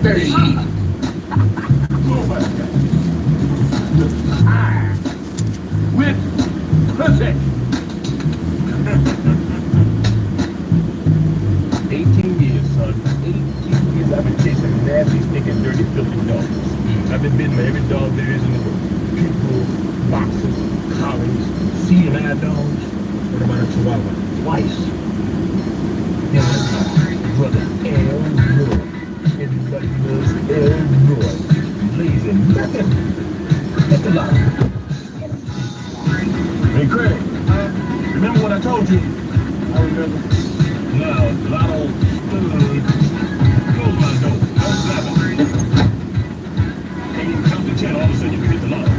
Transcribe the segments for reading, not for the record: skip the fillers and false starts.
30 years. Go back. With pussy. 18 years, son. 18 years I've been chasing nasty, stinking, dirty, filthy dogs. I've been bitten by every dog there is in the world. Pitbull, boxers, collies, seeing eye dogs. What about a chihuahua? Twice. Yeah, brother Elroy. Everybody knows Elroy. Blazing nothing. That's a lot. Hey, Craig. Remember what I told you? I remember. Now, Lotto, close my door. Don't slap it. Can't even count to 10. All of a sudden, you can hit the lotto.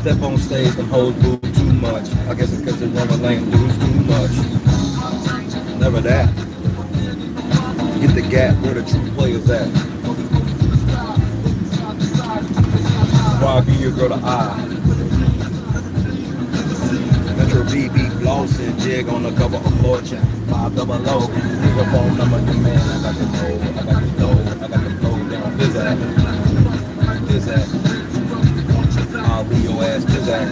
Step on stage and hoes boo too much. I guess it's because they run lame dudes too much. Never that. Get the gap where the true players at. Why give your girl the eye? Metro BB flossing, jig on the cover of floor chat. 500. Your phone number command. I got the dough, I got the dough, I got the flow down. Biz at. I'll be your ass biz at.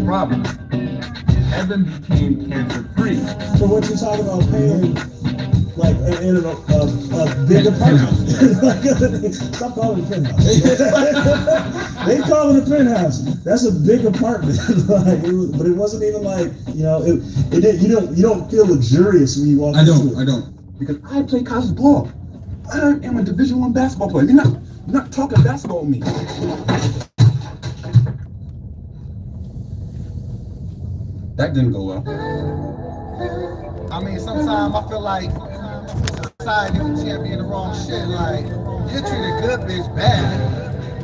Problem. Evan became cancer-free. So what you're talking about paying, like in a big apartment? Stop calling it a penthouse. They call it a penthouse. That's a big apartment. Like, but it wasn't even like, you know, it didn't. You don't feel luxurious when you walk. I don't because I play college ball. I am a Division I basketball player. You're not talking basketball with me. That didn't go well. I mean, sometimes I feel like society is championing the wrong shit. Like, you treat a good bitch bad,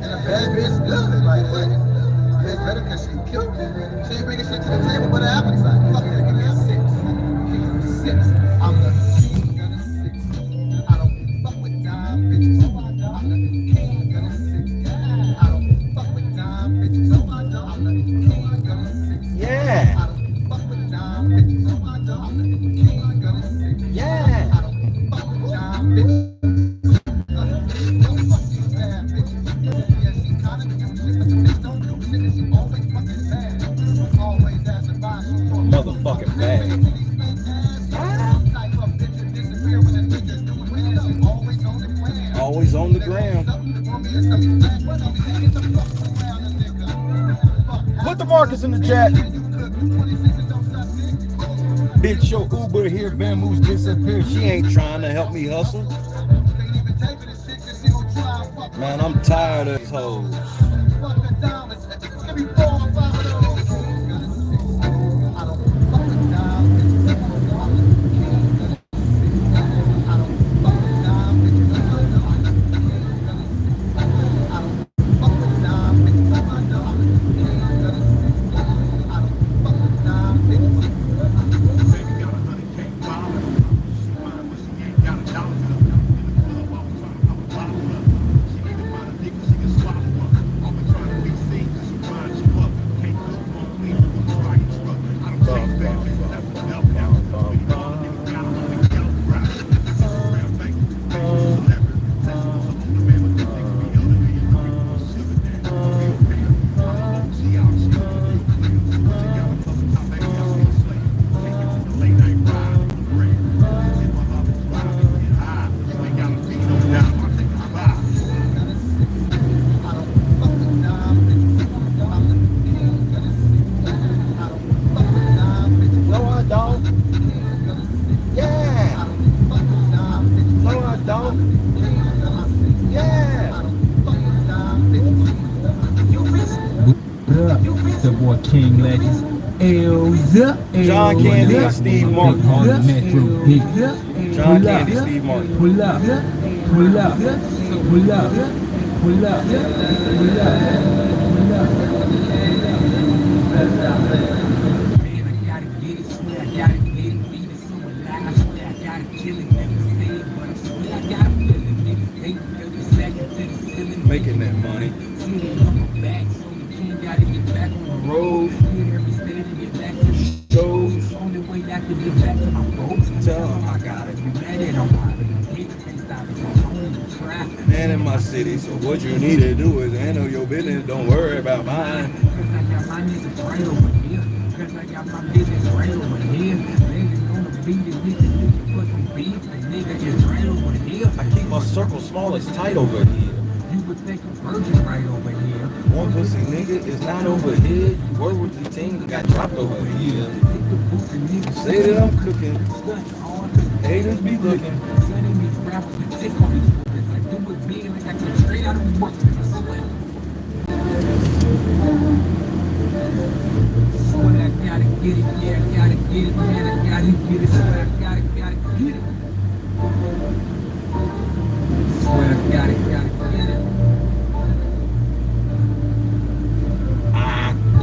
and a bad bitch good. Like, what? It's better because she killed me. She ain't bringing shit to the table but an appetite. Fuck that, give me a 6. Give me a 6. I'm the Yeah. Motherfucking bag. Always on the ground. Put the markers in the chat. Bitch, your Uber here, Vamoose disappeared. She ain't trying to help me hustle. Man, I'm tired of these hoes. King Legends, John Candy and Steve Martin. John Candy, Steve Martin. Pull up, pull up, pull up, pull up, pull up, pull up. Man, I gotta get it, swear I gotta get it, beat it so alive, I swear I gotta kill it, never say it, but I swear I gotta feel it, niggas hate me, slacking to the ceiling. Making that money. See it on my back, so the king gotta get back on the road. Hear every state to get back to the shows. Only way I can get back to my folks. Tell them I gotta be mad at them. Can't stop it, so I'm in the trap. Man in my city, so what you need to do is handle your business, don't worry about mine. Cause I got my niggas right over here. Cause I got my business right over here. Niggas on the beat, niggas put some beef, the nigga is right over here. I keep my circle small, it's tight over here. You would think a virgin right over here. One pussy nigga is not over here. You work with the team that got dropped over here. Say that I'm cooking. Haters be looking. Sending these rappers to take on these words. I do it big like I come straight out of work. Swear I gotta get it, yeah, I gotta get it, man, I gotta get it, swear I gotta get it. Swear I gotta get it.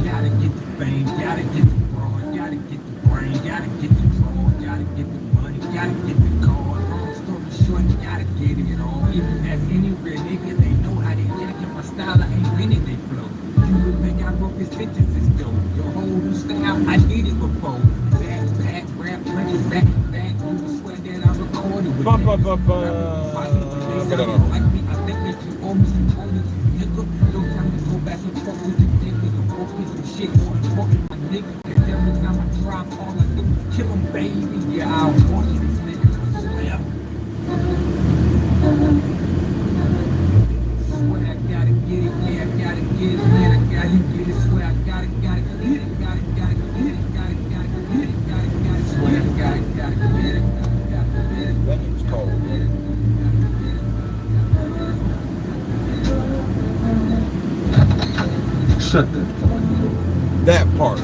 Gotta get the fame, gotta get the broad, gotta get the brain, gotta get the draw, gotta get the money, gotta get the car. Long story short, you gotta get it all. Even as any real nigga, they know how they get it. My style, I ain't winning, they flow. You would think I wrote this sentences though. Your whole new style, I did it before. Back, rap, bring it back. You would swear that I recorded with I think that you owe me some pointers, nigga. No time to go back and forth with the niggas. I'm focused some shit more important, my nigga. Cause every time I drop, all I do is kill them, baby. Yeah, I want you, these niggas, I swear. Swear I gotta get it, yeah, I gotta get it, man, I gotta get it. Swear I gotta get it, get it, gotta get it, gotta get it. Swear I gotta get it, gotta get it. That nigga's cold. Shut the fuck up. That part.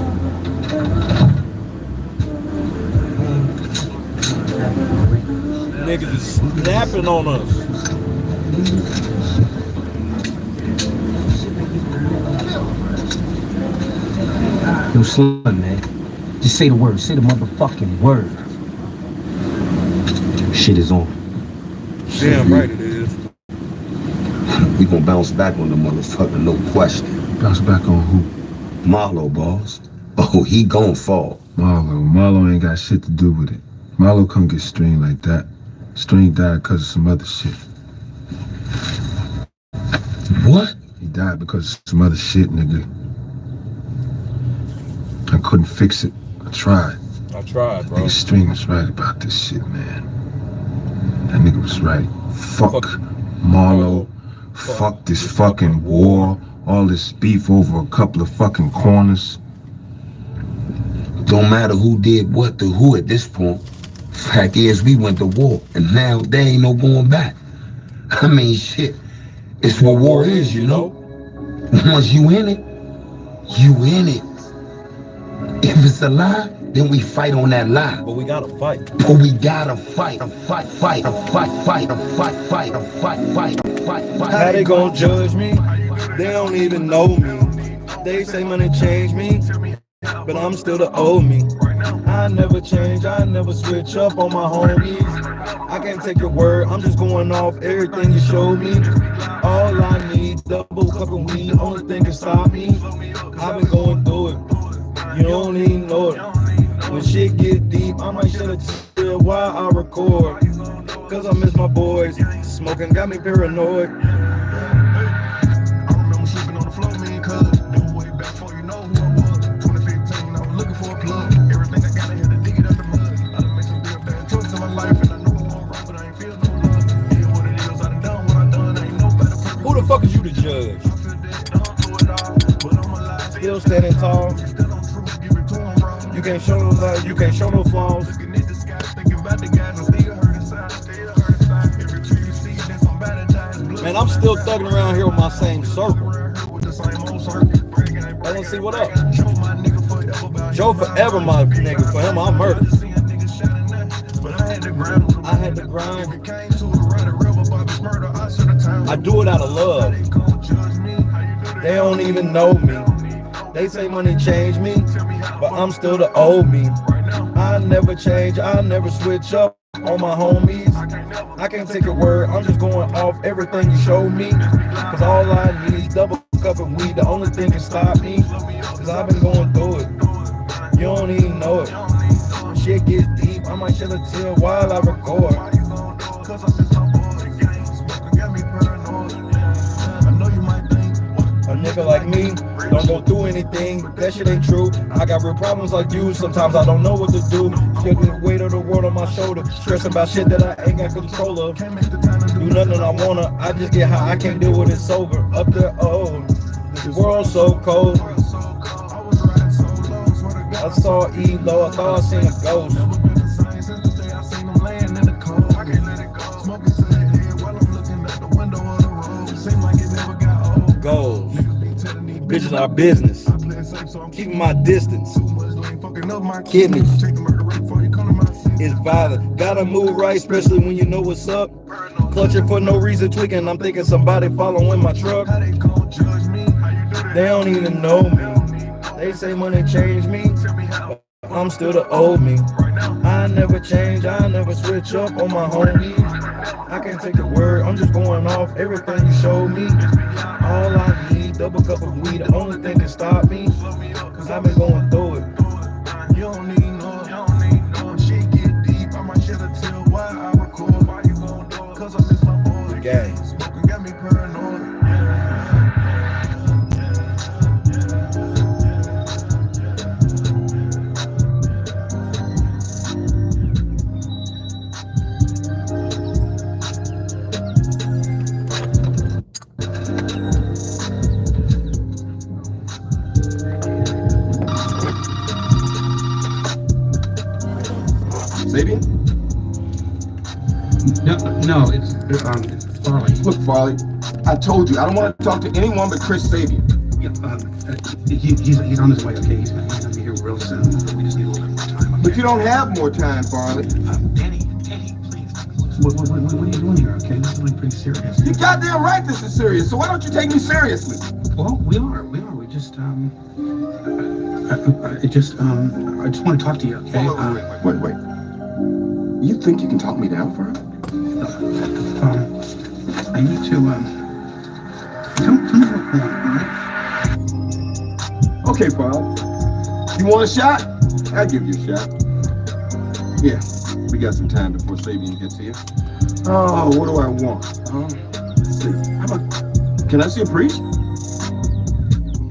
Niggas is snapping on us. Yo, Slim, man. Just say the word. Say the motherfucking word. Shit is on. Damn right it is. We gonna bounce back on the motherfucker, no question. Bounce back on who? Marlo, boss. Oh, he gon' fall. Marlo ain't got shit to do with it. Marlo couldn't get String like that. String died because of some other shit. What? He died because of some other shit, nigga. I couldn't fix it. I tried. I tried, bro. Nigga String was right about this shit, man. That nigga was right. Fuck Marlo. Fuck this fucking war. All this beef over a couple of fucking corners. Don't matter who did what to who at this point. Fact is, we went to war, and now there ain't no going back. I mean, shit. It's what war is, you know? Once you in it, you in it. If it's a lie, then we fight on that lie. But we gotta fight. But we gotta fight. Fight. How they gon' judge me? They don't even know me. They say money changed me, but I'm still the old me. I never change, I never switch up on my homies. I can't take your word, I'm just going off everything you showed me. All I need, double cup of weed, the only thing can stop me. I've been going through it, you don't even know it. When shit get deep, I might shed a tear while I record. Cause I miss my boys, smoking got me paranoid. Who the fuck is you to judge? Still standing tall. You can't show no love, you can't show no flaws. Man, I'm still thugging around here with my same circle. I don't see what up. Joe forever my nigga. For him, I'm murdered. I had to grind. I do it out of love. They don't even know me. They say money changed me, but I'm still the old me. I never change, I never switch up on my homies. I can't take a word, I'm just going off everything you showed me. Cause all I need is double cup of weed, the only thing can stop me. Cause I've been going through it, you don't even know it. When shit gets deep, I might shed a tear while I record. A nigga like me don't go through anything, that shit ain't true. I got real problems like you, sometimes I don't know what to do. Feel the weight of the world on my shoulder, stressing about shit that I ain't got control of. Do nothing I wanna, I just get high, I can't deal with it sober. Up there, oh, the world's so cold. I saw E-Lo, I thought I seen a ghost. Goals. Bitches are business. Keeping my distance. Kidneys. It's violent. Gotta move right, especially when you know what's up. Clutching for no reason, tweaking. I'm thinking somebody following my truck. They don't even know me. They say money changed me, but I'm still the old me. I never change, I never switch up on my homies. I can't take a word, I'm just going off everything you showed me. All I need, double cup of weed, the only thing can stop me. Cause I've been going through it. You don't need no, shit get deep, I might shed a tear while I record. Why you going through it? Cause I miss my boy. Gang. Smoking got me paranoid. Sabian? No, it's Farley. Look, Farley, I told you, I don't want to talk to anyone but Chris Sabian. Yeah, he's on his way, okay? He's gonna be here real soon. We just need a little bit more time. Okay? But you don't have more time, Farley. Danny, please. What are you doing here, okay? This is like pretty serious. You're goddamn right this is serious, so why don't you take me seriously? Well, we are. We just, I just want to talk to you, okay? Wait. You think you can talk me down, Farley? I need to, tell me what's going on, all right? Okay, Farley. You want a shot? I'll give you a shot. Yeah, we got some time before Sabian gets here. Oh, what do I want? Let's see. How about, can I see a priest?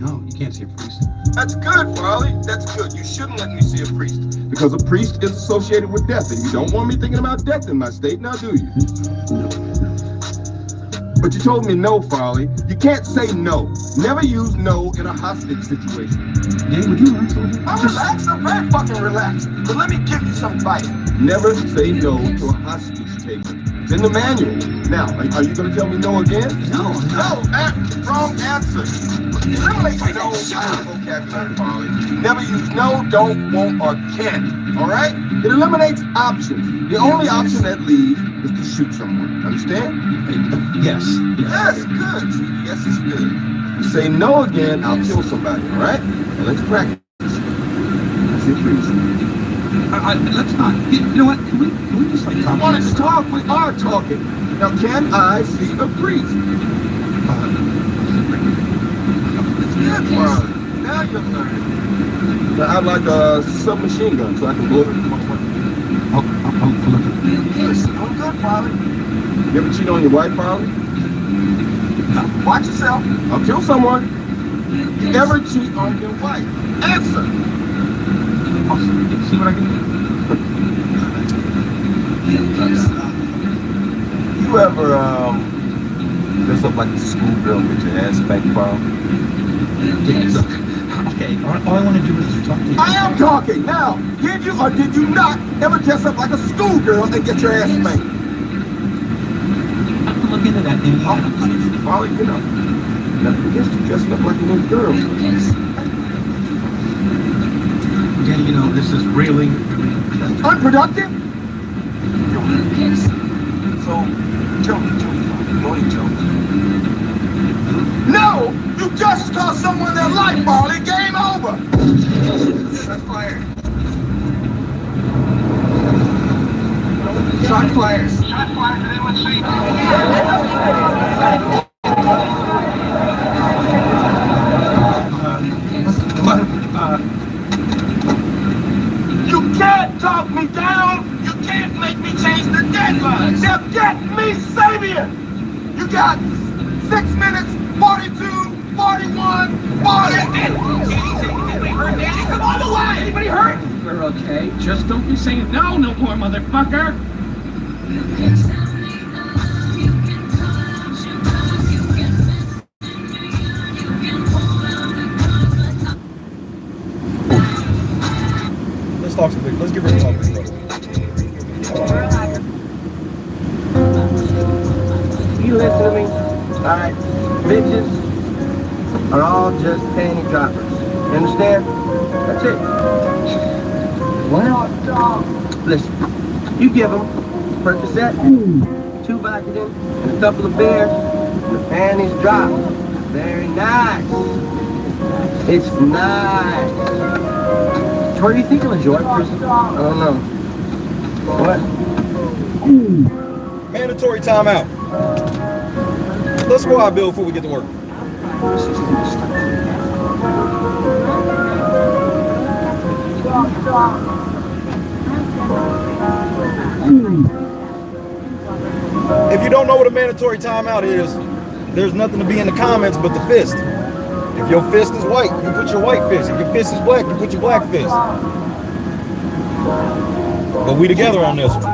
No, you can't see a priest. That's good, Farley. That's good. You shouldn't let me see a priest. Because a priest is associated with death, and you don't want me thinking about death in my state, now do you? But you told me no, Farley. You can't say no. Never use no in a hostage situation. Yeah, would you relax a little bit? I'm relaxed. I'm very fucking relaxed. But let me give you some advice. Never say no to a hostage taker. It's in the manual. Now, are you going to tell me no again? No. Wrong answer. Eliminate no out of vocabulary, Farley. Never use no, don't, won't, or can't. All right? It eliminates options. The only option that leaves is to shoot someone. Understand? Yes. Yes, good. Yes, it's good. You say no again, I'll kill somebody. All right? Now let's practice. Let's see, please. Let's not. You know what? Can we just like talk? I want to talk. We are talking. Now, can I see a priest? Good, Farley. Now you're learning. Now, I'd like a submachine gun so I can blow it. I'll look at it. I'm good, Farley. You ever cheat on your wife, Farley? Watch yourself. I'll kill someone. You ever cheat on your wife? Answer. I'll see what I can do. You ever dress up like a schoolgirl and get your ass spanked, Farley? Look, okay, all I want to do is talk to you. I am talking now. Did you or did you not ever dress up like a schoolgirl and get your ass spanked? I can look into that thing. Farley, you know, nothing against you dressing up like a little girl. Yeah, you know, this is really unproductive. So, tell me, no, you just cost someone their life, Farley. Game over. Shot fired. Shot fired. Shot fired. You can't talk me down. You can't make me change the deadline. Now get me Sabian. You got 6 minutes, 42, 41, 40. Come on the line. Anybody hurt? We're okay. Just don't be saying no more, motherfucker. Let's talk some big. Let's get ready to talk some stuff. You listen to me? Alright, bitches are all just panty droppers. You understand? That's it. Well, listen, you give them Percocet, 2 Vicodin, and a couple of beers, and the panties drop. Very nice. It's nice. Where do you think you'll enjoy it, Chris? I don't know. What? Mandatory timeout. Let's go out, Bill, before we get to work. If you don't know what a mandatory timeout is, there's nothing to be in the comments but the fist. If your fist is white, you put your white fist. If your fist is black, you put your black fist. But we together on this one.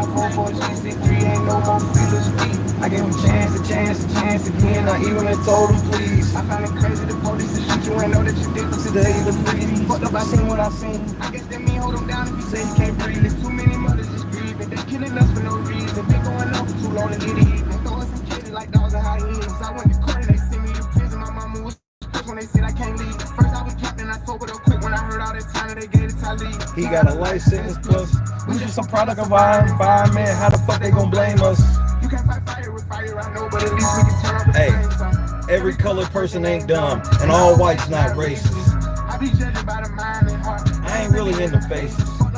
I gave him a chance again. I even told him please. I found it crazy the police to shoot you and know that you did this today. The freeze. Fucked up, I seen what I seen. I guess that mean hold him down if you say you can't breathe. There's too many mothers just grieving. They killing us for no reason. Been going on for too long to get even. Throwing some kids like dogs and hyenas. I went to court and they sent me to prison. My mama was when they said I can't leave. First I was captain, I sobered up quick when I heard all that time that they gave it to leave. He got a life sentence plus. We just a product of our environment. How the fuck they gonna blame us? You can't fight fire with fire, I know, but at least we can turn up the flame. Every colored person ain't dumb, and all whites not racist. I be judged by the mind and heart. I ain't really into faces.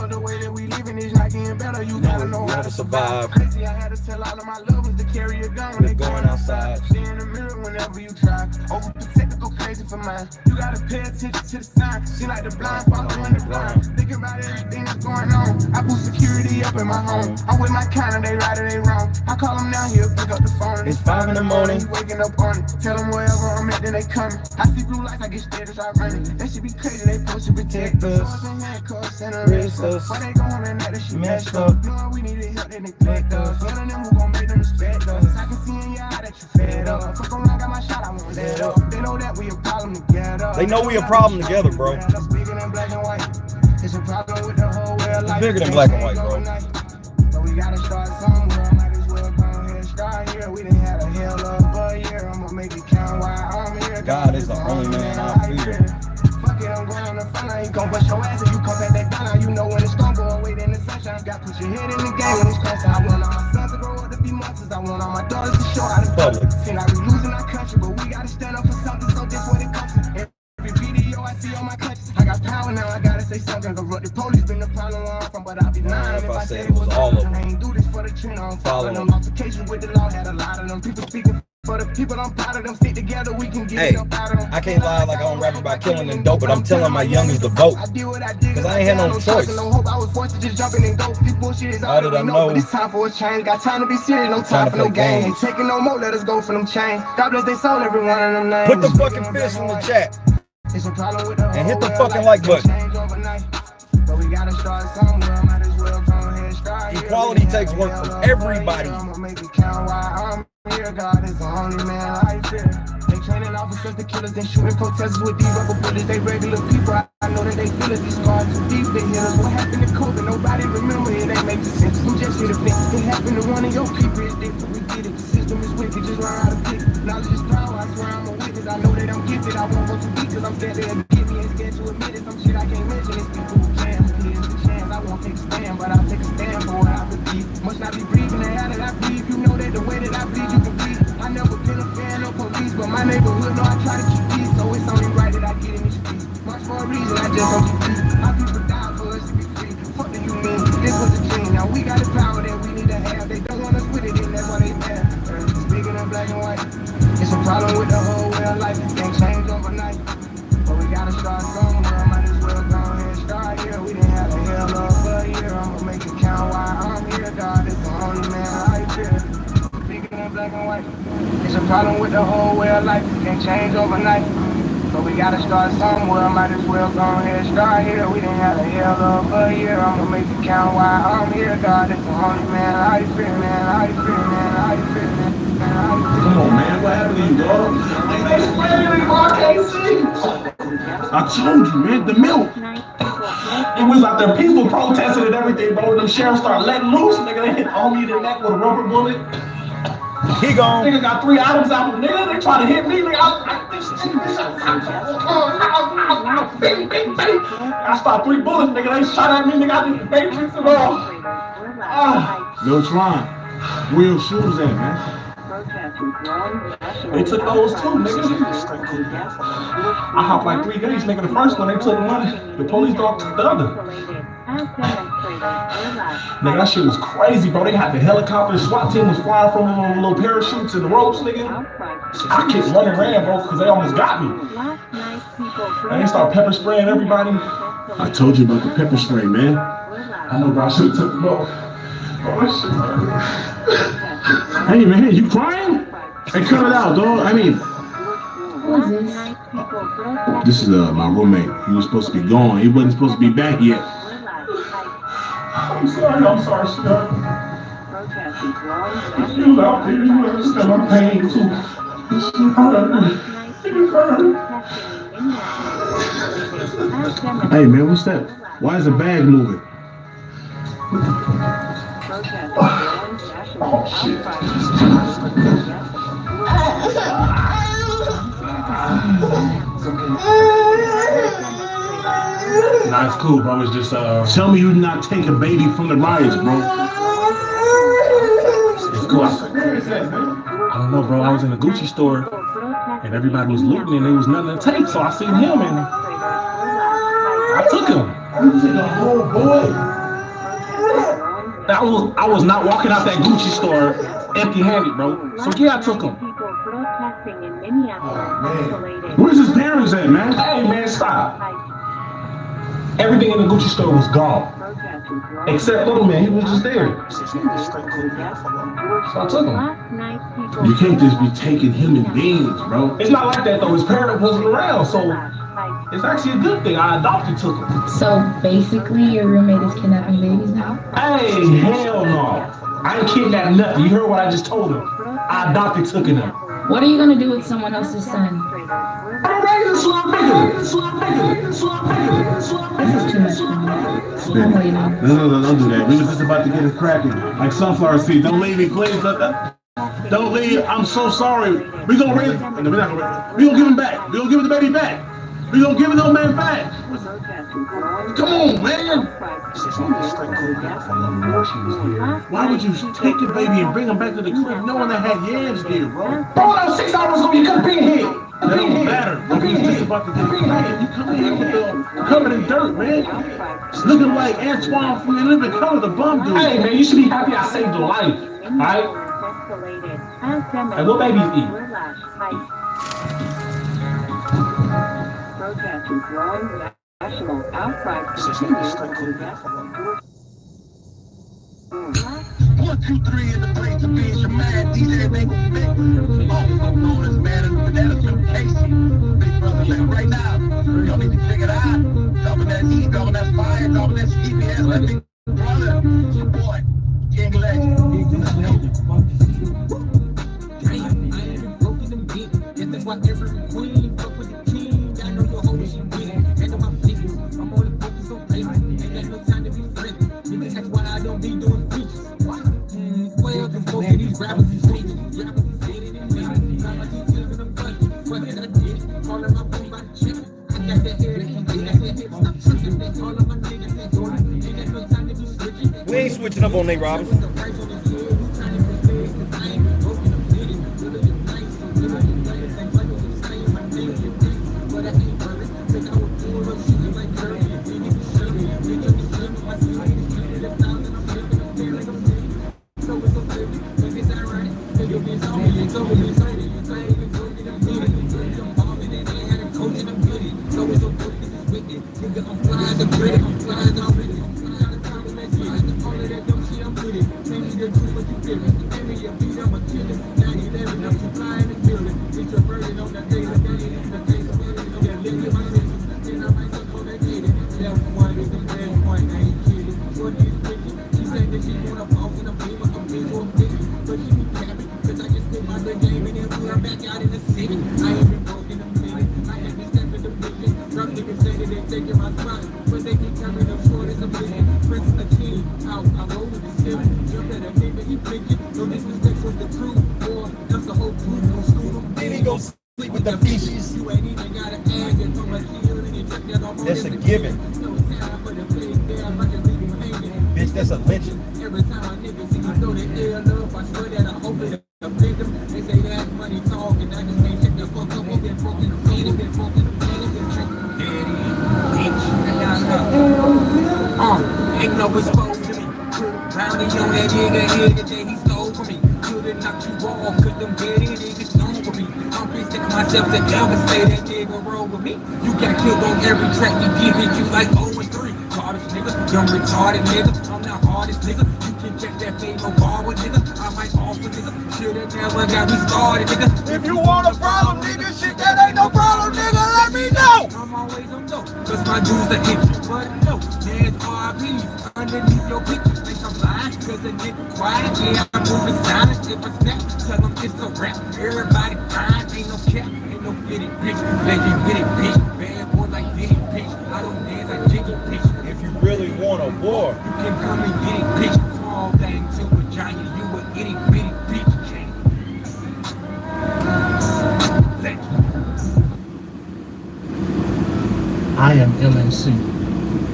The way that we living is not getting better. You gotta know how to survive. Crazy, I had to tell all of my lovers to carry a gun when they going outside. Stay in the mirror whenever you try. Overprotect the crazy for mine. You gotta pay attention to the sign. She like the blind, following the blind. Thinking about everything that's going on. I put security up in my home. I'm with my kind of, they right or they wrong. I call them now, he'll pick up the phone. It's 5 in the morning, he waking up on it. Tell them wherever I'm at, then they coming. I see blue lights, I get scared to start running. That shit be crazy, they supposed to protect us. And handcuffs and arrest us. Why they going and that shit messed up? Knowing we needed help, they neglect us. One of them who gon' make them respect us. I can see in your eye that you fed up. Fuck around, got my shot, I won't let up. They know that we a problem together. They know we a problem together, bro. It's bigger than black and white. It's a problem with the whole world. It's bigger than black and white, bro. But we gotta start somewhere. Might as well go ahead and start here. We done had a hell of a year. I'ma make it count while I'm here. God is the only man I fear. Fuck it, I'm going on the front line. You gon' bust your ass if you come back that down. You know when it's gon' go away in the sunshine. Got put your head in the game when it's crashing. I want all my sons to grow up to be monsters. I want all my daughters to show how to public. Seem like we losing our country, but we gotta stand up for something. So this what it comes to. Every video I see on my country, I got power now. I gotta say something. The police been the problem where I'm from, but I'll be lying if I said it was all of them. I ain't do this for the trend. I don't follow them. Altercations with the law had a lot of them. People speaking. For the people, I'm proud of them. Stick together, we can get it up out of them. I can't lie like I don't rap about killing and dope, but I'm telling my youngins to vote. Cause I ain't had no choice. I was forced to just jump in and go. This bullshit is all that I know. But it's time for a change. Got time to be serious, no time for no games. Ain't taking no more, let us go for them chains. God bless they soul, every one of them names. Put the fucking fist in the chat. It's a problem with the and hit the fucking like button. But we gotta start somewhere. Might as well go ahead and start. Equality takes work from everybody. I'ma make it count while I'm here. God is the only man I fear. They training officers to killers, then shooting protesters with these rubber bullets. They regular people, I know that they feel it. These scars too deep, they hit us. What happened to COVID? Nobody remember it, ain't making sense. We just hit a fence. It happened to one of your people, it's different. We get it, the system is wicked, just learn how to pick it. Knowledge is power, I swear I'm a witness. I know that I'm gifted, I won't go too deep, cause I'm scared they'll get me and scared to admit it. Some shit I can't mention, it's people who can. Here's the chance, I won't take a stand, but I'll take a stand for what I believe. Must not be breathing the air that I breathe. You know that the way that I bleed, you can breathe. I never been a fan of police, but my neighborhood know I try to keep peace, so it's only right that I get in these streets. Much for a reason, I just don't keep peace. My people died for us to be free. What do you mean? This was a dream. Now we got the power that we need to have. They don't want us with it, and that's why they mad. It's bigger than black and white. It's a problem with the whole way of life. It can't change overnight. But we gotta start somewhere. Might as well go ahead and start here. We didn't have a hell of a year. I'ma make it count while I'm here. God is the only man I fear. Bigger than black and white. It's a problem with the whole way of life. It can't change overnight. But we gotta start somewhere. Might as well go ahead and start here. We didn't have a hell of a year. I'ma make it count while I'm here. God is the only man I fear, man. I fear, man. I fear, man. Come on, man. What happened to you, dog? I told you, man. The milk. It was out there peaceful protesting and everything, bro. Them sheriffs started letting loose. Nigga, they hit homie in the neck with a rubber bullet. He gone. Nigga got 3 items out. Nigga, they try to hit me. Nigga, I stopped 3 bullets. Nigga, they shot at me. Nigga, I did the matrix and all. No trying. Real shoes in, man. They took those too, nigga. I hopped like 3 days, nigga. The first one, they took one. The police dog took the other. Nigga, that shit was crazy, bro. They had the helicopter, the SWAT team was flying from them little parachutes and the ropes, nigga. I kept running around, bro, because they almost got me. And they started pepper spraying everybody. I told you about the pepper spray, man. I know, bro. I should have took them off. Oh, that shit hurt. Hey, man, you crying? Hey, cut it out, dog. I mean, this is my roommate. He was supposed to be gone. He wasn't supposed to be back yet. I'm sorry, sweetheart. You out there, you understand my pain too. Hey, man, what's that? Why is the bag moving? Oh, shit. Nah, it's cool, bro. It's just, tell me you did not take a baby from the riots, bro. It's cool. I don't know, bro. I was in a Gucci store, and everybody was looting, and there was nothing to take, so I seen him, and I took him. You took a whole boy? I was not walking out that Gucci store empty-handed, bro. So yeah, I took him. Protesting in Minneapolis escalated. Where's his parents at, man? Hey, man, stop. Everything in the Gucci store was gone. Except little man, he was just there. So I took him. You can't just be taking human beings, bro. It's not like that, though. His parents wasn't around, so it's actually a good thing. I adopted took him. So basically, your roommate is kidnapping babies now? Hey, hell no. I ain't kidnapped nothing. You heard what I just told him. I adopted took him. What are you gonna do with someone else's son? I'm raising a slum nigga. This is too much for me. I'm waiting. No, don't do that. We was just about to get it cracking. Like sunflower seeds. Don't leave me, please. Don't leave. I'm so sorry. We gonna raise. No, we're not gonna. We gonna give him back. We gonna give the baby back. We gonna give the old man back. Come on, man. Why would you take the baby and bring him back to the crib knowing I had yams here, bro? Bro, that was 6 hours ago. You could've been here. That don't matter. We was just about to get it cracking. You come in here with the covered in dirt, man. Looking like Antoine from the Living Color, the bum dude. Hey, man, you should be happy I saved your life. Alright? Hey, what babies eat? Protesting growing national outcry continues. 1, 2, 3 in the place of being your man, DJ make a big. Also known as Man in the Banana Suit Casey. Big brother left right now. Y'all need to check it out. Dropping that heat, dropping that fire, dropping that CBS. Let me brother, it's your boy, King Legend. That's why every queen fuck with the king. I know your hoe is winning. And my business, I'm only focused on payment. Ain't got no time to be friendly. Nigga, that's why I don't be doing features. Why? Well, just go get these rappers and shit. These rappers and shit it and shit. Got my details and I'm funny. Fuck it, I did it. Calling my phone by the chick. I got that hair that can get that head. Stop tricking. They calling my niggas. They doing it. Ain't got no time to be switching. We ain't switching up on Nate Robbins. That's a given. Bitch, that's a lynching. Every time I niggas see you throw the air up, I swear that I hope it a victim. They say that money talking, I just can't check the fuck up. I've been broken, I'm been broken, I'm daddy, bitch. Ain't no exposure to me. Bounty on that nigga here the day he stole from me. Could've knocked you off, cause them dirty niggas known for me. I'm preaching myself to never say that nigga roll with me. You got killed on every track you give it, you like 0-3. Hardest nigga, young retarded nigga, I'm the hardest nigga. You can check that fame no bar with nigga, I might offer nigga. Should've never got me started nigga. If you want a problem nigga, shit that ain't no problem nigga, let me know. I'm always on dope, cause my dudes are itchy. But no, there's RIPs underneath your picture. Think I'm lying, cause a nigga quiet. Yeah, I'm moving silent, if I snap, tell them it's a rap. Everybody fine, ain't no cap, ain't no fitted bitch. Let you get it bitch, bad boy like Diddy bitch. I don't dance like Jiggy bitch. If you really want a war, you can come and get it bitch. Small thing to a giant, you a itty bitty bitch. I am LNC.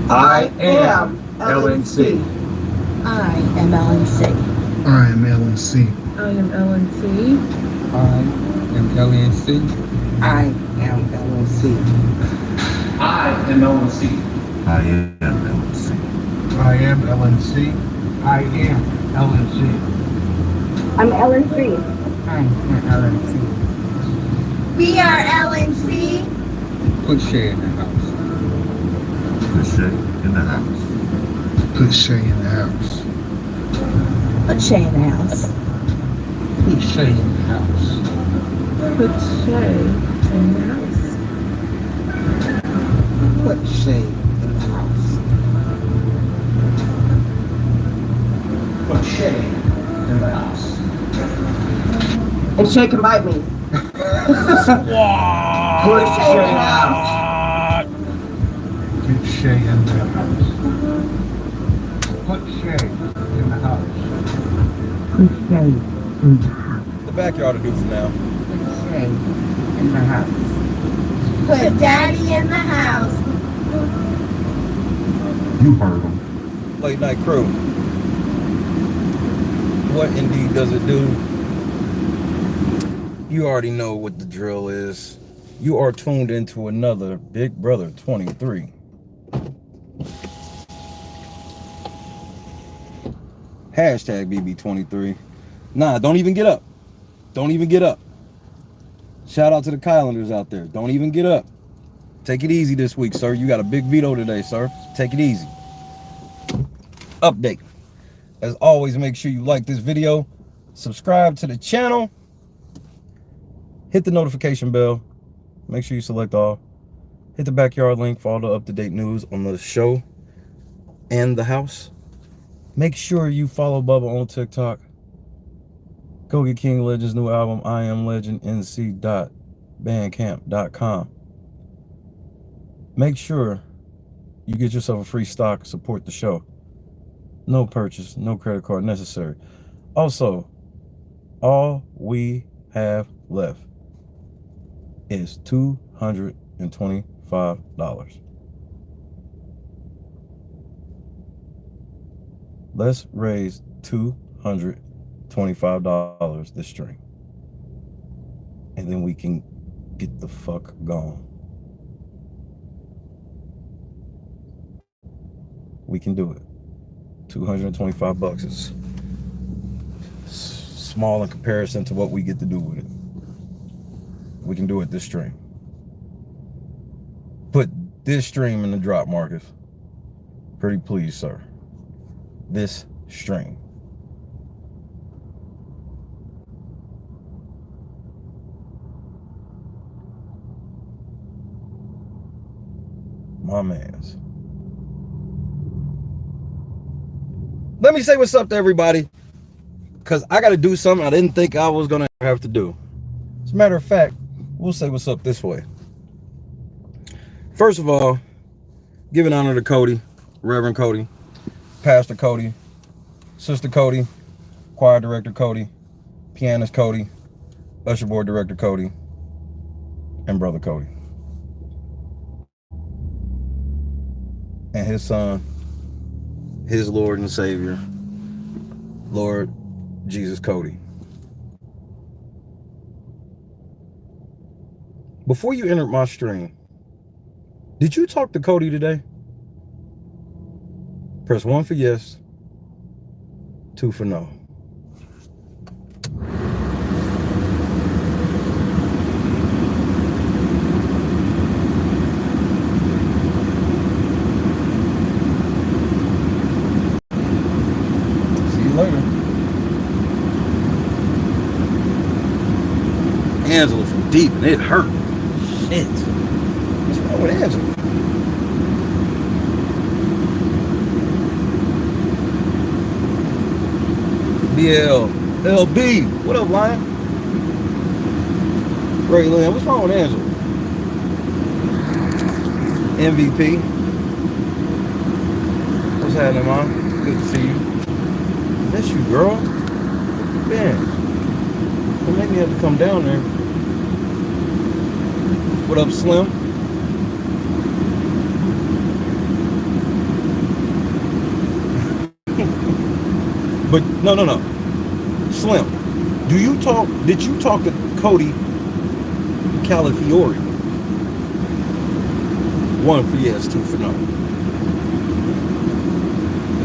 I am LNC. I am LNC. I am LNC. I am LNC. I am LNC. I am LNC. I am LNC. I am LNC. I am LNC. I am LNC. I'm LNC. I am LNC. We are LNC. Put Shay in the house. Put Shay in the house. Put Shay in the house. Put Shay in the house. Put Shay in the house. Put Shay in the house. Put Shay in the house. Put Shay in the house. And Shay can bite me. Put Shay in the house. Put Shay in the house. Put Shay in the house. Put Shay in the house. The backyard will do for now. Put Shay in the house. Put Daddy in the house. You heard him. Late night crew. What indeed does it do? You already know what the drill is. You are tuned into another Big Brother 23. Hashtag BB23. Nah, don't even get up. Don't even get up. Shout out to the Kylanders out there. Don't even get up. Take it easy this week, sir. You got a big veto today, sir. Take it easy. Update. As always, make sure you like this video, subscribe to the channel, hit the notification bell, make sure you select all, hit the backyard link for all the up-to-date news on the show and the house. Make sure you follow Bubba on TikTok. Go get King Legend's new album, I Am Legend, nc.bandcamp.com. Make sure you get yourself a free stock, support the show. No purchase, no credit card necessary. Also, all we have left is $225. Let's raise $225 this string. And then we can get the fuck gone. We can do it. 225 bucks is small in comparison to what we get to do with it. We can do it this stream. Put this stream in the drop, Marcus. Pretty please, sir. This stream. My mans. Let me say what's up to everybody, because I got to do something I didn't think I was going to have to do. As a matter of fact, we'll say what's up this way. First of all, giving honor to Cody, Reverend Cody, Pastor Cody, Sister Cody, Choir Director Cody, Pianist Cody, Usher Board Director Cody, and Brother Cody. And his son, his Lord and Savior, Lord Jesus Cody. Before you entered my stream, did you talk to Cody today? Press 1 for yes, 2 for no. Later. Angela from deep and it hurt. Shit. What's wrong with Angela? BL. LB. What up, Lion? Ray Lynn. What's wrong with Angela? MVP. What's happening, Mom? Good to see you. Miss you, girl. Man, don't make me have to come down there. What up, Slim? But no. Slim, did you talk to Cody Calafiore? 1 for yes, 2 for no.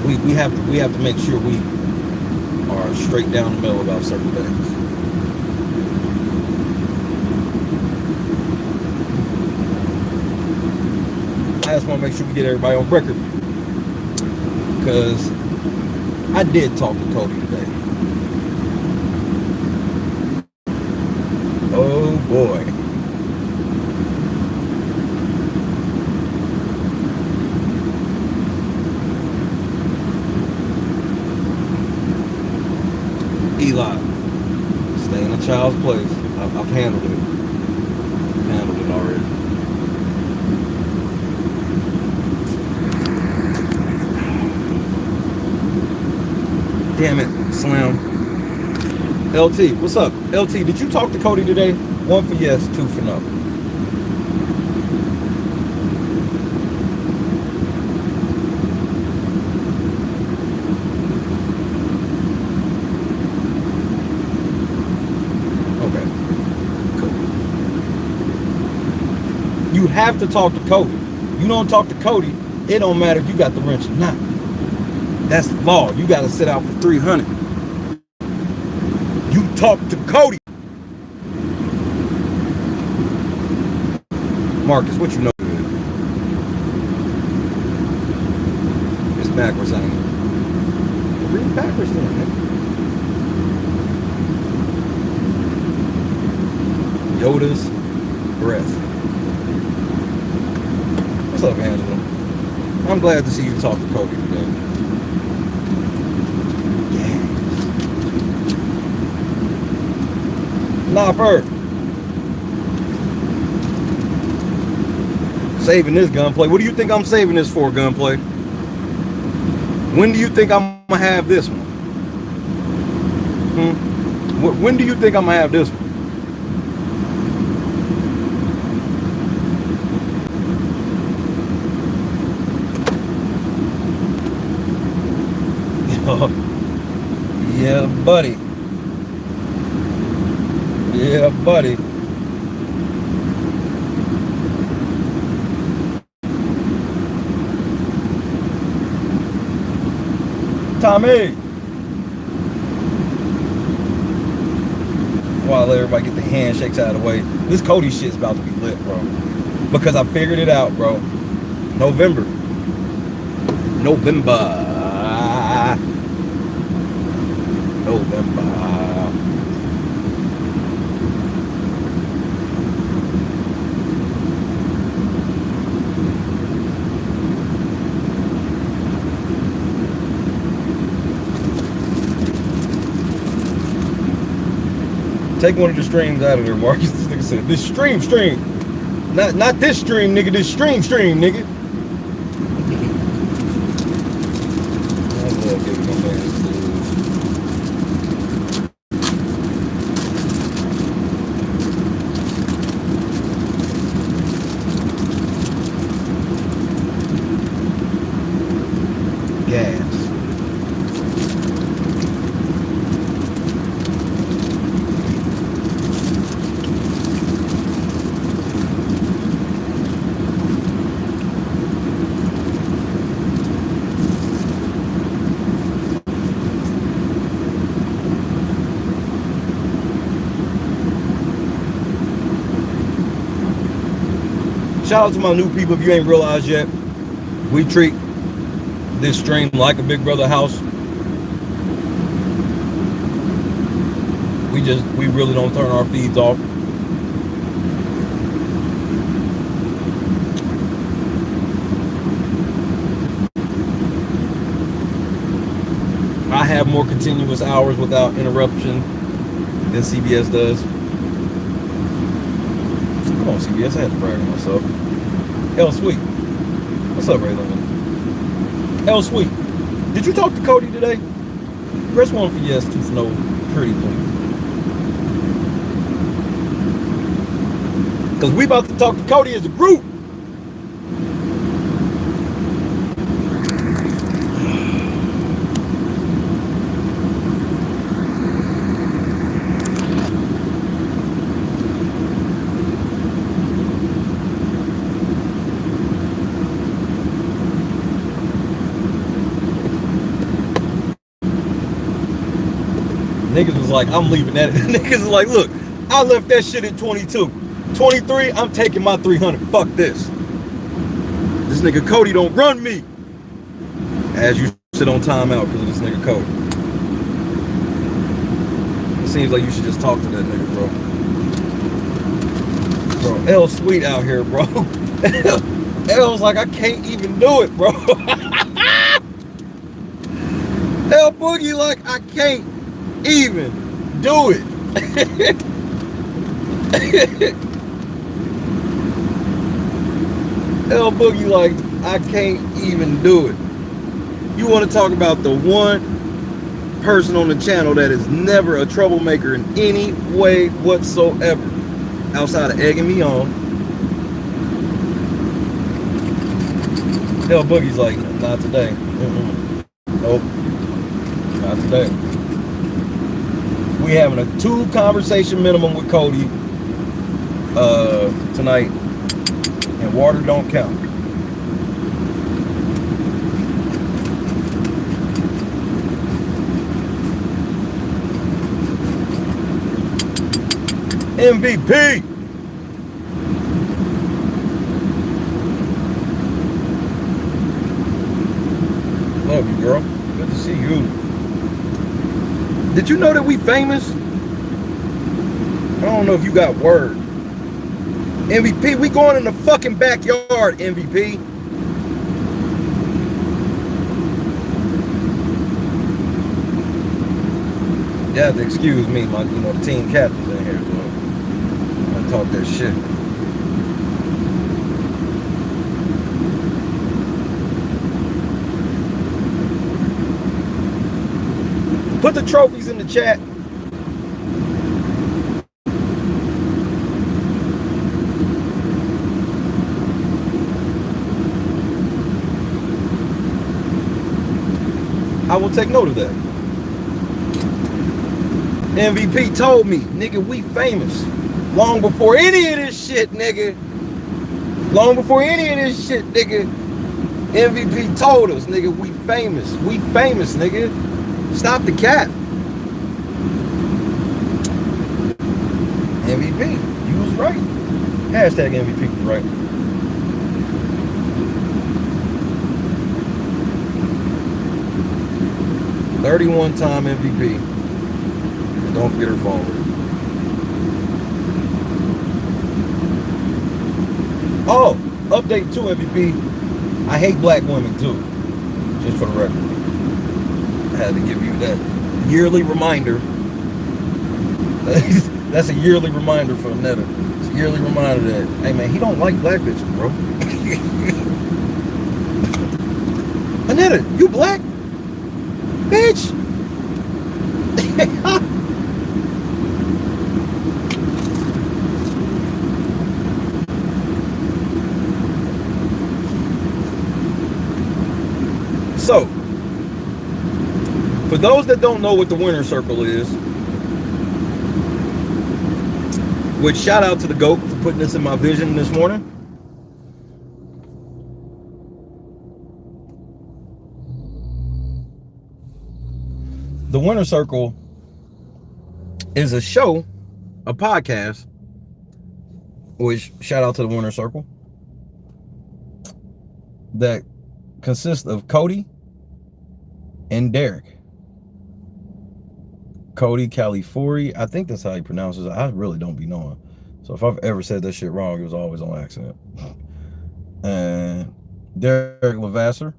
We have to make sure we are straight down the middle about certain things. just want to make sure we get everybody on record. Because I did talk to Cody today. Oh boy. Eli, stay in a child's place. I've handled it. I've handled it already. Damn it, Slim. LT, what's up? LT, did you talk to Cody today? 1 for yes, 2 for no. Okay, cool. You have to talk to Cody. You don't talk to Cody, it don't matter if you got the wrench or not. That's the law. You got to sit out for 300. You talk to Cody. Marcus, what you know? It's backwards, ain't it? Read backwards then, man. Yoda's breath. What's up, Angela? I'm glad to see you talk to Cody today. Lopper. Saving this gunplay. What do you think I'm saving this for, gunplay? When do you think I'm gonna have this one? When do you think I'm gonna have this one? Yeah, buddy. Yeah, buddy. Tommy. While I let everybody get the handshakes out of the way, this Cody shit's about to be lit, bro. Because I figured it out, bro. November. November. Take one of the streams out of there, Marcus. This nigga said, this stream. Not this stream, nigga. This stream, nigga. I love giving my man gas. Shout out to my new people. If you ain't realized yet, we treat this stream like a Big Brother house. We really don't turn our feeds off. I have more continuous hours without interruption than CBS does. Come on, CBS, I had to brag on myself. L Sweet. What's up, Raylan? L Sweet. Did you talk to Cody today? Press 1 for yes, 2 for no. Pretty please. Because we about to talk to Cody as a group. Niggas was like, I'm leaving that. Niggas was like, look, I left that shit at 22. 23, I'm taking my 300. Fuck this. This nigga Cody don't run me. As you sit on timeout because of this nigga Cody. It seems like you should just talk to that nigga, bro. Bro, L Sweet out here, bro. L's like, I can't even do it, bro. L Boogie like, I can't even do it. L Boogie like, I can't even do it. You want to talk about the one person on the channel that is never a troublemaker in any way whatsoever, outside of egging me on. L Boogie's like, not today. Nope, not today. We having a 2 conversation minimum with Cody tonight, and water don't count. MVP. Love you, girl. Good to see you. Did you know that we famous? I don't know if you got word. MVP, we going in the fucking backyard, MVP. You have to excuse me, my, the team captain's in here, so I talk that shit. Put the trophies in the chat. I will take note of that. MVP told me, nigga, we famous. Long before any of this shit, nigga. Long before any of this shit, nigga. MVP told us, nigga, we famous. We famous, nigga. Stop the cap. MVP, you was right. Hashtag MVP was right. '31-time MVP. And don't forget her phone. Oh, update 2 MVP. I hate black women too. Just for the record. I had to give you that yearly reminder. That's a yearly reminder for Netta. It's a yearly reminder that, hey man, he don't like black bitches, bro. Anetta, you black? Bitch! So, for those that don't know what the winner circle is, which shout out to the GOAT for putting this in my vision this morning. The winner circle is a show, a podcast, which shout out to the winner circle, that consists of Cody and Derek. Cody Califori, I think that's how he pronounces it. I really don't be knowing. So if I've ever said that shit wrong, it was always on accident. And Derek Levasseur.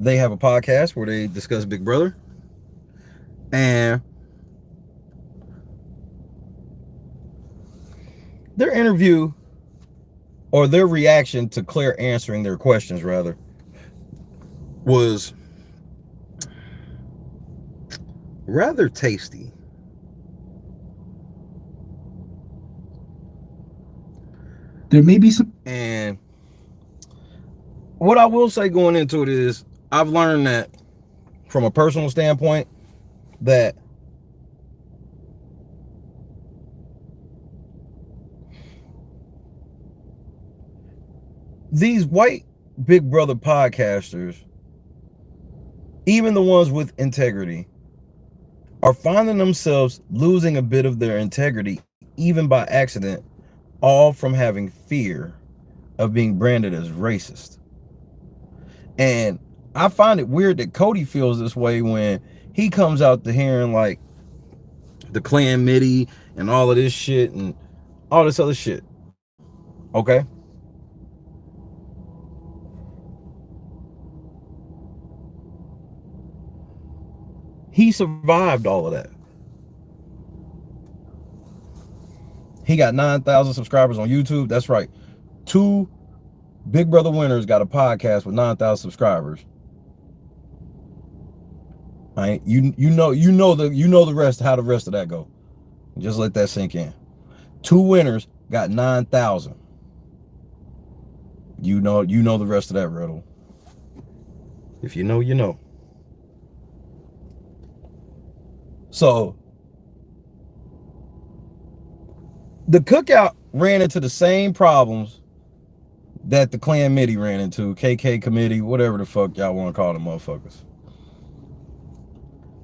They have a podcast where they discuss Big Brother. And their interview, or their reaction to Claire answering their questions, rather, was rather tasty. There may be some. And what I will say going into it is, I've learned that from a personal standpoint, that these white Big Brother podcasters, even the ones with integrity, are finding themselves losing a bit of their integrity, even by accident, all from having fear of being branded as racist. And I find it weird that Cody feels this way when he comes out to hearing like the Klan MIDI and all of this shit and all this other shit. Okay? He survived all of that. He got 9,000 subscribers on YouTube. That's right. 2 Big Brother winners got a podcast with 9,000 subscribers. You know the rest, how the rest of that go. Just let that sink in. 2 winners got 9,000. You know the rest of that riddle. If you know, you know. So the cookout ran into the same problems that the Klan MIDI ran into, KK committee, whatever the fuck y'all want to call them motherfuckers.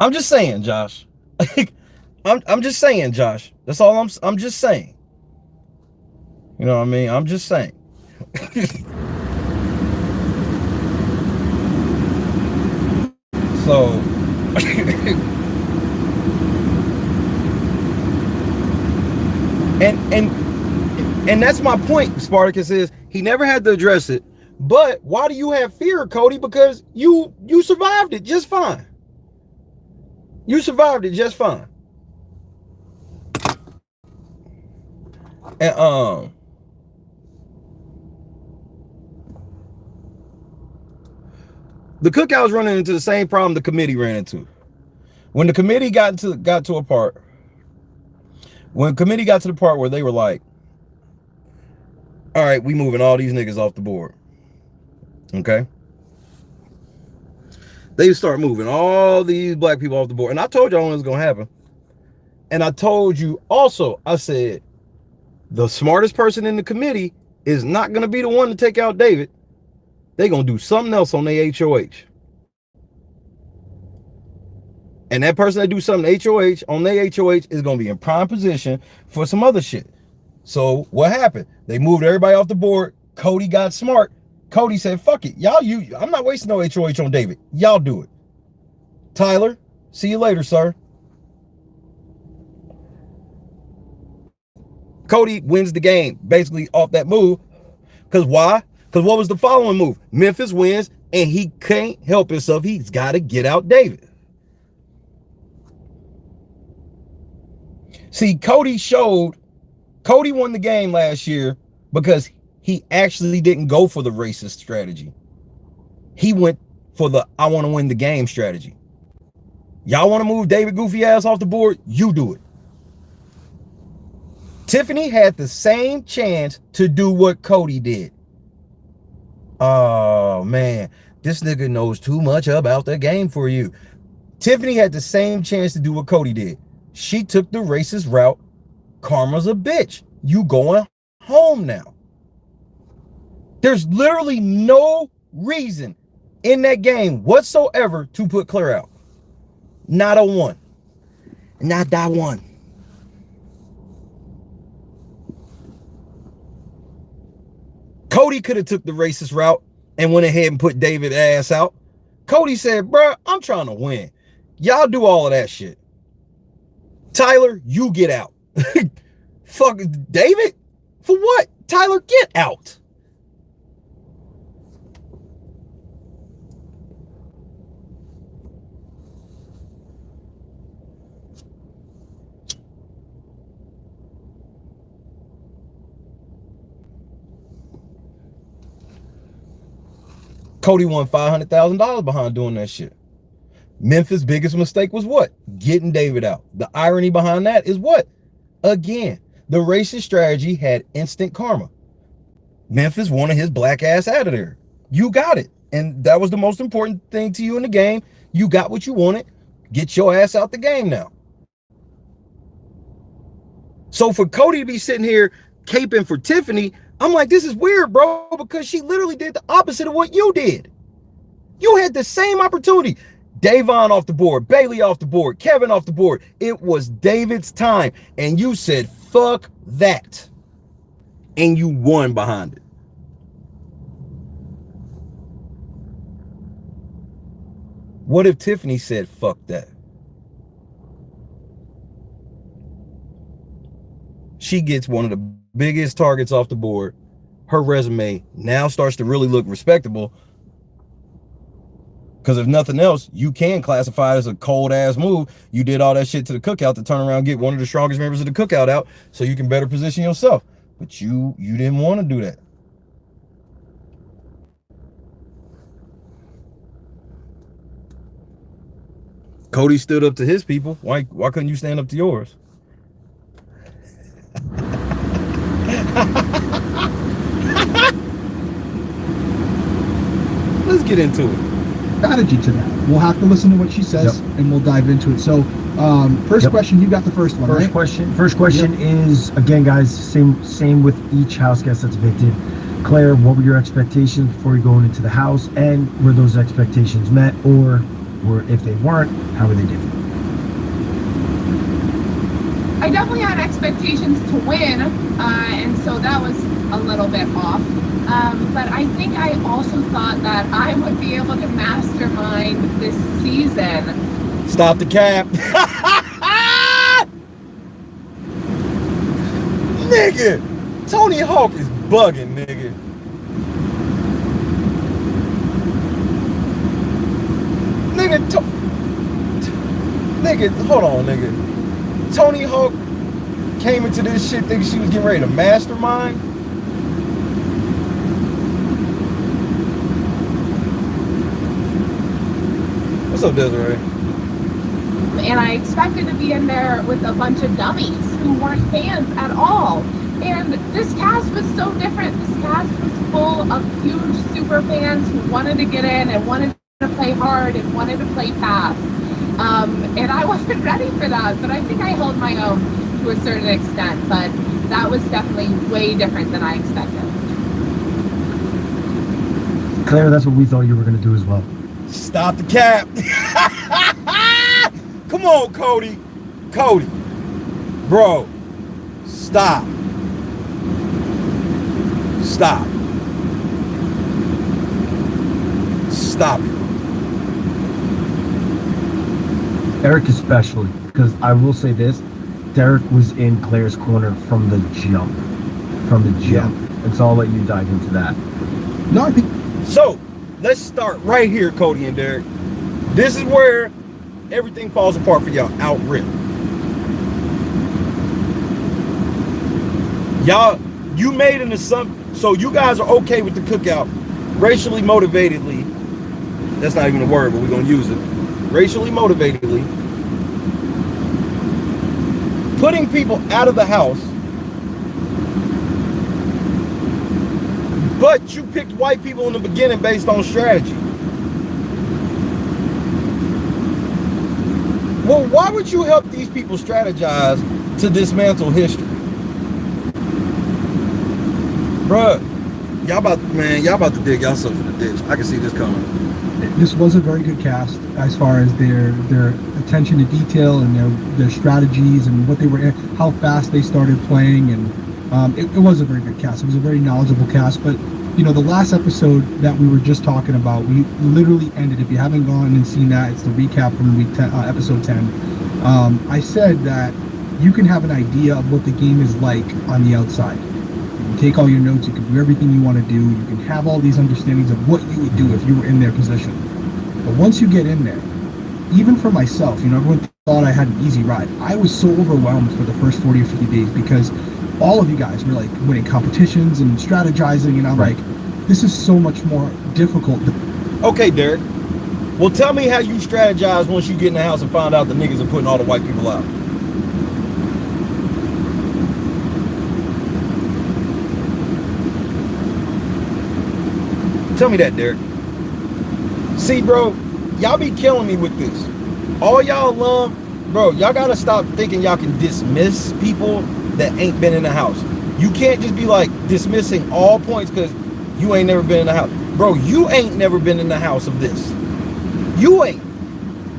I'm just saying, Josh. I'm just saying, Josh. That's all I'm just saying. You know what I mean? I'm just saying. So and that's my point, Spartacus, is he never had to address it. But why do you have fear, Cody? Because you survived it just fine. You survived it just fine. And the cookout was running into the same problem the committee ran into. When the committee got to the part where they were like, all right, we moving all these niggas off the board. Okay? They start moving all these black people off the board. And I told y'all when it was going to happen. And I told you also, I said, the smartest person in the committee is not going to be the one to take out David. They're going to do something else on their HOH. And that person that do something HOH on their HOH is going to be in prime position for some other shit. So what happened? They moved everybody off the board. Cody got smart. Cody said, fuck it. I'm not wasting no HOH on David. Y'all do it. Tyler, see you later, sir. Cody wins the game basically off that move. Because why? Because what was the following move? Memphis wins and he can't help himself. He's got to get out David. See, Cody won the game last year because he actually didn't go for the racist strategy. He went for the I want to win the game strategy. Y'all want to move David goofy ass off the board? You do it. Tiffany had the same chance to do what Cody did. Oh, man. This nigga knows too much about the game for you. Tiffany had the same chance to do what Cody did. She took the racist route. Karma's a bitch. You going home now. There's literally no reason in that game whatsoever to put Claire out. Not a one. Not that one. Cody could have took the racist route and went ahead and put David ass out. Cody said, bro, I'm trying to win. Y'all do all of that shit. Tyler, you get out. Fuck David? For what? Tyler, get out. Cody won $500,000 behind doing that shit. Memphis' biggest mistake was what? Getting David out. The irony behind that is what? Again, the racist strategy had instant karma. Memphis wanted his black ass out of there. You got it. And that was the most important thing to you in the game. You got what you wanted. Get your ass out the game now. So for Cody to be sitting here caping for Tiffany, I'm like, this is weird, bro, because she literally did the opposite of what you did. You had the same opportunity. Davon off the board, Bailey off the board, Kevin off the board. It was David's time. And you said, fuck that. and you won behind it. What if Tiffany said, fuck that? She gets one of the biggest targets off the board. Her resume now starts to really look respectable. Because if nothing else, you can classify it as a cold ass move. You did all that shit to the cookout to turn around and get one of the strongest members of the cookout out so you can better position yourself. But you didn't want to do that. Cody stood up to his people. Why couldn't you stand up to yours? Let's get into it. Strategy to that. We'll have to listen to what she says, and we'll dive into it. So, first question, you got the first one, right? First question is, again, guys, same with each house guest that's evicted. Claire, what were your expectations before you going into the house, and were those expectations met, or if they weren't, how were they different? I definitely had expectations to win, and so that was a little bit off. But I think I also thought that I would be able to mastermind this season. Stop the cap. Nigga, Tony Hawk is bugging, nigga. Nigga, hold on, nigga. Tony Hawk came into this shit thinking she was getting ready to mastermind. What's up, Desiree? And I expected to be in there with a bunch of dummies who weren't fans at all. And this cast was so different. This cast was full of huge super fans who wanted to get in and wanted to play hard and wanted to play fast. And I wasn't ready for that, but I think I held my own to a certain extent. But that was definitely way different than I expected. Claire, that's what we thought you were going to do as well. Stop the cap. Come on, Cody. Cody. Bro. Stop. Stop. Stop it. Derek especially, because I will say this, Derek was in Claire's corner from the jump. And so I'll let you dive into that. No, I think... So, let's start right here, Cody and Derek. This is where everything falls apart for y'all, out rip. Y'all, you made an assumption, so you guys are okay with the cookout, racially motivatedly. That's not even a word, but we're gonna use it. Racially motivatedly. Putting people out of the house. But you picked white people in the beginning based on strategy. Well, why would you help these people strategize to dismantle history? Bruh, y'all about to dig yourself in the ditch. I can see this coming. This was a very good cast as far as their attention to detail and their strategies and what they were, how fast they started playing, and it was a very good cast. It was a very knowledgeable cast. But you know, the last episode that we were just talking about, we literally ended. If you haven't gone and seen that, it's the recap from week 10, episode 10. I said that you can have an idea of what the game is like on the outside. You can take all your notes, you can do everything you want to do, you can have all these understandings of what you would do if you were in their position. But once you get in there, even for myself, you know, everyone thought I had an easy ride. I was so overwhelmed for the first 40 or 50 days because all of you guys were like winning competitions and strategizing, and I'm like, this is so much more difficult. Okay, Derek. Well, tell me how you strategize once you get in the house and find out the niggas are putting all the white people out. Tell me that, Derek. See, bro, y'all be killing me with this. All y'all love, bro, y'all gotta stop thinking y'all can dismiss people that ain't been in the house. You can't just be like dismissing all points because you ain't never been in the house. Bro, you ain't never been in the house of this. You ain't.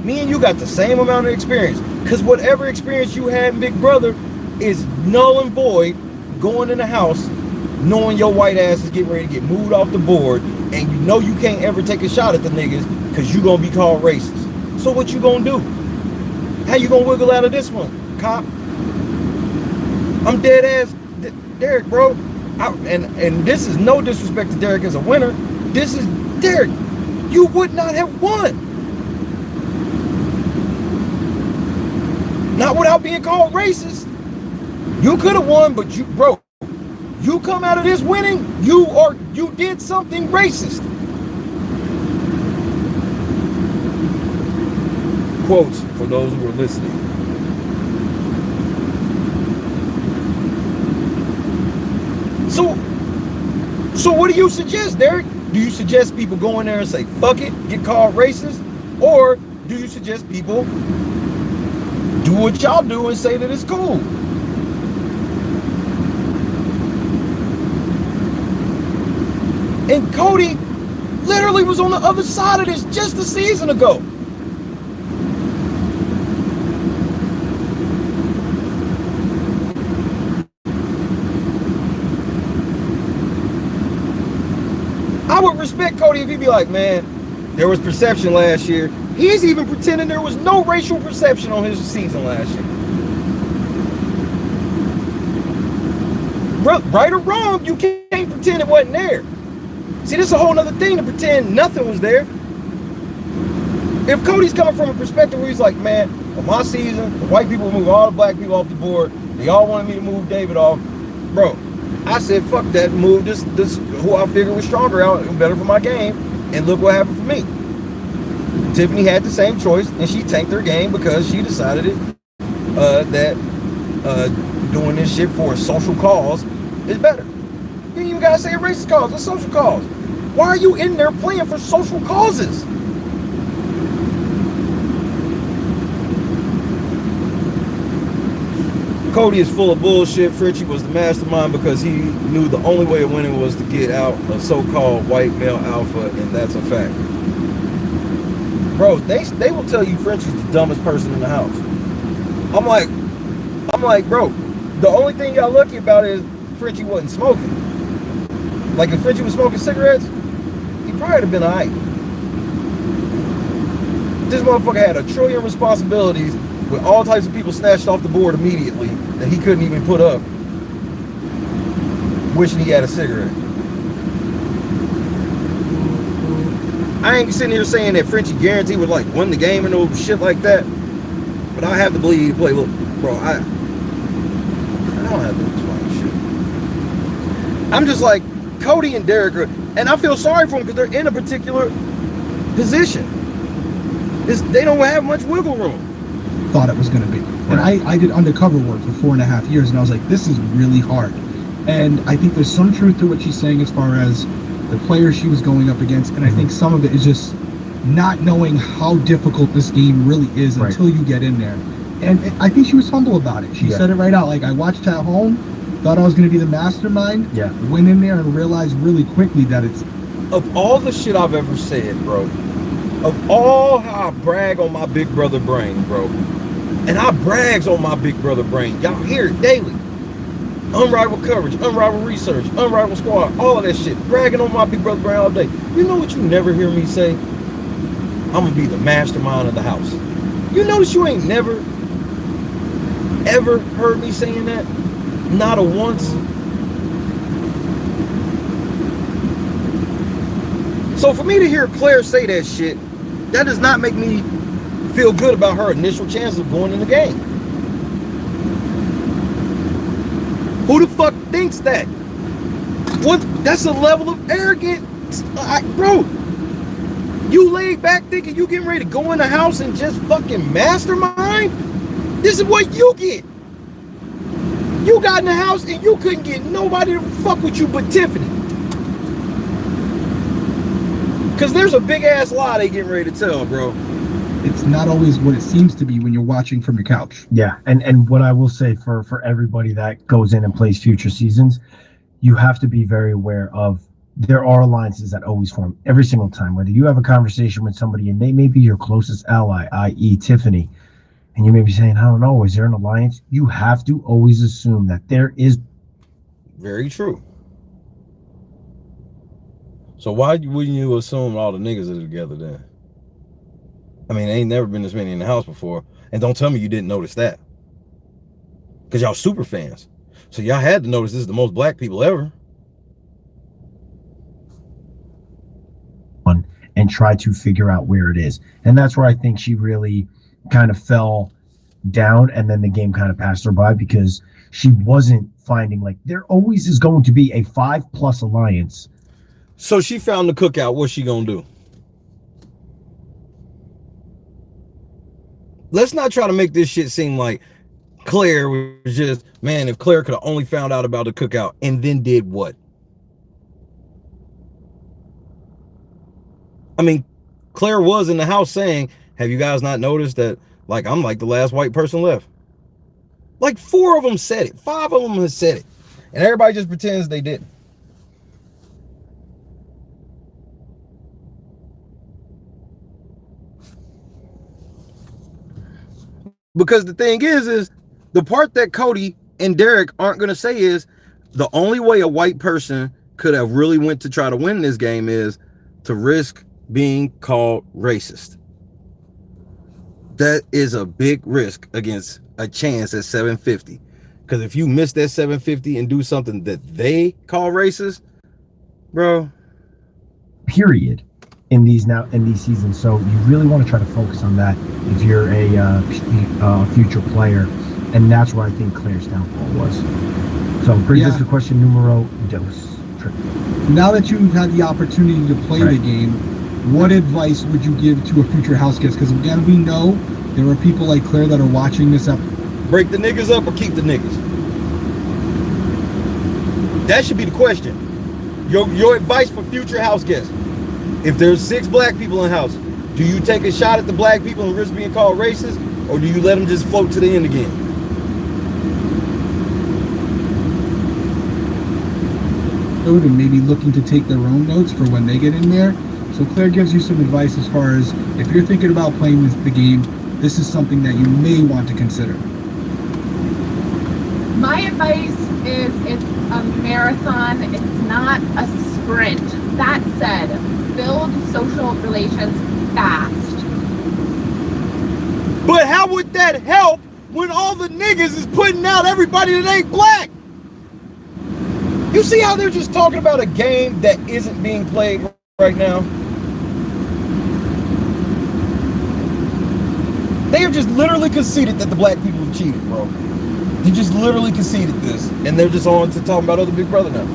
Me and you got the same amount of experience, because whatever experience you had in Big Brother is null and void going in the house knowing your white ass is getting ready to get moved off the board, and you know you can't ever take a shot at the niggas because you gonna be called racist. So what you gonna do? How you gonna wiggle out of this one, cop? I'm dead ass Derek, bro. And this is no disrespect to Derek as a winner. This is Derek. You would not have won. Not without being called racist. You could have won, but you, bro, you come out of this winning, you did something racist. Quotes for those who are listening. So what do you suggest, Derek? Do you suggest people go in there and say, fuck it, get called racist? Or do you suggest people do what y'all do and say that it's cool? And Cody literally was on the other side of this just a season ago. I would respect Cody if he'd be like, man, there was perception last year. He's even pretending there was no racial perception on his season last year. Right or wrong, you can't pretend it wasn't there. See, this is a whole other thing to pretend nothing was there. If Cody's coming from a perspective where he's like, man, on my season, the white people move all the black people off the board. They all wanted me to move David off. Bro, I said, fuck that, move this who I figured was stronger out and better for my game. And look what happened for me. Tiffany had the same choice, and she tanked her game because she decided that doing this shit for a social cause is better. You ain't even gotta say a racist cause, a social cause. Why are you in there playing for social causes? Cody is full of bullshit. Fritchie was the mastermind because he knew the only way of winning was to get out a so-called white male alpha, and that's a fact. Bro, they will tell you Fritchie's the dumbest person in the house. I'm like, bro, the only thing y'all lucky about is Fritchie wasn't smoking. Like, if Fritchie was smoking cigarettes, he probably would have been alright. This motherfucker had a trillion responsibilities with all types of people snatched off the board immediately that he couldn't even put up, wishing he had a cigarette. I ain't sitting here saying that Frenchie guaranteed would like win the game and no shit like that, but I have to believe he play. Look, bro, I don't have to explain shit. I'm just like, Cody and Derek are, and I feel sorry for them because they're in a particular position. They don't have much wiggle room. Thought it was going to be. And I did undercover work for 4.5 years, and I was like, this is really hard. And I think there's some truth to what she's saying as far as the players she was going up against, and I think some of it is just not knowing how difficult this game really is until you get in there. And I think she was humble about it. She said it right out. Like, I watched at home, thought I was going to be the mastermind, went in there and realized really quickly that it's... Of all the shit I've ever said, bro, of all how I brag on my big brother brain, bro, and I brags on my big brother brain. Y'all hear it daily. Unrivaled coverage, unrivaled research, unrivaled squad, all of that shit. Bragging on my big brother brain all day. You know what you never hear me say? I'm gonna be the mastermind of the house. You notice you ain't never, ever heard me saying that? Not a once. So for me to hear Claire say that shit, that does not make me feel good about her initial chances of going in the game. Who the fuck thinks that? What? That's a level of arrogance. Bro, you laid back thinking you getting ready to go in the house and just fucking mastermind? This is what you get. You got in the house and you couldn't get nobody to fuck with you but Tiffany. Because there's a big ass lie they getting ready to tell, bro. It's not always what it seems to be when you're watching from your couch. Yeah, and what I will say for everybody that goes in and plays future seasons, you have to be very aware of there are alliances that always form every single time. Whether you have a conversation with somebody and they may be your closest ally, i.e. Tiffany, and you may be saying, I don't know, is there an alliance? You have to always assume that there is. Very true. So why wouldn't you assume all the niggas are together then? I mean, ain't never been this many in the house before. And don't tell me you didn't notice that. Because y'all super fans. So y'all had to notice this is the most black people ever. And try to figure out where it is. And that's where I think she really kind of fell down, and then the game kind of passed her by because she wasn't finding, like, there always is going to be a 5+ alliance. So she found the cookout. What's she gonna do? Let's not try to make this shit seem like Claire was just, man, if Claire could have only found out about the cookout and then did what? I mean, Claire was in the house saying, have you guys not noticed that, like, I'm like the last white person left? Like 4 of them said it. 5 of them has said it. And everybody just pretends they didn't. Because the thing is the part that Cody and Derek aren't going to say is the only way a white person could have really went to try to win this game is to risk being called racist. That is a big risk against a chance at 750. Because if you miss that 750 and do something that they call racist, bro. Period. In these seasons, so you really want to try to focus on that if you're a future player, and that's where I think Claire's downfall was. So brings us to question numero dos. Now that you've had the opportunity to play the game, what advice would you give to a future house guest? Because again, we know there are people like Claire that are watching this up. Break the niggas up or keep the niggas? That should be the question. Your advice for future house guests. If there's 6 black people in the house, do you take a shot at the black people and risk being called racist, or do you let them just float to the end again? And maybe looking to take their own notes for when they get in there. So Claire gives you some advice as far as if you're thinking about playing the game, this is something that you may want to consider. My advice is it's a marathon, it's not a sprint. That said, build social relations fast. But how would that help when all the niggas is putting out everybody that ain't black? You see how they're just talking about a game that isn't being played right now? They have just literally conceded that the black people have cheated, bro. They just literally conceded this, and they're just on to talking about other Big Brother now.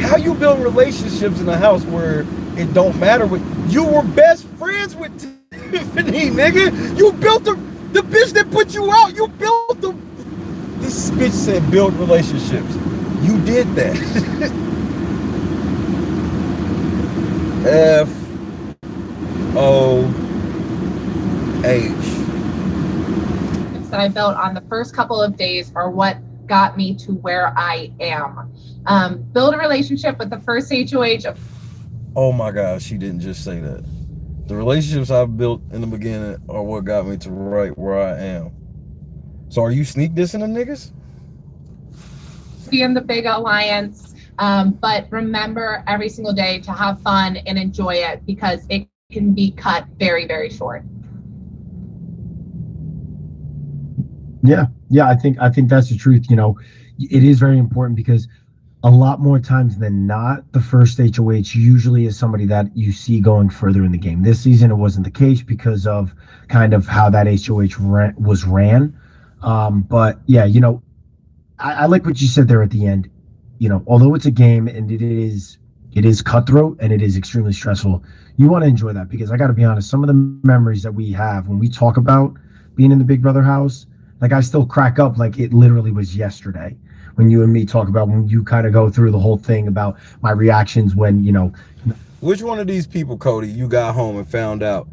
How you build relationships in a house where it don't matter what you were best friends with Tiffany, nigga? You built the bitch that put you out. You built the. This bitch said build relationships. You did that. F-O-H. That I built on the first couple of days are what got me to where I am. Build a relationship with the first HOH. Oh my God, she didn't just say that. The relationships I've built in the beginning are what got me to right where I am. So are you sneak dissing the niggas? Be in the big alliance, but remember every single day to have fun and enjoy it because it can be cut very, very short. Yeah, I think that's the truth. You know, it is very important because a lot more times than not, the first HOH usually is somebody that you see going further in the game. This season, it wasn't the case because of kind of how that HOH was ran. But yeah, you know, I like what you said there at the end. You know, although it's a game and it is cutthroat and it is extremely stressful, you want to enjoy that because I got to be honest, some of the memories that we have when we talk about being in the Big Brother house, like I still crack up like it literally was yesterday when you and me talk about when you kind of go through the whole thing about my reactions when, you know. Which one of these people, Cody, you got home and found out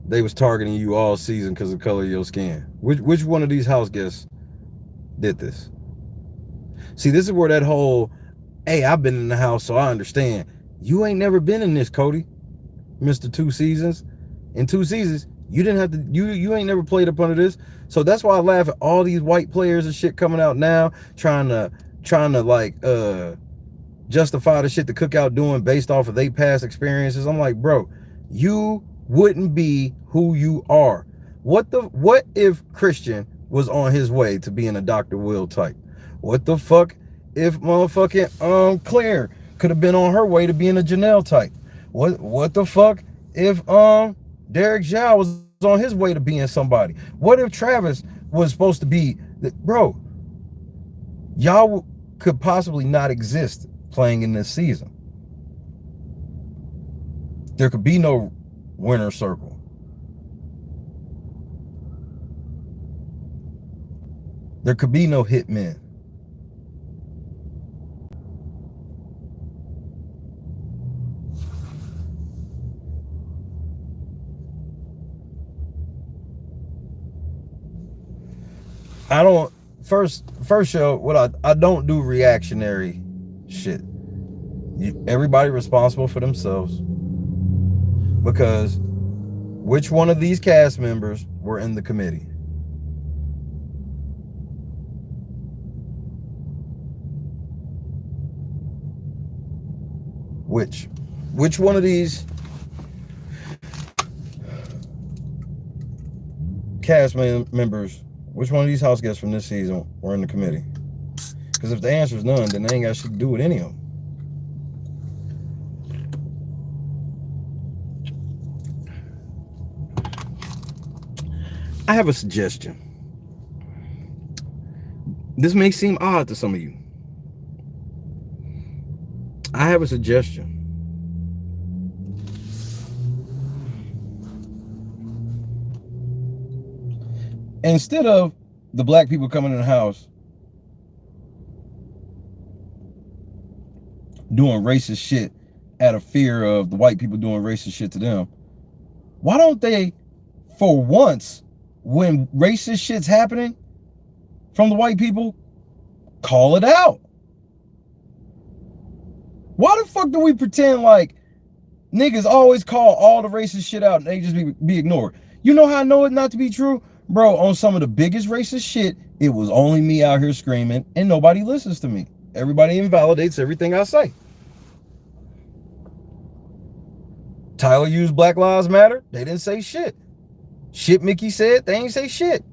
they was targeting you all season because of the color of your skin? Which one of these house guests did this? See, this is where that whole, hey, I've been in the house, so I understand. You ain't never been in this, Cody. Mr. 2 seasons. In 2 seasons, you didn't have to, you ain't never played up under this. So that's why I laugh at all these white players and shit coming out now, trying to like justify the shit the Cookout doing based off of their past experiences. I'm like, bro, you wouldn't be who you are. What if Christian was on his way to being a Dr. Will type? What the fuck if motherfucking Claire could have been on her way to being a Janelle type? What the fuck if Derek Zhao was on his way to being somebody? What if Travis was supposed to be bro? Y'all could possibly not exist playing in this season. There could be no winner circle. There could be no hitmen. I don't first show what I don't do reactionary shit. Everybody responsible for themselves, because which one of these cast members were in the committee? Which one of these cast members, which one of these house guests from this season were in the committee? Because if the answer is none, then they ain't got shit to do with any of them. I have a suggestion. This may seem odd to some of you. I have a suggestion. Instead of the black people coming in the house doing racist shit out of fear of the white people doing racist shit to them, why don't they, for once, when racist shit's happening from the white people, call it out? Why the fuck do we pretend like niggas always call all the racist shit out and they just be ignored? You know how I know it not to be true? Bro, on some of the biggest racist shit, it was only me out here screaming and nobody listens to me. Everybody invalidates everything I say. Tyler used Black Lives Matter. They didn't say shit. Shit Mickey said, they ain't say shit.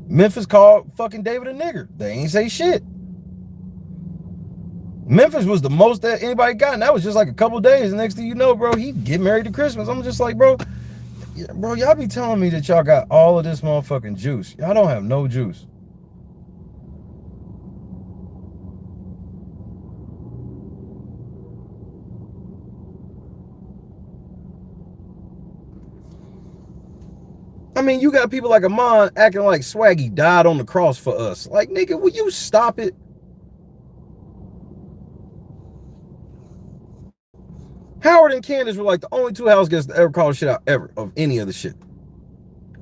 Memphis called fucking David a nigger. They ain't say shit. Memphis was the most that anybody got, and that was just like a couple days. The next thing you know, bro, he get married to Christmas. I'm just like, bro, y'all be telling me that y'all got all of this motherfucking juice. Y'all don't have no juice. I mean, you got people like Amon acting like Swaggy died on the cross for us. Like, nigga, will you stop it? Howard and Candace were like the only two house guests to ever call shit out ever of any of the shit.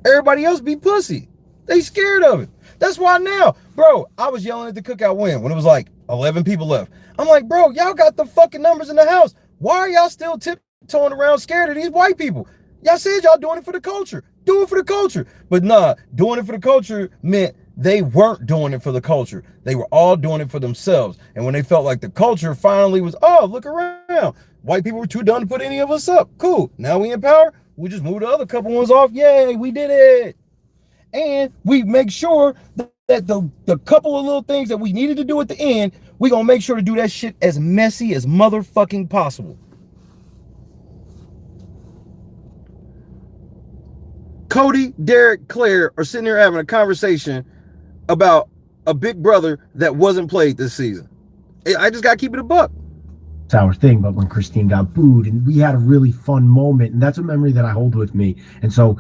Everybody else be pussy. They scared of it. That's why now, bro, I was yelling at the Cookout when it was like 11 people left. I'm like, bro, y'all got the fucking numbers in the house. Why are y'all still tiptoeing around scared of these white people? Y'all said y'all doing it for the culture. Do it for the culture. But nah, doing it for the culture meant they weren't doing it for the culture. They were all doing it for themselves. And when they felt like the culture finally was, oh, look around. White people were too dumb to put any of us up. Cool. Now we in power. We just move the other couple ones off. Yay, we did it. And we make sure that the couple of little things that we needed to do at the end, we gonna make sure to do that shit as messy as motherfucking possible. Cody, Derek, Claire are sitting there having a conversation about a big brother that wasn't played this season. I just gotta keep it a buck. It's our thing, but when Christine got booed, and we had a really fun moment, and that's a memory that I hold with me. And so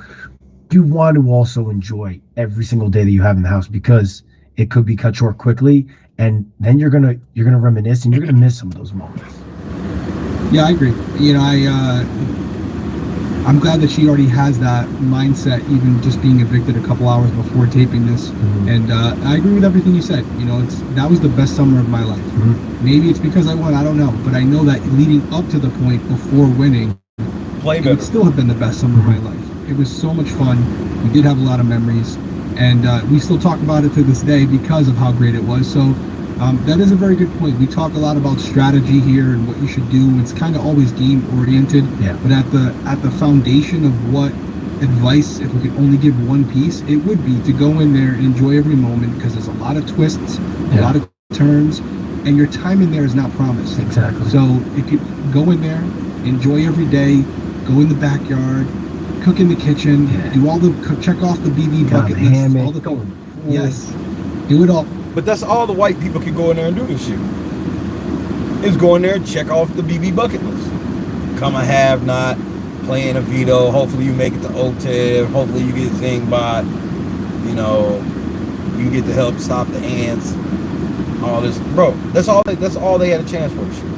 you want to also enjoy every single day that you have in the house, because it could be cut short quickly, and then you're gonna reminisce, and you're gonna miss some of those moments. Yeah, I agree. You know, I'm glad that she already has that mindset, even just being evicted a couple hours before taping this. Mm-hmm. And I agree with everything you said. You know, that was the best summer of my life. Mm-hmm. Maybe it's because I won, I don't know. But I know that leading up to the point before winning, it would still have been the best summer of my life. It was so much fun. We did have a lot of memories. And we still talk about it to this day because of how great it was. So That is a very good point. We talk a lot about strategy here and what you should do. It's kind of always game oriented. Yeah. But at the foundation of what advice, if we could only give one piece, it would be to go in there and enjoy every moment, because there's a lot of twists, a lot of turns, and your time in there is not promised. Exactly. So it could go in there, enjoy every day, go in the backyard, cook in the kitchen, do all the check off the BB bucket list, all the yes, do it all. But that's all the white people can go in there and do this shit. Is go in there and check off the BB bucket list. Come a have not, playing a veto. Hopefully you make it to OTEV. Hopefully you get Zingbot. You know, you get to help stop the ants. All this, bro. That's all they had a chance for. Shit.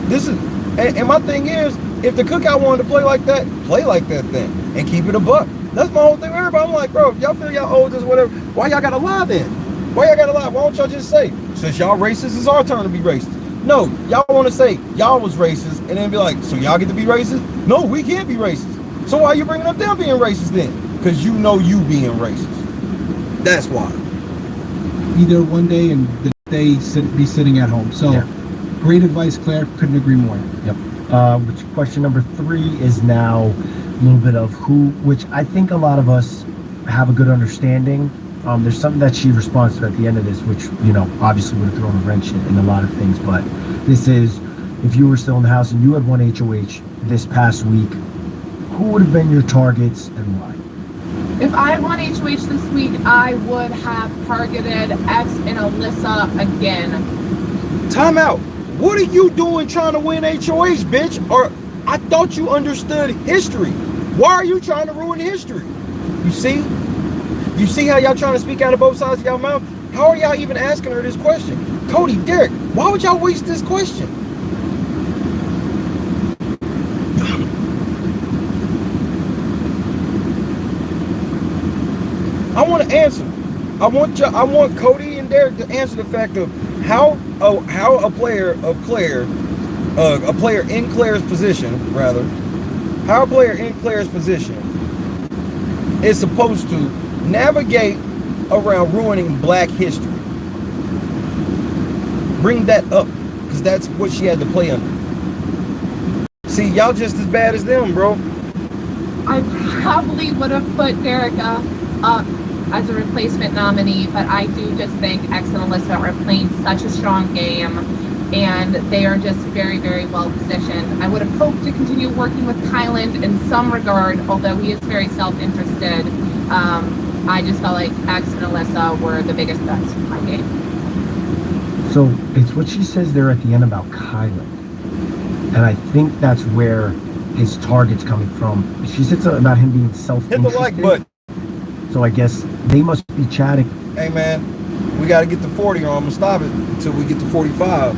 This is, and my thing is, if the cookout wanted to play like that then, and keep it a buck. That's my whole thing with everybody. I'm like, bro, if y'all feel y'all owe this, whatever, why y'all gotta lie then? Why y'all gotta lie? Why don't y'all just say, since y'all racist, it's our turn to be racist? No, y'all want to say y'all was racist, and then be like, so y'all get to be racist? No, we can't be racist. So why are you bringing up them being racist then? Because you know you being racist. That's why. Be there one day and the day be sitting at home. So, great advice, Claire. Couldn't agree more. Yep. Which question number 3 is now a little bit of who, which I think a lot of us have a good understanding. There's something that she responds to at the end of this, which, you know, obviously would have thrown a wrench in a lot of things. But this is, if you were still in the house and you had won HOH this past week, who would have been your targets and why? If I won HOH this week, I would have targeted X and Alyssa again. Time out. What are you doing trying to win HOH, bitch? Or I thought you understood history. Why are you trying to ruin history? You see? You see how y'all trying to speak out of both sides of y'all mouth? How are y'all even asking her this question? Cody, Derek, why would y'all waste this question? I want to answer. I want Cody and Derek to answer the fact of how a player of Claire, a player in Claire's position, rather, how a player in Claire's position is supposed to navigate around ruining Black history. Bring that up, because that's what she had to play under. See, y'all just as bad as them, bro. I probably would have put Derica up as a replacement nominee, but I do just think X and Alyssa are playing such a strong game, and they are just very, very well positioned. I would have hoped to continue working with Kyland in some regard, although he is very self-interested. I just felt like X and Alyssa were the biggest bets for my game. So it's what she says there at the end about Kyland, and I think that's where his target's coming from. She said something about him being self-interested. Hit the like button. So I guess they must be chatting. Hey man, we got to get to 40 or I'm gonna stop it until we get to 45.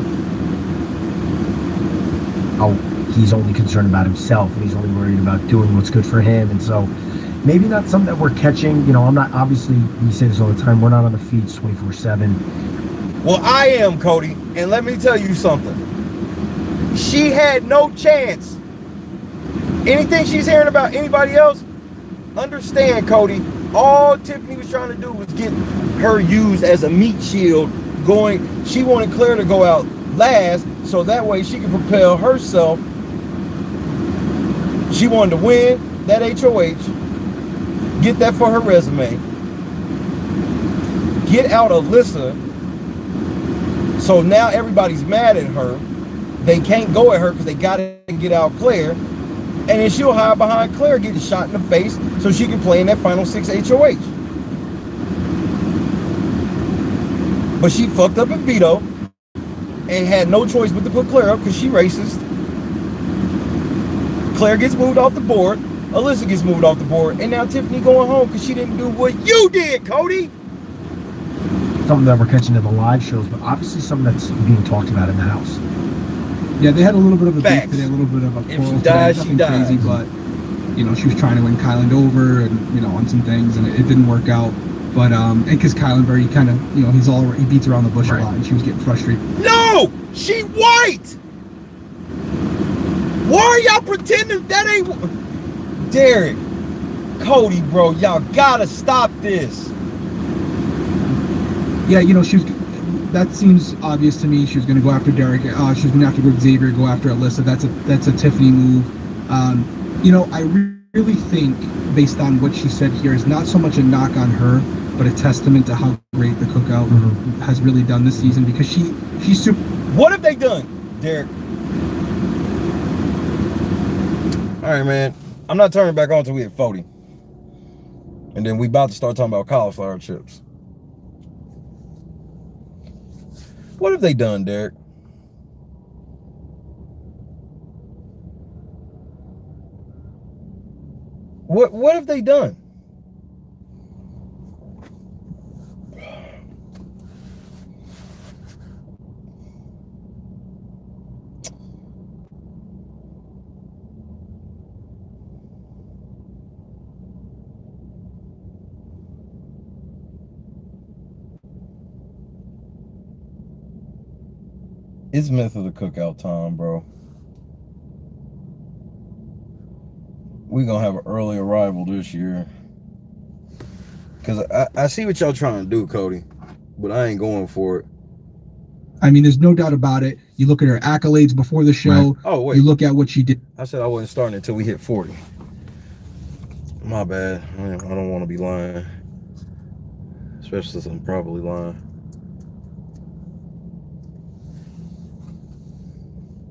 Oh, he's only concerned about himself, and he's only worried about doing what's good for him. And so maybe not something that we're catching. You know, I'm not, obviously, we say this all the time, we're not on the feeds 24/7. Well, I am, Cody, and let me tell you something. She had no chance. Anything she's hearing about anybody else, understand, Cody, all Tiffany was trying to do was get her used as a meat shield going. She wanted Claire to go out last so that way she could propel herself. She wanted to win that HOH, get that for her resume, get out Alyssa, so now everybody's mad at her. They can't go at her because they got to get out Claire. And then she'll hide behind Claire getting shot in the face so she can play in that final 6 HOH. But she fucked up at Veto and had no choice but to put Claire up because she racist. Claire gets moved off the board. Alyssa gets moved off the board. And now Tiffany going home because she didn't do what you did, Cody. Something that we're catching in the live shows, but obviously something that's being talked about in the house. Yeah, they had a little bit of a beef today, a little bit of a quarrel. If she dies, she dies. Crazy, but you know, she was trying to win Kyland over, and you know, on some things, and it didn't work out. But and because Kyland very kind of, you know, he beats around the bush a lot, and she was getting frustrated. No, she white. Why are y'all pretending that ain't Derek? Cody, bro, y'all gotta stop this. Yeah, you know, that seems obvious to me. She was going to go after Derek. She was going to have to go Xavier, go after Alyssa. That's a Tiffany move. You know, I really think, based on what she said here, is not so much a knock on her, but a testament to how great the Cookout has really done this season, because she's super. What have they done, Derek? All right, man. I'm not turning back on until we hit 40. And then we about to start talking about cauliflower chips. What have they done, Derek? What have they done? It's Myth of the Cookout time, bro. We're gonna have an early arrival this year. Cause I see what y'all trying to do, Cody, but I ain't going for it. I mean, there's no doubt about it. You look at her accolades before the show. Right. Oh, wait. You look at what she did. I said I wasn't starting until we hit 40. My bad. I don't want to be lying. Especially since I'm probably lying.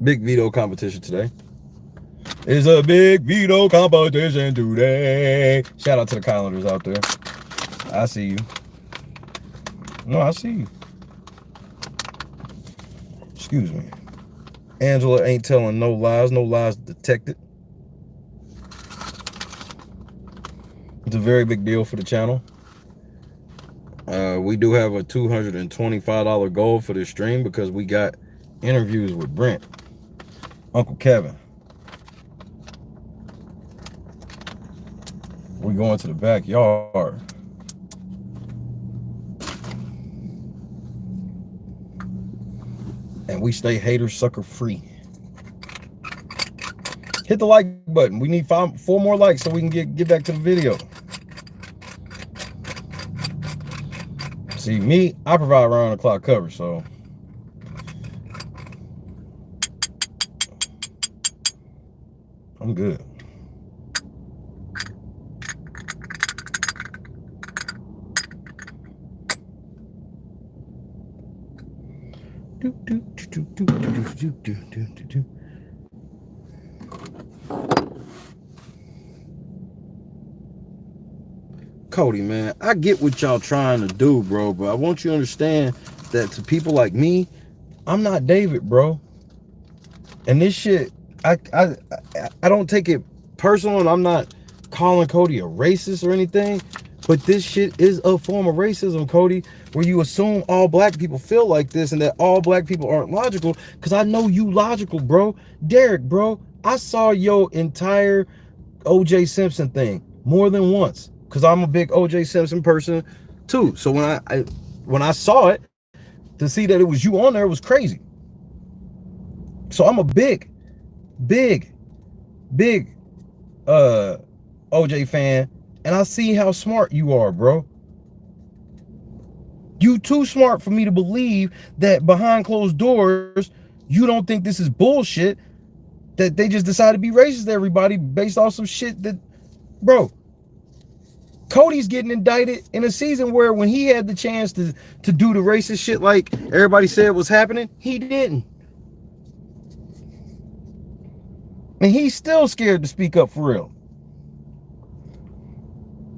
Big veto competition today. It's a big veto competition today. Shout out to the Kylanders out there. I see you. No, I see you. Excuse me. Angela ain't telling no lies. No lies detected. It's a very big deal for the channel. We do have a $225 goal for this stream because we got interviews with Brent, Uncle Kevin. We're going to the backyard. And we stay hater sucker free. Hit the like button. We need 4 more likes so we can get back to the video. See, me, I provide around the clock coverage, so I'm good. Cody, man, I get what y'all trying to do, bro, but I want you to understand that to people like me, I'm not David, bro. And this shit, I don't take it personal, and I'm not calling Cody a racist or anything, but this shit is a form of racism, Cody, where you assume all black people feel like this and that all black people aren't logical, because I know you logical, bro. Derek, bro, I saw your entire O.J. Simpson thing more than once, because I'm a big O.J. Simpson person too. So when I saw it, to see that it was you on there, it was crazy. So I'm a big OJ fan, and I see how smart you are, bro. You too smart for me to believe that behind closed doors, you don't think this is bullshit, that they just decided to be racist to everybody based off some shit that, bro, Cody's getting indicted in a season where when he had the chance to do the racist shit like everybody said was happening, he didn't. And he's still scared to speak up for real.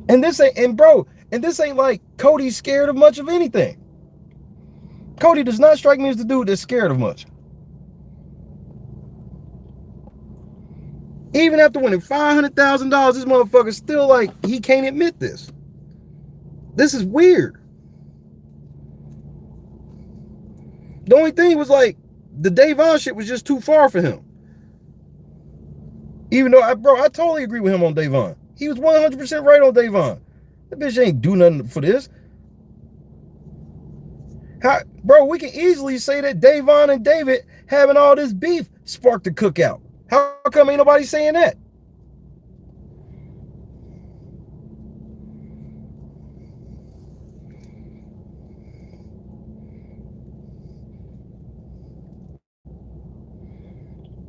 And this ain't like Cody's scared of much of anything. Cody does not strike me as the dude that's scared of much. Even after winning $500,000, this motherfucker's still like, he can't admit this. This is weird. The only thing was like, the Davon shit was just too far for him. Even though, I totally agree with him on Davon. He was 100% right on Davon. That bitch ain't do nothing for this. Bro, we can easily say that Davon and David having all this beef sparked the cookout. How come ain't nobody saying that?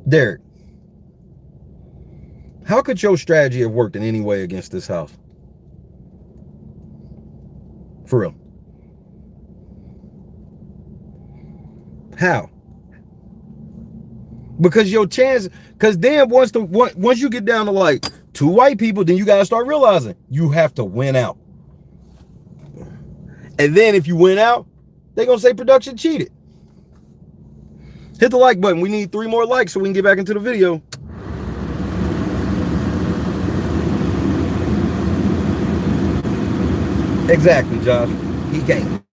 Derek, how could your strategy have worked in any way against this house? For real. How? Because your chance, because then once you get down to like 2 white people, then you gotta start realizing you have to win out. And then if you win out, they're gonna say production cheated. Hit the like button. We need 3 more likes so we can get back into the video. Exactly, Josh. He can't.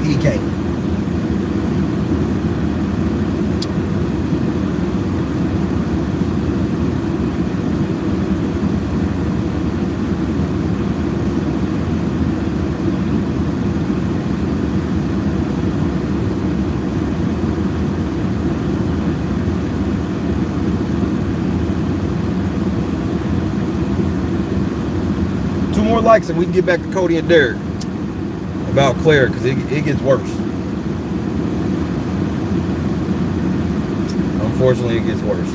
He can't. More likes and we can get back to Cody and Derek about Claire, because it gets worse. Unfortunately, it gets worse.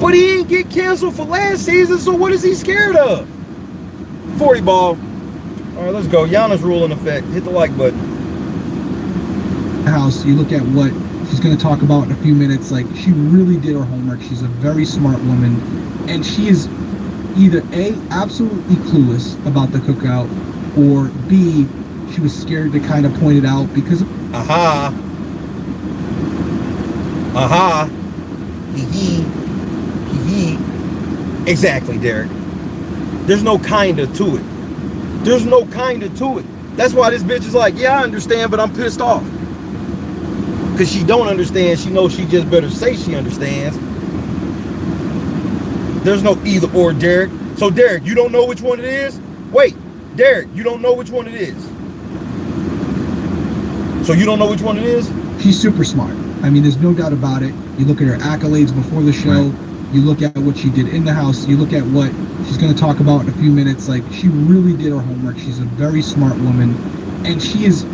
But he didn't get canceled for last season, so what is he scared of? 40 ball. All right, let's go. Giannis rule in effect. Hit the like button. House, you look at what she's going to talk about in a few minutes. Like, she really did her homework. She's a very smart woman, and she is either A, absolutely clueless about the cookout, or B, she was scared to kind of point it out because aha, hee hee. Exactly, Derek. There's no kinda to it. There's no kinda to it. That's why this bitch is like, yeah, I understand, but I'm pissed off. Because she don't understand. She knows she just better say she understands. There's no either or, Derek. So, Derek, you don't know which one it is? Wait, Derek, you don't know which one it is? So you don't know which one it is? She's super smart. I mean, there's no doubt about it. You look at her accolades before the show. Right. You look at what she did in the house. You look at what she's going to talk about in a few minutes. Like, she really did her homework. She's a very smart woman. And she is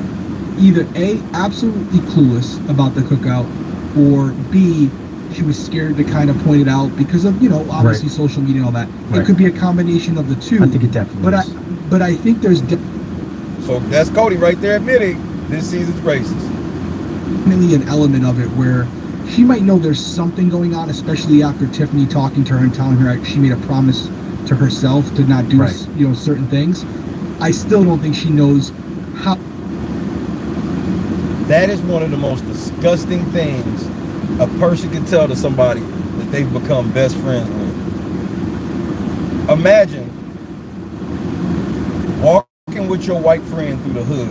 either A, absolutely clueless about the cookout, or B, she was scared to kind of point it out because of, you know, obviously social media and all that. Right. It could be a combination of the two. I think it definitely is. But I think there's so that's Cody right there admitting this season's racist. Definitely an element of it where she might know there's something going on, especially after Tiffany talking to her and telling her she made a promise to herself to not do you know, certain things. I still don't think she knows how. That is one of the most disgusting things a person can tell to somebody that they've become best friends with. Imagine walking with your white friend through the hood,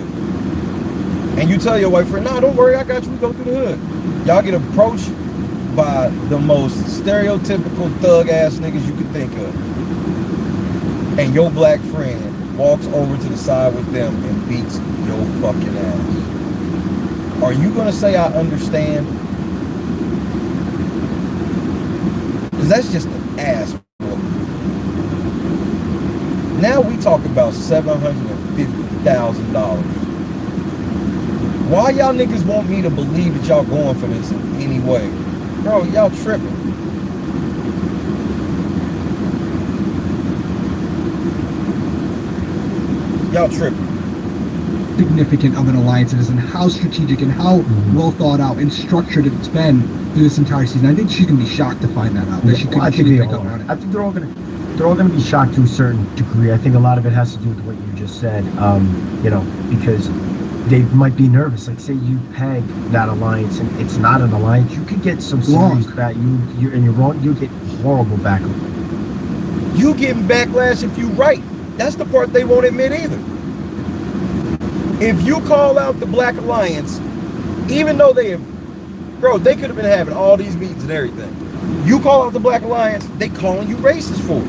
and you tell your white friend, nah, don't worry, I got you, we go through the hood. Y'all get approached by the most stereotypical thug-ass niggas you could think of. And your black friend walks over to the side with them and beats your fucking ass. Are you gonna say I understand? Because that's just an ass whooping. Now we talk about $750,000. Why y'all niggas want me to believe that y'all going for this in any way? Bro, y'all tripping. Y'all tripping. Significant of an alliance it is, and how strategic and how well thought out and structured it's been through this entire season. I think she can be shocked to find that out. That she I think they're all gonna be shocked to a certain degree. I think a lot of it has to do with what you just said. You know, because they might be nervous. Like, say you peg that alliance and it's not an alliance, you could get some serious you're wrong. You get horrible backlash. You getting backlash if you right. That's the part they won't admit either. If you call out the Black Alliance, even though they could have been having all these meetings and everything. You call out the Black Alliance, they calling you racist for it.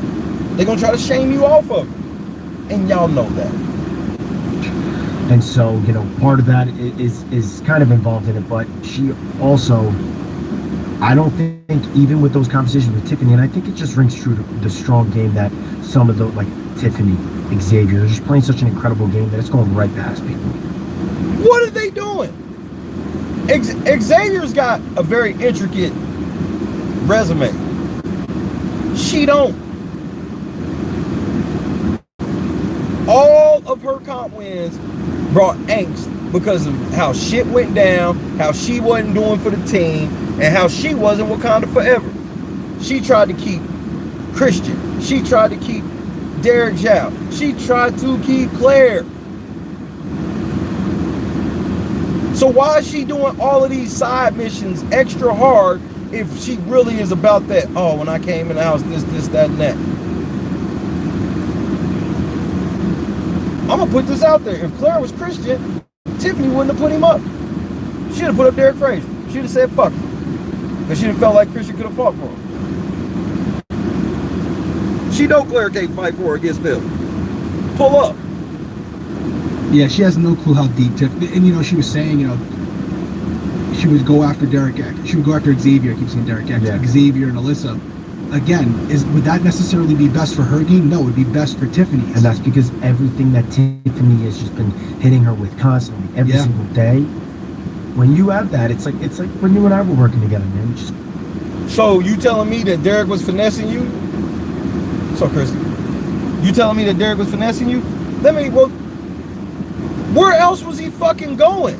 They're gonna try to shame you off of it. And y'all know that. And so, you know, part of that is kind of involved in it, but she also I don't think even with those conversations with Tiffany, and I think it just rings true to the strong game that some of the, like Tiffany, Xavier, they're just playing such an incredible game that it's going right past people. What are they doing? Xavier's got a very intricate resume. She don't. All of her comp wins brought angst because of how shit went down, how she wasn't doing for the team, and how she wasn't Wakanda forever. She tried to keep Christian. She tried to keep Derek Zhao. She tried to keep Claire. So why is she doing all of these side missions extra hard if she really is about that, oh, when I came in the house, this, that, and that? I'm going to put this out there. If Claire was Christian, Tiffany wouldn't have put him up. She'd have put up Derek Fraser. She'd have said, fuck him. Because she'd have felt like Christian could have fought for him. She know Claire can't fight for her against them. Pull up. Yeah, she has no clue how deep Tiffany, and you know, she was saying, you know, she would go after Derek X. She would go after Xavier. I keep saying Derek X. Yeah. Xavier and Alyssa. Again, would that necessarily be best for her game? No, it would be best for Tiffany. And that's because everything that Tiffany has just been hitting her with constantly, every single day. When you have that, it's like when you and I were working together, man. So you telling me that Derek was finessing you? So Chris, you telling me that Derek was finessing you? Where else was he fucking going?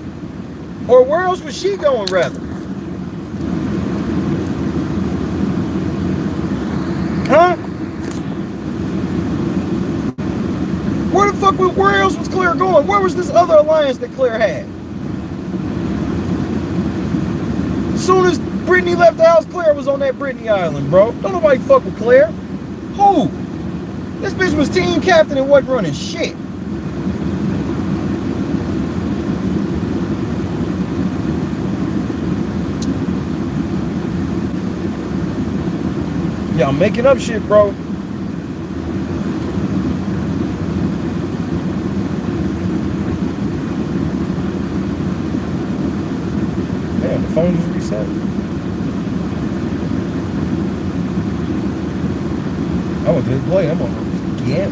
Or where else was she going, rather? Huh? Where else was Claire going? Where was this other alliance that Claire had? As soon as Brittany left the house, Claire was on that Brittany Island, bro. Don't nobody fuck with Claire. Who? This bitch was team captain and wasn't running shit. Yeah, I'm making up shit, bro. Damn, the phone just reset. I went to his play. I'm on. Yeah.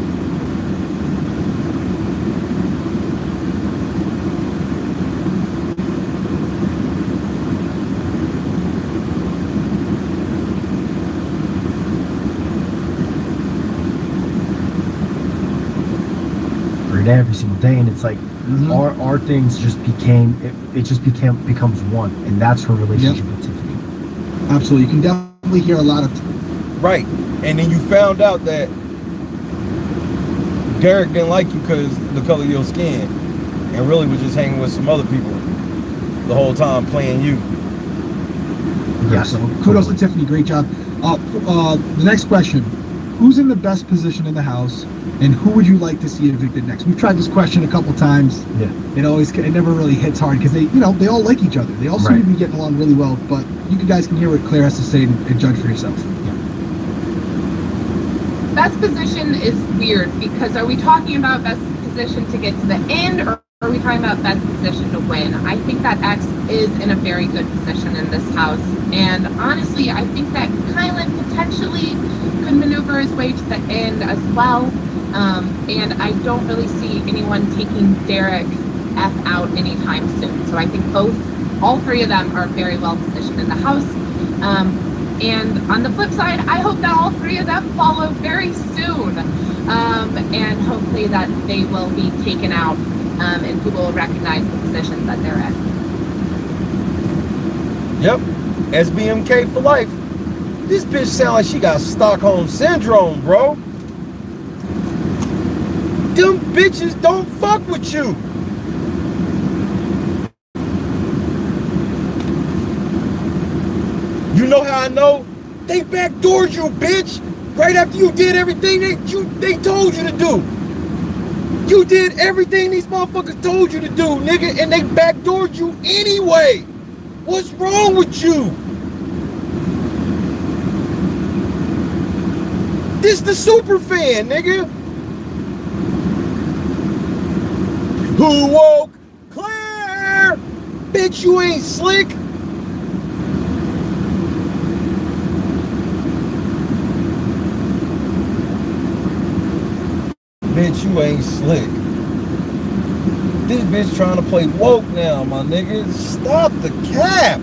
Every single day, and it's like our things just became becomes one, and that's her relationship with Tiffany. Absolutely, you can definitely hear a lot of right, and then you found out that Derek didn't like you because of the color of your skin, and really was just hanging with some other people the whole time playing you. Yes. So kudos to Tiffany, great job. The next question: who's in the best position in the house? And who would you like to see evicted next? We've tried this question a couple times. Yeah. It never really hits hard because they all like each other. They all seem to be getting along really well. But you guys can hear what Claire has to say and judge for yourself. Yeah. Best position is weird because are we talking about best position to get to the end, or are we talking about best position to win? I think that X is in a very good position in this house, and honestly, I think that Kylan potentially could maneuver his way to the end as well. And I don't really see anyone taking Derek F out anytime soon. So I think all three of them are very well positioned in the house. And on the flip side, I hope that all three of them follow very soon. And hopefully that they will be taken out and people will recognize the positions that they're in. Yep, SBMK for life. This bitch sound like she got Stockholm Syndrome, bro. Them bitches don't fuck with you. You know how I know? They backdoored you, bitch. Right after you did everything they told you to do. You did everything these motherfuckers told you to do, nigga, and they backdoored you anyway. What's wrong with you? This the super fan, nigga. Who woke Claire? Bitch, you ain't slick. bitch, you ain't slick. This bitch trying to play woke now, my nigga. Stop the cap.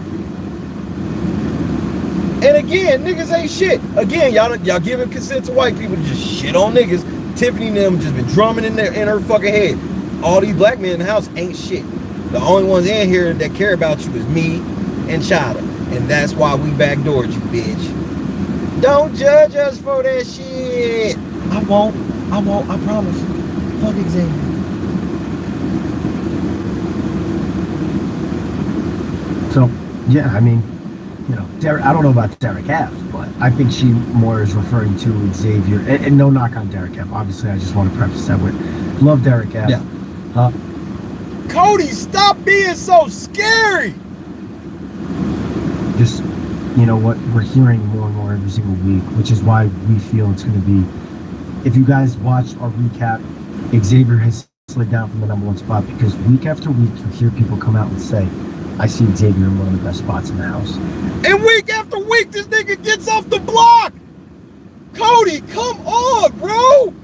And again, niggas ain't shit. Again, y'all giving consent to white people to just shit on niggas. Tiffany and them just been drumming in her fucking head. All these black men in the house ain't shit. The only ones in here that care about you is me and Chada. And that's why we backdoored you, bitch. Don't judge us for that shit. I won't, I promise. Fuck Xavier. So, yeah, I mean, you know, Derek, I don't know about Derek F, but I think she more is referring to Xavier. And no knock on Derek F. Obviously, I just want to preface that with love Derek F. Yeah. Cody, stop being so scary. Just, you know what, we're hearing more and more every single week, which is why we feel it's going to be. If you guys watched our recap, Xavier has slid down from the #1 spot because week after week you hear people come out and say, I see Xavier in one of the best spots in the house. And week after week, this nigga gets off the block. Cody, come on, bro.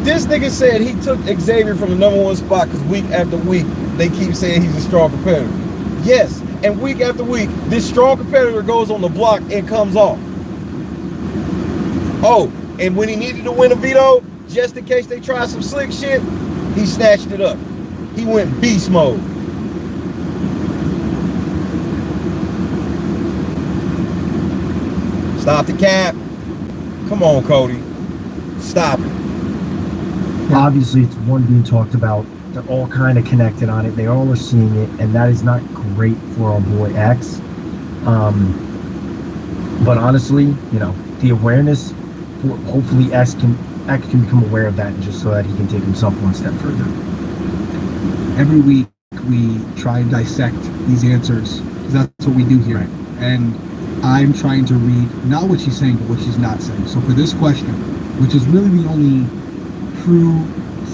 This nigga said he took Xavier from the #1 spot because week after week, they keep saying he's a strong competitor. Yes, and week after week, this strong competitor goes on the block and comes off. Oh, and when he needed to win a veto, just in case they try some slick shit, he snatched it up. He went beast mode. Stop the cap. Come on, Cody. Stop it. Obviously, it's one being talked about. They're all kind of connected on it. They all are seeing it, and that is not great for our boy X. But honestly, you know, the awareness, for hopefully X can become aware of that, just so that he can take himself one step further. Every week we try and dissect these answers, because that's what we do here. Right. And I'm trying to read not what she's saying, but what she's not saying. So for this question, which is really the only true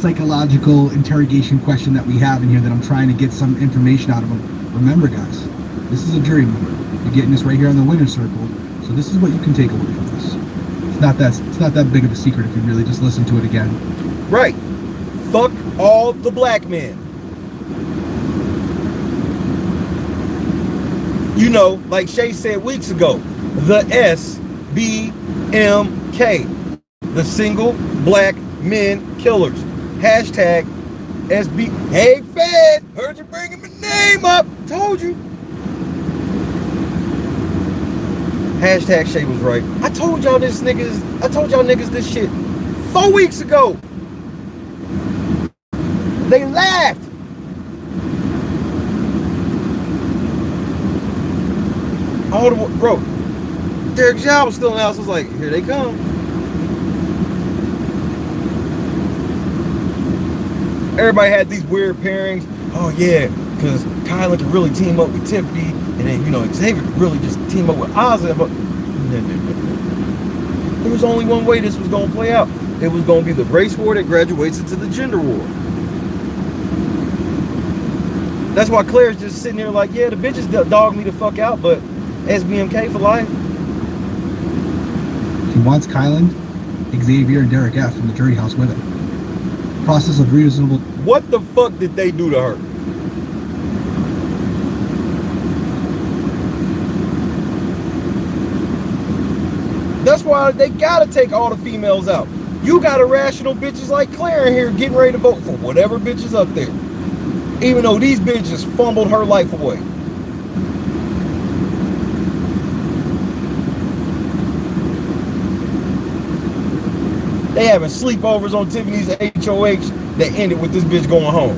psychological interrogation question that we have in here that I'm trying to get some information out of them. Remember, guys, this is a jury member. You're getting this right here on the winner's circle. So this is what you can take away from this. It's not that big of a secret if you really just listen to it again. Right. Fuck all the black men. You know, like Shay said weeks ago, the SBMK, the single black men killers. Hashtag SB. Hey, Fed, heard you bringing my name up. Told you. Hashtag Shay was right. I told y'all niggas this shit 4 weeks ago. They laughed. Bro, Derek Job was still in the house. I was like, here they come. Everybody had these weird pairings. Oh yeah, because Kylan could really team up with Tiffany, and then, you know, Xavier could really just team up with Ozzy. But there was only one way this was going to play out. It was going to be the race war that graduates into the gender war. That's why Claire's just sitting there like, yeah, the bitches dog me the fuck out, but SBMK for life. She wants Kylan, Xavier, and Derek F in the jury house with her. Process of reasonable. What the fuck did they do to her? That's why they gotta take all the females out. You got irrational bitches like Claire in here getting ready to vote for whatever bitch is up there. Even though these bitches fumbled her life away. They having sleepovers on Tiffany's HOH that ended with this bitch going home.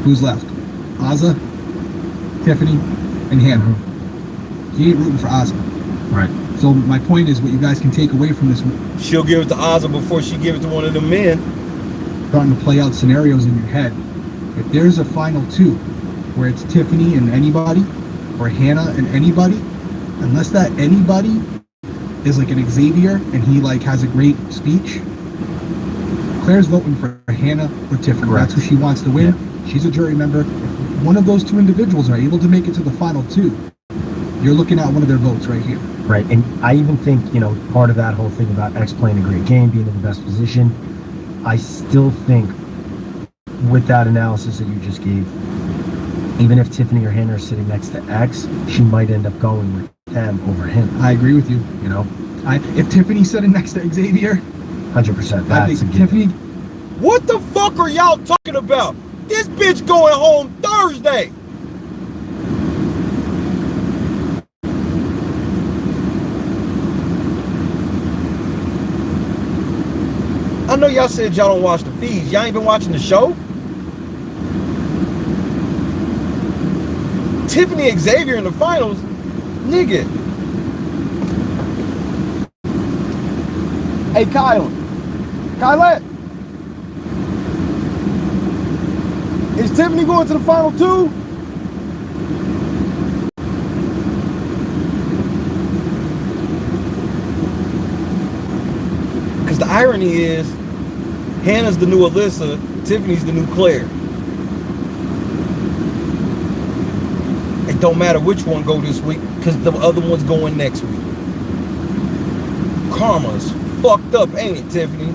Who's left? Ozza, Tiffany, and Hannah. She ain't rooting for Ozza. Right. So my point is, what you guys can take away from this. She'll give it to Ozza before she give it to one of them men. Starting to play out scenarios in your head. If there's a final two, where it's Tiffany and anybody, or Hannah and anybody, unless that anybody is like an Xavier and he like has a great speech, Claire's voting for Hannah or Tiffany. Correct. That's who she wants to win. Yeah. She's a jury member. If one of those two individuals are able to make it to the final two, You're looking at one of their votes right here. Right, and I even think, you know, part of that whole thing about X playing a great game, being in the best position, I still think with that analysis that you just gave, even if Tiffany or Hannah are sitting next to X, she might end up going with them over him. I agree with you. You know? If Tiffany's sitting next to Xavier, 100%. That's a given. Tiffany. What the fuck are y'all talking about? This bitch going home Thursday. I know y'all said y'all don't watch the feeds. Y'all ain't been watching the show? Tiffany and Xavier in the finals? Nigga. Hey, Kyle. Kyle, is Tiffany going to the final too? Because the irony is, Hannah's the new Alyssa, Tiffany's the new Claire. It don't matter which one go this week, because the other one's going next week. Karma's fucked up, ain't it, Tiffany?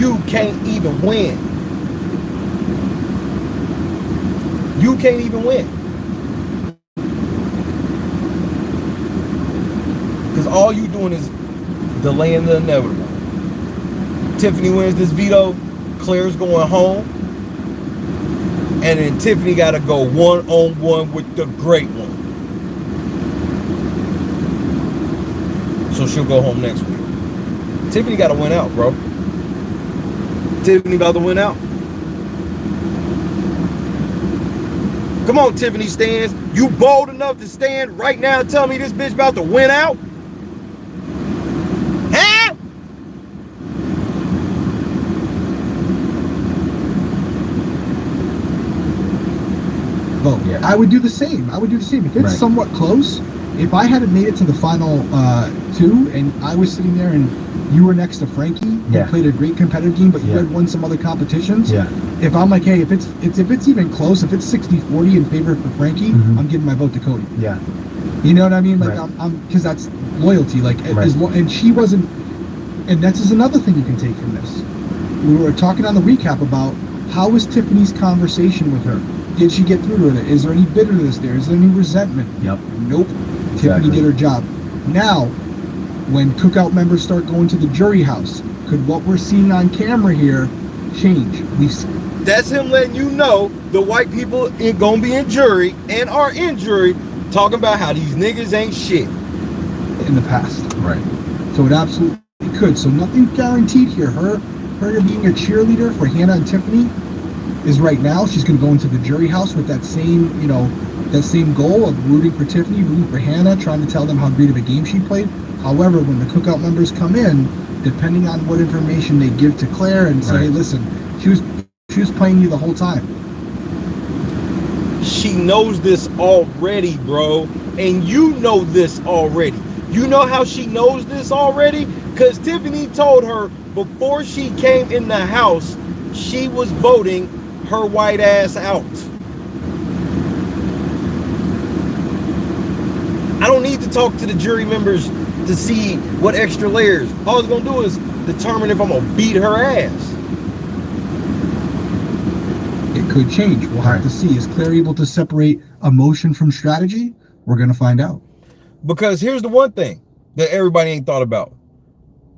You can't even win. You can't even win. Because all you doing is delaying the inevitable. Tiffany wins this veto, Claire's going home, and then Tiffany got to go one-on-one with the great one. So she'll go home next week. Tiffany got to win out, bro. Tiffany about to win out. Come on, Tiffany stands. You bold enough to stand right now and tell me this bitch about to win out? Huh? Vote. Yeah. I would do the same. If it's somewhat close, if I hadn't made it to the final two and I was sitting there and you were next to Frankie, who played a great competitive game, but you had won some other competitions. Yeah. If I'm like, hey, if it's even close, if it's 60-40 in favor for Frankie, I'm giving my vote to Cody. Yeah. You know what I mean? Like I'm because that's loyalty. Like and she wasn't. And that's just another thing you can take from this. We were talking on the recap about how was Tiffany's conversation with her. Did she get through with it? Is there any bitterness there? Is there any resentment? Yep. Nope. Tiffany did her job. Now, when cookout members start going to the jury house, could what we're seeing on camera here change? That's him letting you know the white people ain't gonna be in jury and are in jury talking about how these niggas ain't shit. In the past. Right. So it absolutely could. So nothing guaranteed here. Her being a cheerleader for Hannah and Tiffany is right now. She's gonna go into the jury house with that same, that same goal of rooting for Tiffany, rooting for Hannah, trying to tell them how great of a game she played. However, when the cookout members come in, depending on what information they give to Claire and say, hey, listen, she was playing you the whole time. She knows this already, bro. And you know this already. You know how she knows this already? Because Tiffany told her before she came in the house, she was voting her white ass out. I don't need to talk to the jury members to see what extra layers. All it's gonna do is determine if I'm gonna beat her ass. It could change. We'll have to see. Is Claire able to separate emotion from strategy? We're gonna find out. Because here's the one thing that everybody ain't thought about.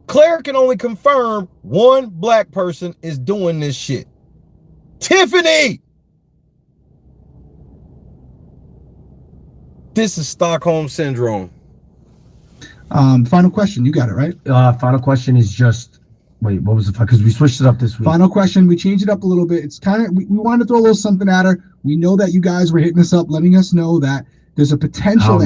Claire can only confirm one black person is doing this shit. Tiffany! This is Stockholm Syndrome. Final question. You got it, right? Final question is just, wait, what was the, because we switched it up this week. Final question. We changed it up a little bit. It's kind of, we wanted to throw a little something at her. We know that you guys were hitting us up, letting us know that there's a potential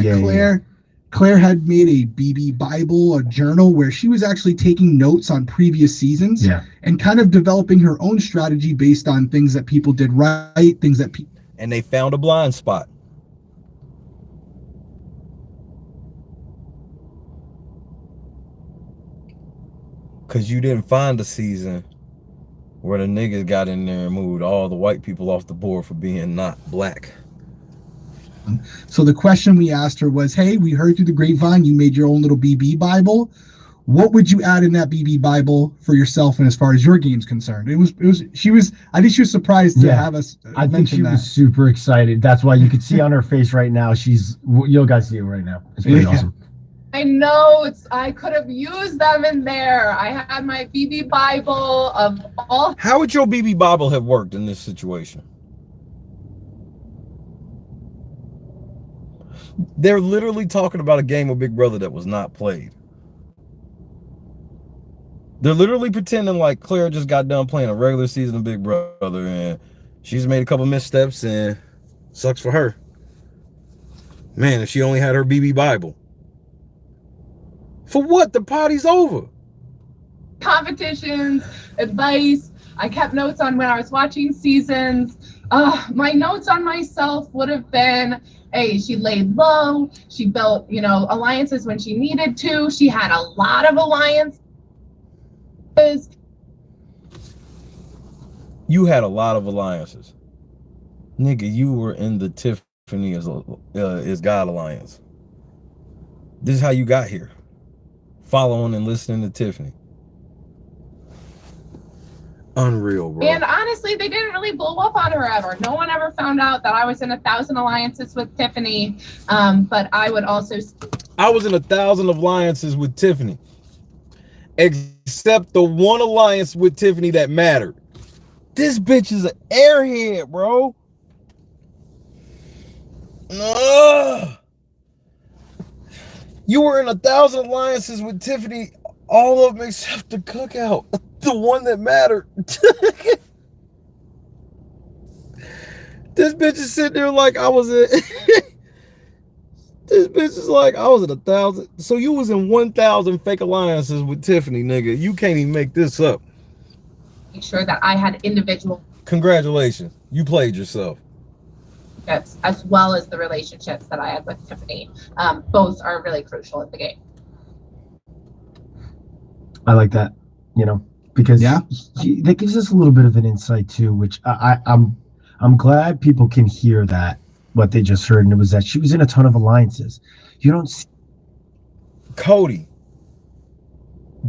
Claire had made a BB Bible, a journal where she was actually taking notes on previous seasons and kind of developing her own strategy based on things that people did right, things that people... And they found a blind spot. Because you didn't find a season where the niggas got in there and moved all the white people off the board for being not black. So the question we asked her was, hey, we heard through the grapevine you made your own little BB Bible. What would you add in that BB Bible for yourself and as far as your game's concerned? I think she was surprised to have us I think she was super excited. That's why you could see on her face right now. You'll guys see it right now. It's pretty awesome. My notes, I could have used them in there. I had my BB Bible of all. How would your BB Bible have worked in this situation? They're literally talking about a game of Big Brother that was not played. They're literally pretending like Claire just got done playing a regular season of Big Brother and she's made a couple missteps and sucks for her. Man, if she only had her BB Bible. For what? The party's over. Competitions, advice. I kept notes on when I was watching seasons. My notes on myself would have been, hey, she laid low. She built, alliances when she needed to. She had a lot of alliances. You had a lot of alliances. Nigga, you were in the Tiffany is God alliance. This is how you got here. Following and listening to Tiffany. Unreal, bro. And honestly, they didn't really blow up on her ever. No one ever found out that I was in 1,000 alliances with Tiffany. But I would also... I was in 1,000 alliances with Tiffany. Except the one alliance with Tiffany that mattered. This bitch is an airhead, bro. Ugh. You were in 1,000 alliances with Tiffany, all of them except the cookout, the one that mattered. This bitch is sitting there like I was in. This bitch is like I was in 1,000. So you was in 1,000 fake alliances with Tiffany, nigga. You can't even make this up. Make sure that I had individual. Congratulations, you played yourself. As well as the relationships that I had with Tiffany. Both are really crucial in the game. I like that, because that gives us a little bit of an insight too, which I'm glad people can hear that, what they just heard, and it was that she was in a ton of alliances. You don't see Cody.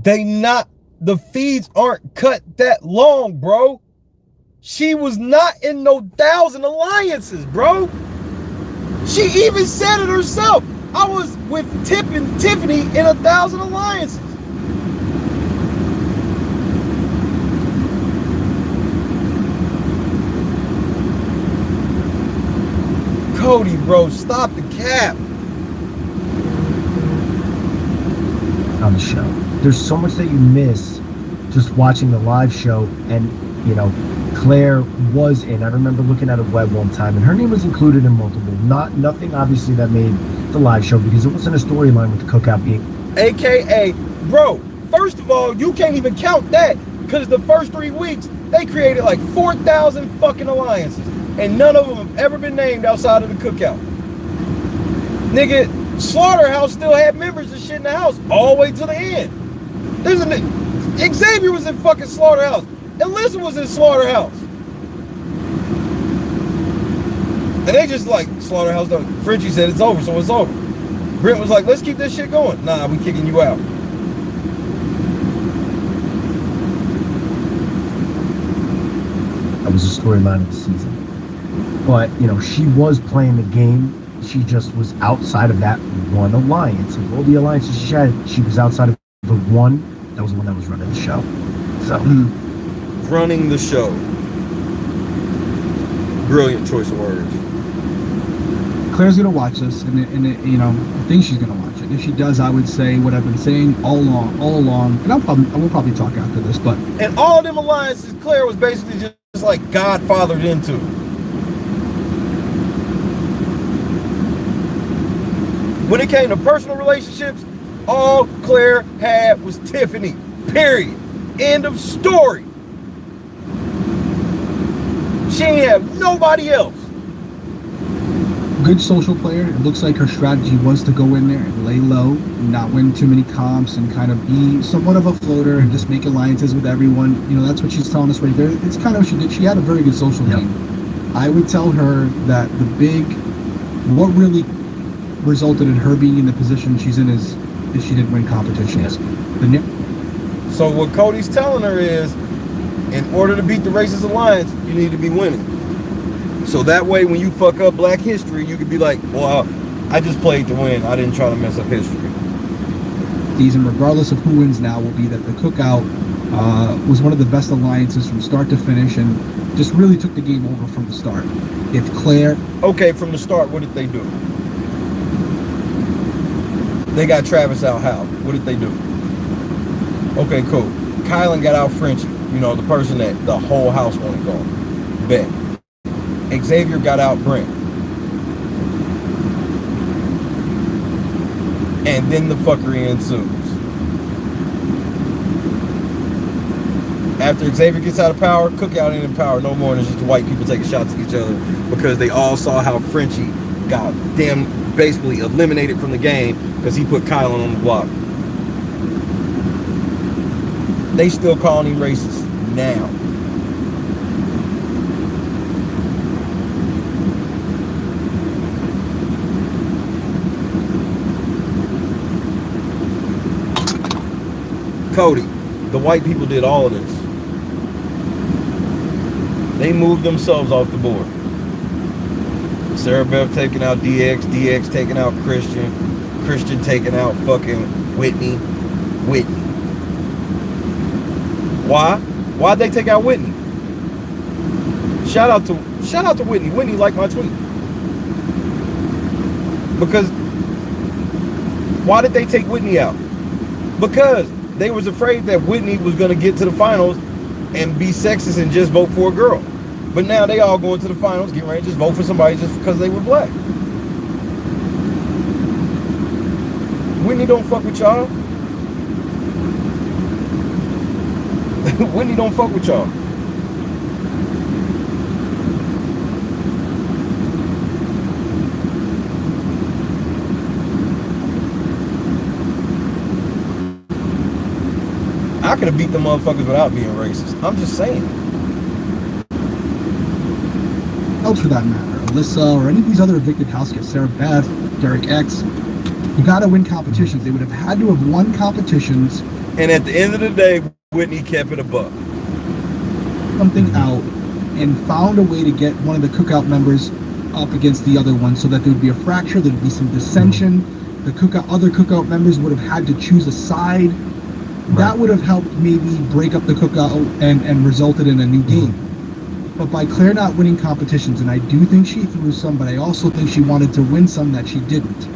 The feeds aren't cut that long, bro. She was not in no 1,000 alliances, bro. She even said it herself. I was with Tiffany in 1,000 alliances. Cody, bro, stop the cap. On the show, there's so much that you miss just watching the live show, and Claire was in. I remember looking at a web one time, and her name was included in multiple. Nothing obviously that made the live show because it wasn't a storyline with the cookout being. AKA, bro. First of all, you can't even count that because the first 3 weeks they created like 4,000 fucking alliances, and none of them have ever been named outside of the cookout. Nigga, Slaughterhouse still had members and shit in the house all the way to the end. Xavier was in fucking Slaughterhouse. Alyssa was in Slaughterhouse. And they just like, Slaughterhouse done. Frenchie said it's over, so it's over. Brent was like, let's keep this shit going. Nah, we kicking you out. That was a storyline of the season. But, she was playing the game. She just was outside of that one alliance. Of all the alliances she had, she was outside of the one. That was the one that was running the show. So... running the show. Brilliant choice of words. Claire's gonna watch this, and I think she's gonna watch it. If she does, I would say what I've been saying all along, and I will probably talk after this. But and all of them alliances, Claire was basically just like godfathered into. When it came to personal relationships, all Claire had was Tiffany. Period. End of story. She ain't have nobody else. good social player. It looks like her strategy was to go in there and lay low, not win too many comps, and kind of be somewhat of a floater and just make alliances with everyone. You know, that's what she's telling us right there. It's kind of what she did. She had a very good social game. I would tell her that what really resulted in her being in the position she's in is she didn't win competitions. So what Cody's telling her is, in order to beat the Racist Alliance, you need to be winning. So that way, when you fuck up Black history, you could be like, well, I just played to win. I didn't try to mess up history. Season, regardless of who wins now, will be that the Cookout was one of the best alliances from start to finish and just really took the game over from the start. If Claire... Okay, from the start, what did they do? They got Travis out how? What did they do? Okay, cool. Kylan got out Frenchie. You know, the person that the whole house wanted gone. Bet. Xavier got out Brent. And then the fuckery ensues. After Xavier gets out of power, Cookout ain't in power no more than just the white people taking shots at each other because they all saw how Frenchie got basically eliminated from the game because he put Kylan on the block. They still calling him racist now. Cody, the white people did all of this. They moved themselves off the board. Sarah Beth taking out DX, DX taking out Christian, Christian taking out fucking Whitney. Why? Why'd they take out Whitney? Shout out to Whitney. Whitney liked my tweet. Because why did they take Whitney out? Because they was afraid that Whitney was gonna get to the finals and be sexist and just vote for a girl. But now they all going to the finals, getting ready to just vote for somebody just because they were Black. Whitney don't fuck with y'all. Whitney don't fuck with y'all. I could have beat the motherfuckers without being racist. I'm just saying. Else for that matter, Alyssa or any of these other evicted house guests, Sarah Beth, Derek X, you gotta win competitions. They would have had to have won competitions. And at the end of the day, Whitney kept it a buck. Something out and found a way to get one of the Cookout members up against the other one so that there would be a fracture, there'd be some dissension. The other Cookout members would have had to choose a side. That would have helped maybe break up the Cookout and resulted in a new game. But by Claire not winning competitions, and I do think she threw some, but I also think she wanted to win some that she didn't.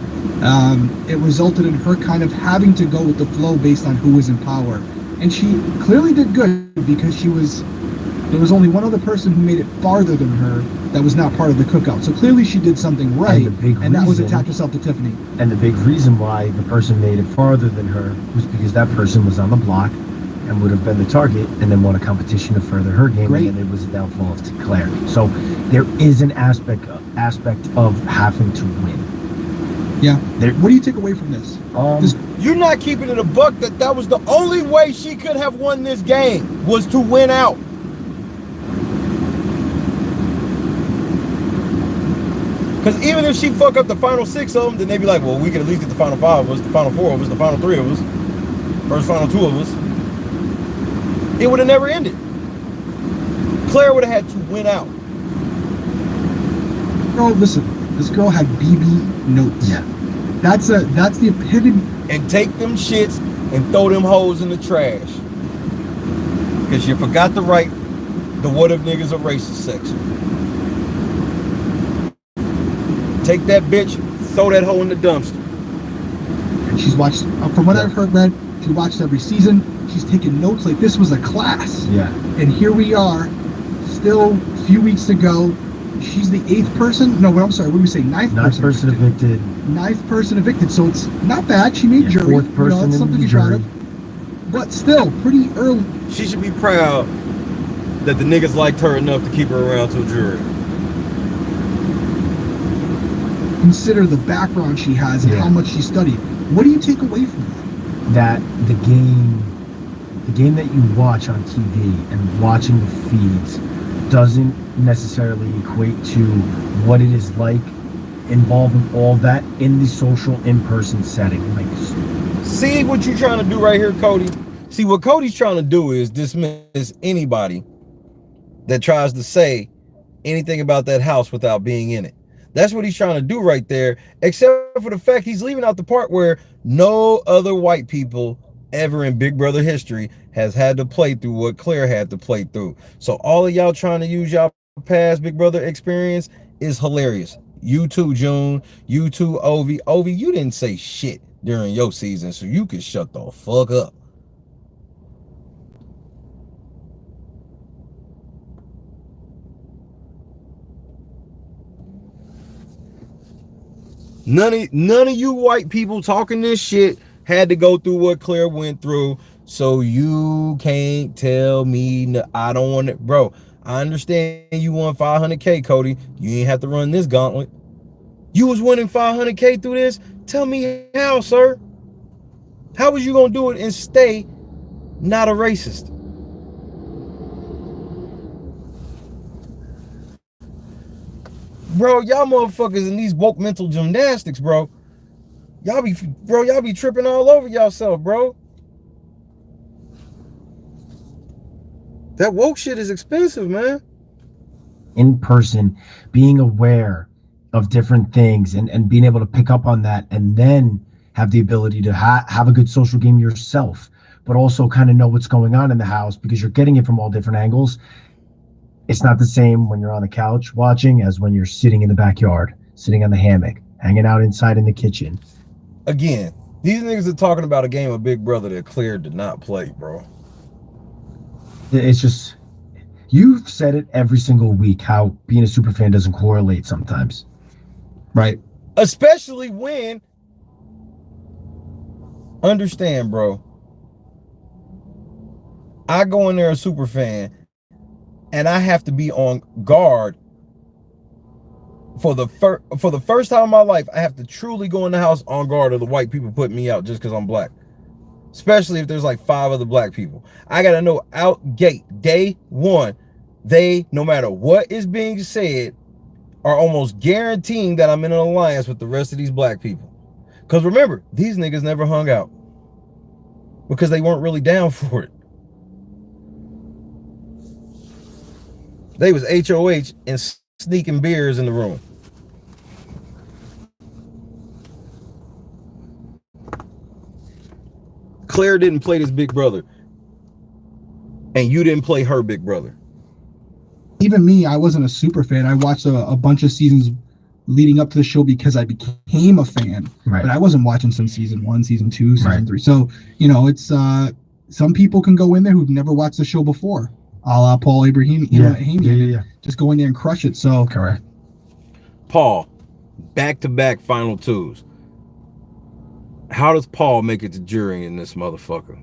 It resulted in her kind of having to go with the flow based on who was in power. And she clearly did good because there was only one other person who made it farther than her that was not part of the Cookout. So clearly she did something right, and that was attach herself to Tiffany. And the big reason why the person made it farther than her was because that person was on the block and would have been the target and then won a competition to further her game. And then it was a downfall of Claire. So there is an aspect of having to win. Yeah. What do you take away from this? You're not keeping it a buck that was the only way she could have won this game was to win out. Because even if she fuck up the final 6 of them, then they'd be like, well, we can at least get the final 5 of us, the final 4 of us, the final 3 of us, first final 2 of us. It would have never ended. Claire would have had to win out. Girl, listen, this girl had BB notes. Yeah. That's the epitome. And take them shits and throw them hoes in the trash. Because you forgot to write the what if niggas are racist section. Take that bitch, throw that hoe in the dumpster. And she's watched, from what I've heard, read, she watched every season. She's taken notes like this was a class. Yeah. And here we are, still a few weeks to go. She's the 8th person. No, I'm sorry. What did we say? 9th person evicted. 9th person evicted. So it's not bad. She made jury. 4th person that's something to be proud of. But still, pretty early. She should be proud that the niggas liked her enough to keep her around till jury. consider the background she has and how much she studied. What do you take away from that? That the game that you watch on TV and watching the feeds doesn't necessarily equate to what it is like involving all that in the social in-person setting. Like, see what you're trying to do right here, Cody? See, what Cody's trying to do is dismiss anybody that tries to say anything about that house without being in it. That's what he's trying to do right there, except for the fact he's leaving out the part where no other white people ever in Big Brother history has had to play through what Claire had to play through. So all of y'all trying to use y'all past Big Brother experience is hilarious. You too, June. You too, Ovi. Ovi, you didn't say shit during your season, so you can shut the fuck up. None of you white people talking this shit had to go through what Claire went through, so you can't tell me I don't want it. Bro, I understand you won 500K, Cody. You ain't have to run this gauntlet. You was winning 500K through this? Tell me how, sir. How was you gonna do it and stay not a racist? Bro, y'all motherfuckers in these woke mental gymnastics, bro. Y'all be tripping all over yourself, bro. That woke shit is expensive, man. In person, being aware of different things and being able to pick up on that, and then have the ability to have a good social game yourself, but also kind of know what's going on in the house because you're getting it from all different angles. It's not the same when you're on the couch watching as when you're sitting in the backyard, sitting on the hammock, hanging out inside in the kitchen. Again, these niggas are talking about a game of Big Brother that Claire did not play, bro. It's just, you've said it every single week how being a super fan doesn't correlate sometimes. Right. Especially when, understand, bro, I go in there a super fan and I have to be on guard for the first time in my life. I have to truly go in the house on guard of the white people putting me out just because I'm black. Especially if there's like 5 other black people. I gotta know out gate, day one, they, no matter what is being said, are almost guaranteeing that I'm in an alliance with the rest of these black people. Because remember, these niggas never hung out because they weren't really down for it. They was HOH and sneaking beers in the room. Claire didn't play this Big Brother, and you didn't play her Big Brother. Even me, I wasn't a super fan. I watched a bunch of seasons leading up to the show because I became a fan. Right. But I wasn't watching since season 1, season 2, season 3. So, you know, it's some people can go in there who've never watched the show before, a la Paul Abraham. Yeah. Just go in there and crush it. So correct. Paul, back-to-back final 2s. How does Paul make it to jury in this motherfucker?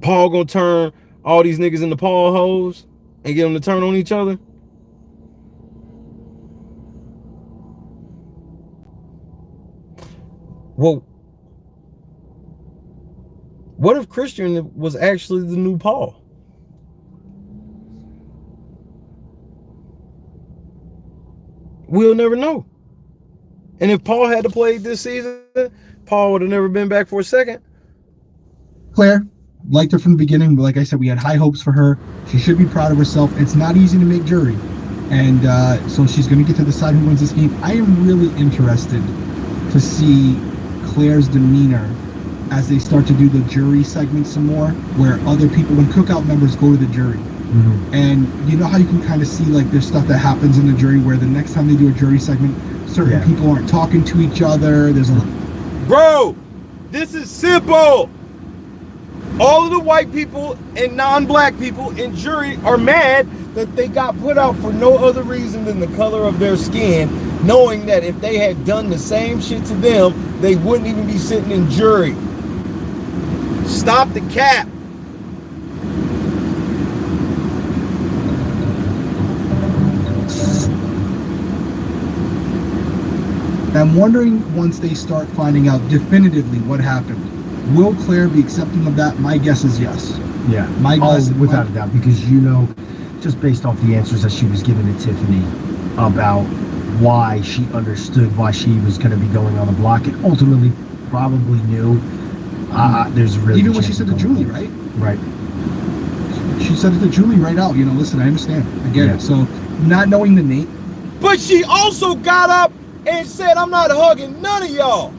Paul gonna turn all these niggas into Paul hoes and get them to turn on each other? Well, what if Christian was actually the new Paul? We'll never know. And if Paul had to play this season, Paul would have never been back for a second. Claire, liked her from the beginning, but like I said, we had high hopes for her. She should be proud of herself. It's not easy to make jury. And so she's going to get to decide who wins this game. I am really interested to see Claire's demeanor as they start to do the jury segment some more, where other people, when cookout members go to the jury. Mm-hmm. And you know how you can kind of see like there's stuff that happens in the jury where the next time they do a jury segment, certain people aren't talking to each other. There's a bro, this is simple. All of the white people and non-black people in jury are mad that they got put out for no other reason than the color of their skin, knowing that if they had done the same shit to them, they wouldn't even be sitting in jury. Stop the cap. And I'm wondering, once they start finding out definitively what happened, will Claire be accepting of that? My guess is yes. Yeah. My guess, without a doubt, because you know, just based off the answers that she was giving to Tiffany about why she understood why she was going to be going on the block, and ultimately probably knew. There's really even when she said to Julie, right? Right. She said it to Julie right out. You know, listen, I understand, I get it. So, not knowing the name, but she also got up and said, "I'm not hugging none of y'all."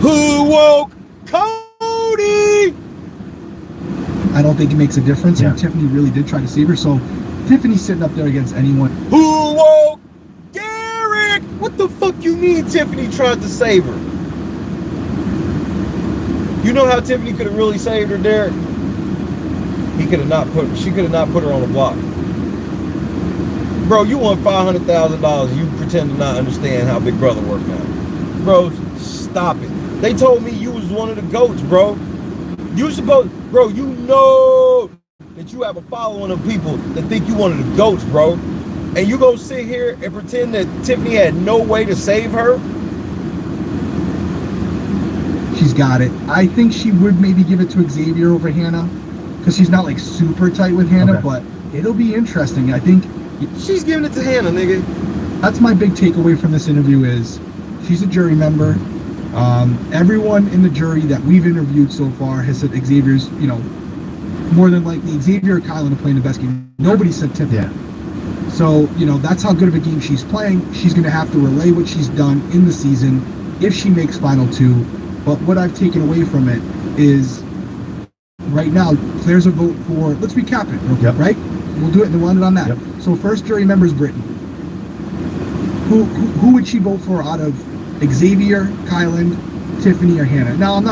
Who woke Cody? I don't think it makes a difference. And Tiffany really did try to save her. So, Tiffany's sitting up there against anyone. Who woke Derek? What the fuck you mean Tiffany tried to save her? You know how Tiffany could have really saved her, Derek? She could have not put her on the block. Bro, you won $500,000. You pretend to not understand how Big Brother works now. Bro, stop it. They told me you was one of the GOATs, bro. Bro, you know that you have a following of people that think you one of the GOATs, bro. And you go sit here and pretend that Tiffany had no way to save her? She's got it. I think she would maybe give it to Xavier over Hannah, because she's not like super tight with Hannah, but it'll be interesting. I think she's giving it to Hannah, nigga. That's my big takeaway from this interview is she's a jury member. Everyone in the jury that we've interviewed so far has said Xavier's, you know, more than likely Xavier or Kylan are playing the best game. Nobody said Tiffany. Yeah. So, you know, that's how good of a game she's playing. She's going to have to relay what she's done in the season if she makes final two. But what I've taken away from it is right now, Claire's a vote for, let's recap it real quick, right? We'll do it and then we'll end it on that. So first jury member is Brittany. Who would she vote for out of Xavier, Kylan, Tiffany, or Hannah? Now, I'm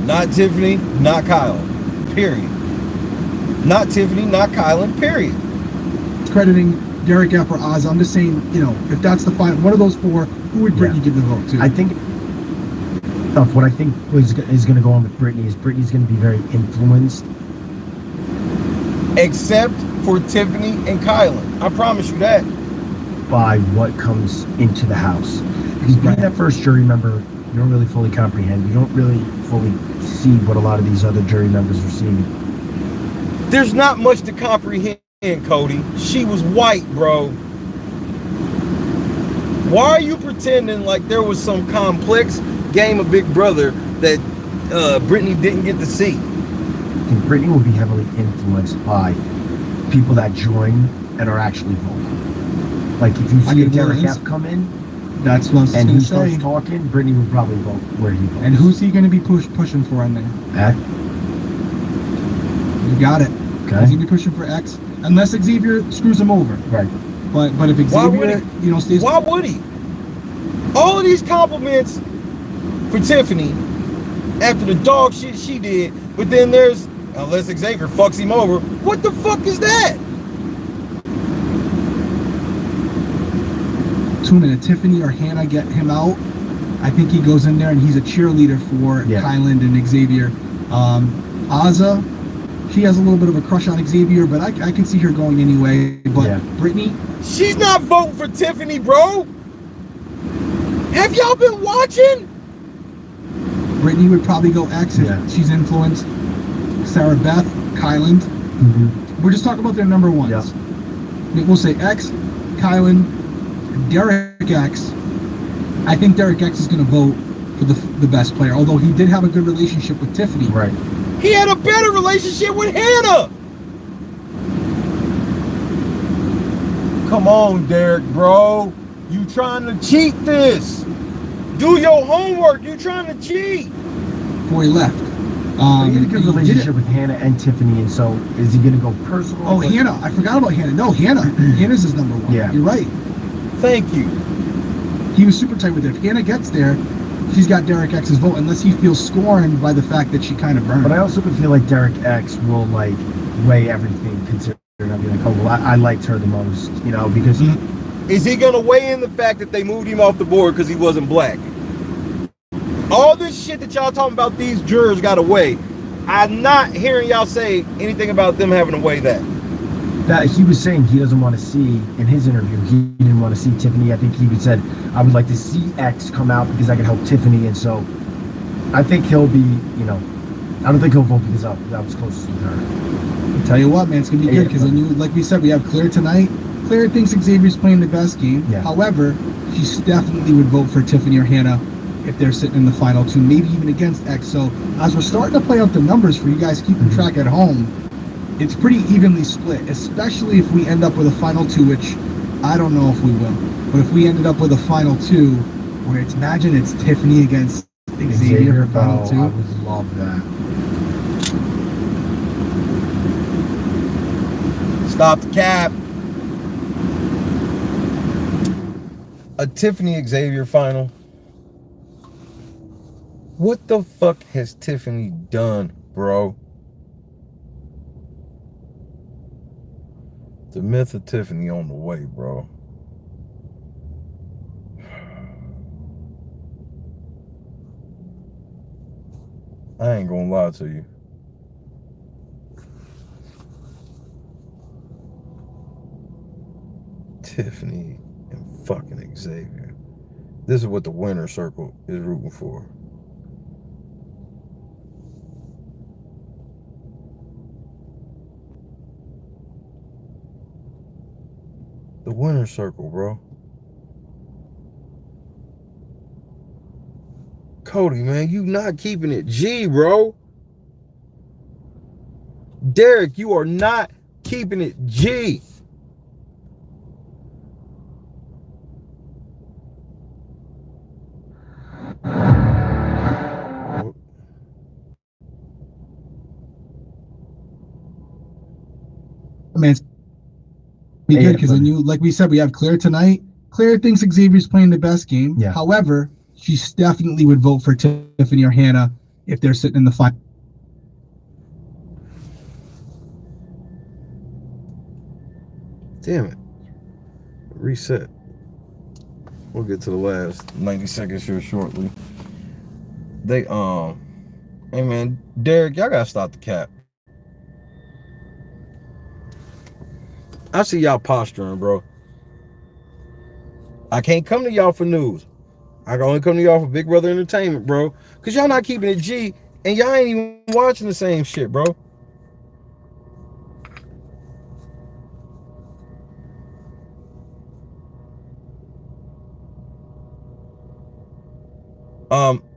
not Tiffany, not Kylan, period. Not Tiffany, not Kylan, period. Crediting Derek F or Oz. I'm just saying, you know, if that's the final, one of those four, who would Brittany give the vote to? I think what I think is going to go on with Brittany is Brittany's going to be very influenced. Except for Tiffany and Kylan. I promise you that. By what comes into the house. Because being that first jury member, you don't really fully comprehend. You don't really fully see what a lot of these other jury members are seeing. There's not much to comprehend, Cody. She was white, bro. Why are you pretending like there was some complex game of Big Brother that Brittany didn't get to see? And Brittany will be heavily influenced by people that join and are actually voting. Like if you see a Derek F come in, that's what and he starts talking, Brittany will probably vote where he votes. And who's he going to be pushing for in there? You got it. Okay. He's going to be pushing for X, unless Xavier screws him over. Right. But if Xavier, you know, stays. Why would he? All of these compliments for Tiffany after the dog shit she did, but then there's, unless Xavier fucks him over, what the fuck is that? Tune in. If Tiffany or Hannah get him out, I think he goes in there and he's a cheerleader for Kylan and Xavier. Azza, she has a little bit of a crush on Xavier, but I can see her going anyway. But Brittany, she's not voting for Tiffany, bro. Have y'all been watching? Brittany would probably go X if she's influenced. Sarah Beth, Kylan. We're just talking about their number ones. We'll say X, Kylan, Derek X. I think Derek X is going to vote for the best player, although he did have a good relationship with Tiffany. Right. He had a better relationship with Hannah. Come on, Derek, bro. You trying to cheat this. Do your homework. You trying to cheat. Before he left. He had a good relationship with Hannah and Tiffany, and so is he going to go personal? Oh, Hannah. I forgot about Hannah. No, Hannah. Hannah's his number one. Yeah. You're right. Thank you. He was super tight with her. If Hannah gets there, she's got Derek X's vote, unless he feels scorned by the fact that she kind of burned. But I also feel like Derek X will like weigh everything, considering I'll be like, oh well, I liked her the most, you know, because is he gonna weigh in the fact that they moved him off the board because he wasn't black? All this shit that y'all talking about, these jurors got to weigh. I'm not hearing y'all say anything about them having to weigh that. That he was saying he doesn't want to see in his interview. He didn't want want to see Tiffany. I think he even said, I would like to see X come out because I can help Tiffany. And so I think he'll be, you know, I don't think he'll vote because I was closest with her. I'll tell you what, man, it's going to be good because then like we said, we have Claire tonight. Claire thinks Xavier's playing the best game. Yeah. However, she definitely would vote for Tiffany or Hannah if they're sitting in the final two, maybe even against X. So as we're starting to play out the numbers for you guys keeping track at home, it's pretty evenly split, especially if we end up with a final two, which I don't know if we will. But if we ended up with a final two, where it's, imagine it's Tiffany against Xavier for final two. I would love that. Stop the cap. A Tiffany Xavier final. What the fuck has Tiffany done, bro? The myth of Tiffany on the way, bro. I ain't gonna lie to you. Tiffany and fucking Xavier. This is what the winner circle is rooting for. The winner circle, bro. Cody, man, you not keeping it G, bro. Derek, you are not keeping it G. Man, it's be good because then you, like we said, we have Claire tonight. Claire thinks Xavier's playing the best game. Yeah. However, she definitely would vote for Tiffany or Hannah if they're sitting in the final. Damn it. Reset. We'll get to the last 90 seconds here shortly. Hey man, Derek, y'all gotta stop the cap. I see y'all posturing, bro. I can't come to y'all for news. I can only come to y'all for Big Brother Entertainment, bro. Because y'all not keeping it G, and y'all ain't even watching the same shit, bro.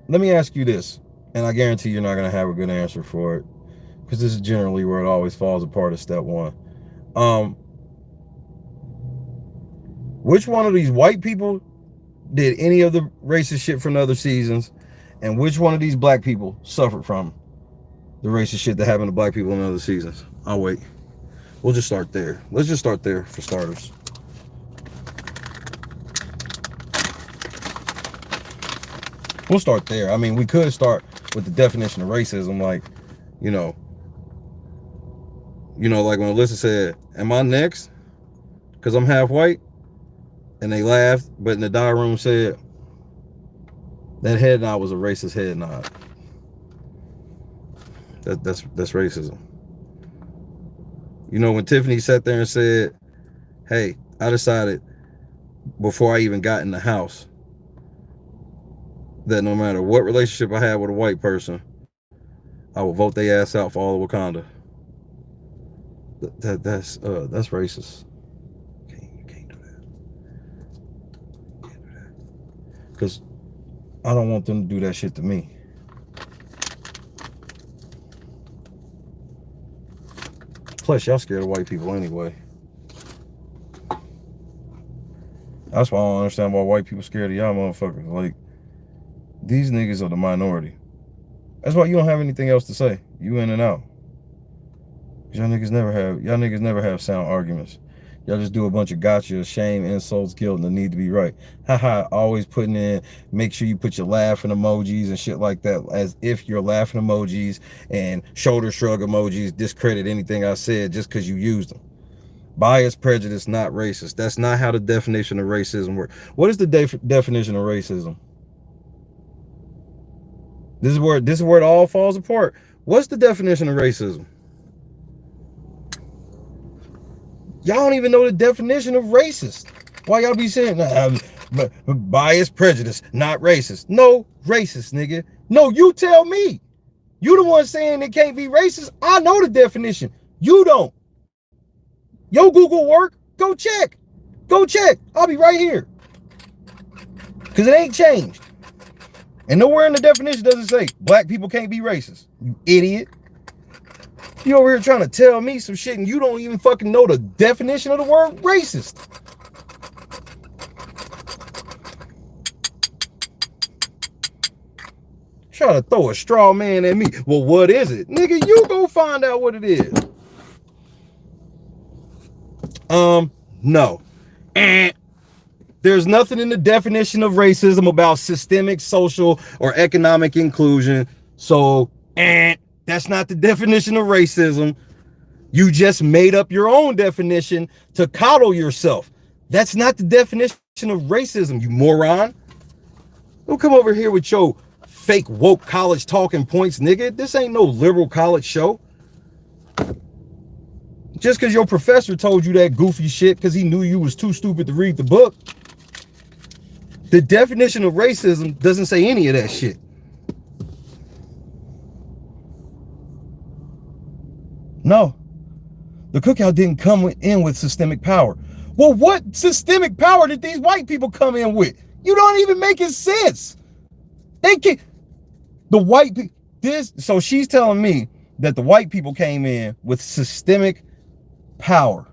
Let me ask you this, and I guarantee you're not going to have a good answer for it, because this is generally where it always falls apart at step one. Which one of these white people did any of the racist shit from other seasons, and which one of these black people suffered from the racist shit that happened to black people in other seasons? I'll wait. We'll just start there. Let's just start there for starters. We'll start there. I mean, we could start with the definition of racism, like, you know, like when Alyssa said, am I next? Because I'm half white? And they laughed, but in the diary room said, that head nod was a racist head nod. That's racism. You know, when Tiffany sat there and said, hey, I decided before I even got in the house that no matter what relationship I had with a white person, I will vote their ass out for all of Wakanda. That's racist. You can't do that. You can't do that. Because I don't want them to do that shit to me. Plus, y'all scared of white people anyway. That's why I don't understand why white people scared of y'all motherfuckers. Like, these niggas are the minority. That's why you don't have anything else to say. You in and out. Y'all niggas never have sound arguments. Y'all just do a bunch of gotcha, shame, insults, guilt, and the need to be right. Haha, always putting in, make sure you put your laughing emojis and shit like that, as if your laughing emojis and shoulder shrug emojis discredit anything I said just because you used them. Bias, prejudice, not racist. That's not how the definition of racism works. What is the definition of racism? This is where it all falls apart. What's the definition of racism? Y'all don't even know the definition of racist. Why y'all be saying bias, prejudice, not racist? No, racist, nigga. No, you tell me. You the one saying it can't be racist. I know the definition. You don't. Yo, Google work. Go check. Go check. I'll be right here. Because it ain't changed. And nowhere in the definition does it say black people can't be racist. You idiot. You over here trying to tell me some shit and you don't even fucking know the definition of the word racist. Try to throw a straw man at me. Well, what is it? Nigga, you go find out what it is. No. There's nothing in the definition of racism about systemic, social, or economic inclusion. So, that's not the definition of racism. You just made up your own definition to coddle yourself. That's not the definition of racism, you moron. Don't come over here with your fake woke college talking points, nigga. This ain't no liberal college show. Just because your professor told you that goofy shit because he knew you was too stupid to read the book. The definition of racism doesn't say any of that shit. No. The cookout didn't come in with systemic power. Well, what systemic power did these white people come in with? You don't even make it sense. They can't. The white people, so she's telling me that the white people came in with systemic power.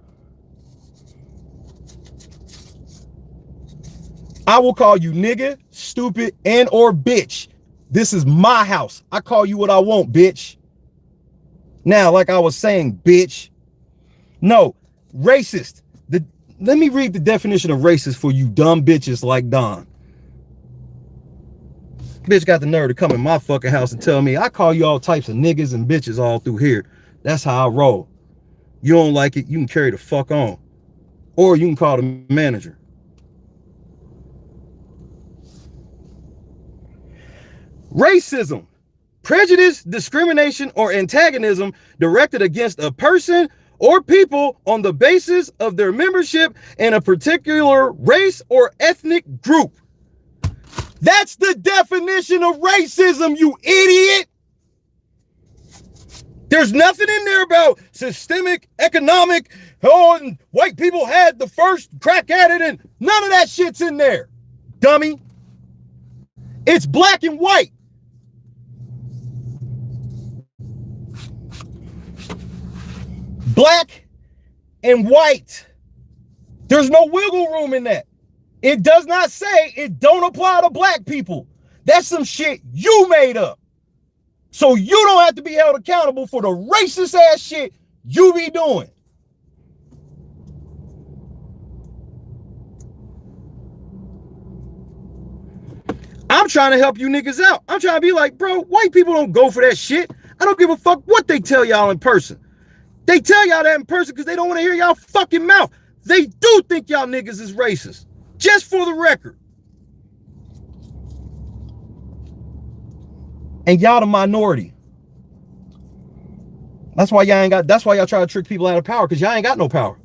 I will call you nigga, stupid, and or bitch. This is my house. I call you what I want, bitch. Now, like I was saying, bitch. No, racist. Let me read the definition of racist for you dumb bitches like Don. Bitch got the nerve to come in my fucking house and tell me I call you all types of niggas and bitches all through here. That's how I roll. You don't like it, you can carry the fuck on. Or you can call the manager. Racism, prejudice, discrimination, or antagonism directed against a person or people on the basis of their membership in a particular race or ethnic group. That's the definition of racism, you idiot. There's nothing in there about systemic, economic, and white people had the first crack at it, and none of that shit's in there, dummy. It's black and white. Black and white. There's no wiggle room in that. It does not say it don't apply to black people. That's some shit you made up. So you don't have to be held accountable for the racist ass shit you be doing. I'm trying to help you niggas out. I'm trying to be like, bro, white people don't go for that shit. I don't give a fuck what they tell y'all in person. They tell y'all that in person because they don't want to hear y'all fucking mouth. They do think y'all niggas is racist. Just for the record. And y'all the minority. That's why y'all try to trick people out of power, because y'all ain't got no power.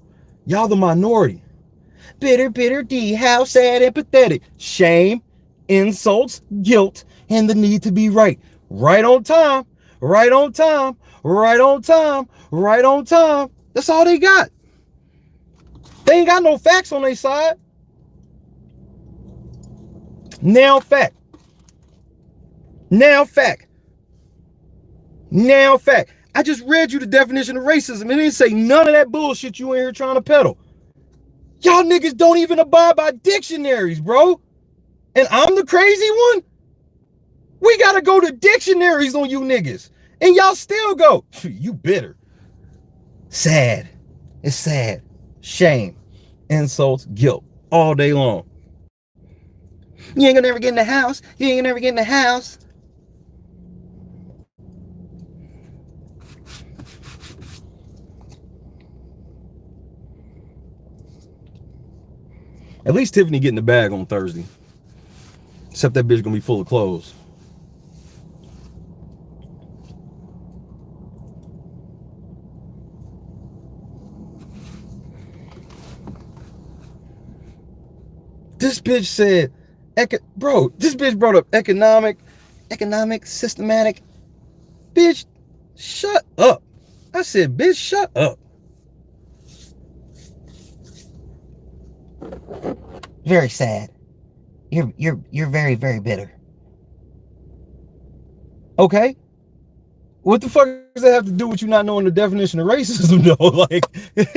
Y'all the minority. Bitter, bitter D, how sad and pathetic. Shame, insults, guilt, and the need to be right. Right on time, right on time, right on time, right on time. That's all they got. They ain't got no facts on their side. Now fact. Now fact. Now fact. I just read you the definition of racism and it didn't say none of that bullshit you in here trying to peddle. Y'all niggas don't even abide by dictionaries, bro. And I'm the crazy one? We gotta go to dictionaries on you niggas. And y'all still go. You bitter. Sad. It's sad. Shame. Insults. Guilt. All day long. You ain't gonna never get in the house. You ain't gonna never get in the house. At least Tiffany getting the bag on Thursday. Except that bitch gonna be full of clothes. This bitch said, bro, this bitch brought up economic, systematic. Bitch, shut up. I said, bitch, shut up. Very sad. You're very, very bitter. Okay. What the fuck does that have to do with you not knowing the definition of racism, though? Like,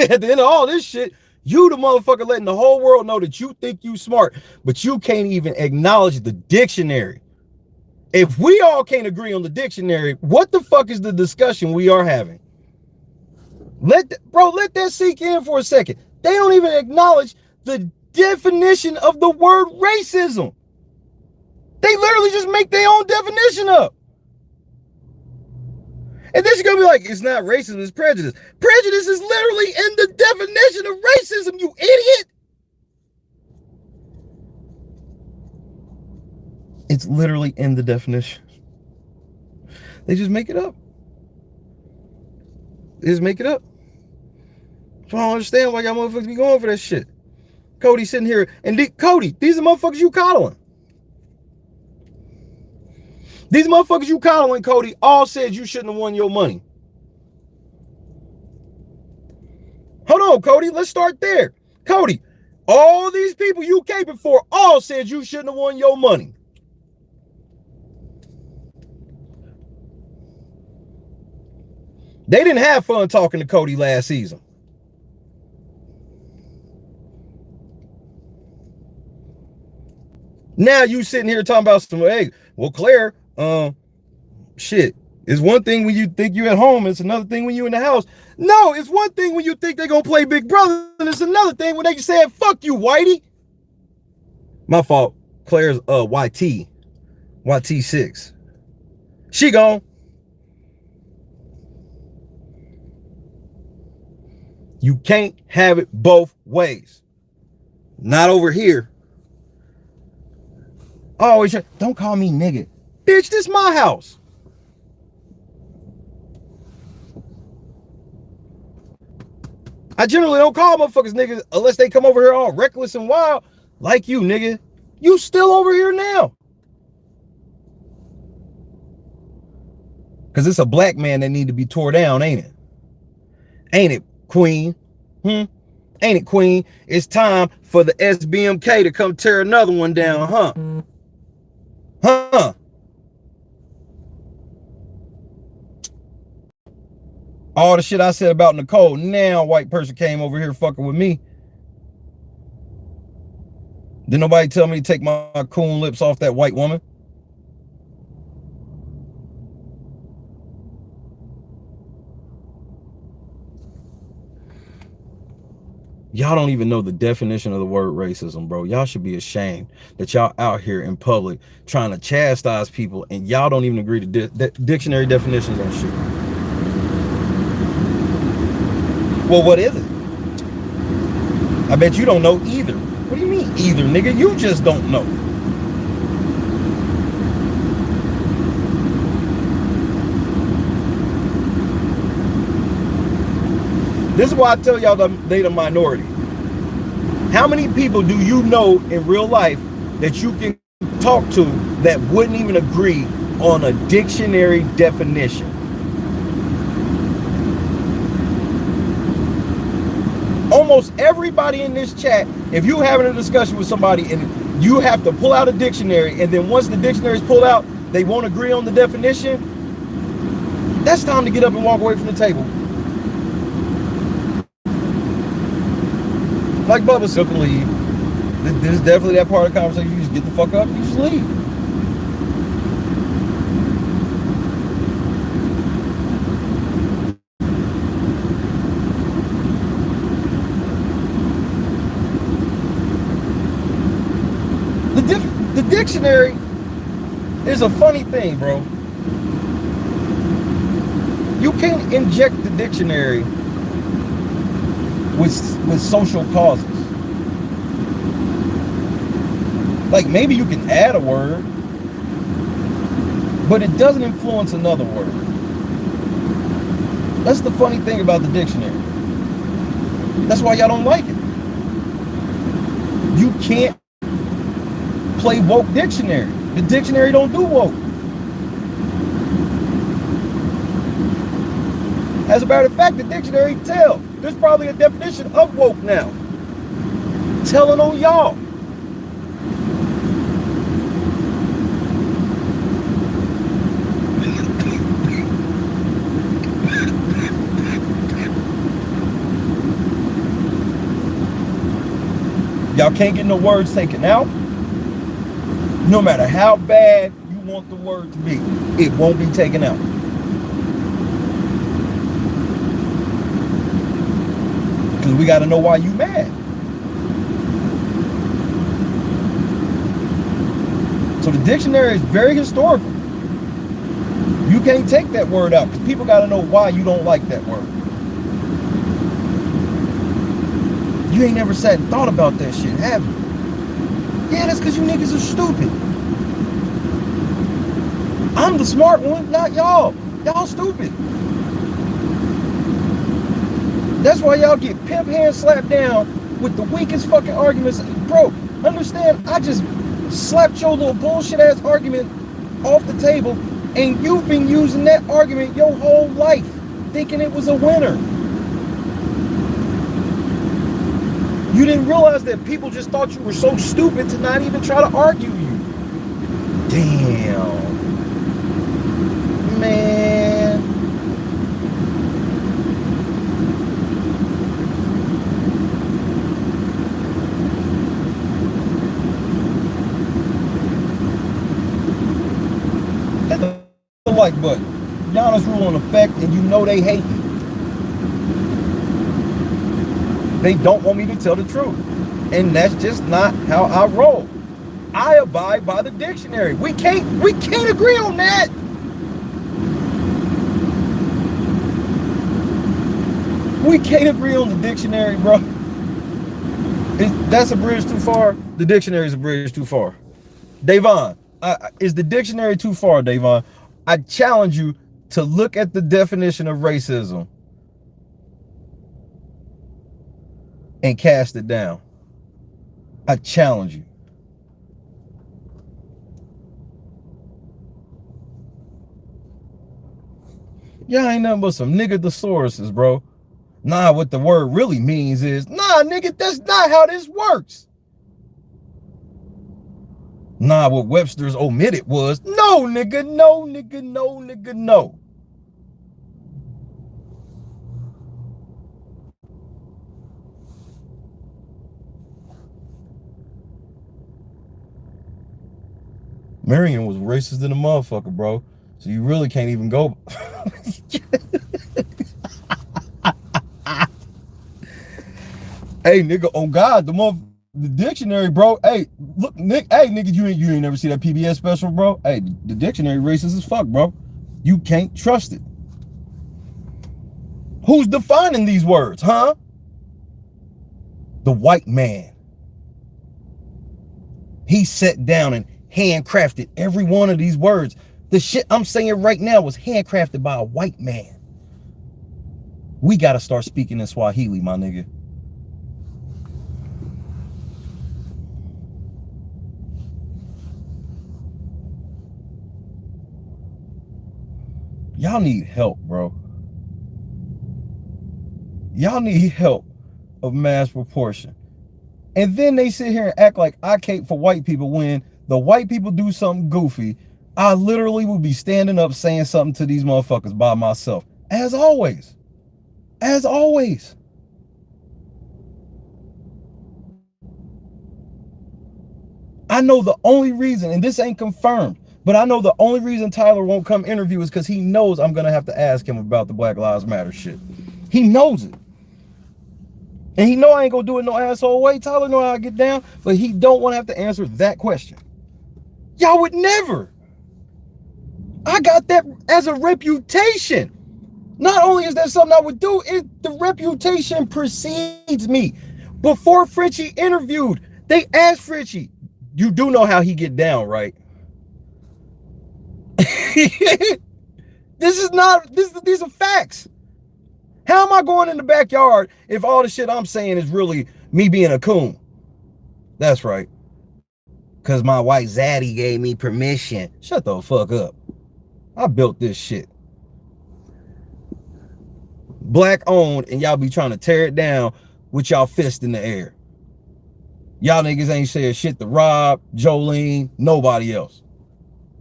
at the end of all this shit, you the motherfucker letting the whole world know that you think you smart, but you can't even acknowledge the dictionary. If we all can't agree on the dictionary, what the fuck is the discussion we are having? Let that sink in for a second. They don't even acknowledge the definition of the word racism. They literally just make their own definition up. And then you're gonna be like, it's not racism, it's prejudice. Prejudice is literally in the definition of racism, you idiot. It's literally in the definition. They just make it up. They just make it up. So I don't understand why y'all motherfuckers be going for that shit. Cody sitting here, and Cody, these are motherfuckers you coddling. These motherfuckers you coddling, Cody, all said you shouldn't have won your money. Hold on, Cody, let's start there. Cody, all these people you caping for all said you shouldn't have won your money. They didn't have fun talking to Cody last season. Now you sitting here talking about some, hey, well, Claire, shit, it's one thing when you think you at home, it's another thing when you in the house. No, it's one thing when you think they're gonna play Big Brother, and it's another thing when they say, fuck you, Whitey. My fault. Claire's YT6. She gone. You can't have it both ways. Not over here. Oh, don't call me nigga. Bitch, this my house. I generally don't call motherfuckers niggas unless they come over here all reckless and wild. Like you, nigga. You still over here now. Because it's a black man that need to be tore down, ain't it? Ain't it, Queen? Ain't it, Queen? It's time for the SBMK to come tear another one down, huh? Huh? All the shit I said about Nicole, now a white person came over here fucking with me. Did nobody tell me to take my coon lips off that white woman? Y'all don't even know the definition of the word racism, bro. Y'all should be ashamed that y'all out here in public trying to chastise people and y'all don't even agree to dictionary definitions on shit. Well, what is it? I bet you don't know either. What do you mean either, nigga? You just don't know. This is why I tell y'all they the minority. How many people do you know in real life that you can talk to that wouldn't even agree on a dictionary definition? Almost everybody in this chat, if you're having a discussion with somebody and you have to pull out a dictionary, and then once the dictionary is pulled out, they won't agree on the definition, that's time to get up and walk away from the table. Like Bubba said, leave. This is definitely that part of the conversation. You just get the fuck up, you just leave. The dictionary is a funny thing, bro. You can't inject the dictionary with social causes. Like maybe you can add a word, but it doesn't influence another word. That's the funny thing about the dictionary. That's why y'all don't like it. You can't play woke dictionary. The dictionary don't do woke. As a matter of fact, the dictionary tell. There's probably a definition of woke now. Telling on y'all. Y'all can't get no words taken out. No matter how bad you want the word to be, it won't be taken out. Because we got to know why you mad. So the dictionary is very historical. You can't take that word out because people got to know why you don't like that word. You ain't never sat and thought about that shit, have you? Yeah, that's because you niggas are stupid. I'm the smart one, not y'all. Y'all stupid. That's why y'all get pimp hand slapped down with the weakest fucking arguments. Bro, understand, I just slapped your little bullshit ass argument off the table and you've been using that argument your whole life, thinking it was a winner. You didn't realize that people just thought you were so stupid to not even try to argue you. Damn. Man. Hit the like button. Giannis rule in effect, and you know they hate me. They don't want me to tell the truth. And that's just not how I roll. I abide by the dictionary. We can't agree on that. We can't agree on the dictionary, bro. That's a bridge too far. The dictionary is a bridge too far. Davon, is the dictionary too far, Davon? I challenge you to look at the definition of racism and cast it down. I challenge you. Y'all ain't nothing but some nigga thesauruses, bro. Nah, what the word really means is, nah, nigga, that's not how this works. Nah, what Webster's omitted was, no, nigga, no, nigga, no, nigga, no. Marion was racist than a motherfucker, bro. So you really can't even go. Hey, nigga, on God, the dictionary, bro. Hey, look, Nick. Hey, nigga, you ain't never see that PBS special, bro. Hey, the dictionary racist as fuck, bro. You can't trust it. Who's defining these words, huh? The white man. He sat down and handcrafted every one of these words. The shit I'm saying right now was handcrafted by a white man. We gotta start speaking in Swahili, my nigga. Y'all need help, bro. Y'all need help of mass proportion. And then they sit here and act like I cape for white people when the white people do something goofy. I literally will be standing up saying something to these motherfuckers by myself. As always. As always. I know the only reason, and this ain't confirmed, but I know the only reason Tyler won't come interview is because he knows I'm going to have to ask him about the Black Lives Matter shit. He knows it. And he know I ain't going to do it no asshole way. Tyler know how I get down, but he don't want to have to answer that question. Y'all would never. I got that as a reputation. Not only is that something I would do, the reputation precedes me. Before Fritchie interviewed, they asked Fritchie, you do know how he get down, right? These are facts. How am I going in the backyard if all the shit I'm saying is really me being a coon? That's right. Because my white zaddy gave me permission. Shut the fuck up. I built this shit. Black owned, and y'all be trying to tear it down with y'all fist in the air. Y'all niggas ain't said shit to Rob, Jolene, nobody else.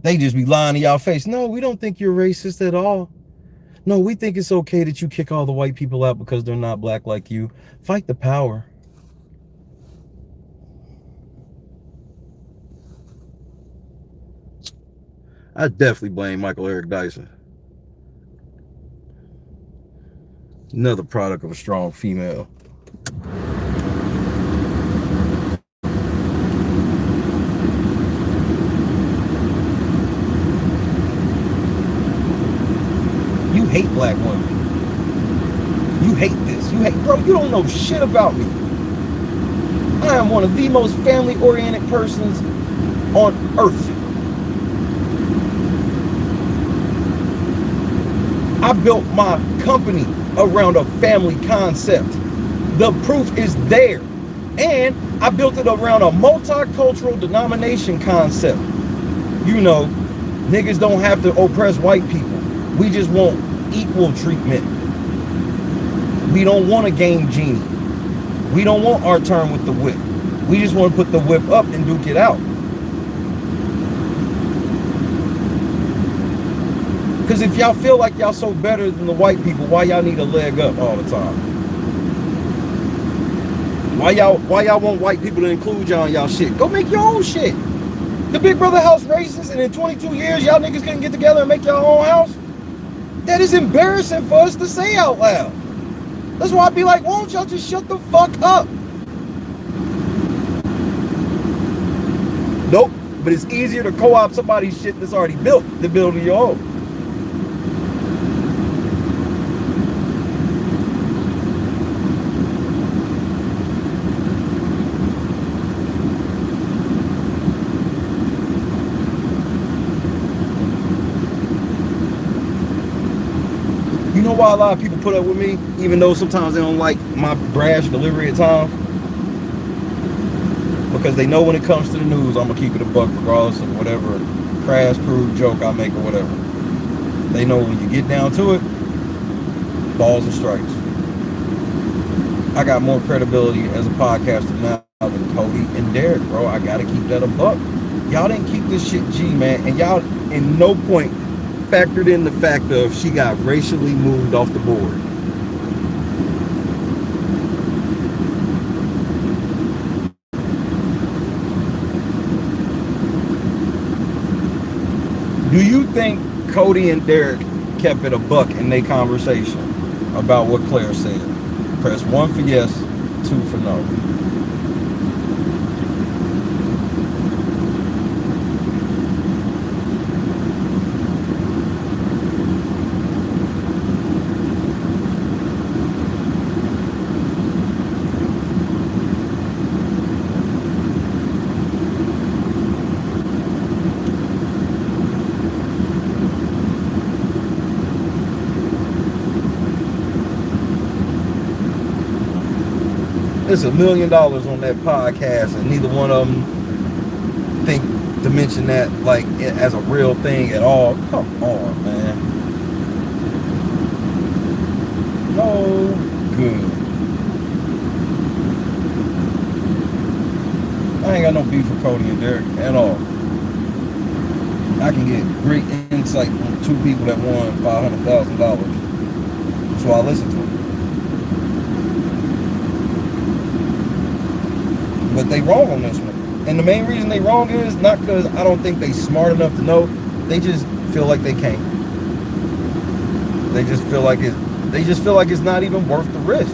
They just be lying to y'all face. No, we don't think you're racist at all. No, we think it's okay that you kick all the white people out because they're not black like you. Fight the power. I definitely blame Michael Eric Dyson. Another product of a strong female. You hate black women. You hate this. You hate, bro, you don't know shit about me. I am one of the most family-oriented persons on earth. I built my company around a family concept. The proof is there. And I built it around a multicultural denomination concept. You know, niggas don't have to oppress white people. We just want equal treatment. We don't want a game genie. We don't want our turn with the whip. We just want to put the whip up and duke it out. Because if y'all feel like y'all so better than the white people, why y'all need a leg up all the time? Why y'all want white people to include y'all in y'all shit? Go make your own shit. The Big Brother house racist, and in 22 years, y'all niggas couldn't get together and make your own house? That is embarrassing for us to say out loud. That's why I'd be like, why don't y'all just shut the fuck up? Nope, but it's easier to co-op somebody's shit that's already built than building your own. You know why a lot of people put up with me, even though sometimes they don't like my brash delivery at times? Because they know when it comes to the news, I'm gonna keep it a buck regardless of whatever crass, crude joke I make or whatever. They know when you get down to it, balls and strikes. I got more credibility as a podcaster now than Cody and Derek, bro. I gotta keep that a buck. Y'all didn't keep this shit G, man, and y'all in no point factored in the fact of she got racially moved off the board. Do you think Cody and Derek kept it a buck in their conversation about what Claire said? Press 1 for yes, 2 for no. There's $1 million on that podcast, and neither one of them think to mention that like as a real thing at all. Come on, man. No good. I ain't got no beef with Cody and Derek at all. I can get great insight from 2 people that won $500,000. So I listen to them. But they wrong on this one. And the main reason they wrong is not because I don't think they smart enough to know. They just feel like they can't. They just feel like it's not even worth the risk.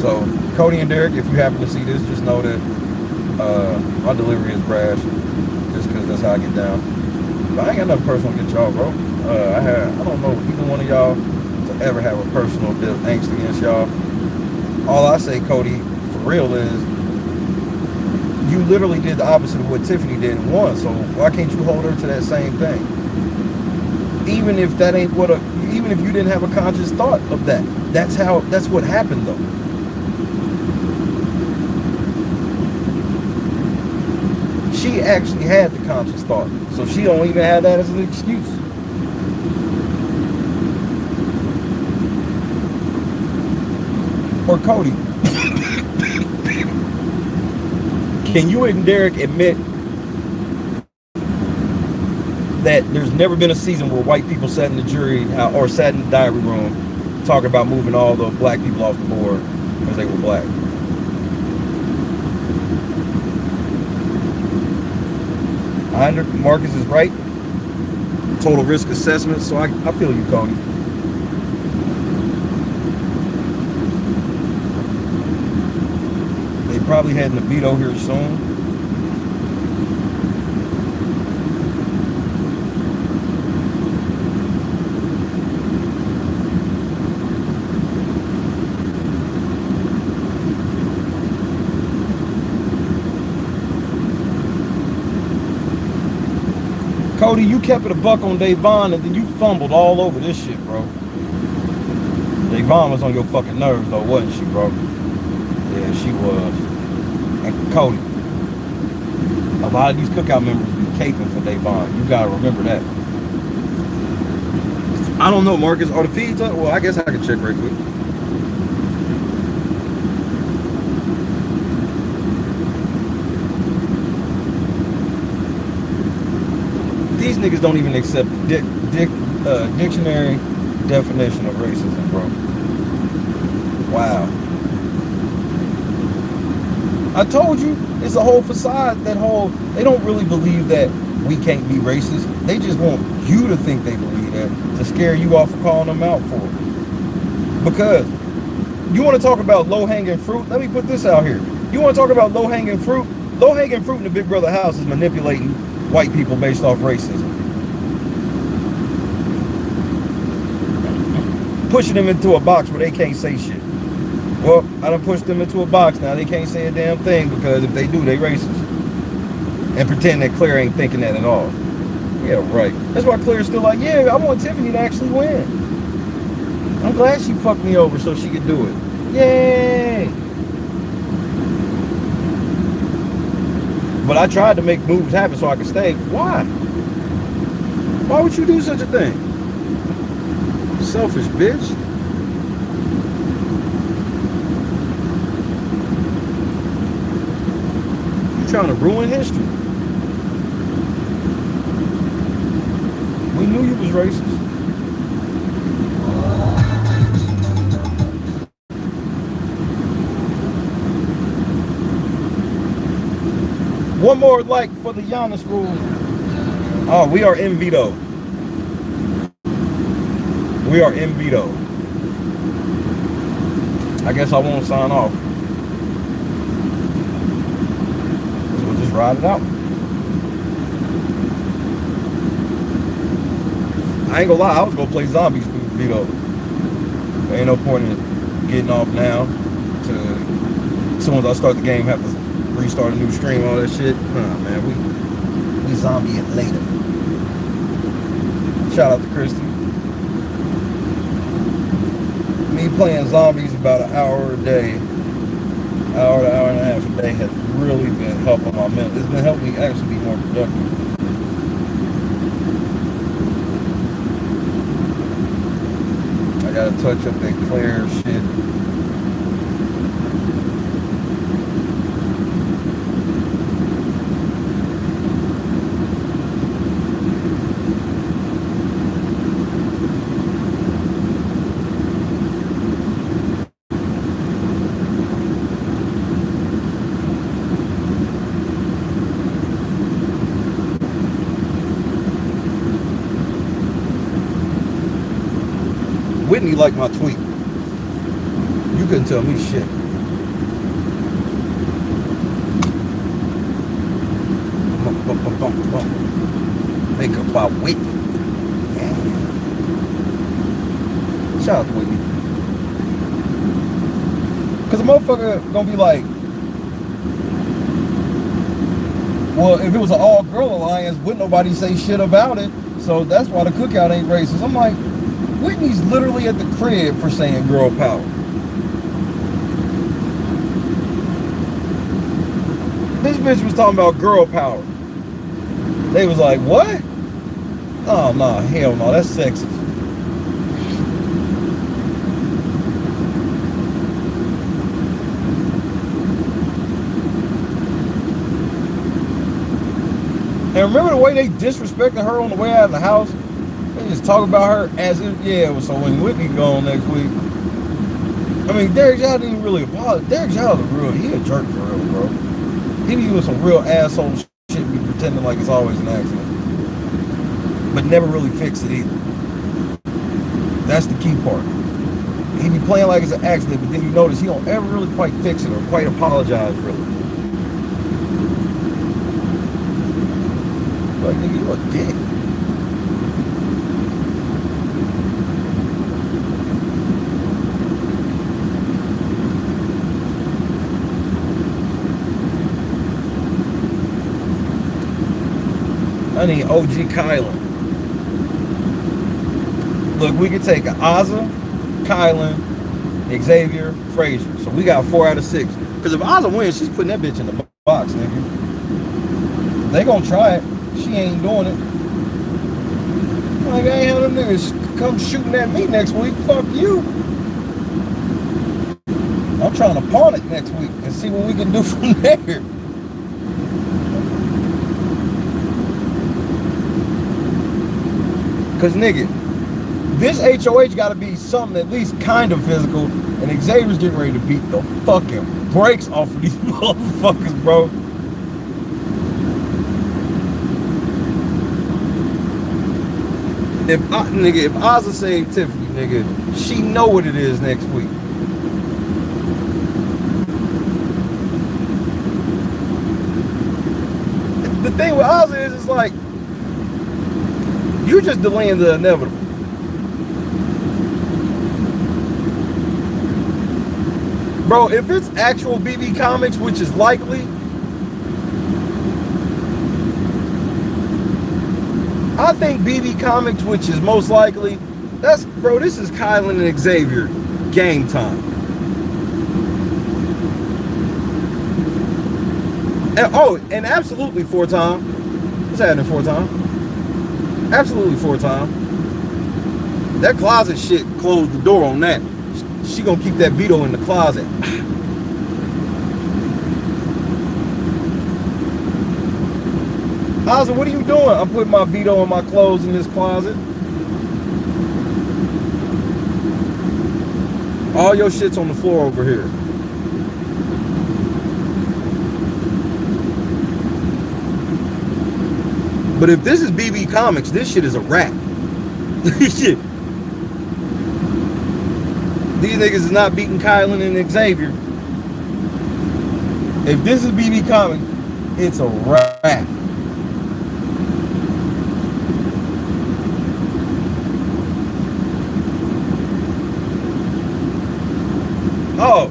So Cody and Derek, if you happen to see this, just know that my delivery is brash, just because that's how I get down. But I ain't got nothing personal against y'all, bro. I don't know either one of y'all to ever have a personal angst against y'all. All I say, Cody, for real is, you literally did the opposite of what Tiffany did and won. So why can't you hold her to that same thing? Even if that ain't what even if you didn't have a conscious thought of that, that's what happened though. She actually had the conscious thought, so she don't even have that as an excuse. Or Cody, can you and Derek admit that there's never been a season where white people sat in the jury or sat in the diary room talking about moving all the black people off the board because they were black? Marcus is right. Total risk assessment. So I feel you, Cody. They probably heading to Veto here soon. Cody, you kept it a buck on Davon and then you fumbled all over this shit, bro. Davon was on your fucking nerves though, wasn't she, bro? Yeah, she was. And Cody, a lot of these cookout members be caping for Davon. You gotta remember that. I don't know, Marcus. Are the feeds up? Well, I guess I can check right quick. These niggas don't even accept the dictionary definition of racism, bro. Wow. I told you, it's a whole facade. They don't really believe that we can't be racist. They just want you to think they believe that to scare you off of calling them out for it. Because you want to talk about low-hanging fruit? Let me put this out here. You want to talk about low-hanging fruit? Low-hanging fruit in the Big Brother house is manipulating white people based off racism. Pushing them into a box where they can't say shit. Well, I done pushed them into a box now. They can't say a damn thing because if they do, they racist. And pretend that Claire ain't thinking that at all. Yeah, right. That's why Claire's still like, yeah, I want Tiffany to actually win. I'm glad she fucked me over so she could do it. Yay! But I tried to make moves happen so I could stay. Why? Why would you do such a thing? Selfish bitch. You trying to ruin history. We knew you was racist. One more like for the Giannis rule. Oh, we are in Veto. We are in Veto. I guess I won't sign off. So we'll just ride it out. I ain't gonna lie, I was gonna play zombies through Veto. There ain't no point in getting off now to as soon as I start the game have to restart a new stream, all that shit. Nah, man, we zombie it later. Shout out to Christy. Me playing zombies about an hour a day, hour to hour and a half a day has really been helping my mental. It's been helping me actually be more productive. I gotta touch up that Claire shit. Whitney liked my tweet. You couldn't tell me shit. Think about Whitney. Yeah. Shout out to Whitney. Cause a motherfucker gonna be like, Well, if it was an all-girl alliance, wouldn't nobody say shit about it? So that's why the cookout ain't racist. I'm like, Whitney's literally at the crib for saying girl power. This bitch was talking about girl power. They was like, what? Oh, no, hell no, that's sexist. And remember the way they disrespected her on the way out of the house? They just talk about her as if, yeah, so when Whitney gone next week. I mean, Derek Child didn't even really apologize. Derek Child is real, he a jerk for real, bro. He be doing some real asshole shit, be pretending like it's always an accident. But never really fix it either. That's the key part. He be playing like it's an accident, but then you notice he don't ever really quite fix it or quite apologize, really. Like, nigga, you a dick. I need OG Kylan. Look, we could take Ozza, Kylan, Xavier, Frazier. So we got 4 out of 6. Because if Ozza wins, she's putting that bitch in the box, nigga. They gonna try it. She ain't doing it. Like, I ain't having them niggas come shooting at me next week. Fuck you. I'm trying to pawn it next week and see what we can do from there. Because, nigga, this HOH got to be something at least kind of physical, and Xavier's getting ready to beat the fucking brakes off of these motherfuckers, bro. If Ozza saved Tiffany, nigga, she know what it is next week. The thing with Ozza is, it's like, you just delaying the inevitable. Bro, if it's actual BB Comics, which is likely, I think BB Comics, which is most likely, that's, bro, this is Kylan and Xavier game time. And, oh, and absolutely 4-time. What's happening 4-time? Absolutely 4-time. That closet shit, closed the door on that. She gonna keep that Veto in the closet. Ozzy, what are you doing? I'm putting my Veto and my clothes in this closet. All your shit's on the floor over here. But if this is BB Comics, this shit is a wrap. Shit. These niggas is not beating Kylan and Xavier. If this is BB Comics, it's a wrap. Oh,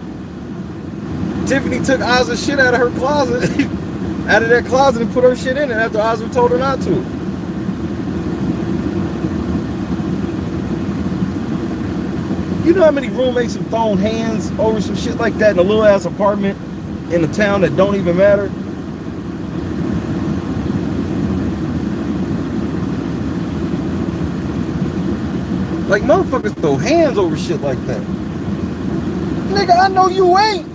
Tiffany took Ozza's shit out of her closet, out of that closet, and put her shit in it after Ozza told her not to. You know how many roommates have thrown hands over some shit like that in a little ass apartment in a town that don't even matter? Like, motherfuckers throw hands over shit like that. Nigga, I know you ain't.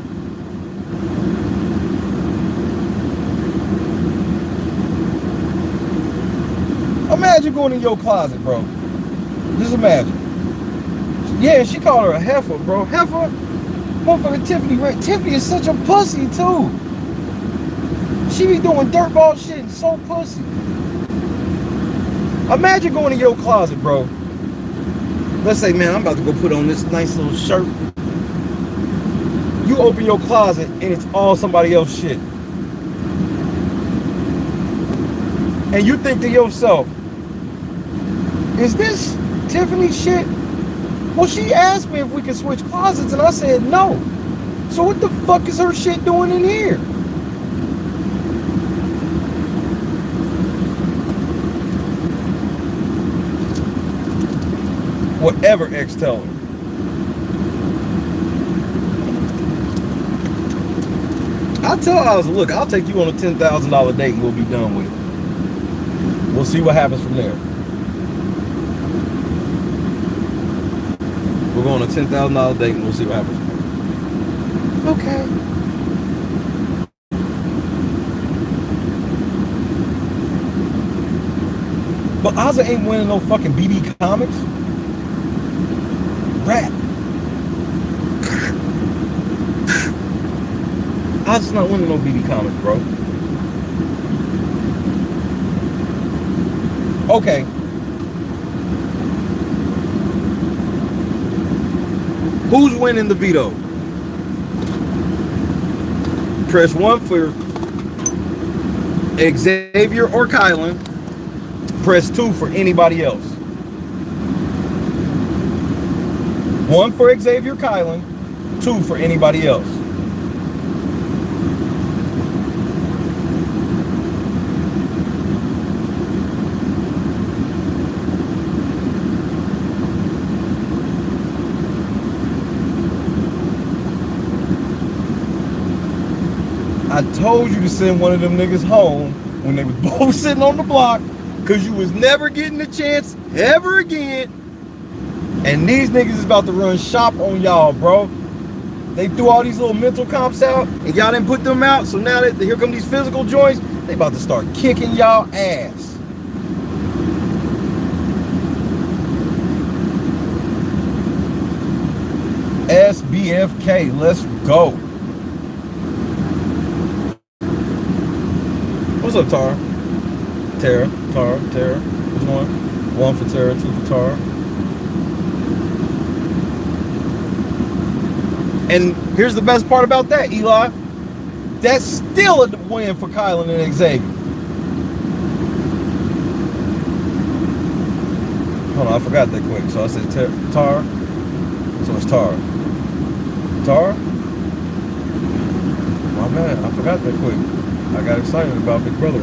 Imagine going in your closet, bro. Just imagine. Yeah, she called her a heifer, bro. Heifer? Motherfucker Tiffany, right? Tiffany is such a pussy, too. She be doing dirtball shit and so pussy. Imagine going in your closet, bro. Let's say, man, I'm about to go put on this nice little shirt. You open your closet and it's all somebody else's shit. And you think to yourself, is this Tiffany's shit? Well, she asked me if we could switch closets and I said no. So what the fuck is her shit doing in here? Whatever X tell him. I tell Oz, look, I'll take you on a $10,000 date and we'll be done with it. We'll see what happens from there. We're going on a $10,000 date and we'll see what happens from there. Okay. But Ozzy ain't winning no fucking BB Comics. Rat. Ozzy's not winning no BB Comics, bro. Okay. Who's winning the veto? Press 1 for Xavier or Kylan. Press 2 for anybody else. 1 for Xavier Kylan, 2 for anybody else. I told you to send one of them niggas home when they was both sitting on the block, because you was never getting a chance ever again. And these niggas is about to run shop on y'all, bro. They threw all these little mental comps out, and y'all didn't put them out. So now that here come these physical joints, they about to start kicking y'all ass. SBFK, let's go. What's up, Tara? Tara. Which one? 1 for Tara, 2 for Tara. And here's the best part about that, Eli. That's still a win for Kylan and Xavier. Hold on, I forgot that quick. So I said Tara. So it's Tara. Tara? My bad, I forgot that quick. I got excited about Big Brother.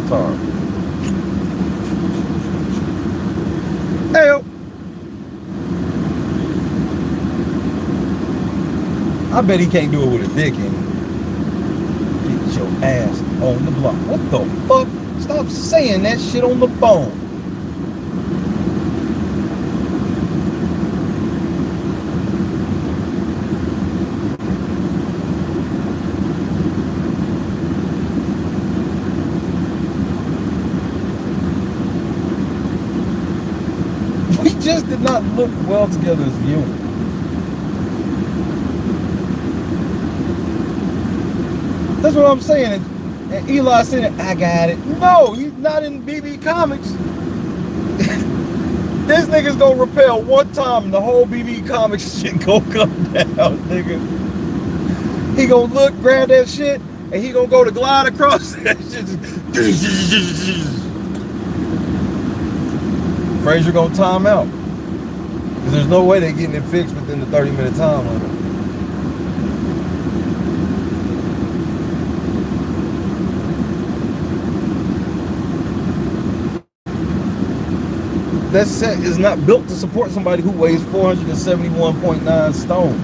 Tara. Hey-o. I bet he can't do it with a dick in it. Get your ass on the block. What the fuck? Stop saying that shit on the phone. We just did not look well together as a unit. That's what I'm saying. And Eli said, I got it. No, he's not in BB Comics. This nigga's gonna repel one time and the whole BB Comics shit gonna come down, nigga. He gonna look, grab that shit, and he gonna go to glide across that shit. Frazier gonna time out. Because there's no way they're getting it fixed within the 30-minute time limit. That set is not built to support somebody who weighs 471.9 stone.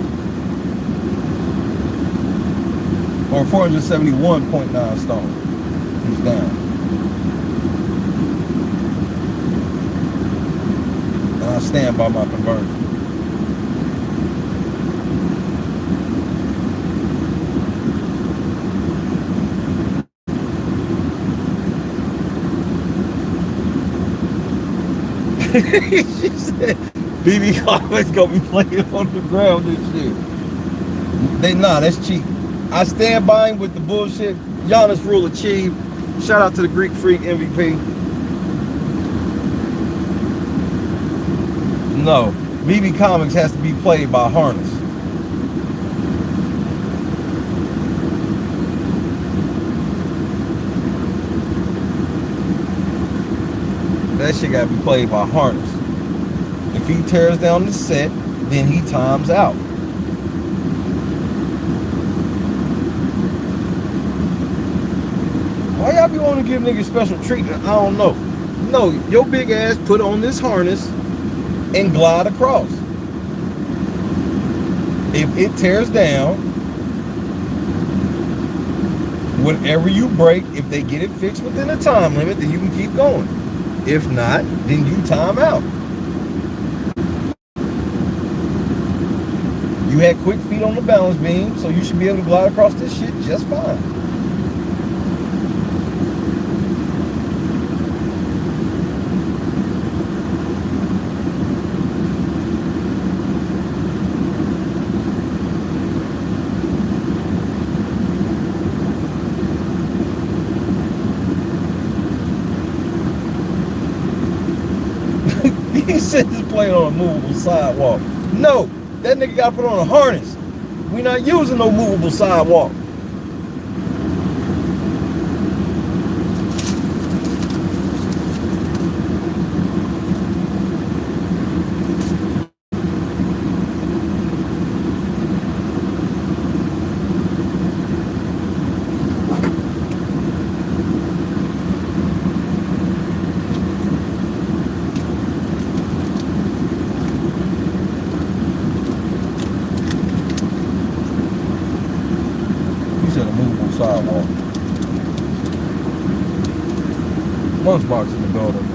Or 471.9 stone. He's down. And I stand by my conversion. She said BB Comics gonna be playing on the ground this year. That's cheap. I stand by him with the bullshit. Giannis rule achieved. Shout out to the Greek Freak MVP. No, BB Comics has to be played by harness. That shit gotta be played by harness. If he tears down the set, then he times out. Why y'all be wanting to give niggas special treatment? I don't know. No, your big ass put on this harness and glide across. If it tears down, whatever you break, if they get it fixed within a time limit, then you can keep going. If not, then you time out. You had quick feet on the balance beam, so you should be able to glide across this shit just fine. He said this plane on a movable sidewalk. No, that nigga got to put on a harness. We not using no movable sidewalk. Sidewalk. Lunchbox in the building.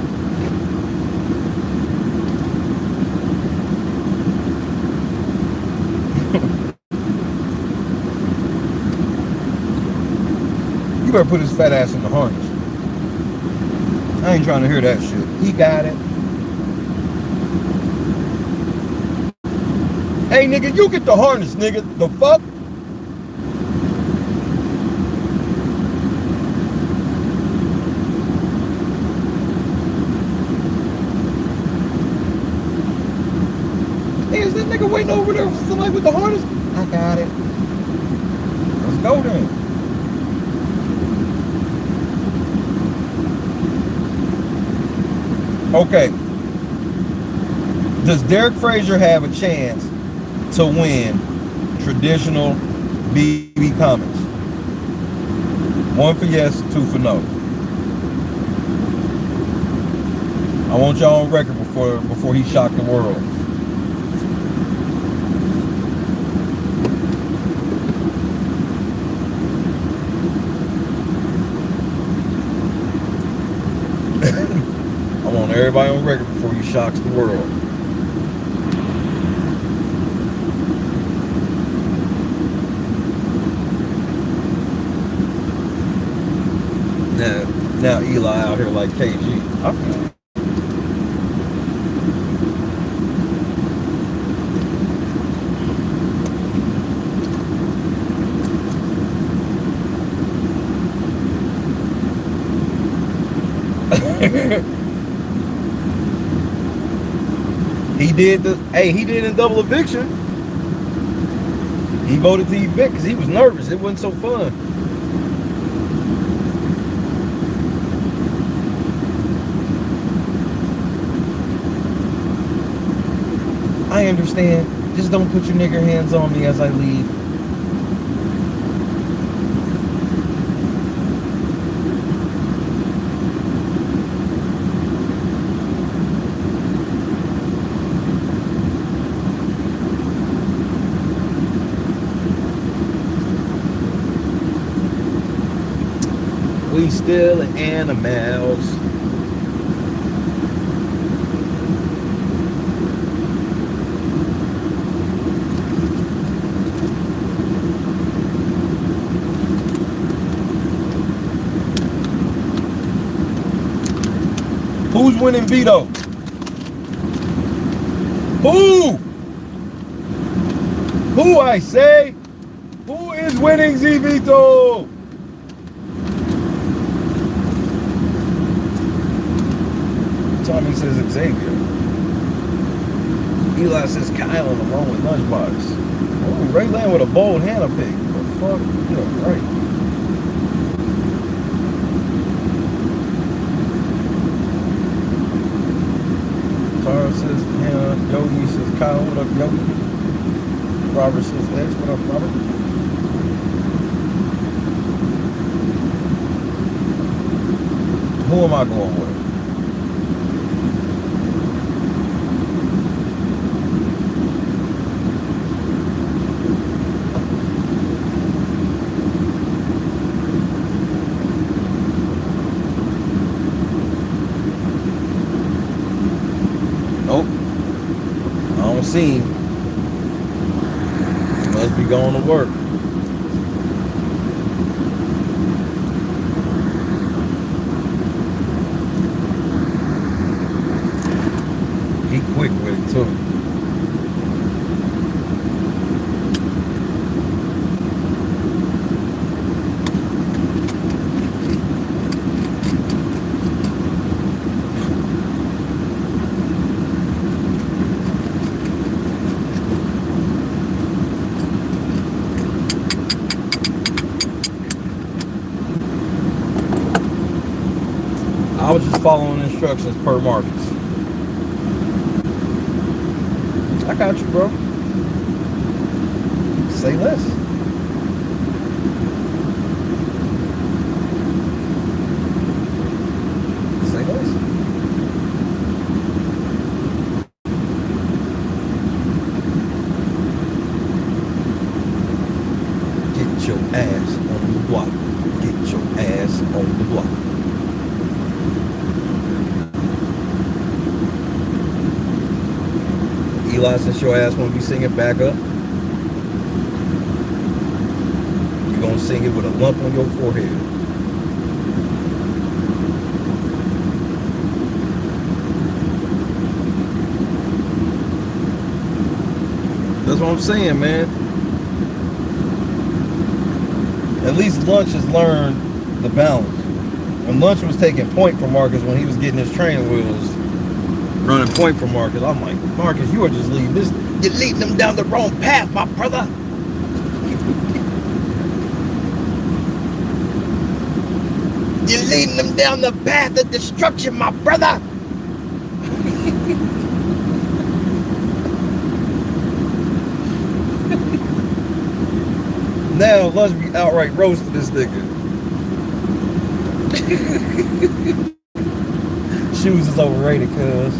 You better put his fat ass in the harness. I ain't trying to hear that shit. He got it. Hey nigga, you get the harness, nigga. The fuck? Is that nigga waiting over there for somebody with the harness? I got it. Let's go then. Okay. Does Derek Frazier have a chance to win traditional BB Comics? 1 for yes, 2 for no. I want y'all on record before he shocked the world. I want everybody on record before he shocks the world. Now Eli out here like KG. I feel it. He did in double eviction. He voted to evict because he was nervous. It wasn't so fun. I understand. Just don't put your nigger hands on me as I leave. We still animals. Who's winning Veto? Who? Who, I say? Who is winning Veto? Tommy says Xavier. Eli says Kyle along with Lunchbox. Oh, Ray Land with a bold Hannah pick. What the fuck? Yeah, right. Tara says Hannah. Yogi says Kyle. What up, Yogi? Robert says X. What up, Robert? Who am I going with? seen. Must be going to work. He quick with it too. I was just following instructions per Marcus. I got you, bro. Say less. Say less. Get your ass on the block. Get your ass on the block. Eli, since your ass won't be singing back up, you're gonna sing it with a lump on your forehead. That's what I'm saying, man. At least Lunch has learned the balance. When Lunch was taking point from Marcus when he was getting his training wheels, running point for Marcus, I'm like, Marcus, you are just leading this. You're leading them down the wrong path, my brother. You're leading them down the path of destruction, my brother. Now let's be outright roasting this nigga. Shoes is overrated, cuz.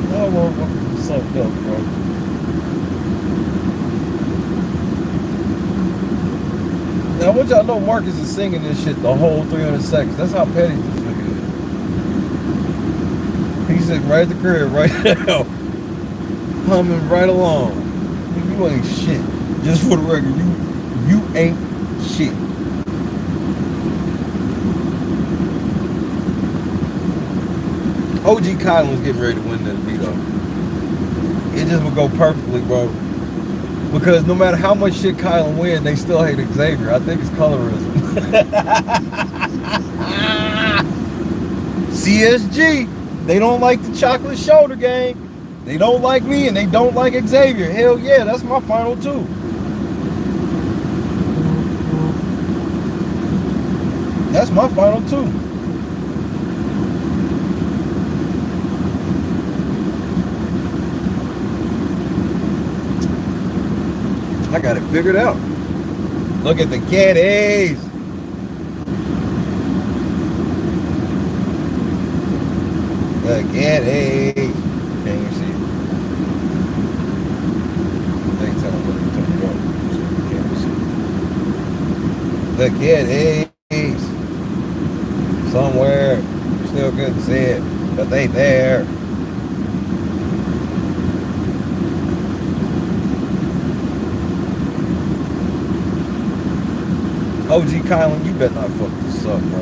That motherfucker was sucked up, bro. Now, I want y'all to know Marcus is singing this shit the whole 300 seconds. That's how petty this nigga is. He's sitting right at the crib right now, humming right along. You ain't shit. Just for the record, you ain't shit. OG Kylan was getting ready to win that veto. It just would go perfectly, bro. Because no matter how much shit Kylan win, they still hate Xavier. I think it's colorism. CSG, they don't like the chocolate shoulder gang. They don't like me and they don't like Xavier. Hell yeah, that's my final two. That's my final two. I got it figured out. Look at the caddies. The caddies. Can you see? They tell them what to turn it on so you can't see. The caddies. Somewhere. Still couldn't see it, but they there. OG Kylan, you better not fuck this up, bro.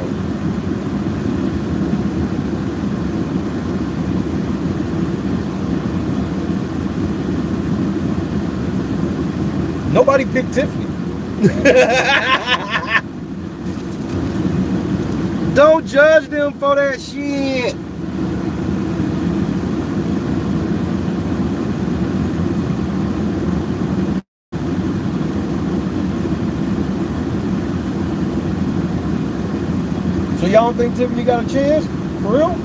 Nobody picked Tiffany. Don't judge them for that shit. So y'all don't think Tiffany got a chance? For real?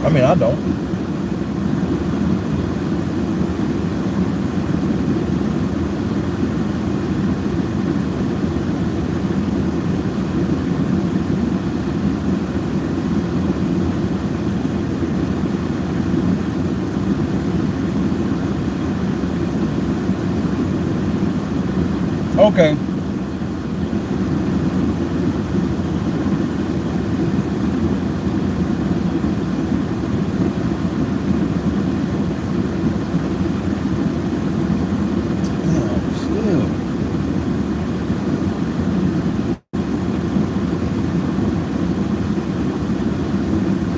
I mean, I don't. Okay.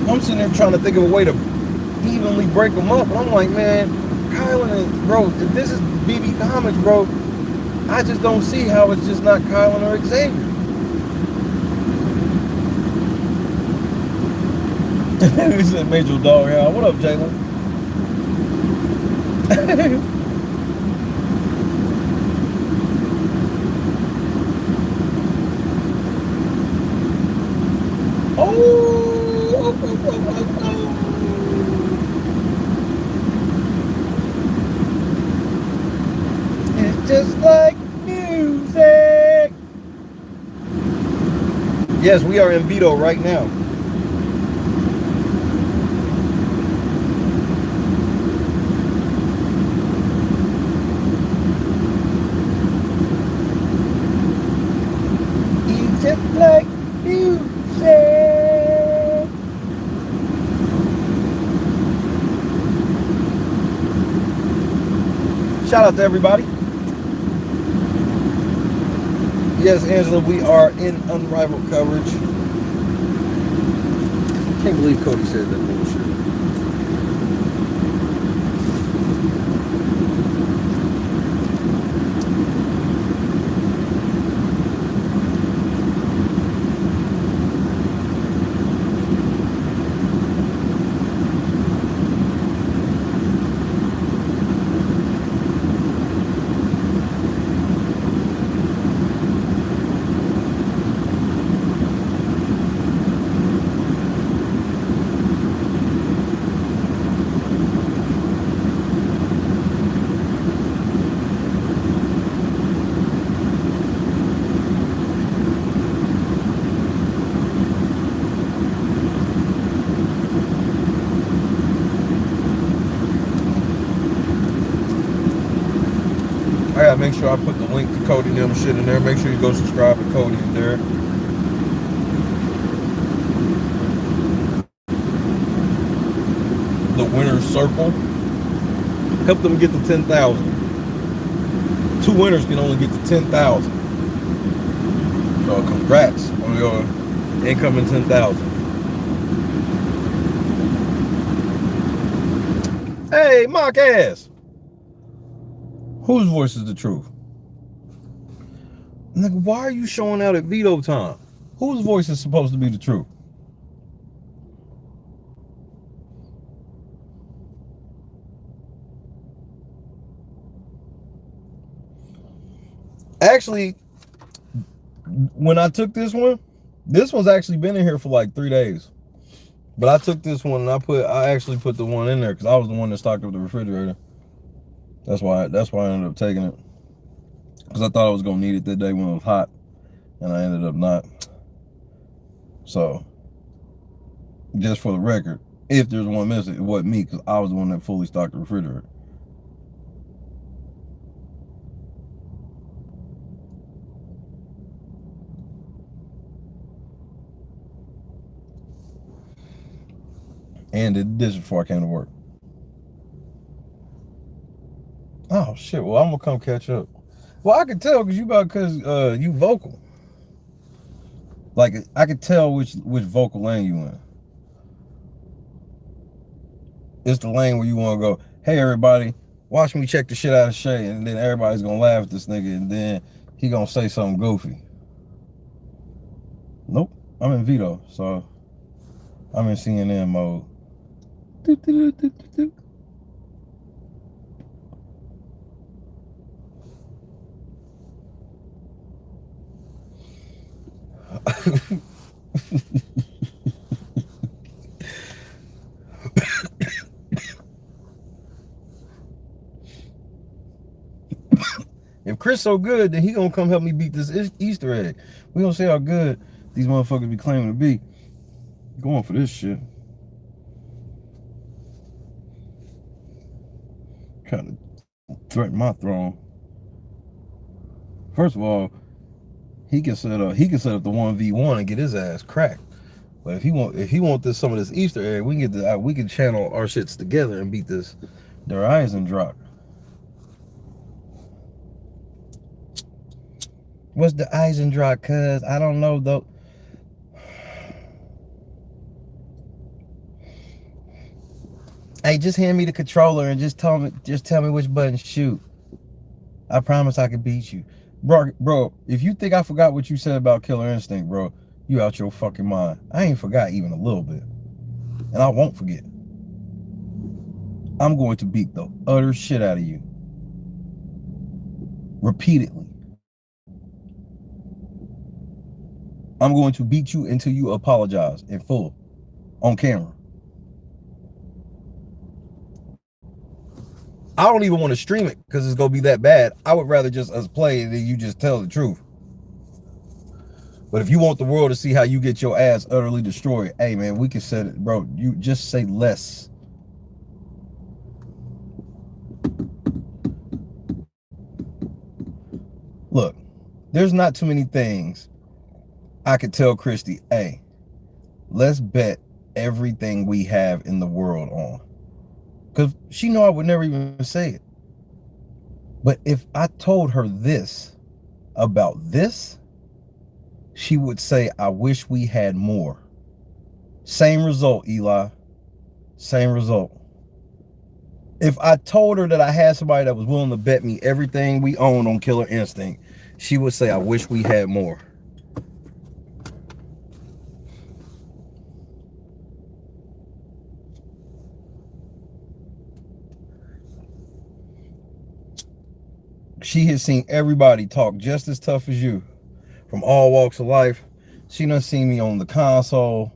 I'm sitting there trying to think of a way to evenly break them up. And I'm like, man, Kylan and bro, if this is BB Comics, bro, I just don't see how it's just not Kylan or Xavier. He said Major Dog. Yeah, what up, Jalen? It's just like music. Yes, we are in Veto right now. It's just like music. Shout out to everybody. Yes, Angela, we are in unrivaled coverage. Can't believe Cody said that bullshit. I gotta make sure I put the link to Cody and them shit in there. Make sure you go subscribe to Cody in there. The winner's circle. Help them get to 10,000. 2 winners can only get to 10,000. So congrats on your incoming 10,000. Hey, mock ass. Whose voice is the truth? Nigga, why are you showing out at veto time? Whose voice is supposed to be the truth? Actually, when I took this one's actually been in here for like 3 days. But I took this one and I actually put the one in there because I was the one that stocked up the refrigerator. That's why I ended up taking it. Because I thought I was gonna need it that day when it was hot. And I ended up not. So just for the record, if there's one missing, it wasn't me because I was the one that fully stocked the refrigerator. And did this before I came to work. Oh shit, well I'm gonna come catch up. Well, I could tell because you vocal. Like I could tell which vocal lane you in. It's the lane where you want to go, hey everybody, watch me check the shit out of Shay, and then everybody's gonna laugh at this nigga, and then he gonna say something goofy. Nope, I'm in Veto, so I'm in CNN mode. If Chris so good, then he gonna come help me beat this Easter egg. We gonna see how good these motherfuckers be claiming to be. Going for this shit. Trying to threaten my throne. First of all, he can set up the 1v1 and get his ass cracked. But if he want some of this Easter egg, we can channel our shits together and beat this Der Eisendrache. What's the Eisendrache? Cuz I don't know though. Hey, just hand me the controller and just tell me which button to shoot. I promise I can beat you. Bro, if you think I forgot what you said about Killer Instinct, bro, you out your fucking mind. I ain't forgot even a little bit. And I won't forget. I'm going to beat the utter shit out of you. Repeatedly. I'm going to beat you until you apologize in full. On camera. I don't even want to stream it because it's going to be that bad. I would rather just us play than you just tell the truth. But if you want the world to see how you get your ass utterly destroyed, hey man, we can set it, bro. You just say less. Look, there's not too many things I could tell Christy, hey, let's bet everything we have in the world on. Because she know I would never even say it. But if I told her this about this, she would say, I wish we had more. Same result, Eli. Same result. If I told her that I had somebody that was willing to bet me everything we own on Killer Instinct, she would say, I wish we had more. She has seen everybody talk just as tough as you from all walks of life. She done seen me on the console,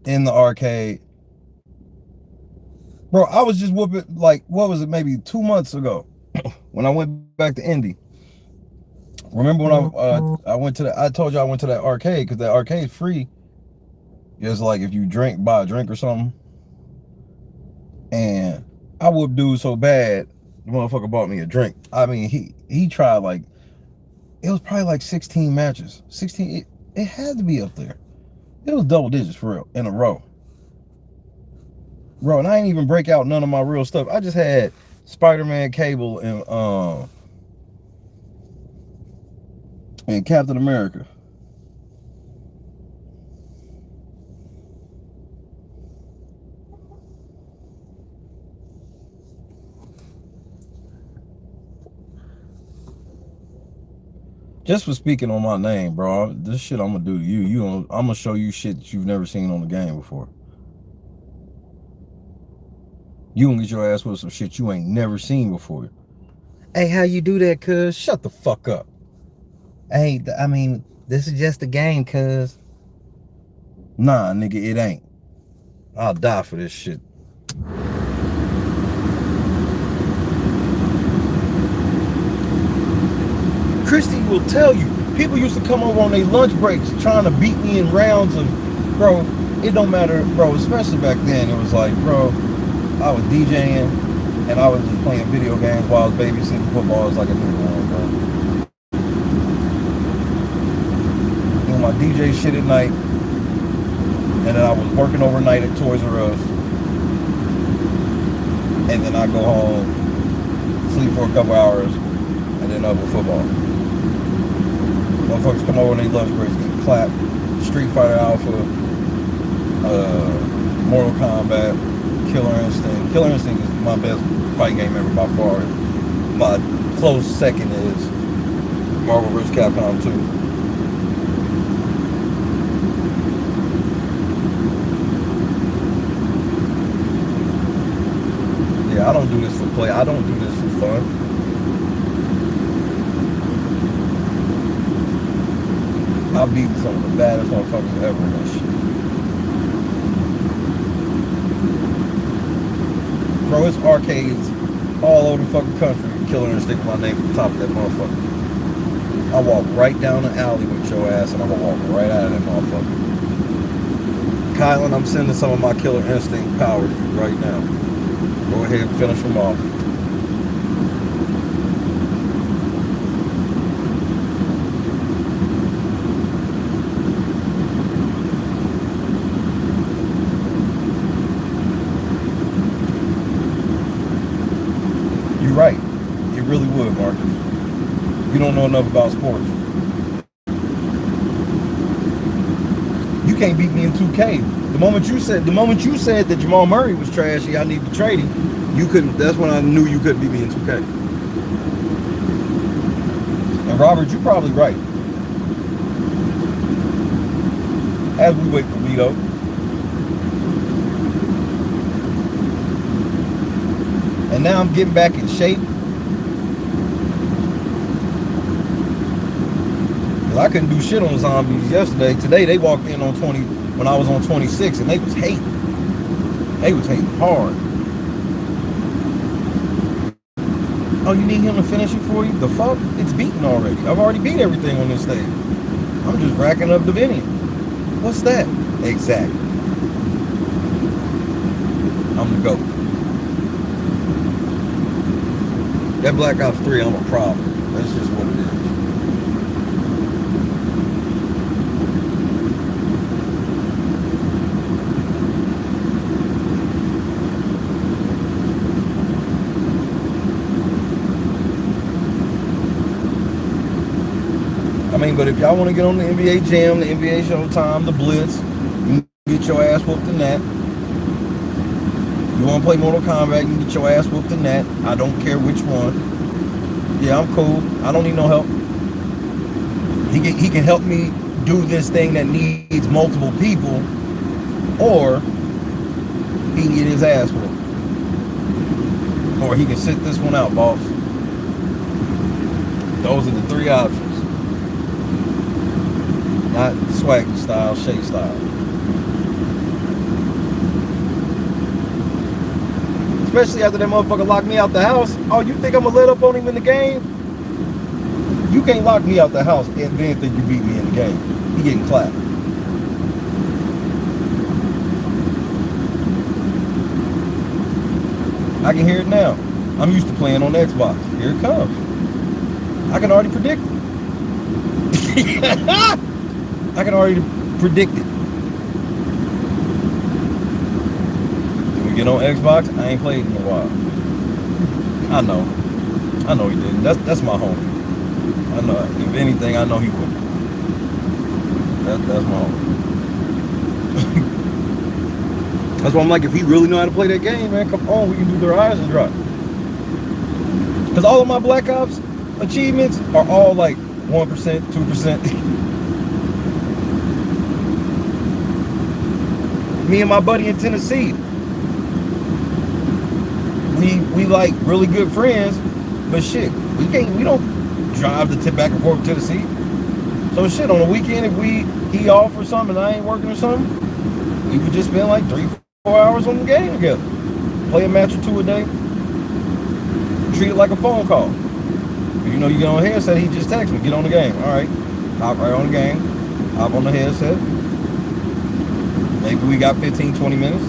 in the arcade. Bro, I was just whooping, like, what was it, maybe 2 months ago when I went back to Indy. Remember when I went to the, I told you I went to that arcade because that arcade's free. It's like if you buy a drink or something. And I whooped dude so bad, the motherfucker bought me a drink. I mean, he tried like, it was probably like 16 matches. 16, it had to be up there. It was double digits for real, in a row. Bro, and I ain't even break out none of my real stuff. I just had Spider-Man, Cable, and Captain America. Just for speaking on my name, bro, this shit I'm gonna do to you. I'm gonna show you shit that you've never seen on the game before. You gonna get your ass with some shit you ain't never seen before. Hey, how you do that, cuz? Shut the fuck up. Hey, I mean, this is just a game, cuz. Nah, nigga, it ain't. I'll die for this shit. Christy will tell you, people used to come over on their lunch breaks trying to beat me in rounds of, bro, it don't matter, bro, especially back then. It was like, bro, I was DJing and I was just playing video games while I was babysitting football. It was like a newborn, bro. Doing my DJ shit at night, and then I was working overnight at Toys R Us, and then I go home, sleep for a couple hours, and then up with football. Motherfuckers come over on their lunch breaks, get clapped. Street Fighter Alpha, Mortal Kombat, Killer Instinct. Killer Instinct is my best fight game ever by far. My close second is Marvel vs. Capcom 2. Yeah, I don't do this for play. I don't do this for fun. I beat some of the baddest motherfuckers ever in that shit. Bro, it's arcades all over the fucking country. Killer Instinct, my name at the top of that motherfucker. I walk right down the alley with your ass and I'm gonna walk right out of that motherfucker. Kylan, I'm sending some of my Killer Instinct power to you right now. Go ahead and finish them off. don't know enough about sports. You can't beat me in 2K. The moment you said that Jamal Murray was trashy, I need to trade him, you couldn't. That's when I knew you couldn't beat me in 2K. And Robert, you're probably right. As we wait for Veto. And now I'm getting back in shape. I couldn't do shit on zombies yesterday. Today they walked in on 20 when I was on 26 and they was hating. They was hating hard. Oh, you need him to finish it for you? The fuck? It's beaten already. I've already beat everything on this stage. I'm just racking up Divinium. What's that? Exactly. I'm the GOAT. That Black Ops 3, I'm a problem. That's just what it is. I mean, but if y'all want to get on the NBA Jam, the NBA Showtime, the Blitz, you can get your ass whooped in that. You want to play Mortal Kombat, you can get your ass whooped in that. I don't care which one. Yeah, I'm cool. I don't need no help. He can help me do this thing that needs multiple people, or he can get his ass whooped. Or he can sit this one out, boss. Those are the three options. Not Swaggy style, Shay style. Especially after that motherfucker locked me out the house. Oh, you think I'm gonna let up on him in the game? You can't lock me out the house and then think you beat me in the game. He getting clapped. I can hear it now. I'm used to playing on Xbox. Here it comes. I can already predict it. I can already predict it. When we get on Xbox, I ain't played in a while. I know he didn't. That's my homie. I know. If anything, I know he would. That's my homie. That's why I'm like, if he really know how to play that game, man, come on, we can do the rise and drop. Because all of my Black Ops achievements are all like 1%, 2%. Me and my buddy in Tennessee, we like really good friends, but shit, we don't drive the tip back and forth to Tennessee. So shit, on the weekend, if he off or something and I ain't working or something, we would just spend like 3-4 hours on the game together. Play a match or two a day. Treat it like a phone call. You know, you get on the headset, he just texts me, get on the game. All right, hop right on the game, hop on the headset. Maybe we got 15-20 minutes,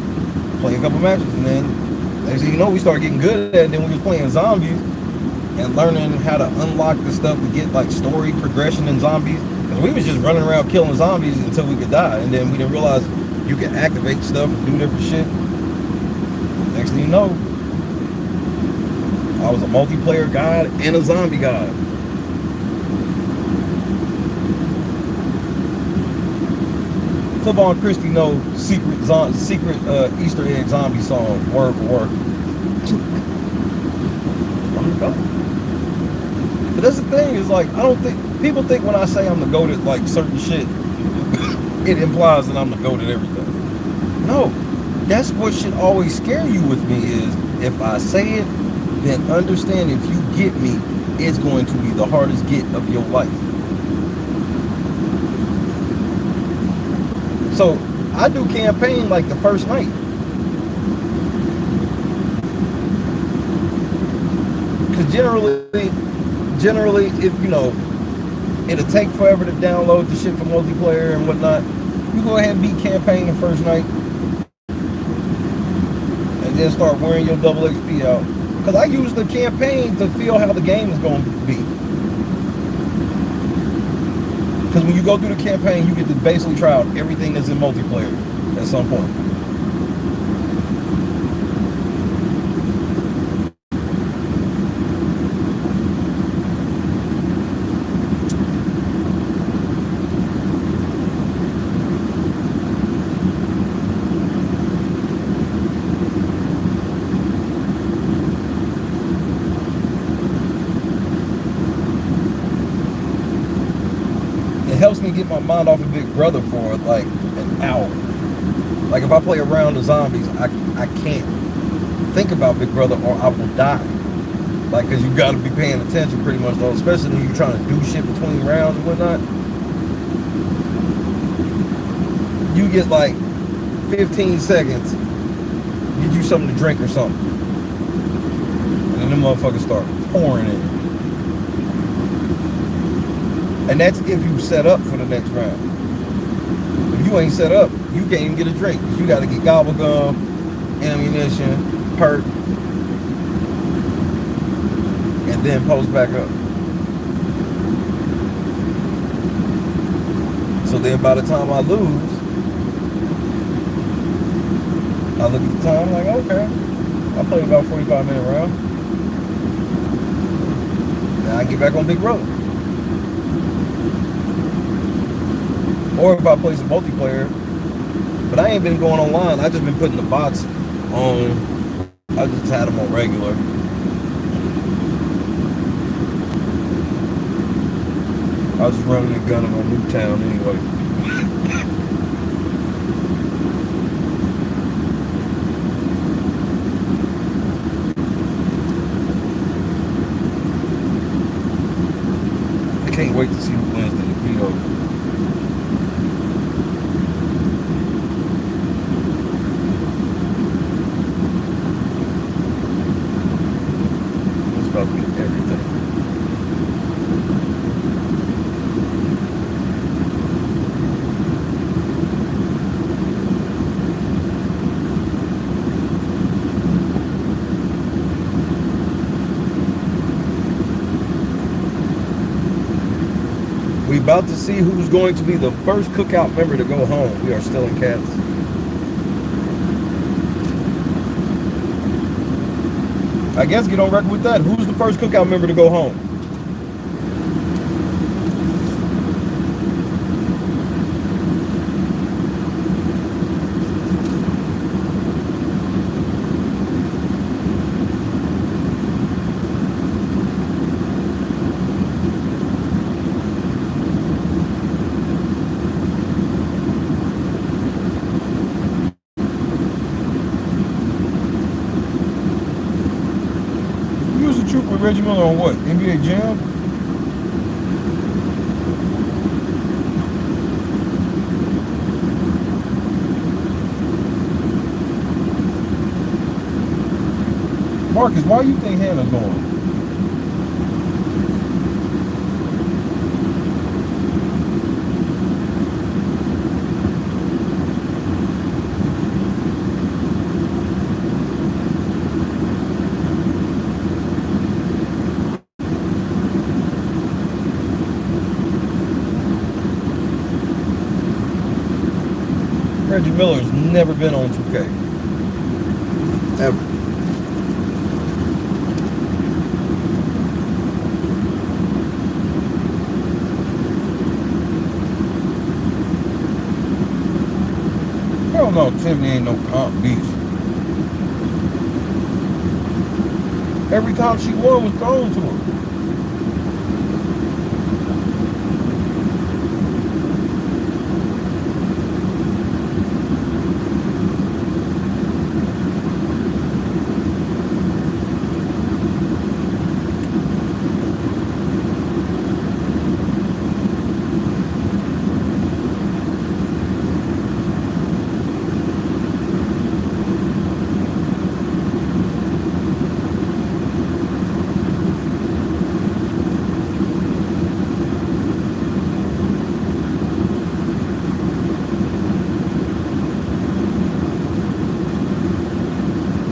play a couple matches, and then next thing you know, we start getting good at it. Then we was playing zombies and learning how to unlock the stuff to get like story progression in zombies. Because we was just running around killing zombies until we could die, and then we didn't realize you can activate stuff and do different shit. Next thing you know, I was a multiplayer god and a zombie god. Football and Christy know secret Easter egg zombie song, word for word. But that's the thing, is like, I don't think, people think when I say I'm the GOAT at like certain shit, it implies that I'm the GOAT at everything. No, that's what should always scare you with me, is if I say it, then understand if you get me, it's going to be the hardest get of your life. So I do campaign like the first night. Because generally, if you know, it'll take forever to download the shit for multiplayer and whatnot. You go ahead and beat campaign the first night, and then start wearing your double XP out. Because I use the campaign to feel how the game is going to be. Because when you go through the campaign, you get to basically try out everything that's in multiplayer at some point. it helps me get my mind off of Big Brother for like an hour. Like if I play around the zombies, I can't think about Big Brother or I will die. Like, cause you gotta be paying attention pretty much though, especially when you're trying to do shit between rounds and whatnot. You get like 15 seconds, get you something to drink or something. And then the motherfuckers start pouring in. And that's if you set up for the next round. If you ain't set up, you can't even get a drink. You gotta get gobble gum, ammunition, perk, and then post back up. So then by the time I lose, I look at the time like, okay, I played about 45-minute round. Now I get back on Big Brother. Or if I play some multiplayer, but I ain't been going online. I just been putting the bots on. I just had them on regular. I was just running the gun in my new town anyway. I can't wait to see who wins the Veto. It's about to be everything. We about to see who's going to be the first cookout member to go home. We are still in cats. I guess get on record with that. Who's the first cookout member to go home? With Reggie Miller on what? NBA Jam? Marcus, why do you think Hannah's going? Reggie Miller's never been on 2K. Ever. Hell no, Tiffany ain't no comp beast. Every time she won was thrown to her.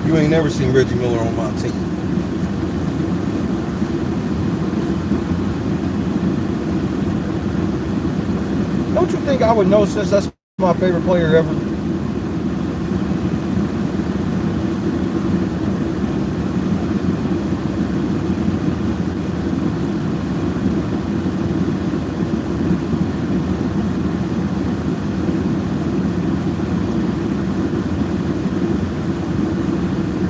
You ain't never seen Reggie Miller on my team. Don't you think I would know since that's my favorite player ever?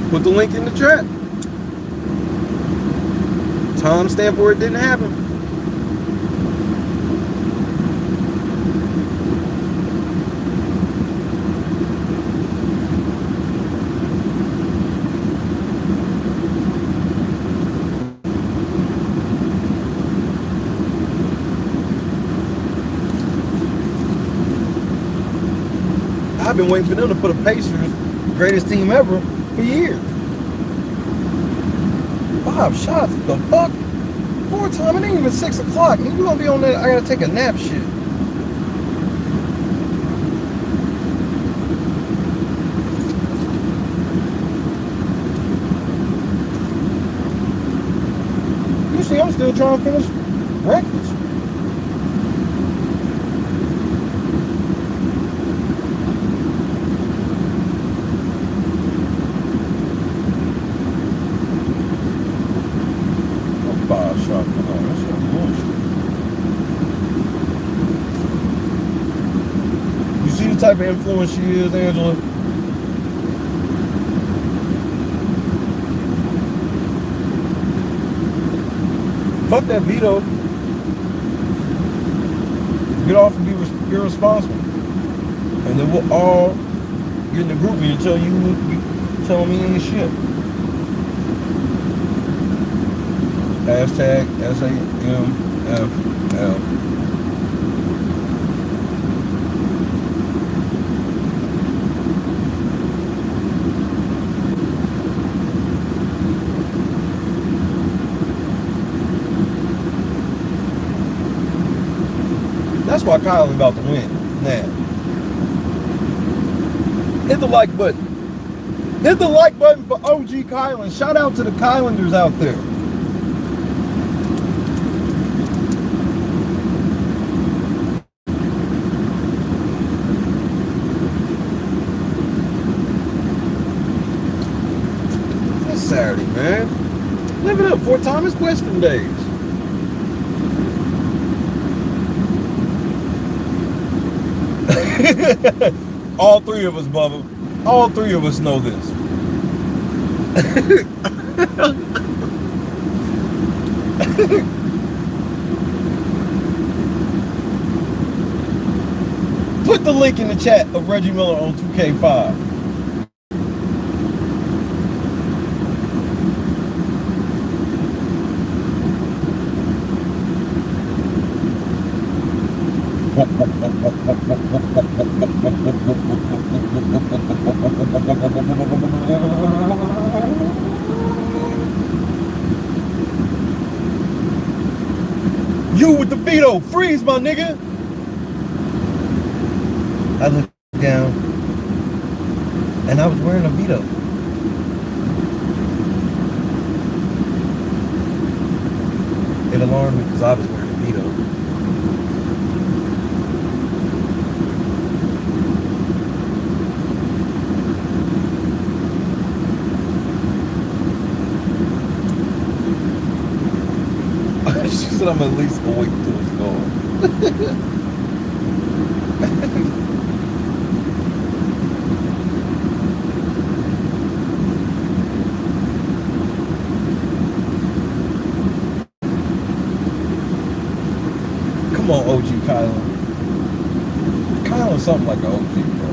Put the link in the chat. Timestamp where it didn't happen. I've been waiting for them to put a Pacers greatest team ever for years. 5 shots, the fuck? 4 time, it ain't even 6 o'clock. You gonna be on that? I gotta take a nap shit. You see, I'm still trying to finish breakfast. Type of influence she is, Angela. Fuck that Veto. Get off and be irresponsible. And then we'll all get in the group and tell you telling me any shit. Hashtag SAMFL. That's why Kylan about to win now. Hit the like button. Hit the like button for OG Kylan. Shout out to the Kylanders out there. It's Saturday, man. Live it up. 4 Thomas Western days. All 3 of us, Bubba. All 3 of us know this. Put the link in the chat of Reggie Miller on 2K5. You with the Veto, freeze, my nigga. I looked down and I was wearing a Veto. It alarmed me because I was wearing a Veto. She said I'm at least awake till it's gone. Come on, OG Kylan. Kylan's something like an OG, bro.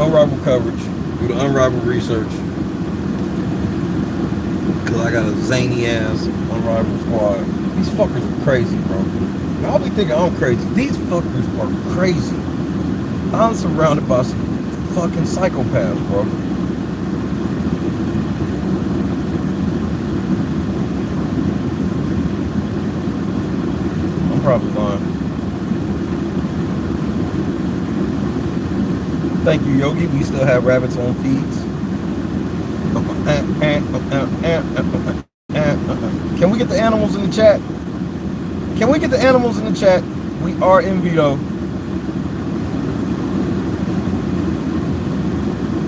Unrivaled coverage. Do the unrivaled research. Cause I got a zany ass unrivaled squad. These fuckers are crazy, bro. Y'all be thinking I'm crazy. These fuckers are crazy. I'm surrounded by some fucking psychopaths, bro. I'm probably lying. Thank you, Yogi. We still have rabbits on feeds. Can we get the animals in the chat? Can we get the animals in the chat? We are in Veto.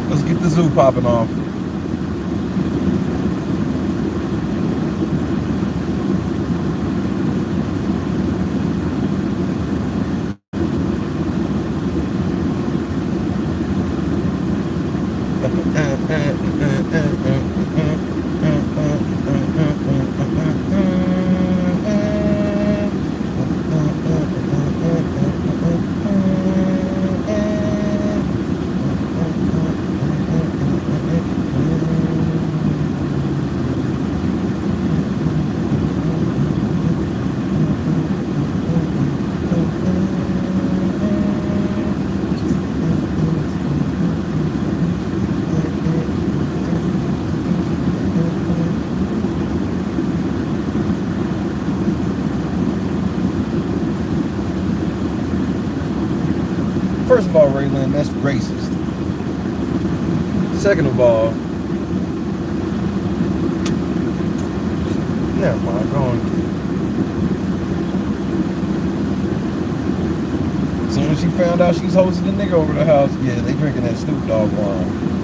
Let's get the zoo popping off. First of all, Raylan, that's racist. Second of all, never mind, go on. As soon as she found out she's hosting the nigga over the house, yeah, they drinking that Snoop Dogg wine.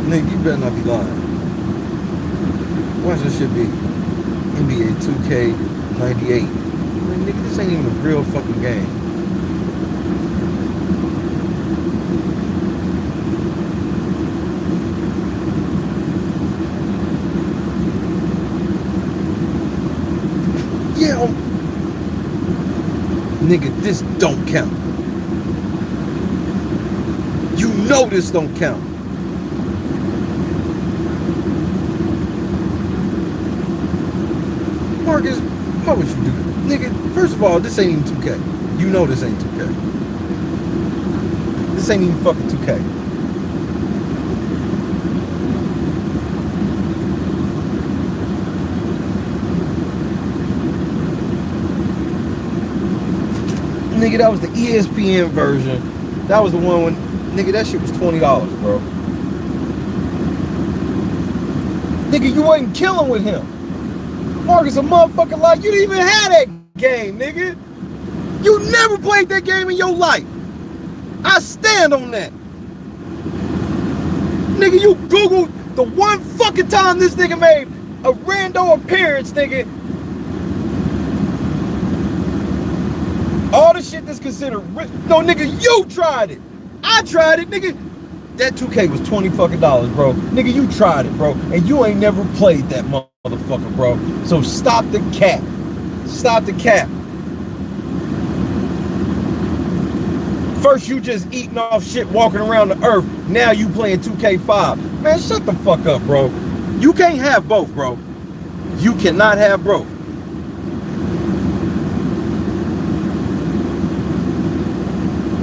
Nigga, you better not be lying. Watch this shit be NBA 2K98. Man, nigga, this ain't even a real fucking game. Yeah, nigga, this don't count. You know this don't count. Marcus, how would you do that? Nigga, first of all, this ain't even 2K. You know this ain't 2K. This ain't even fucking 2K. Nigga, that was the ESPN version. That was the one when, nigga, that shit was $20, bro. Nigga, you wasn't killing with him. Marcus, a motherfucker like you didn't even have that game, nigga. You never played that game in your life. I stand on that. Nigga, you Googled the one fucking time this nigga made a rando appearance, nigga. All the shit that's considered no, nigga, you tried it. I tried it, nigga. That 2K was $20 fucking, bro. Nigga, you tried it, bro. And you ain't never played that motherfucker, bro. So stop the cap. Stop the cap. First you just eating off shit walking around the earth. Now you playing 2K5. Man, shut the fuck up, bro. You can't have both, bro. You cannot have both.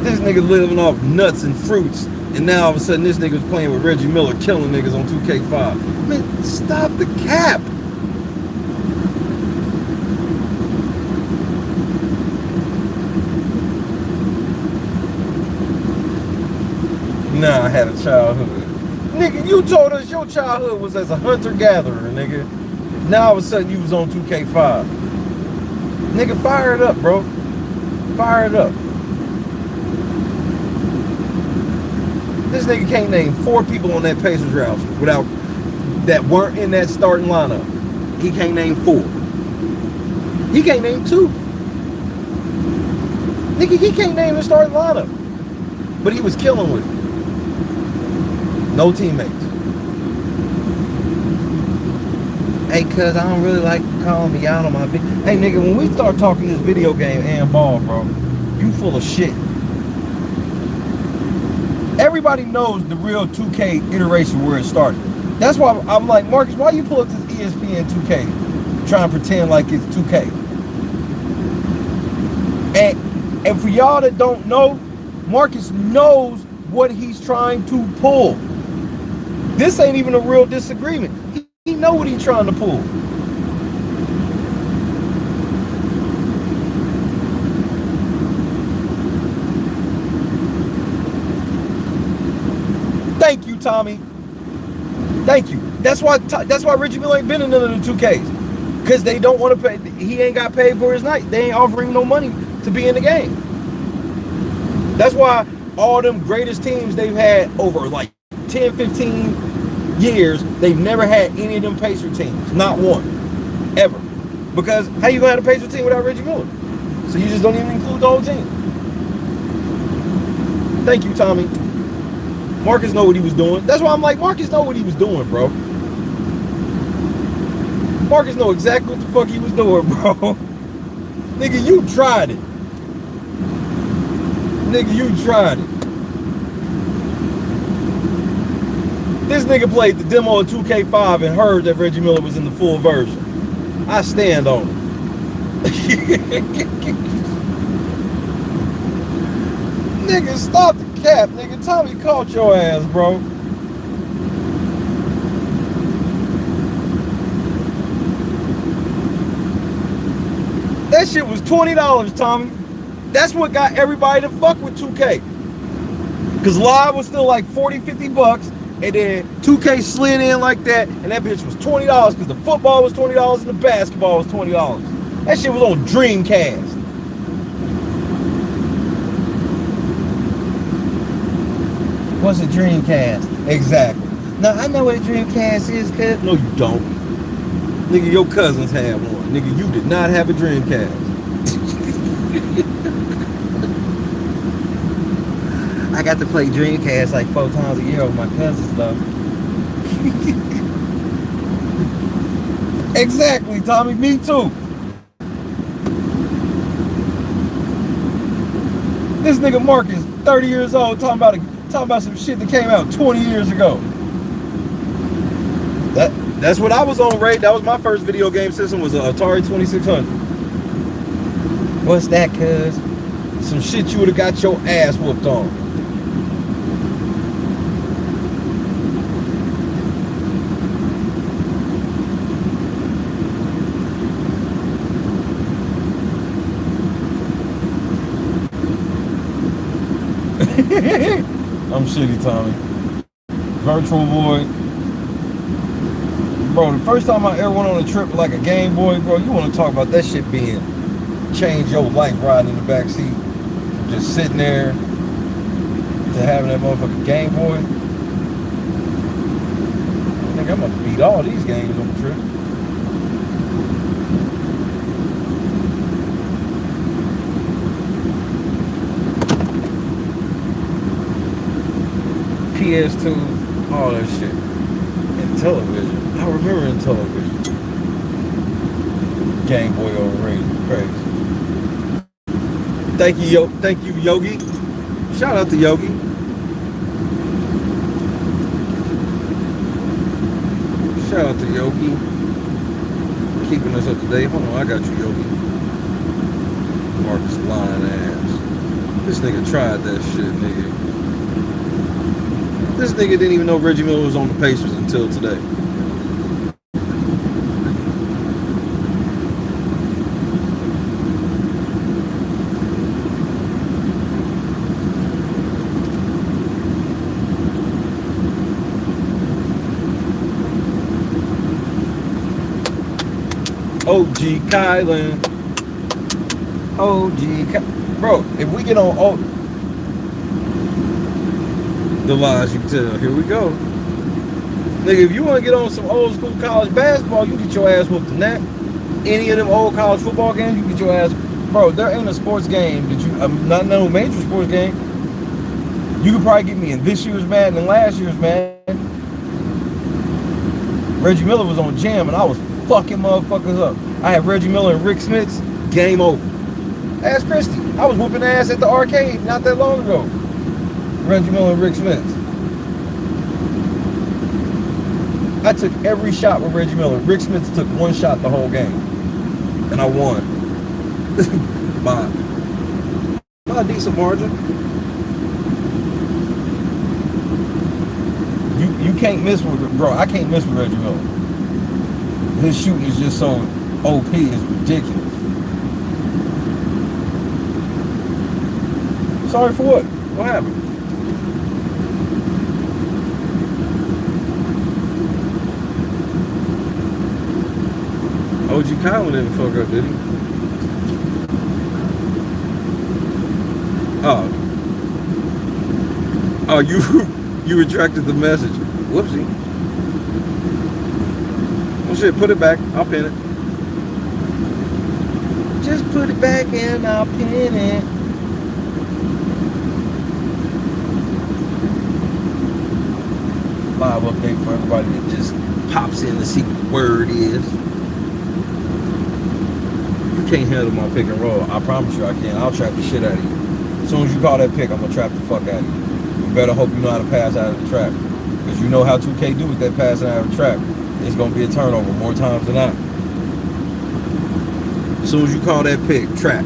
This nigga living off nuts and fruits. And now all of a sudden this nigga's playing with Reggie Miller, killing niggas on 2K5. Man, stop the cap. Nah, I had a childhood. Nigga, you told us your childhood was as a hunter-gatherer, nigga. Now all of a sudden you was on 2K5. Nigga, fire it up, bro. Fire it up. This nigga can't name 4 people on that Pacers roster without that weren't in that starting lineup. He can't name 4. He can't name 2. Nigga, he can't name the starting lineup. But he was killing with it. No teammates. Hey, cuz, I don't really like calling me out on my video. Hey, nigga, when we start talking this video game and ball, bro, you full of shit. Everybody knows the real 2K iteration where it started. That's why I'm like, Marcus, why you pull up this ESPN 2K trying to pretend like it's 2K? And for y'all that don't know, Marcus knows what he's trying to pull. This ain't even a real disagreement. He know what he's trying to pull. Thank you, Tommy. Thank you. That's why Reggie Miller ain't been in none of the 2Ks. Because they don't want to pay. He ain't got paid for his night. They ain't offering no money to be in the game. That's why all them greatest teams they've had over like 10, 15 years, they've never had any of them Pacer teams. Not one. Ever. Because how you gonna have a Pacer team without Reggie Miller? So you just don't even include the whole team. Thank you, Tommy. Marcus know what he was doing. That's why I'm like, Marcus know what he was doing, bro. Marcus know exactly what the fuck he was doing, bro. Nigga, you tried it. Nigga, you tried it. This nigga played the demo of 2K5 and heard that Reggie Miller was in the full version. I stand on it. Nigga, stop the cap, nigga. Tommy caught your ass, bro. That shit was $20, Tommy. That's what got everybody to fuck with 2K. Cause live was still like 40, 50 bucks. And then 2K slid in like that. And that bitch was $20 because the football was $20 and the basketball was $20. That shit was on Dreamcast. What's a Dreamcast? Exactly. Now, I know what a Dreamcast is, cuz. No, you don't. Nigga, your cousins had one. Nigga, you did not have a Dreamcast. I got to play Dreamcast like 4 times a year with my cousins, though. Exactly, Tommy. Me too. This nigga Marcus, 30 years old, talking about some shit that came out 20 years ago. That's what I was on, Ray. That was my first video game system, was an Atari 2600. What's that, cuz? Some shit you would have got your ass whooped on. I'm shitty, Tommy. Virtual Boy. Bro, the first time I ever went on a trip with like a Game Boy, bro, you want to talk about that shit being change your life riding in the back seat. Just sitting there to having that motherfucking Game Boy. I think I'm about to beat all these games on the trip. PS2, all that shit. And television. I remember in television. Game Boy overrated. Crazy. Thank you, Yogi. Shout out to Yogi. Shout out to Yogi. Keeping us up to date. Hold on, I got you, Yogi. Marcus lying ass. This nigga tried that shit, nigga. This nigga didn't even know Reggie Miller was on the Pacers until today. OG Kylan. Bro, if we get on the lies you tell, here we go. Nigga, if you want to get on some old school college basketball, you get your ass whooped in that. Any of them old college football games, you get your ass. Bro, there ain't a sports game that you, not no major sports game. You could probably get me in this year's Madden and last year's Madden. Reggie Miller was on jam and I was fucking motherfuckers up. I had Reggie Miller and Rick Smits, game over. Ask Christy. I was whooping ass at the arcade not that long ago. Reggie Miller and Rick Smits. I took every shot with Reggie Miller. Rick Smits took one shot the whole game. And I won. by a decent margin. You can't miss with, bro, I can't miss with Reggie Miller. His shooting is just so OP, it's ridiculous. Sorry for what? What happened? OG Kylan didn't fuck up, did he? Oh, you retracted the message. Whoopsie. Well, shit, put it back. I'll pin it. Just put it back and I'll pin it. live update for everybody that just pops in to see what the word is. You can't handle my pick and roll. I promise you I can. I'll trap the shit out of you. As soon as you call that pick, I'm gonna trap the fuck out of you. You better hope you know how to pass out of the trap. Because you know how 2K do with that passing out of the trap. It's gonna be a turnover more times than not. As soon as you call that pick, trap.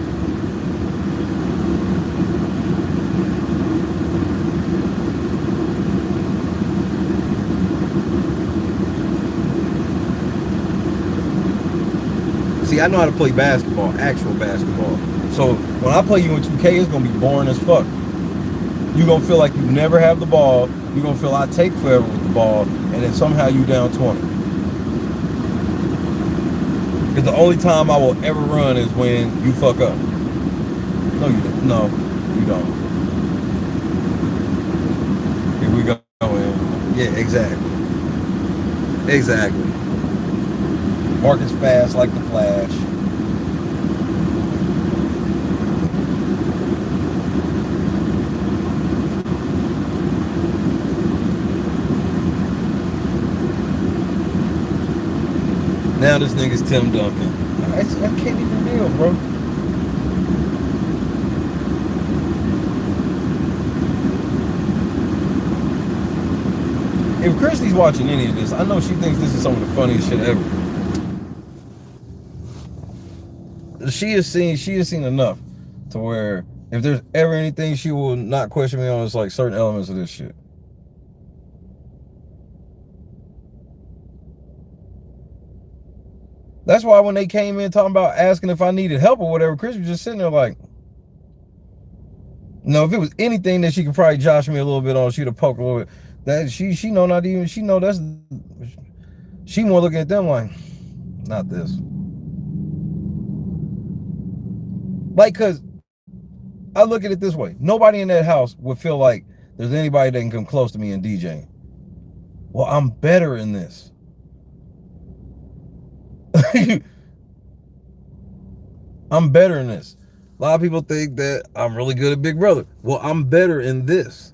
See, I know how to play basketball, actual basketball. So when I play you in 2K, it's gonna be boring as fuck. You're gonna feel like you never have the ball. You're gonna feel I take forever with the ball, and then somehow you down 20. Because the only time I will ever run is when you fuck up. No, you don't. No, you don't. Here we go. Yeah, exactly. Exactly. Marcus fast like the Flash. Now this nigga's Tim Duncan. I can't even deal, bro. If Christy's watching any of this, I know she thinks this is some of the funniest shit ever. She has seen enough to where if there's ever anything she will not question me on, it's like certain elements of this shit. That's why when they came in talking about asking if I needed help or whatever, Chris was just sitting there like, no, if it was anything that she could probably josh me a little bit on, she'd have poked a little bit. That she know not even, she know that's, she more looking at them like, not this. Like, cause I look at it this way. Nobody in that house would feel like there's anybody that can come close to me in DJing. Well, I'm better in this. I'm better in this. A lot of people think that I'm really good at Big Brother. Well, I'm better in this.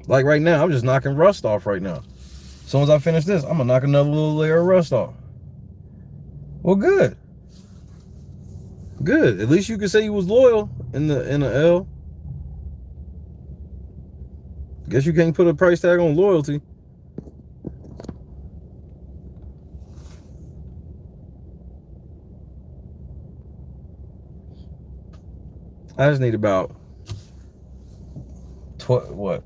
Like right now, I'm just knocking rust off right now. As soon as I finish this, I'm gonna knock another little layer of rust off. Well, good. Good. At least you can say you was loyal in the L. Guess you can't put a price tag on loyalty. I just need about about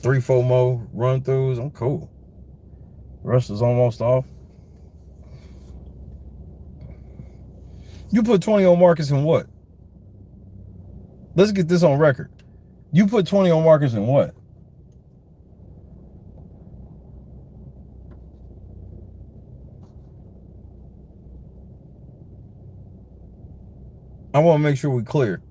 3-4 more run throughs. I'm cool. Rust is almost off. You put 20 on Marcus in what? Let's get this on record. You put 20 on Marcus in what? I want to make sure we're clear.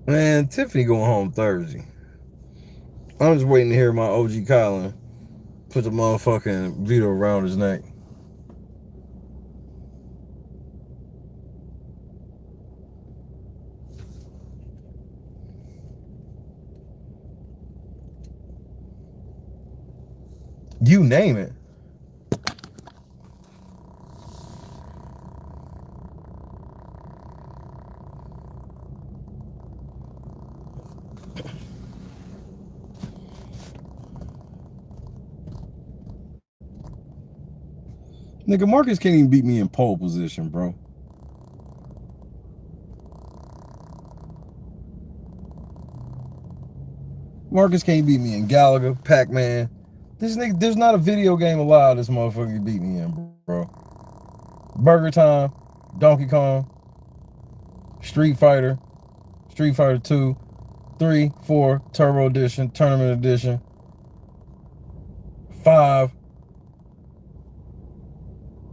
Man, Tiffany going home Thursday. I'm just waiting to hear my OG Colin put the motherfucking Veto around his neck. You name it. Nigga, Marcus can't even beat me in pole position, bro. Marcus can't beat me in Gallagher, Pac-Man. This nigga, there's not a video game allowed this motherfucker can beat me in, bro. Burger Time, Donkey Kong, Street Fighter 2, 3, 4, Turbo Edition, Tournament Edition, 5,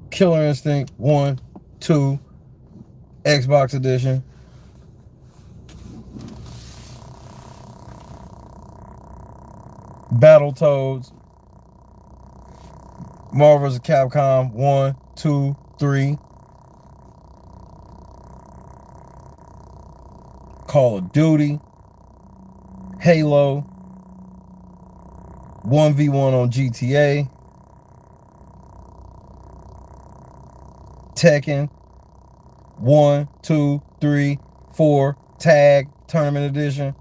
Killer Instinct 1, 2, Xbox Edition, Battletoads, Marvel vs. Capcom 1, 2, 3, Call of Duty, Halo, 1v1 on GTA, Tekken, 1, 2, 3, 4, Tag, Tournament Edition.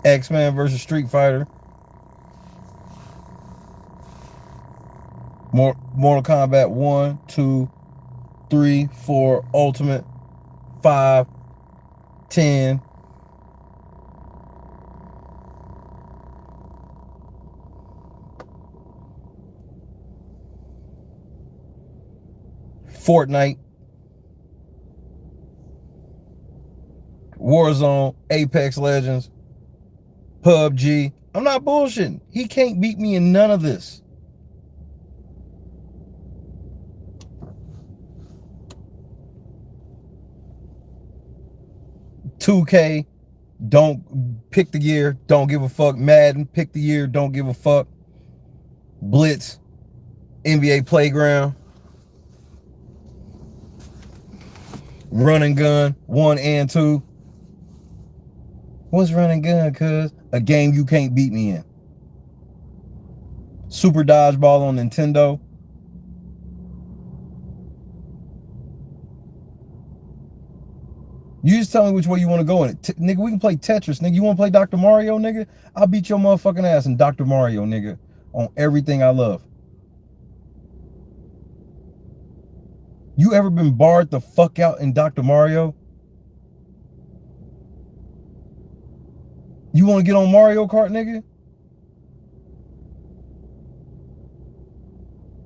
X-Men versus Street Fighter. Mortal Kombat 1, 2, 3, 4, Ultimate, 5, 10. Fortnite, Warzone, Apex Legends, PUBG. I'm not bullshitting. He can't beat me in none of this. $2K, don't pick the year, don't give a fuck. Madden, pick the year, don't give a fuck. Blitz, NBA Playground, Run and Gun 1 and 2. What's Run and Gun, cuz? A game you can't beat me in. Super Dodgeball on Nintendo. You just tell me which way you want to go in it. Nigga, we can play Tetris, nigga. You want to play Dr. Mario, nigga? I'll beat your motherfucking ass in Dr. Mario, nigga. On everything I love. You ever been barred the fuck out in Dr. Mario? You want to get on Mario Kart, nigga?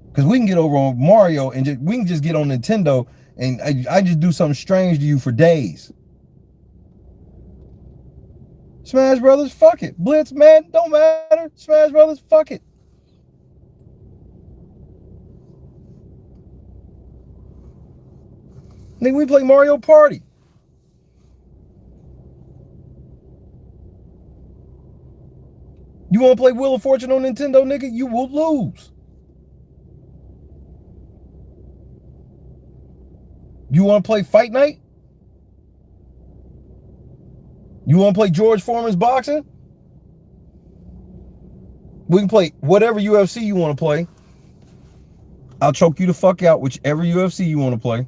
Because we can get over on Mario and we can just get on Nintendo and I just do something strange to you for days. Smash Brothers, fuck it. Blitz, man, don't matter. Smash Brothers, fuck it. Nigga, we play Mario Party. You want to play Wheel of Fortune on Nintendo, nigga? You will lose. You want to play Fight Night? You want to play George Foreman's boxing? We can play whatever UFC you want to play. I'll choke you the fuck out, whichever UFC you want to play.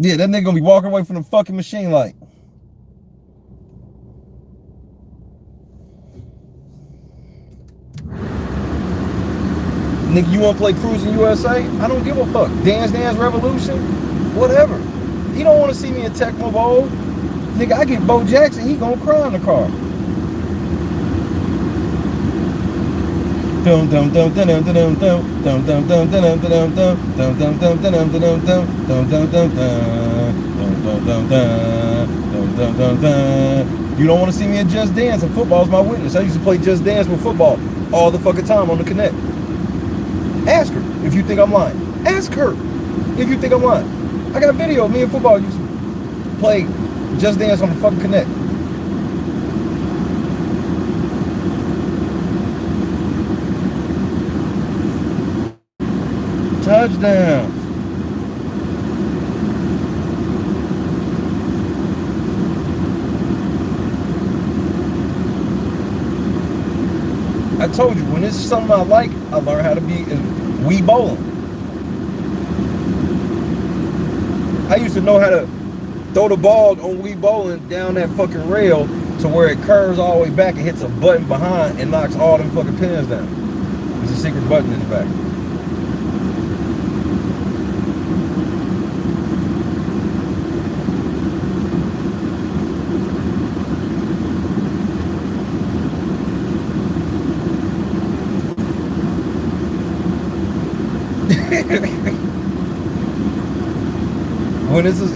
Yeah, that nigga gonna be walking away from the fucking machine like. Nigga, you wanna play Cruising USA? I don't give a fuck. Dance Dance Revolution? Whatever. He don't wanna see me in Tecmo Bowl. Nigga, I get Bo Jackson, he gonna cry in the car. You don't want to see me at Just Dance, and football's my witness. I used to play Just Dance with football all the fucking time on the Connect. Ask her if you think I'm lying. Ask her if you think I'm lying. I got a video of me and football used to play Just Dance on the fucking Connect. Touchdown. I told you, when it's something I like, I learn how to be Wii bowling. I used to know how to throw the ball on Wii bowling down that fucking rail to where it curves all the way back and hits a button behind and knocks all them fucking pins down. There's a secret button in the back.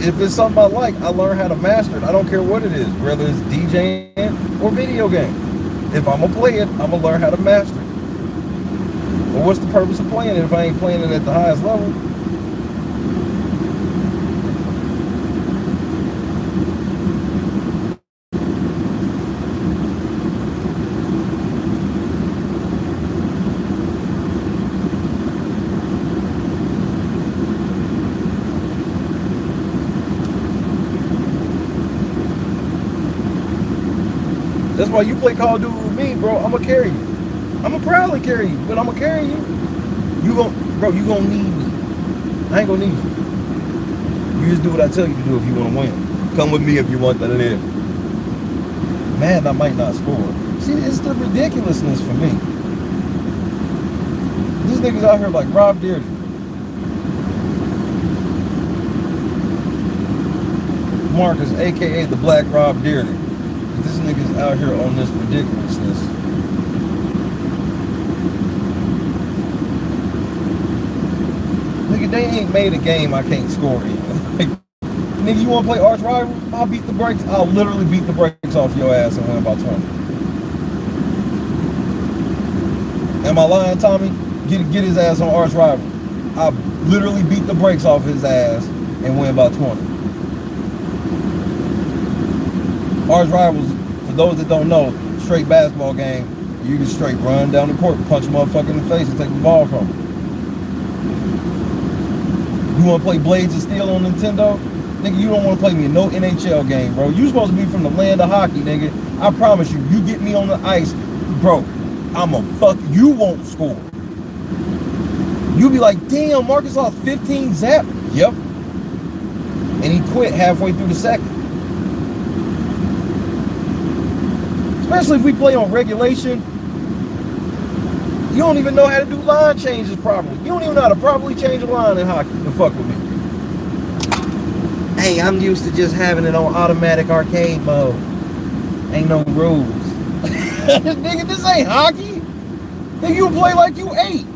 If it's something I like, I learn how to master it. I don't care what it is, whether it's DJing or video game. If I'm gonna play it, I'm gonna learn how to master it. But what's the purpose of playing it if I ain't playing it at the highest level? That's why you play Call of Duty with me, bro. I'm gonna carry you. I'm gonna proudly carry you, but I'm gonna carry you. You gonna need me. I ain't gonna need you. You just do what I tell you to do if you wanna win. Come with me if you want to live. Man, I might not score. See, it's the ridiculousness for me. These niggas out here like Rob Dearden. Marcus, aka the Black Rob Dearden. This nigga's out here on this ridiculousness. Nigga, they ain't made a game I can't score in. Nigga, you wanna play Arch Rival? I'll literally beat the brakes off your ass and win by 20. Am I lying, Tommy? Get his ass on Arch Rival. I'll literally beat the brakes off his ass and win by 20. Arch Rivals, for those that don't know, straight basketball game, you can straight run down the court, punch a motherfucker in the face and take the ball from him. You want to play Blades of Steel on Nintendo? Nigga, you don't want to play me in no NHL game, bro. You supposed to be from the land of hockey, nigga. I promise you, you get me on the ice, bro, you won't score. You be like, damn, Marcus lost 15 zap. Yep. And he quit halfway through the second. Especially if we play on regulation, you don't even know how to do line changes properly. You don't even know how to properly change a line in hockey to fuck with me. Hey, I'm used to just having it on automatic arcade mode. Ain't no rules. Nigga, this ain't hockey. Nigga, you play like you 8.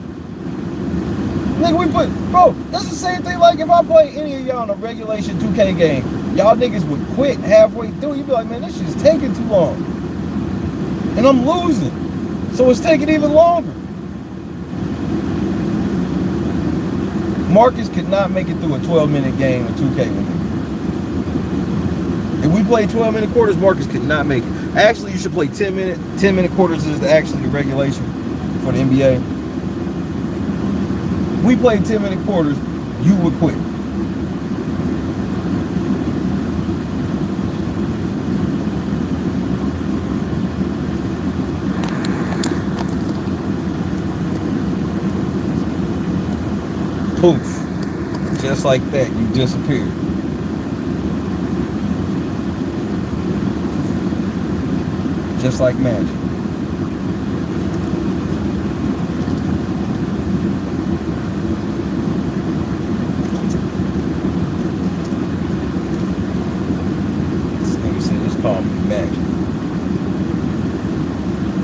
Nigga, bro, that's the same thing like if I play any of y'all in a regulation 2K game, y'all niggas would quit halfway through. You'd be like, man, this shit's taking too long. And I'm losing. So it's taking even longer. Marcus could not make it through a 12-minute game in 2K with me. If we play 12-minute quarters, Marcus could not make it. Actually, you should play 10-minute quarters is actually the regulation for the NBA. We played 10-minute quarters, you would quit. Poof. Just like that, you disappeared. Just like magic. This nigga said it's called me magic.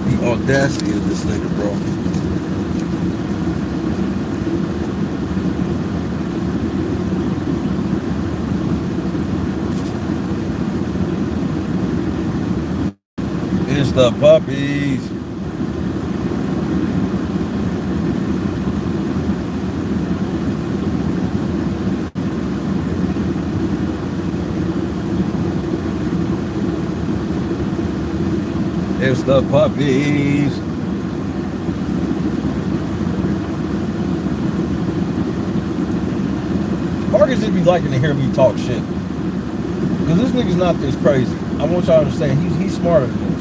The audacity of this nigga, bro. It's the puppies. It's the puppies. Marcus just be liking to hear me talk shit. Because this nigga's not this crazy. I want y'all to understand, he's smarter than this.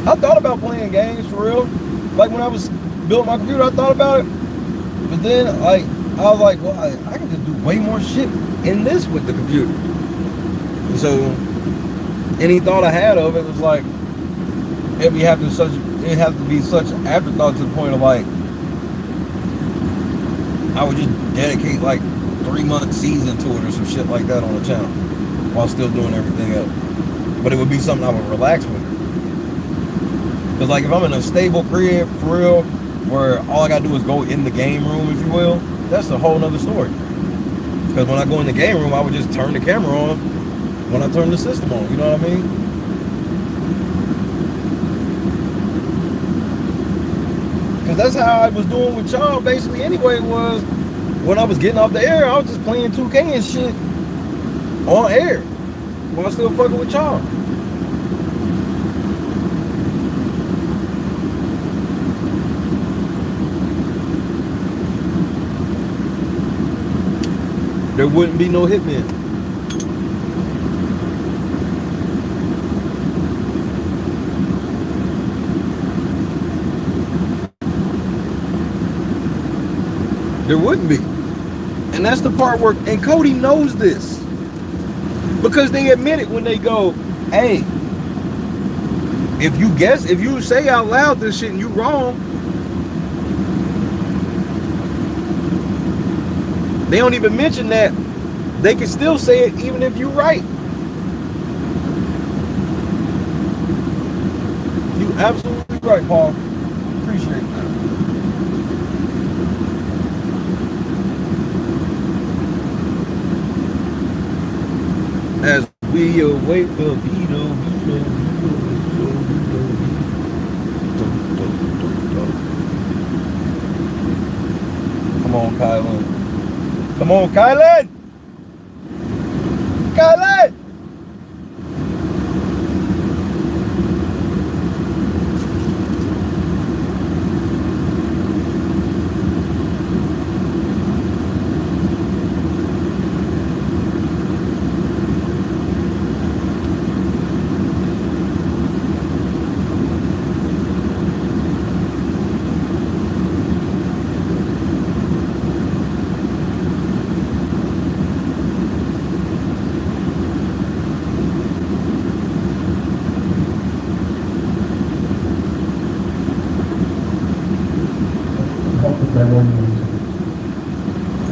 I thought about playing games for real. Like when I was building my computer, I thought about it. But then I was like, well, I can just do way more shit in this with the computer. And so any thought I had of it was like, it'd have to be such an afterthought to the point of like, I would just dedicate like 3-month season to it or some shit like that on the channel while still doing everything else. But it would be something I would relax with. Because like if I'm in a stable crib for real, where all I gotta do is go in the game room, if you will, that's a whole nother story. Because when I go in the game room, I would just turn the camera on when I turn the system on, you know what I mean? Because that's how I was doing with y'all basically anyway. Was when I was getting off the air, I was just playing 2K and shit on air while still fucking with y'all. There wouldn't be no hitmen. There wouldn't be. And that's the part where, and Cody knows this. Because they admit it when they go, hey, if you say out loud this shit and you wrong, they don't even mention that. They can still say it even if you're right. You absolutely right, Paul. Appreciate that. As we await the Veto. Come on, Kylan. Come on, Kylan! Kylan!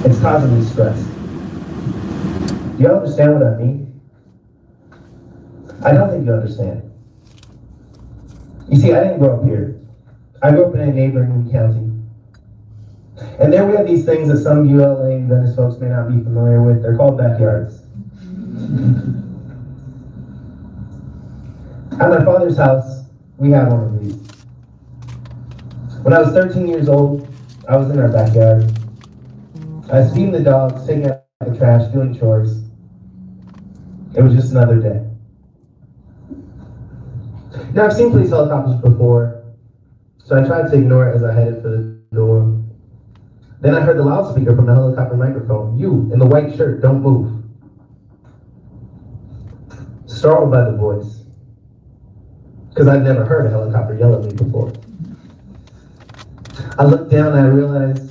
It's causing me stress. Do you understand what I mean? I don't think you understand. You see, I didn't grow up here. I grew up in a neighboring county. And there we have these things that some of you LA and Venice folks may not be familiar with. They're called backyards. At my father's house, we had one of these. When I was 13 years old, I was in our backyard. I was feeding the dogs, taking out the trash, doing chores. It was just another day. Now, I've seen police helicopters before, so I tried to ignore it as I headed for the door. Then I heard the loudspeaker from the helicopter microphone. "You, in the white shirt, don't move." Startled by the voice, because I'd never heard a helicopter yell at me before. I looked down and I realized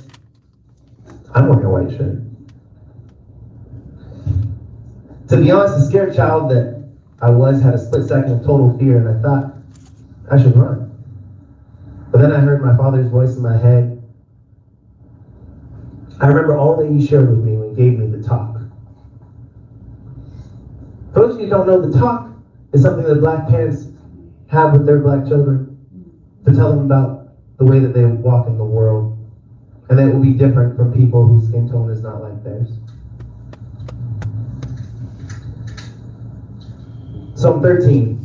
I'm wearing a white shirt. To be honest, the scared child that I was had a split second of total fear, and I thought I should run. But then I heard my father's voice in my head. I remember all that he shared with me when he gave me the talk. For those of you who don't know, the talk is something that black parents have with their black children to tell them about the way that they walk in the world, and that it will be different from people whose skin tone is not like theirs. So I'm 13.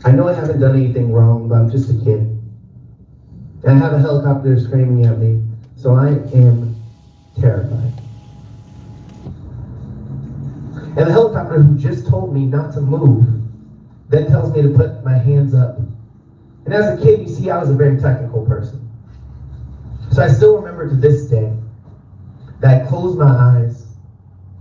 I know I haven't done anything wrong, but I'm just a kid. And I have a helicopter screaming at me, so I am terrified. And the helicopter who just told me not to move then tells me to put my hands up. And as a kid, you see, I was a very technical person. So I still remember to this day that I closed my eyes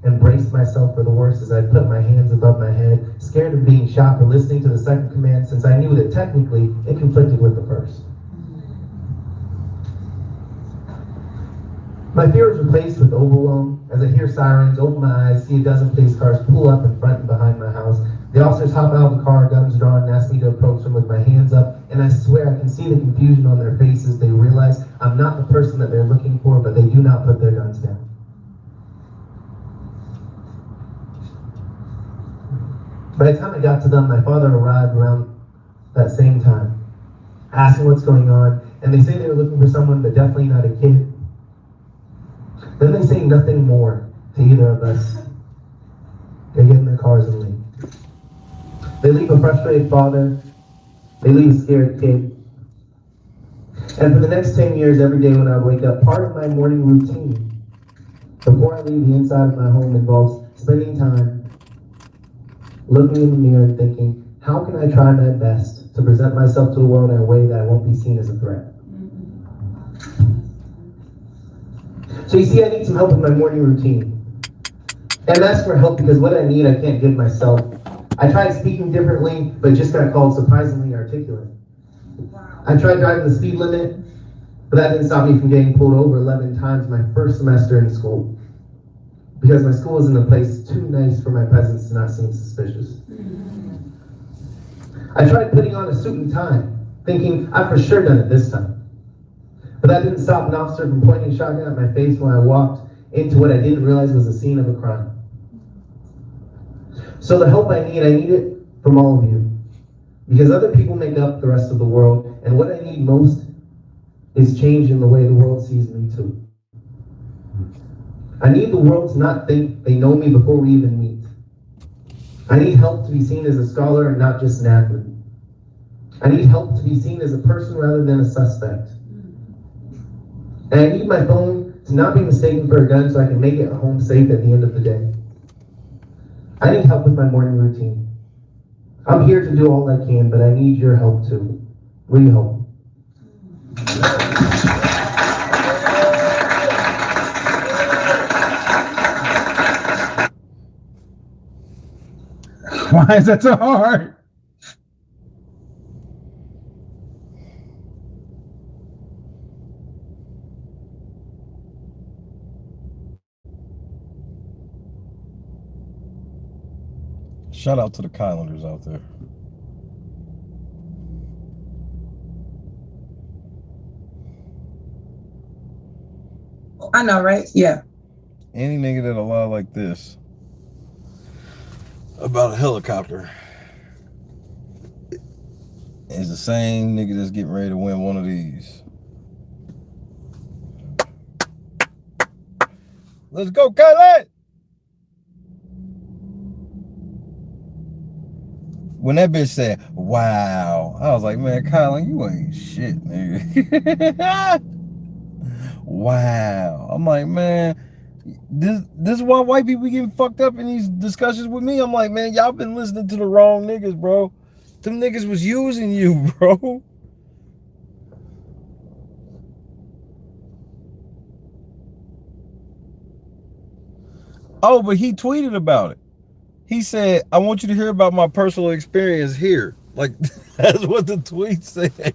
and braced myself for the worst as I put my hands above my head, scared of being shot for listening to the second command, since I knew that technically it conflicted with the first. My fear was replaced with overwhelm as I hear sirens, open my eyes, see a dozen police cars pull up in front and behind my house. The officers hop out of the car, guns drawn, and ask me to approach them with my hands up, and I swear I can see the confusion on their faces. They realize I'm not the person that they're looking for, but they do not put their guns down. By the time I got to them, my father arrived around that same time, asking what's going on, and they say they were looking for someone, but definitely not a kid. Then they say nothing more to either of us. They get in their cars and leave. They leave a frustrated father. They leave a scared kid. And for the next 10 years, every day when I wake up, part of my morning routine before I leave the inside of my home involves spending time looking in the mirror and thinking, how can I try my best to present myself to the world in a way that I won't be seen as a threat? So you see, I need some help with my morning routine. And that's for help because what I need, I can't give myself. I tried speaking differently, but just got called surprisingly articulate. I tried driving the speed limit, but that didn't stop me from getting pulled over 11 times my first semester in school. Because my school is in a place too nice for my presence to not seem suspicious. I tried putting on a suit and tie, thinking I've for sure done it this time. But that didn't stop an officer from pointing a shotgun at my face when I walked into what I didn't realize was the scene of a crime. So the help I need it from all of you. Because other people make up the rest of the world, and what I need most is change in the way the world sees me too. I need the world to not think they know me before we even meet. I need help to be seen as a scholar and not just an athlete. I need help to be seen as a person rather than a suspect. And I need my phone to not be mistaken for a gun so I can make it home safe at the end of the day. I need help with my morning routine. I'm here to do all I can, but I need your help too. Will you help? Why is that so hard? Shout out to the Kylanders out there. I know, right? Yeah. Any nigga that lie like this about a helicopter is the same nigga that's getting ready to win one of these. Let's go, Kylan! When that bitch said, wow, I was like, man, Kylan, you ain't shit, nigga. Wow. I'm like, man, this is why white people getting fucked up in these discussions with me. I'm like, man, y'all been listening to the wrong niggas, bro. Them niggas was using you, bro. Oh, but he tweeted about it. He said, I want you to hear about my personal experience here. Like, that's what the tweet said.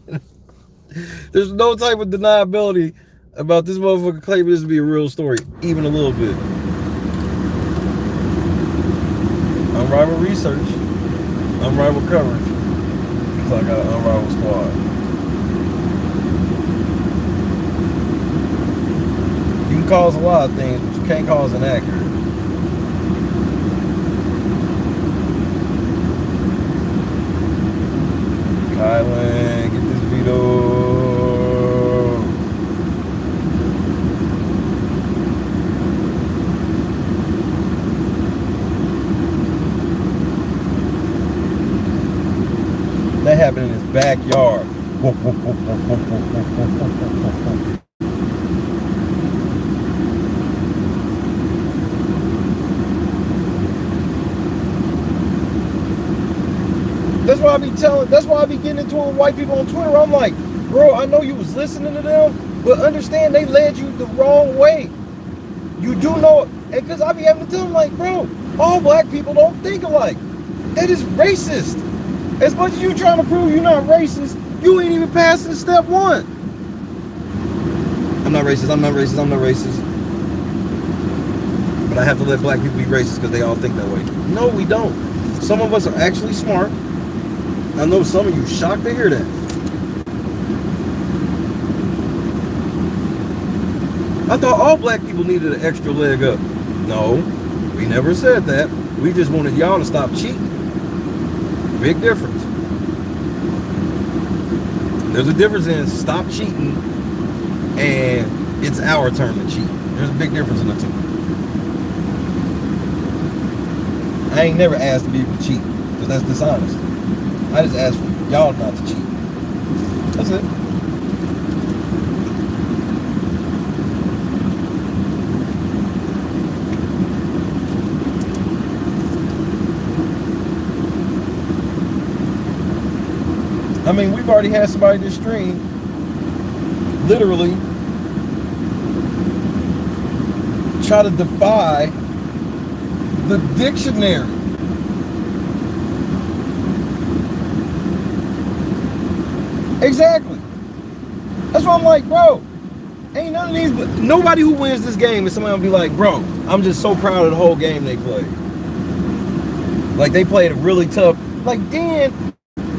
There's no type of deniability about this motherfucker claiming this to be a real story, even a little bit. Unrivaled research, unrivaled coverage. Because I got an unrivaled squad. You can cause a lot of things, but you can't cause inaccurate. Kylan, get this Veto. That happened in his backyard. That's why I be getting into it with white people on Twitter. I'm like, bro, I know you was listening to them, but understand they led you the wrong way. You do know, and because I be having to tell them, like, bro, all black people don't think alike. That is racist. As much as you trying to prove you're not racist, you ain't even passing step one. I'm not racist, I'm not racist, I'm not racist. But I have to let black people be racist because they all think that way. No, we don't. Some of us are actually smart. I know some of you shocked to hear that. I thought all black people needed an extra leg up. No, we never said that. We just wanted y'all to stop cheating. Big difference. There's a difference in stop cheating and it's our turn to cheat. There's a big difference in the two. I ain't never asked to be able to cheat because that's dishonest. I just asked for y'all not to cheat. That's it. I mean, we've already had somebody this stream literally try to defy the dictionary. Exactly. That's why I'm like, bro, ain't none of these, nobody who wins this game is somebody will be like, bro, I'm just so proud of the whole game they played. Like, they played it really tough. Like, Dan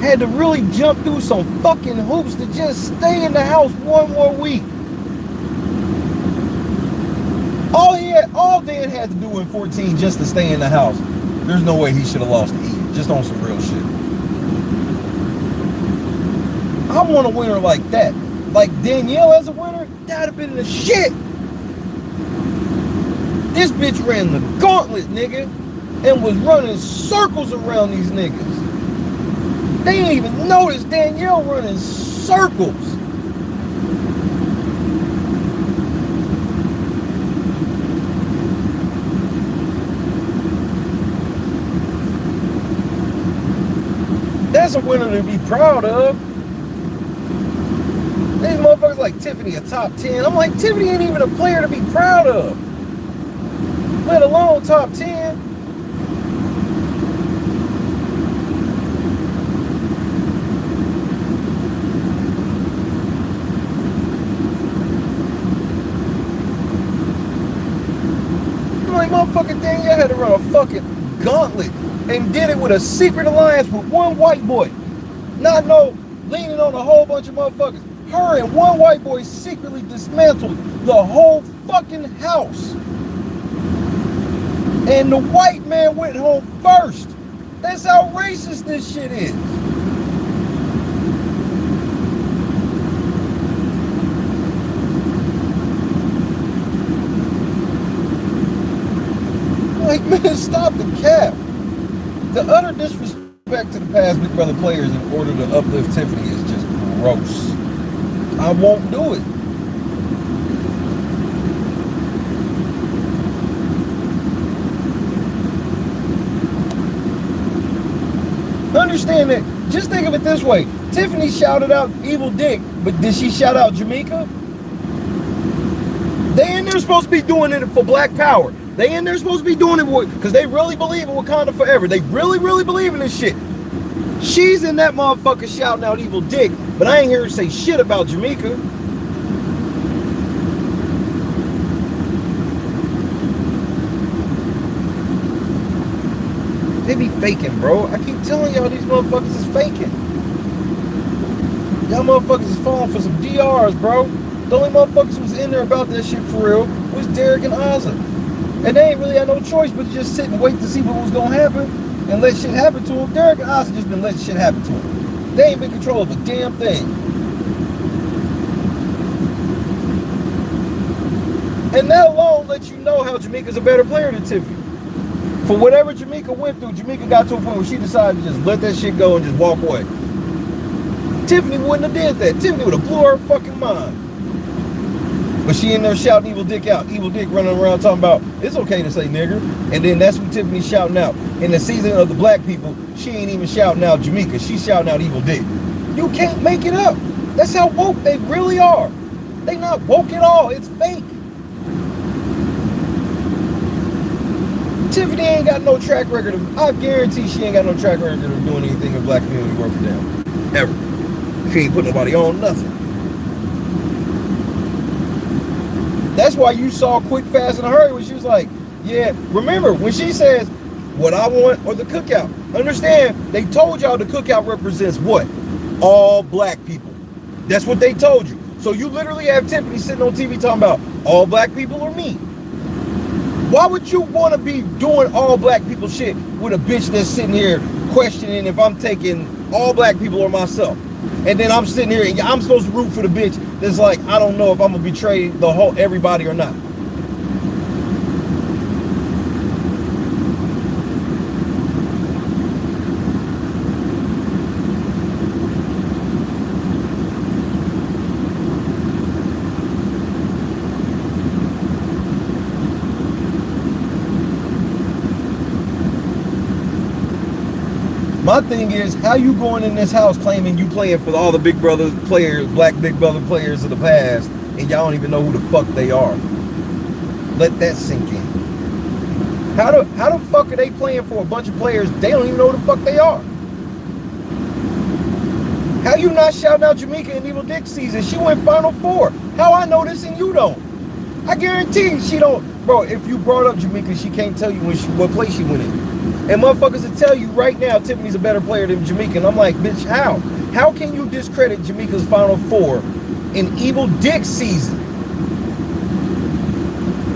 had to really jump through some fucking hoops to just stay in the house one more week. All Dan had to do in 14 just to stay in the house. There's no way he should have lost to Ian, just on some real shit. I want a winner like that. Like Danielle as a winner, that'd have been the shit. This bitch ran the gauntlet, nigga, and was running circles around these niggas. They didn't even notice Danielle running circles. That's a winner to be proud of. These motherfuckers like Tiffany a top 10. I'm like, Tiffany ain't even a player to be proud of, let alone top 10. Like, motherfucking Danielle had to run a fucking gauntlet and did it with a secret alliance with one white boy. Not no leaning on a whole bunch of motherfuckers. Her and one white boy secretly dismantled the whole fucking house. And the white man went home first. That's how racist this shit is. Like, man, stop the cap. The utter disrespect to the past Big Brother players in order to uplift Tiffany is just gross. I won't do it. Understand that, just think of it this way. Tiffany shouted out Evil Dick, but did she shout out Jamaica? They in there supposed to be doing it for Black Power. They in there supposed to be doing it because they really believe in Wakanda forever. They really, really believe in this shit. She's in that motherfucker shouting out Evil Dick, but I ain't hear her say shit about Jamaica. They be faking, bro. I keep telling y'all these motherfuckers is faking. Y'all motherfuckers is falling for some DRs, bro. The only motherfuckers who was in there about that shit for real was Derek and Ozzy. And they ain't really had no choice but to just sit and wait to see what was gonna happen and let shit happen to them. Derek and Ozzy just been letting shit happen to them. They ain't been in control of a damn thing. And that alone lets you know how Jamaica's a better player than Tiffany. For whatever Jamaica went through, Jamaica got to a point where she decided to just let that shit go and just walk away. Tiffany wouldn't have did that. Tiffany would have blew her fucking mind. But she in there shouting Evil Dick out. Evil Dick running around talking about, it's okay to say nigger. And then that's what Tiffany's shouting out. In the season of the black people, she ain't even shouting out Jamaica. She's shouting out Evil Dick. You can't make it up. That's how woke they really are. They not woke at all. It's fake. Tiffany ain't got no track record of, I guarantee she ain't got no track record of doing anything in black community work for them. Ever. She ain't put nobody on nothing. That's why you saw Quick, Fast, in a Hurry when she was like, yeah, remember when she says, what I want or the cookout. Understand, they told y'all the cookout represents what? All black people. That's what they told you. So you literally have Tiffany sitting on TV talking about all black people or me. Why would you want to be doing all black people shit with a bitch that's sitting here questioning if I'm taking all black people or myself? And then I'm sitting here and I'm supposed to root for the bitch that's like, I don't know if I'm gonna betray the whole everybody or not. My thing is, how you going in this house claiming you playing for all the Big Brother players, black Big Brother players of the past, and y'all don't even know who the fuck they are? Let that sink in. How the fuck are they playing for a bunch of players they don't even know who the fuck they are? How you not shouting out Jamaica in Evil Dick season? She went Final Four. How I know this and you don't? I guarantee she don't. Bro, if you brought up Jamaica, she can't tell you what place she went in. And motherfuckers will tell you right now Tiffany's a better player than Jamaica. And I'm like, bitch, how? How can you discredit Jamaica's Final Four in Evil Dick season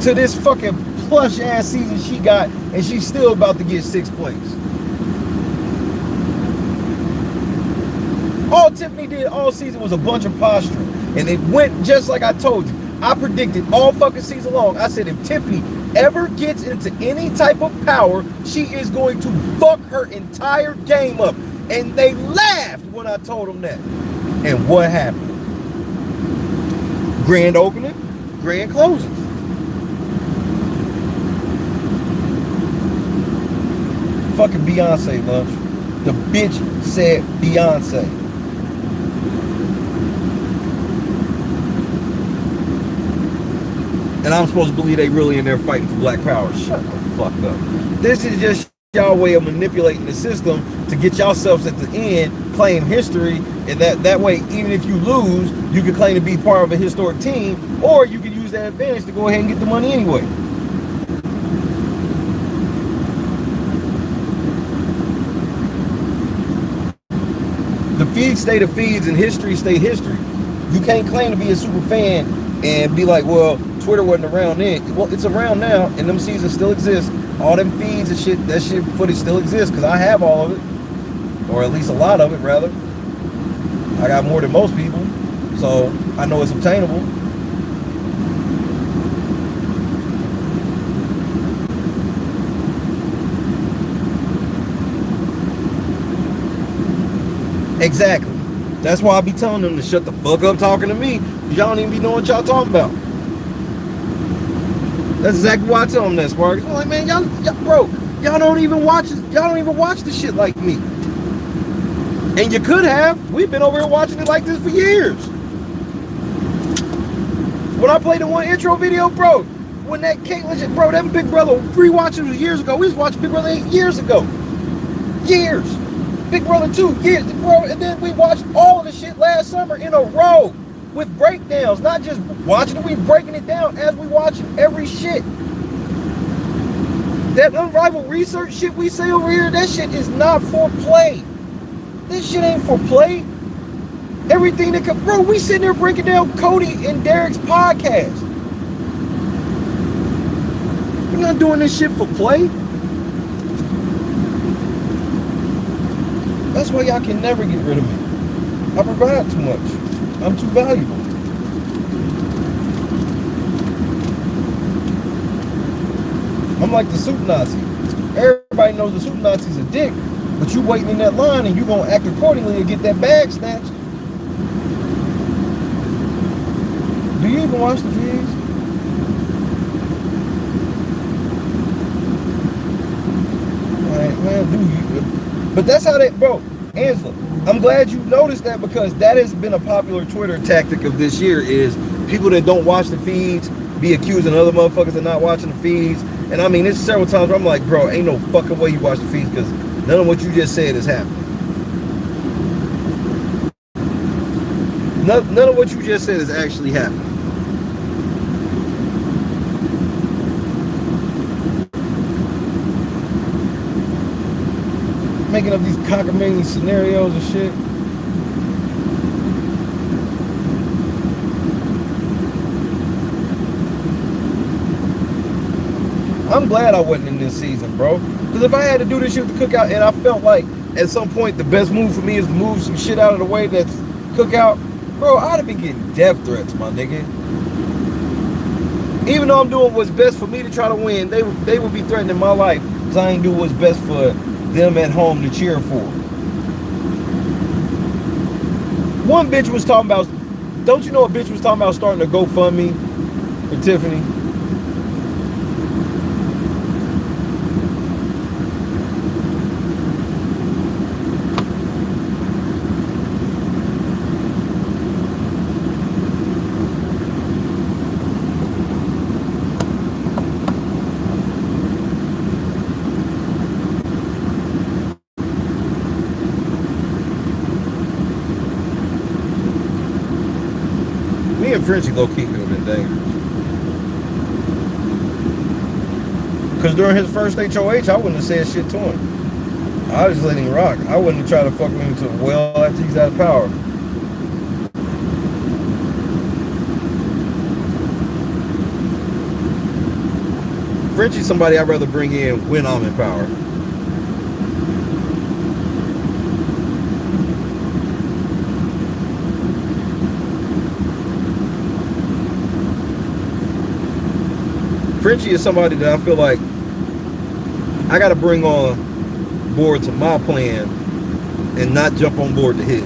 to this fucking plush ass season she got, and she's still about to get 6th place? All Tiffany did all season was a bunch of posturing, and it went just like I told you. I predicted all fucking season long. I said if Tiffany ever gets into any type of power, she is going to fuck her entire game up. And they laughed when I told them that. And what happened? Grand opening, grand closing. Fucking Beyonce, lunch. The bitch said Beyonce. And I'm supposed to believe they really in there fighting for black power. Shut the fuck up. This is just y'all way of manipulating the system to get yourselves at the end, claim history, and that way, even if you lose, you can claim to be part of a historic team, or you can use that advantage to go ahead and get the money anyway. The feeds stay the feeds and history stay history. You can't claim to be a super fan and be like, well, Twitter wasn't around then. Well, it's around now, and them seasons still exist. All them feeds and shit, that shit footage still exists because I have all of it, or at least a lot of it, rather. I got more than most people, so I know it's obtainable. Exactly. That's why I be telling them to shut the fuck up talking to me. Y'all don't even be knowing what y'all talking about. That's exactly why I tell them that, Sparks. I'm like, man, y'all bro, y'all don't even watch the shit like me. And you could have. We've been over here watching it like this for years. When I played the one intro video, bro, when that Caitlyn shit, bro, that Big Brother rewatching was years ago. We was watching Big Brother 8 years ago. Years. Big Brother 2 years, bro, and then we watched all of the shit last summer in a row with breakdowns, not just watching it, we breaking it down as we watch every shit. That unrivaled research shit we say over here, that shit is not for play. This shit ain't for play. Everything that could, bro, we sitting there breaking down Cody and Derek's podcast. We're not doing this shit for play. That's why y'all can never get rid of me. I provide too much. I'm too valuable. I'm like the soup Nazi. Everybody knows the soup Nazi's a dick, but you waiting in that line and you gonna act accordingly to get that bag snatched. Do you even watch the feeds? Like, man, do you? But that's how they, bro, Angela, I'm glad you noticed that, because that has been a popular Twitter tactic of this year, is people that don't watch the feeds be accusing other motherfuckers of not watching the feeds. And I mean, it's several times where I'm like, bro, ain't no fucking way you watch the feeds, because none of what you just said is happening. None of what you just said is actually happening. making up these cockamamie scenarios and shit. I'm glad I wasn't in this season, bro. Because if I had to do this shit with the cookout, and I felt like at some point the best move for me is to move some shit out of the way that's cookout, bro, I'd have been getting death threats, my nigga. Even though I'm doing what's best for me to try to win, they would be threatening my life because I ain't do what's best for them at home to cheer for. One bitch was talking about, don't you know a bitch was talking about starting a GoFundMe for Tiffany? Frenchie low-key could have been dangerous. Because during his first HOH, I wouldn't have said shit to him. I just let him rock. I wouldn't have tried to fuck with him until well after he's out of power. Frenchie's somebody I'd rather bring in when I'm in power. Frenchie is somebody that I feel like I got to bring on board to my plan and not jump on board to his.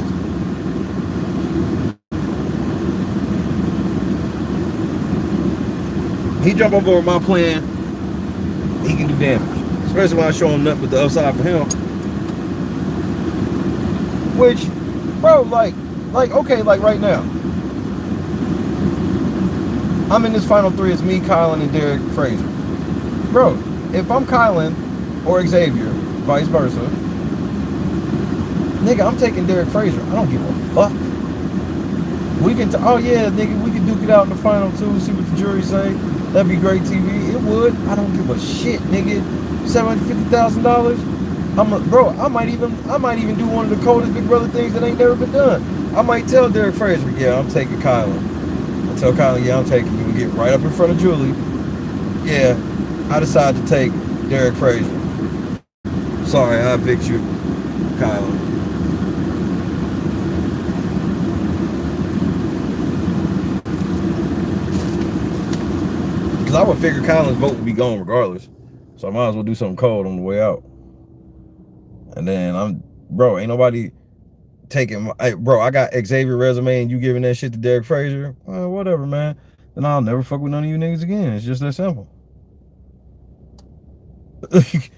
He jump on board with my plan, he can do damage. Especially when I show him nothing but the upside for him. Which, bro, like okay, like right now. I'm in this final three. It's me, Kylan, and Derek Fraser. Bro, if I'm Kylan or Xavier, vice versa, nigga, I'm taking Derek Fraser. I don't give a fuck. We can, oh yeah, nigga, we can duke it out in the final two, see what the jury say. That'd be great TV. It would. I don't give a shit, nigga. $750,000. Bro, I might even do one of the coldest Big Brother things that ain't never been done. I might tell Derek Fraser, yeah, I'm taking Kylan. I tell Kylan, yeah, I'm taking you. And get right up in front of Julie. Yeah, I decide to take Derek Fraser. Sorry, I evict you, Kylan. Because I would figure Kylan's vote would be gone regardless. So I might as well do something cold on the way out. And then bro, ain't nobody taking bro, I got Xavier resume and you giving that shit to Derek Fraser. Whatever, man. Then I'll never fuck with none of you niggas again. It's just that simple. It's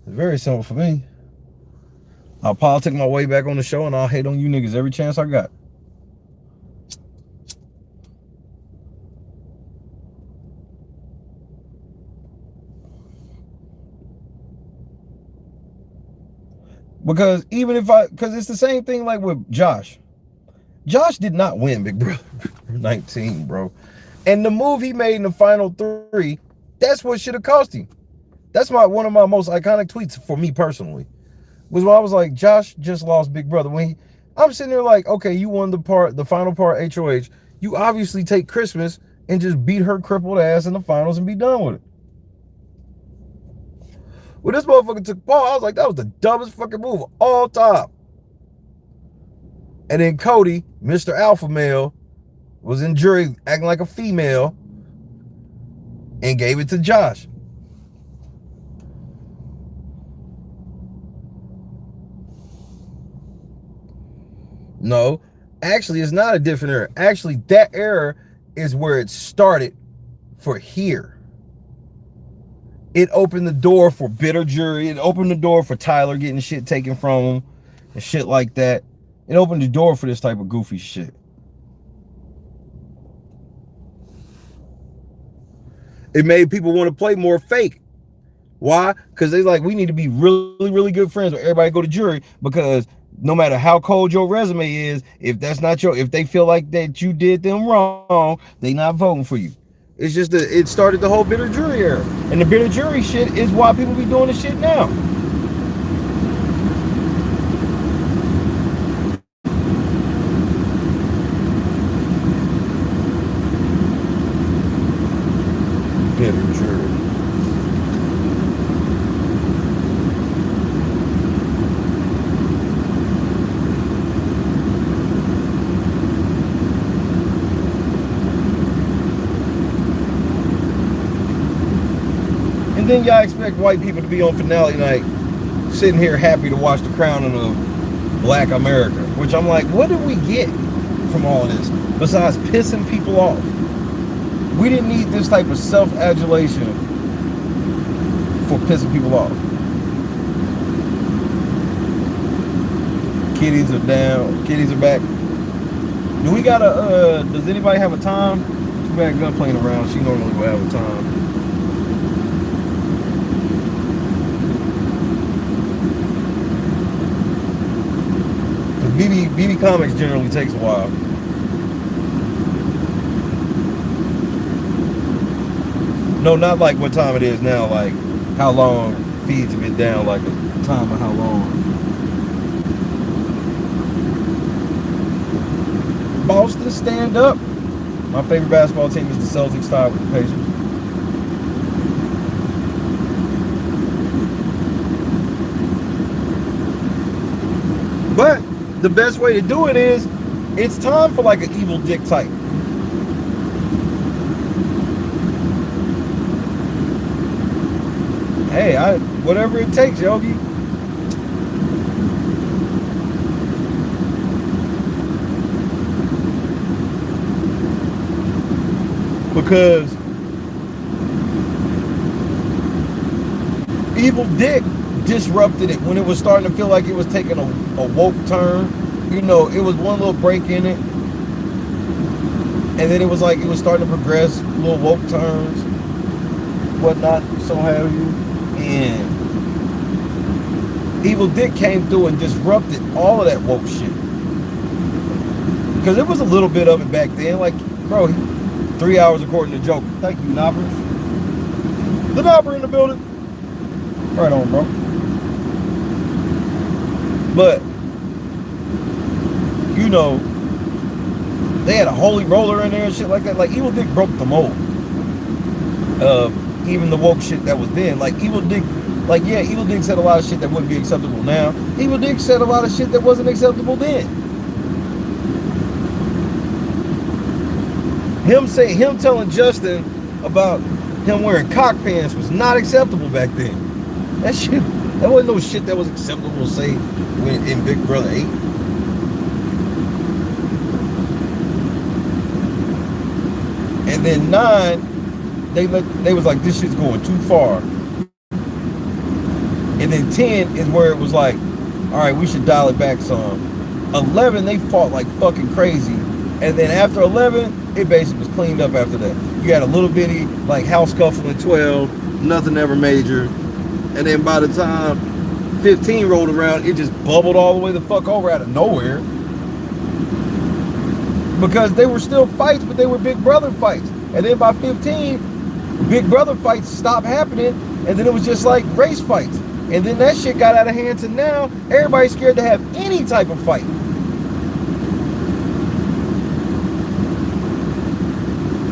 very simple for me. I'll politic my way back on the show and I'll hate on you niggas every chance I got. Because because it's the same thing like with Josh. Josh did not win Big Brother 19, bro. And the move he made in the final three, that's what should have cost him. That's one of my most iconic tweets for me personally. Was when I was like, Josh just lost Big Brother. I'm sitting there like, okay, you won the final part HOH. You obviously take Christmas and just beat her crippled ass in the finals and be done with it. When this motherfucker took Paul, I was like, that was the dumbest fucking move of all time. And then Cody, Mr. Alpha Male, was in jury acting like a female and gave it to Josh. No, actually, it's not a different error. Actually, that error is where it started for here. It opened the door for bitter jury. It opened the door for Tyler getting shit taken from him and shit like that. It opened the door for this type of goofy shit. It made people want to play more fake. Why? Because they like, we need to be really, really good friends with everybody go to jury, because no matter how cold your resume is, if they feel like that you did them wrong, they not voting for you. It's just it started the whole bitter jury era. And the bitter jury shit is why people be doing this shit now. Yeah, for sure. And then y'all expect white people to be on finale night sitting here happy to watch the crowning of Black America, which I'm like, what did we get from all this besides pissing people off? We didn't need this type of self-adulation for pissing people off. Kitties are down. Kitties are back. Do we got a, does anybody have a time? Too bad Gun playing around. She normally would have a time. BB Comics generally takes a while. No, not like what time it is now, like how long feeds have been down, like a time of how long. Boston, stand up. My favorite basketball team is the Celtics, tied with the Pacers. But the best way to do it is, it's time for like an evil dick type. Hey, whatever it takes, Yogi. Because Evil Dick disrupted it when it was starting to feel like it was taking a woke turn. You know, it was one little break in it, and then it was like it was starting to progress, little woke turns, whatnot, so have you. And Evil Dick came through and disrupted all of that woke shit. Because it was a little bit of it back then. Like, bro, 3 hours according to Joker. Thank you, Knobbers. The Knobber in the building. Right on, bro. But, you know, they had a holy roller in there and shit like that. Like, Evil Dick broke the mold of even the woke shit that was then. Like, Evil Dick, like, yeah, Evil Dick said a lot of shit that wouldn't be acceptable now. Evil Dick said a lot of shit that wasn't acceptable then. Him telling Justin about him wearing cock pants was not acceptable back then. That wasn't no shit that was acceptable to say when in Big Brother 8. And then 9, they was like, this shit's going too far. And then 10 is where it was like, all right, we should dial it back some. 11, they fought like fucking crazy. And then after 11, it basically was cleaned up after that. You had a little bitty like house scuffle in 12, nothing ever major. And then by the time 15 rolled around, it just bubbled all the way the fuck over out of nowhere. Because they were still fights, but they were Big Brother fights. And then by 15, Big Brother fights stopped happening, and then it was just like race fights. And then that shit got out of hand, and now everybody's scared to have any type of fight.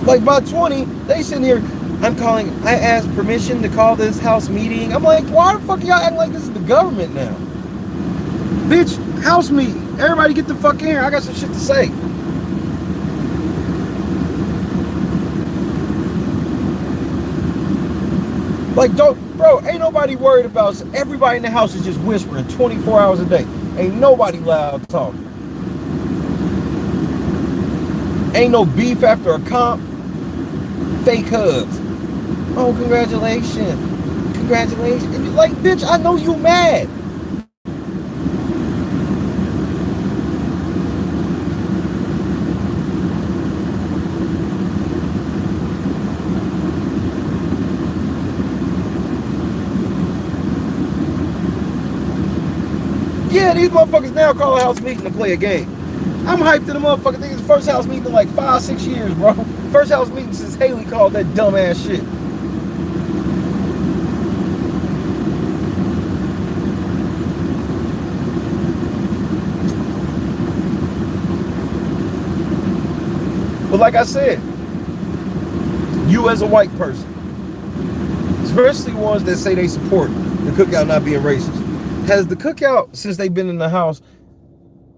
Like by 20, they sitting here, I asked permission to call this house meeting. I'm like, why the fuck are y'all acting like this is the government now? Bitch, house meeting. Everybody get the fuck in here. I got some shit to say. Like, bro, ain't nobody worried about, everybody in the house is just whispering 24 hours a day. Ain't nobody loud talking. Ain't no beef after a comp. Fake hugs. Oh, congratulations. Congratulations. And you're like, bitch, I know you mad. Yeah, these motherfuckers now call a house meeting to play a game. I'm hyped to the motherfucker. I think it's the first house meeting in like 5-6 years, bro. First house meeting since Haley called that dumbass shit. But like I said, you as a white person, especially ones that say they support the cookout not being racist. Has the cookout, since they've been in the house,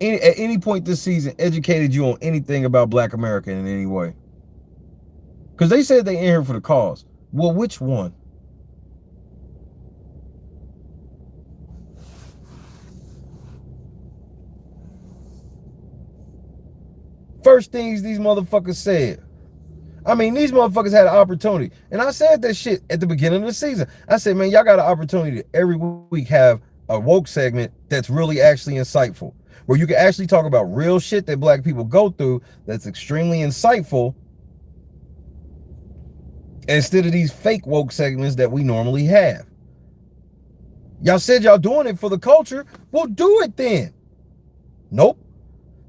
at any point this season, educated you on anything about Black America in any way? Because they said they in here for the cause. Well, which one? First things these motherfuckers said. I mean, these motherfuckers had an opportunity. And I said that shit at the beginning of the season. I said, man, y'all got an opportunity to every week have a woke segment that's really actually insightful, where you can actually talk about real shit that black people go through that's extremely insightful, instead of these fake woke segments that we normally have. Y'all said y'all doing it for the culture. Well, do it then. Nope.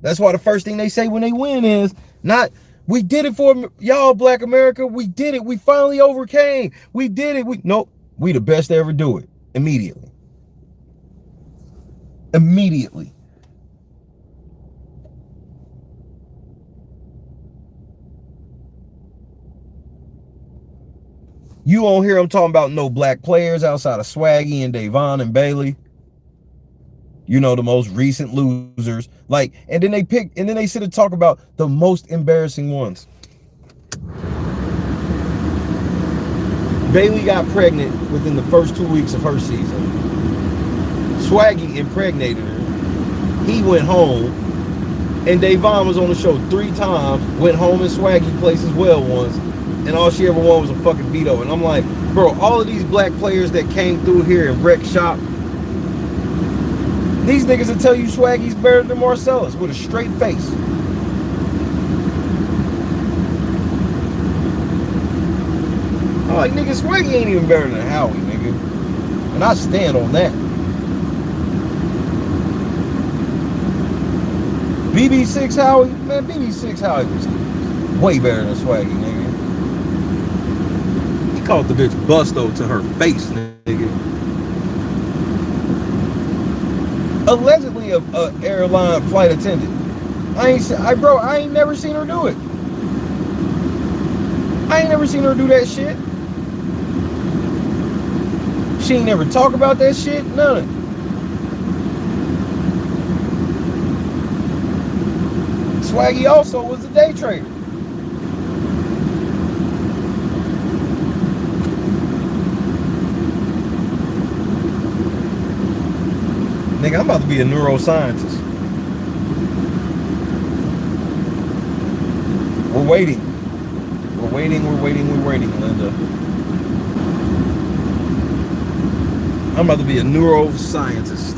That's why the first thing they say when they win is not, we did it for y'all, Black America. We did it. We finally overcame. We did it. Nope. We the best to ever do it. Immediately. Immediately. You won't hear them talking about no black players outside of Swaggy and Davon and Bailey. You know, the most recent losers. Like, and then they sit and talk about the most embarrassing ones. Bailey got pregnant within the first 2 weeks of her season. Swaggy impregnated her. He went home. And Davon was on the show 3 times. Went home and Swaggy placed as well once. And all she ever wanted was a fucking veto. And I'm like, bro, all of these black players that came through here and wrecked shop, these niggas will tell you Swaggy's better than Marcellus with a straight face. I'm like, nigga, Swaggy ain't even better than Howie, nigga. And I stand on that. BB6 Howie, man, BB6 Howie was way better than Swaggy, nigga. Called the bitch Busto to her face, nigga. Allegedly a airline flight attendant. I ain't never seen her do it. I ain't never seen her do that shit. She ain't never talk about that shit, none of it. Swaggy also was a day trader. Nigga, I'm about to be a neuroscientist. We're waiting. We're waiting, Linda. I'm about to be a neuroscientist.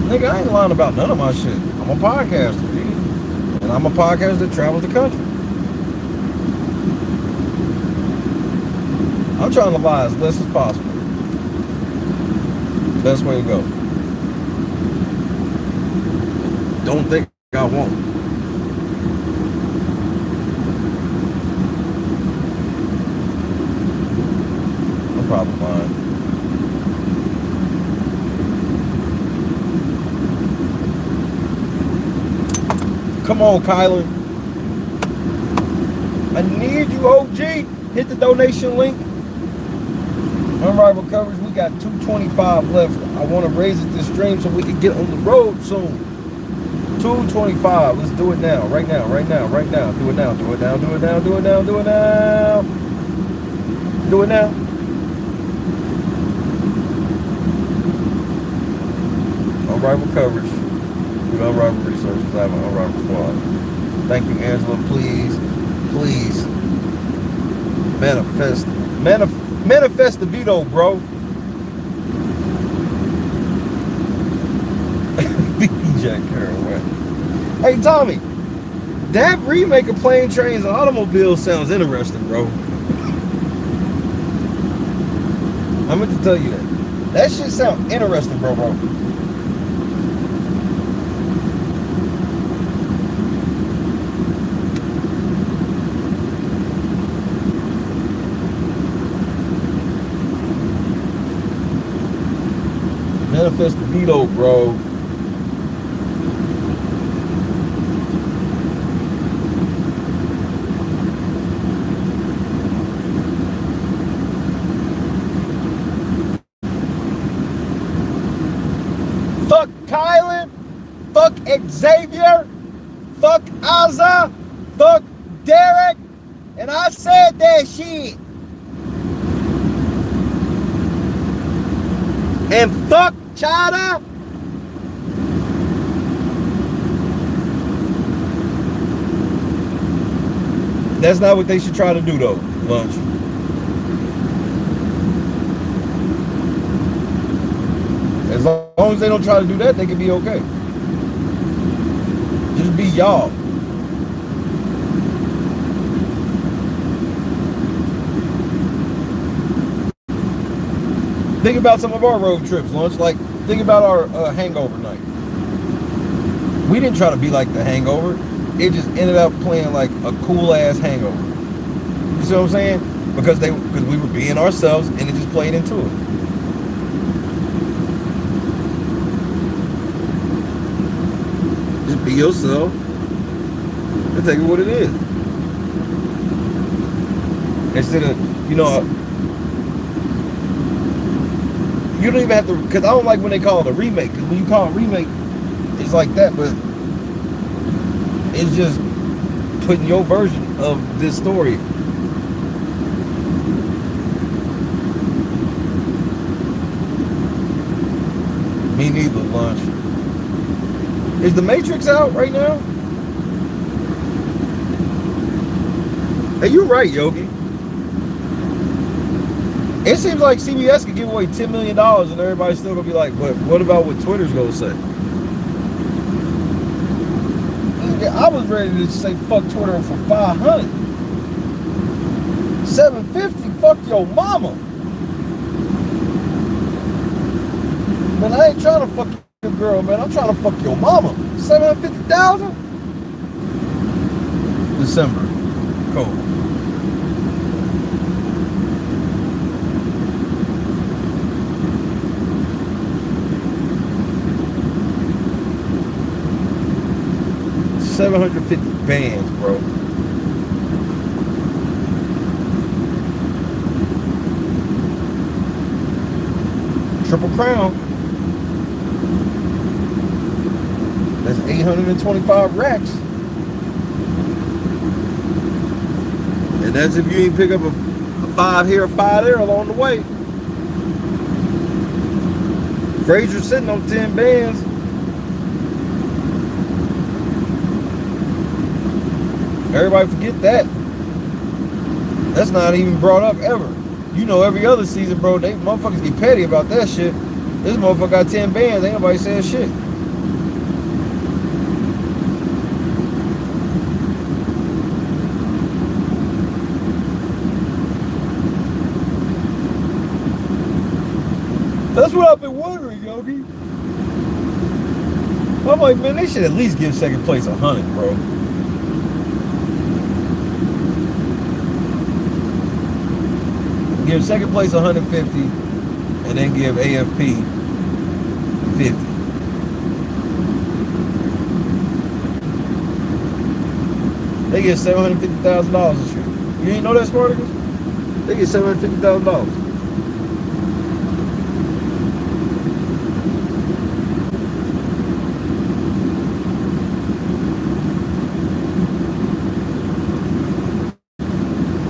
Nigga, I ain't lying about none of my shit. I'm a podcaster, dude. And I'm a podcaster that travels the country. I'm trying to lie as less as possible. Best way to go. Don't think I won't. I'm probably lying. Come on, Kyler. I need you, OG. Hit the donation link. Unrivaled coverage. We got 225 left. I want to raise it this stream so we can get on the road soon. 225. Let's do it now. Right now. Do it now. Do it now. Do it now. Do it now. Do it now. Do it now. Unrivaled coverage. Unrivaled research because I have an unrivaled squad. Thank you, Angela. Please manifest the veto, bro. BB Jack Carraway. Hey, Tommy, that remake of Plane, Trains, and Automobiles sounds interesting, bro. I meant to tell you that. That shit sounds interesting, bro. Manifest the veto, bro. Fuck Kylan. Fuck Xavier. Fuck Azza. Fuck Derek. And I said that shit. And fuck China. That's not what they should try to do though, Lunch. As long as they don't try to do that, they can be okay. Just be y'all. Think about some of our road trips, Lunch. Like, think about our hangover night. We didn't try to be like the Hangover. It just ended up playing like a cool ass hangover. You see what I'm saying? Because we were being ourselves, and it just played into it. Just be yourself and take it what it is. Instead of, you know, you don't even have to, because I don't like when they call it a remake, because when you call it a remake, it's like that, but it's just putting your version of this story. Me neither, Lunch. Is The Matrix out right now? Hey, you're right, Yogi. It seems like CBS could give away $10 million and everybody's still gonna be like, but what about what Twitter's gonna say? I was ready to say fuck Twitter for 500. 750, fuck your mama. Man, I ain't trying to fuck your girl, man. I'm trying to fuck your mama. 750,000? December. Cool. $750 bands, bro. Triple Crown. That's 825 racks. And that's if you ain't pick up a 5 here, 5 there along the way. Frazier's sitting on 10 bands. Everybody forget that. That's not even brought up ever. You know, every other season, bro, they motherfuckers get petty about that shit. This motherfucker got 10 bands, ain't nobody saying shit. That's what I've been wondering, Yogi. I'm like, man, they should at least give second place 100, bro. Give second place 150 and then give AFP 50. They get $750,000 this year. You didn't know that, Spartacus? They get $750,000.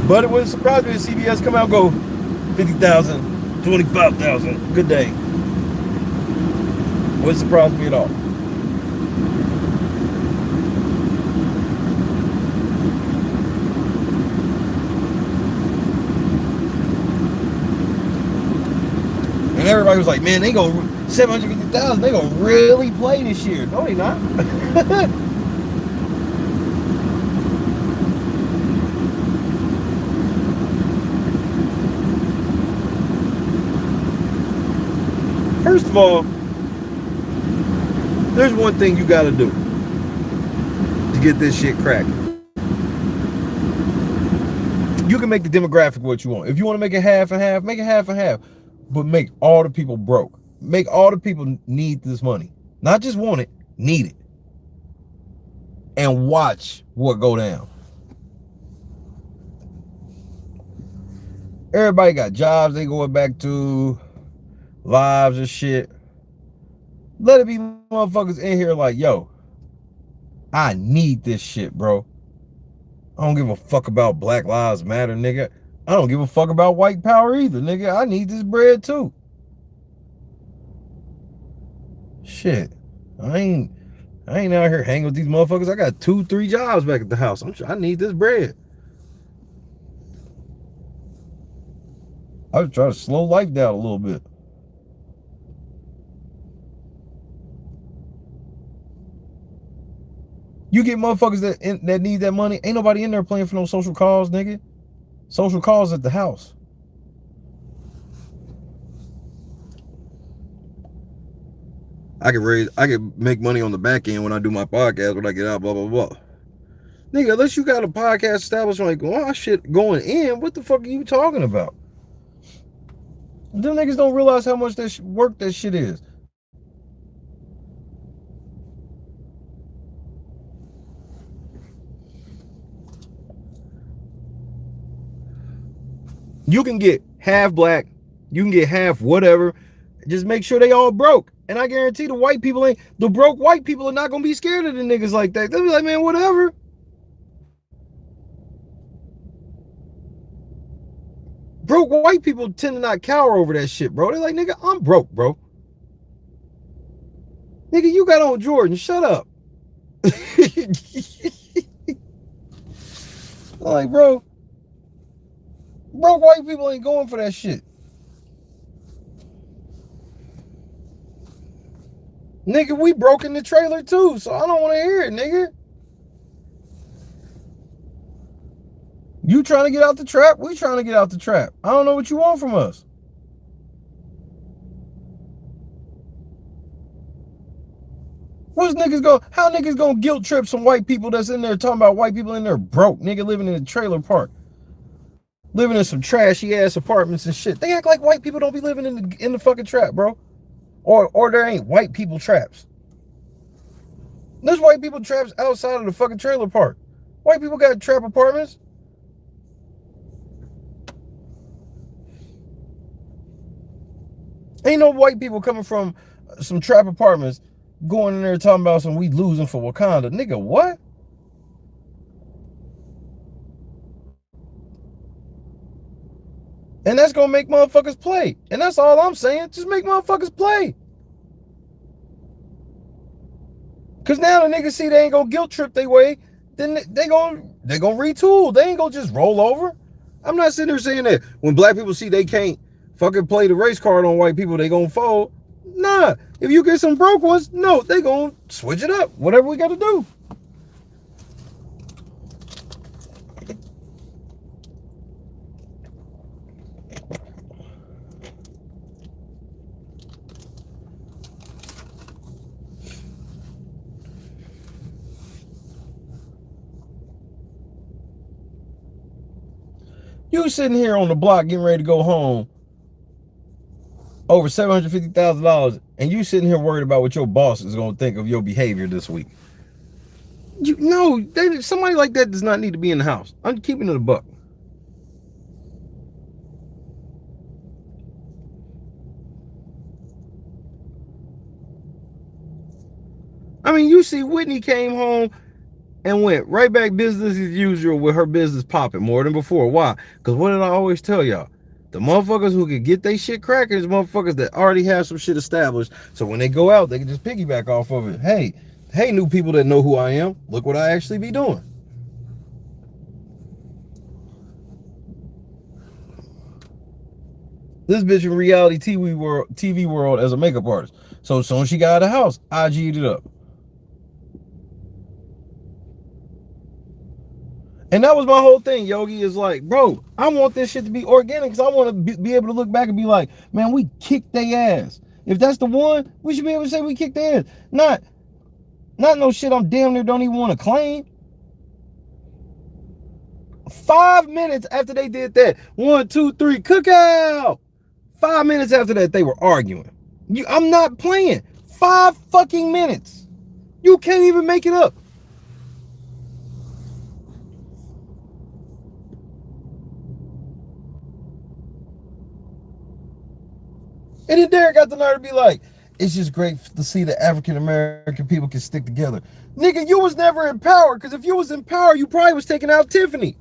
But it wouldn't surprise me if CBS come out and go 50,000, 25,000. Good day. Wouldn't surprise me at all. And everybody was like, man, they go 750,000. They gonna really play this year. No, they not. First of all, there's one thing you got to do to get this shit cracking. You can make the demographic what you want. If you want to make it half and half, make it half and half. But make all the people broke. Make all the people need this money. Not just want it, need it. And watch what go down. Everybody got jobs they going back to, lives and shit. Let it be motherfuckers in here like, yo, I need this shit, bro. I don't give a fuck about Black Lives Matter, nigga. I don't give a fuck about white power either, nigga. I need this bread too. Shit. I ain't out here hanging with these motherfuckers. I got 2-3 jobs back at the house. I need this bread. I was trying to slow life down a little bit. You get motherfuckers that need that money. Ain't nobody in there playing for no social cause, nigga. Social cause at the house. I can make money on the back end when I do my podcast, when I get out, blah, blah, blah. Nigga, unless you got a podcast establishment like, oh, shit going in, what the fuck are you talking about? Them niggas don't realize how much work that shit is. You can get half black, you can get half whatever. Just make sure they all broke. And I guarantee the broke white people are not gonna be scared of the niggas like that. They'll be like, man, whatever. Broke white people tend to not cower over that shit, bro. They're like, nigga, I'm broke, bro. Nigga, you got on Jordan. Shut up. Like, bro. Broke white people ain't going for that shit. Nigga, we broke in the trailer too, so I don't want to hear it, nigga. You trying to get out the trap? We trying to get out the trap. I don't know what you want from us. How niggas gonna guilt trip some white people that's in there talking about white people in there broke, nigga, living in a trailer park, living in some trashy ass apartments and shit. They act like white people don't be living in the fucking trap, bro. Or there ain't white people traps. There's white people traps outside of the fucking trailer park. White people got trap apartments. Ain't no white people coming from some trap apartments going in there talking about some we losing for Wakanda. Nigga, what? And that's gonna make motherfuckers play. And that's all I'm saying. Just make motherfuckers play. Cause now the niggas see they ain't gonna guilt trip their way, then they gonna retool. They ain't gonna just roll over. I'm not sitting there saying that when black people see they can't fucking play the race card on white people, they gonna fold. Nah. If you get some broke ones, no, they gonna switch it up. Whatever we gotta do. You sitting here on the block getting ready to go home over $750,000 and you sitting here worried about what your boss is going to think of your behavior this week. Somebody like that does not need to be in the house. I'm keeping it a buck. I mean, you see Whitney came home and went right back business as usual with her business popping more than before. Why? Because what did I always tell y'all? The motherfuckers who can get they shit cracking is motherfuckers that already have some shit established. So when they go out, they can just piggyback off of it. Hey, new people that know who I am, look what I actually be doing. This bitch in reality TV world as a makeup artist. So as soon as she got out of the house, I G'd it up. And that was my whole thing, Yogi, is like, bro, I want this shit to be organic because I want to be able to look back and be like, man, we kicked their ass. If that's the one, we should be able to say we kicked their ass. Not no shit I'm damn near don't even want to claim. 5 minutes after they did that, 1, 2, 3, cookout. 5 minutes after that, they were arguing. I'm not playing. 5 fucking minutes. You can't even make it up. And then Derek got the nerve to be like, it's just great to see that African American people can stick together. Nigga, you was never in power, because if you was in power, you probably was taking out Tiffany.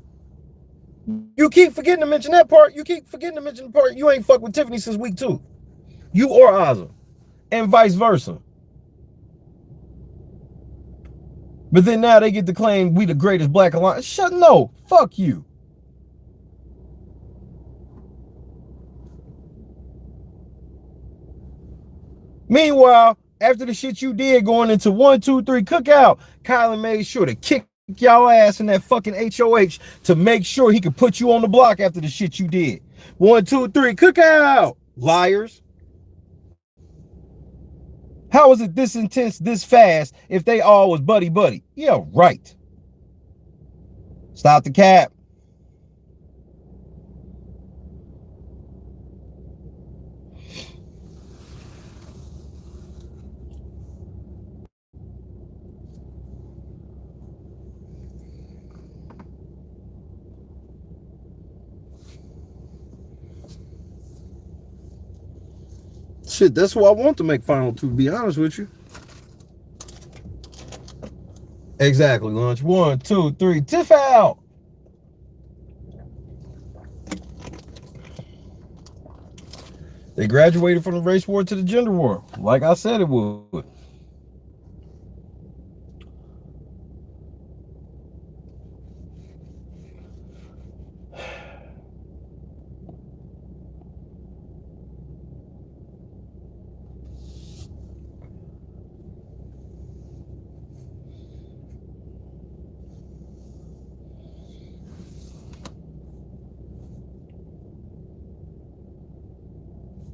You keep forgetting to mention that part. You keep forgetting to mention the part. You ain't fucked with Tiffany since week 2. You or Ozzy. And vice versa. But then now they get to claim we the greatest black alliance. No, fuck you. Meanwhile, after the shit you did going into 1, 2, 3 cookout, Kylan made sure to kick y'all ass in that fucking HOH to make sure he could put you on the block after the shit you did. 1, 2, 3 cookout. Liars. How was it this intense, this fast, if they all was buddy-buddy? Yeah, right. Stop the cap. Shit, that's who I want to make final 2, to be honest with you. Exactly, Lunch. 1, 2, 3, tiff out. They graduated from the race war to the gender war, like I said it would.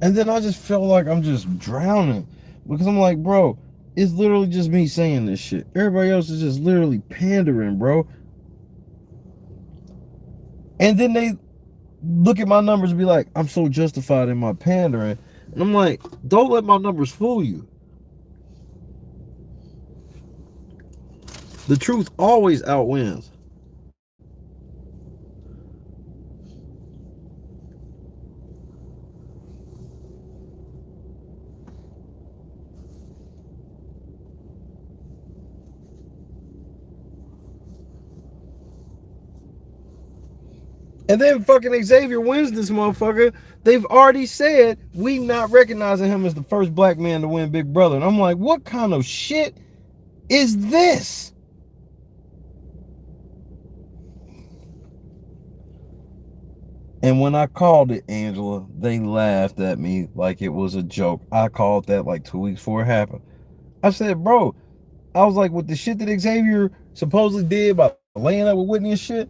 And then I just feel like I'm just drowning, because I'm like, bro, it's literally just me saying this shit. Everybody else is just literally pandering, bro. And then they look at my numbers and be like, I'm so justified in my pandering. And I'm like, don't let my numbers fool you. The truth always outwins. And then fucking Xavier wins this motherfucker. They've already said we not recognizing him as the first black man to win Big Brother. And I'm like, what kind of shit is this? And when I called it, Angela, they laughed at me like it was a joke. I called that like 2 weeks before it happened. I said, bro, I was like, with the shit that Xavier supposedly did by laying up with Whitney and shit,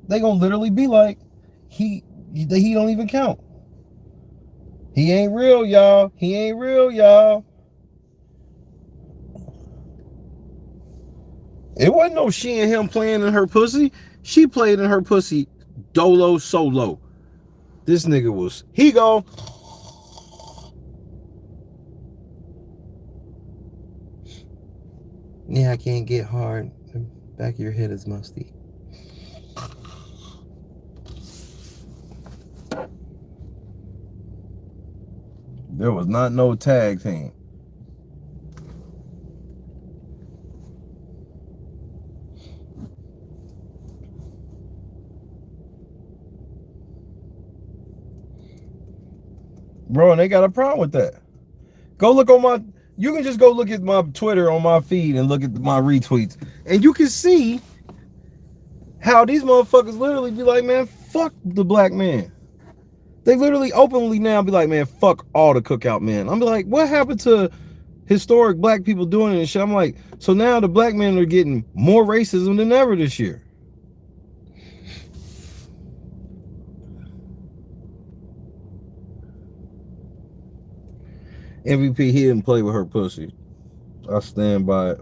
they gonna literally be like, he don't even count. He ain't real, y'all. He ain't real, y'all. It wasn't no she and him playing in her pussy. She played in her pussy dolo solo. This nigga was, he go. Yeah, I can't get hard. The back of your head is musty. There was not no tag team. Bro, and they got a problem with that. Go look on my, you can just go look at my Twitter on my feed and look at my retweets. And you can see how these motherfuckers literally be like, man, fuck the black man. They literally openly now be like, man, fuck all the cookout men. I'm like, what happened to historic black people doing it and shit? I'm like, so now the black men are getting more racism than ever this year. MVP, he didn't play with her pussy. I stand by it.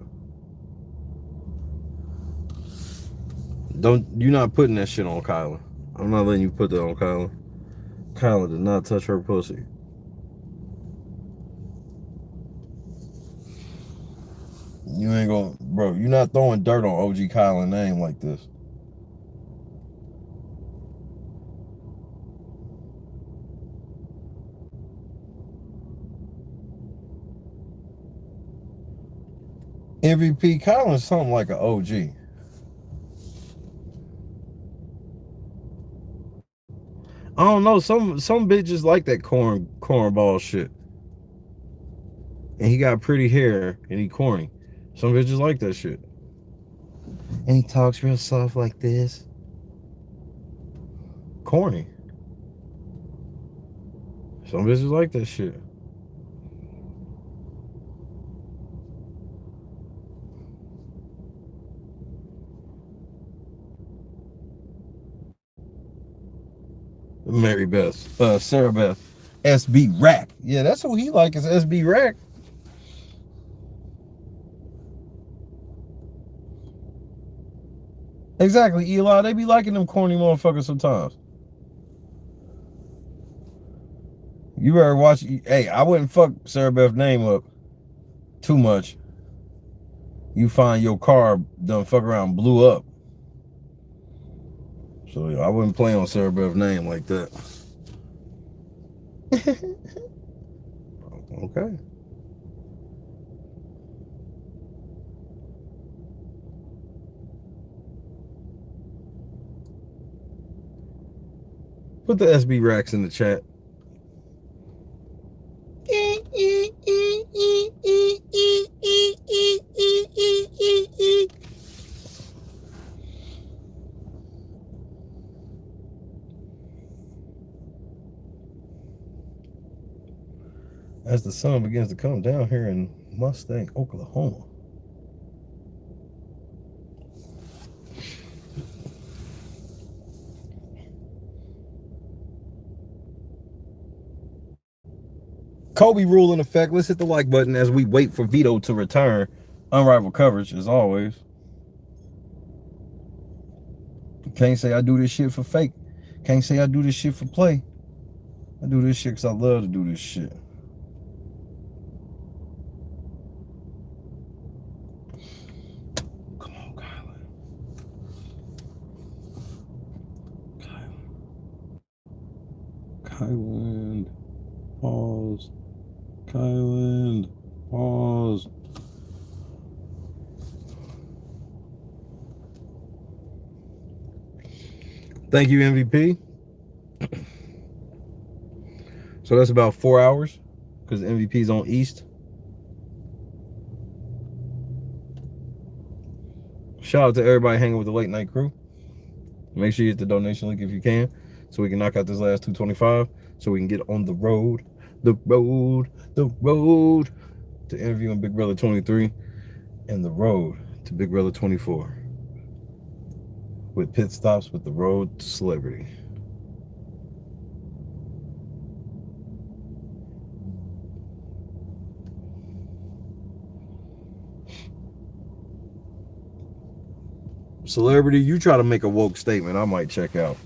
You're not putting that shit on Kyla. I'm not letting you put that on Kyla. Kyla did not touch her pussy. You ain't gonna, bro, you're not throwing dirt on OG Kylan name like this. MVP Kylan's something like an OG. I don't know, some bitches like that cornball shit. And he got pretty hair and he corny. Some bitches like that shit. And he talks real soft like this. Corny. Some bitches like that shit. Mary Beth, Sarah Beth, SB Rack. Yeah, that's who he like is SB Rack. Exactly, Eli. They be liking them corny motherfuckers sometimes. You better watch. Hey, I wouldn't fuck Sarah Beth's name up too much. You find your car done fuck around blew up. So I wouldn't play on Sarah Beth's name like that. Okay. Put the SB racks in the chat. As the sun begins to come down here in Mustang, Oklahoma. Kobe rule in effect. Let's hit the like button as we wait for Veto to return. Unrivaled coverage as always. Can't say I do this shit for fake. Can't say I do this shit for play. I do this shit because I love to do this shit. Come on, Kylan. Kylan. Pause. Kylan. Pause. Thank you, MVP. So that's about 4 hours because MVP's on East. Shout out to everybody hanging with the late night crew. Make sure you hit the donation link if you can so we can knock out this last 225 so we can get on the road to interviewing Big Brother 23 and the road to Big Brother 24 with pit stops with the road to celebrity. Celebrity, you try to make a woke statement, I might check out.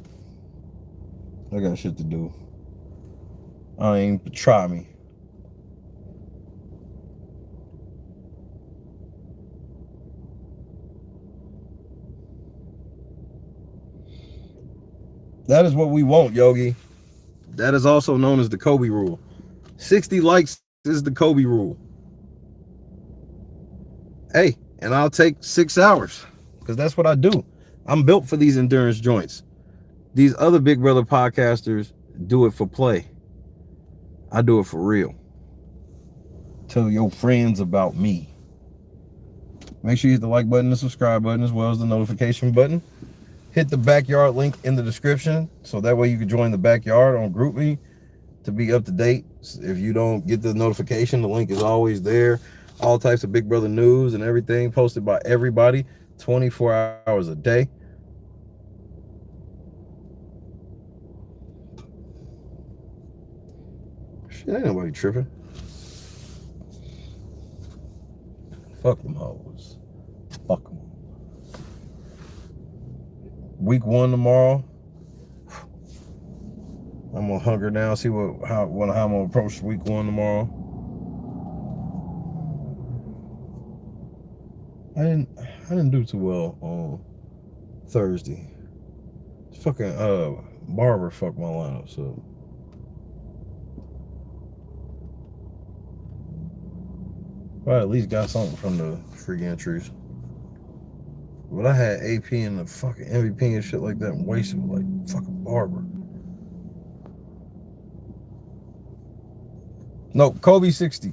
I got shit to do. I ain't try me. That is what we want, Yogi. That is also known as the Kobe rule. 60 likes is the Kobe rule. Hey, and I'll take 6 hours because that's what I do. I'm built for these endurance joints. These other Big Brother podcasters do it for play. I do it for real. Tell your friends about me. Make sure you hit the like button, the subscribe button, as well as the notification button. Hit the backyard link in the description so that way you can join the backyard on GroupMe to be up to date. If you don't get the notification, the link is always there. All types of Big Brother news and everything posted by everybody 24 hours a day. Shit, ain't nobody tripping. Fuck them hoes. Fuck them. Week 1 tomorrow. I'm gonna hunker down, see how I'm gonna approach week 1 tomorrow. I didn't do too well on Thursday. Fucking Barber fucked my lineup, so I at least got something from the free entries. But I had AP and the fucking MVP and shit like that and wasted with like fucking Barber. No, Kobe 60.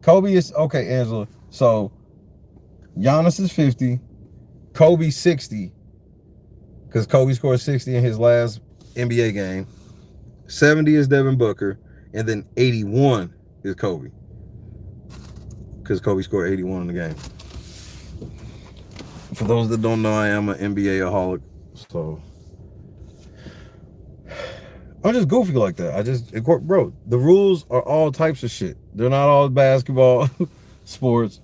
Kobe is okay, Angela. So Giannis is 50, Kobe 60, because Kobe scored 60 in his last NBA game. 70 is Devin Booker, and then 81 is Kobe, because Kobe scored 81 in the game. For those that don't know, I am an NBA-aholic, so I'm just goofy like that. Bro, the rules are all types of shit. They're not all basketball, sports.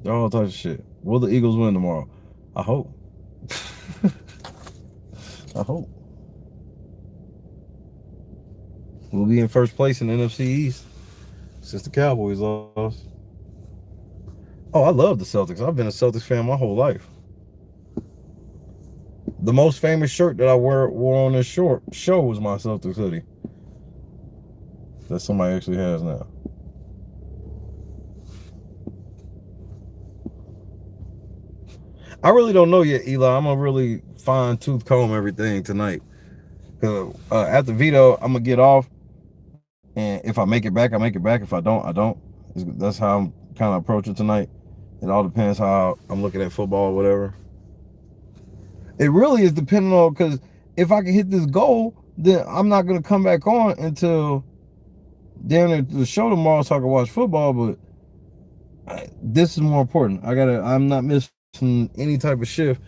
They're all types of shit. Will the Eagles win tomorrow? I hope. I hope. We'll be in first place in the NFC East since the Cowboys lost. Oh, I love the Celtics. I've been a Celtics fan my whole life. The most famous shirt that I wore on this show was my Celtics hoodie. That somebody actually has now. I really don't know yet, Eli. I'm gonna really fine-tooth comb everything tonight. Cause after Veto, I'm gonna get off, and if I make it back, I make it back. If I don't, I don't. That's how I'm kind of approaching tonight. It all depends how I'm looking at football or whatever. It really is depending on, because if I can hit this goal, then I'm not gonna come back on until down at the show tomorrow so I can watch football. But this is more important. I'm not missing any type of shift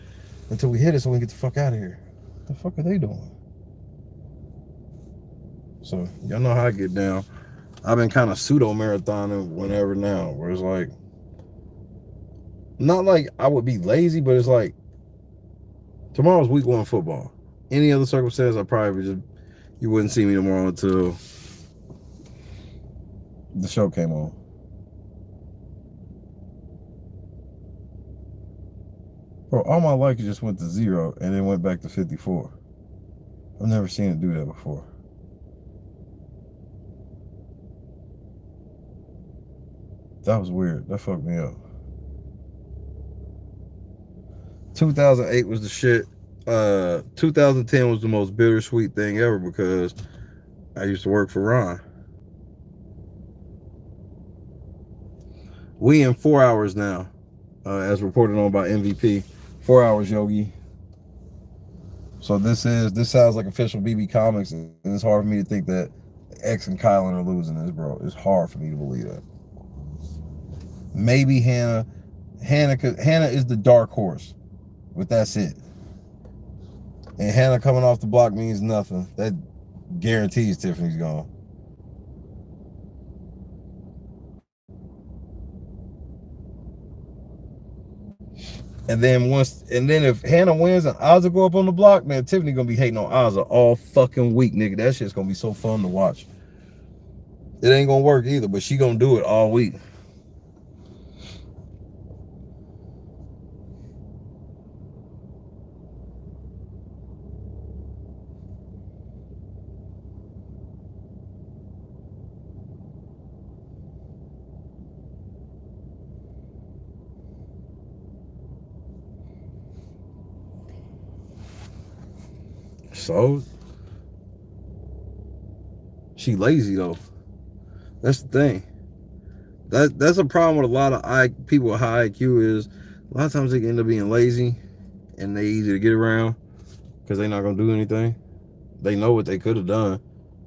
until we hit it, so we can get the fuck out of here. What the fuck are they doing? So y'all know how I get down. I've been kind of pseudo marathoning whenever now, where it's like, not like I would be lazy, but it's like tomorrow's week 1 football. Any other circumstance, I probably just, you wouldn't see me tomorrow until the show came on. Bro, all my life it just went to 0 and then went back to 54. I've never seen it do that before. That was weird. That fucked me up. 2008 was the shit. 2010 was the most bittersweet thing ever because I used to work for Ron. We in 4 hours now, as reported on by MVP. 4 hours, Yogi. So this sounds like official BB Comics, and it's hard for me to think that X and Kylan are losing this, bro. It's hard for me to believe that. Maybe Hannah is the dark horse, but that's it. And Hannah coming off the block means nothing. That guarantees Tiffany's gone. And then if Hannah wins and Ozza go up on the block, man, Tiffany gonna be hating on Ozza all fucking week, nigga. That shit's gonna be so fun to watch. It ain't gonna work either, but she gonna do it all week. So she lazy though. That's the thing. That's a problem with a lot of people with high IQ is a lot of times they end up being lazy and they easy to get around because they're not gonna do anything. They know what they could have done.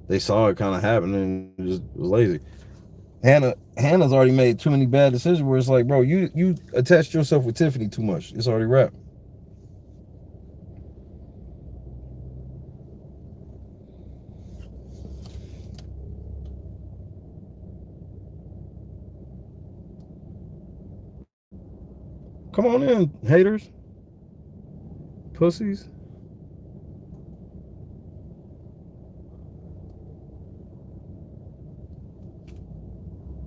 They saw it kind of happen and just was lazy. Hannah's already made too many bad decisions where it's like, bro, you attached yourself with Tiffany too much. It's already wrapped. Come on in, haters. Pussies.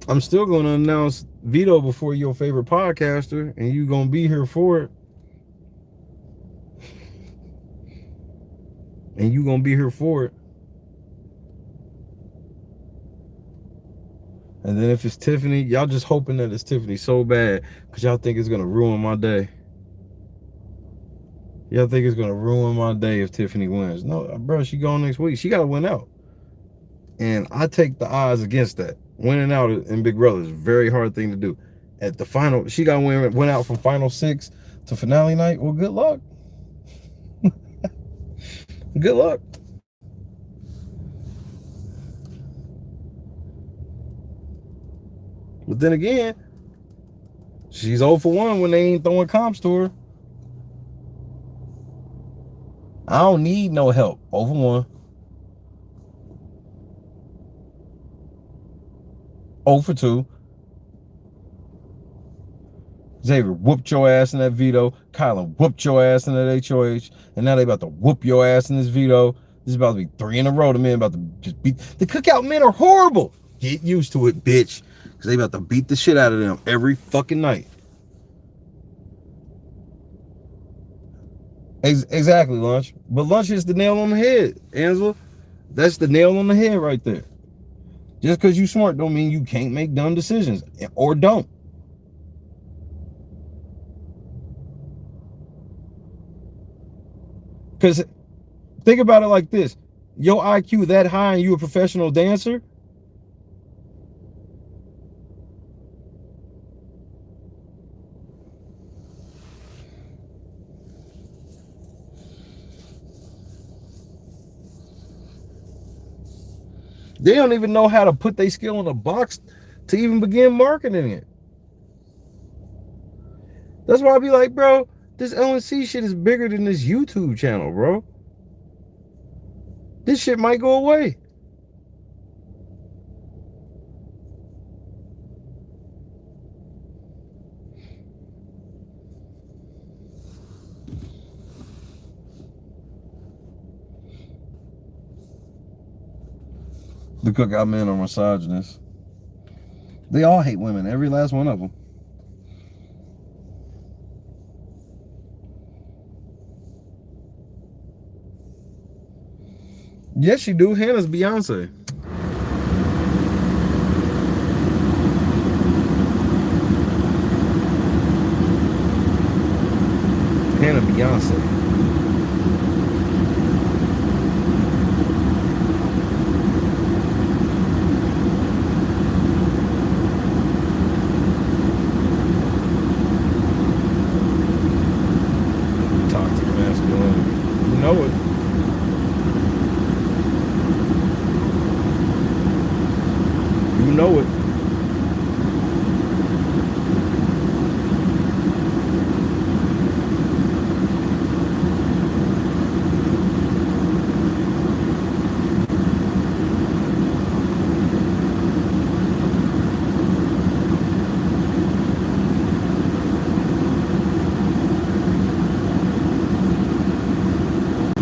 I'm still going to announce Veto before your favorite podcaster, and you gonna be here for it. And you gonna be here for it. And then if it's Tiffany, y'all just hoping that it's Tiffany so bad because y'all think it's gonna ruin my day. Y'all think it's gonna ruin my day if Tiffany wins. No, bro, she going next week. She gotta win out. And I take the odds against that. Winning out in Big Brother is a very hard thing to do. At the final, she got win out from final 6 to finale night. Well, good luck. Good luck. But then again, she's 0 for 1 when they ain't throwing comps to her. I don't need no help. 0 for 1. 0 for 2. Xavier whooped your ass in that veto. Kylan whooped your ass in that HOH. And now they about to whoop your ass in this veto. This is about to be 3 in a row. The men about to just beat. The cookout men are horrible. Get used to it, bitch. Because they about to beat the shit out of them every fucking night. Exactly, Lunch. But Lunch is the nail on the head, Angela. That's the nail on the head right there. Just because you smart don't mean you can't make dumb decisions. Or don't. Because think about it like this. Your IQ that high and you a professional dancer, they don't even know how to put their skill in a box to even begin marketing it. That's why I be like, bro, this LNC shit is bigger than this YouTube channel, bro. This shit might go away. The cookout men are misogynists. They all hate women, every last one of them. Yes, you do. Hannah's Beyonce. Hannah Beyonce. Toxic masculinity. You know it. You know it.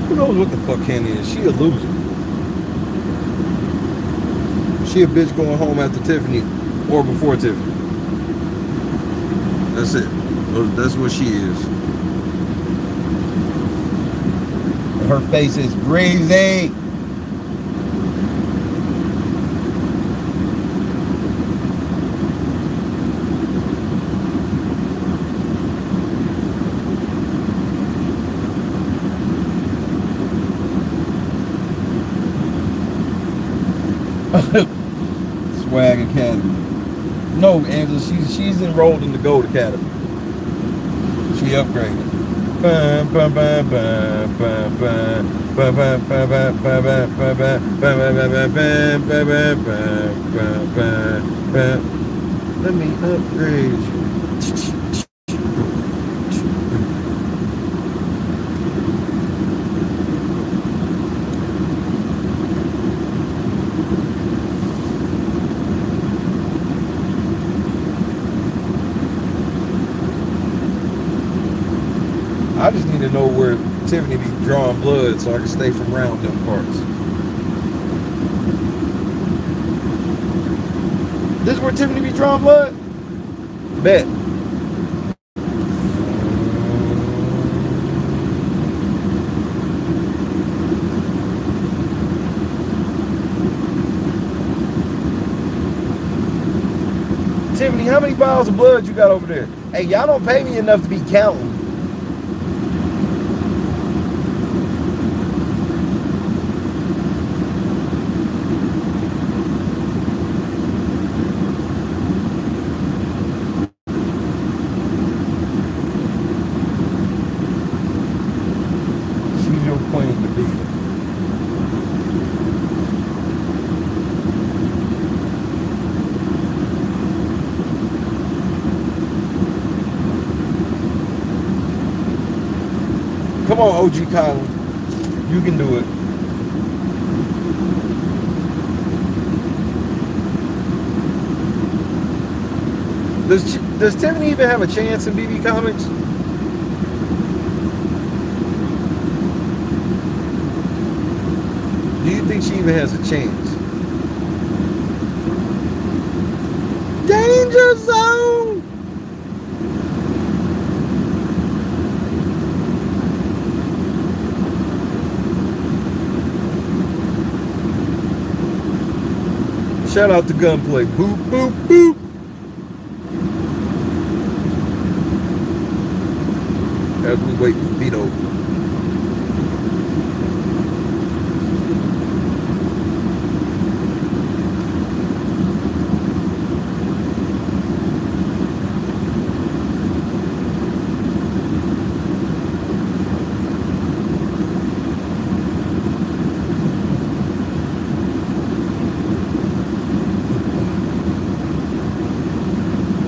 Who knows what the fuck Hannah is? She a loser. She a bitch going home after Tiffany or before Tiffany. That's it. That's what she is. Her face is greasy. Swag Academy. No, Angela, she's enrolled in the Gold Academy. She upgraded. Let me upgrade you. I just need to know where Tiffany be drawing blood so I can stay from around them parts. This is where Tiffany be drawing blood? Bet. Tiffany, how many vials of blood you got over there? Hey, y'all don't pay me enough to be counting. She's your queen to be. Come on, OG Colin. You can do it. Does Tiffany even have a chance in BB Comics? Do you think she even has a chance? Danger zone! Shout out to Gunplay. Boop, boop, boop. As we wait for Veto.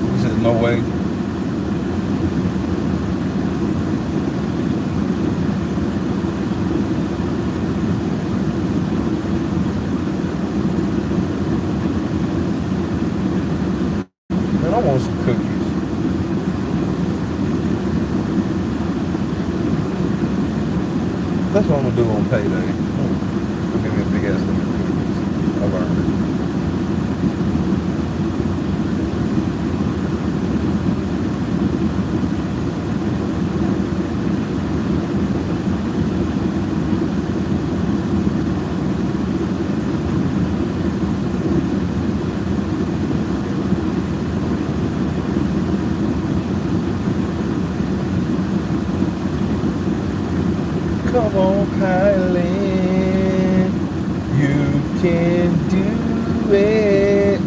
He said, no way. Man, I want some cookies. That's what I'm gonna do on payday. I'll give me a big ass thing of cookies. I've earned it. Come on, Kylie, you can do it.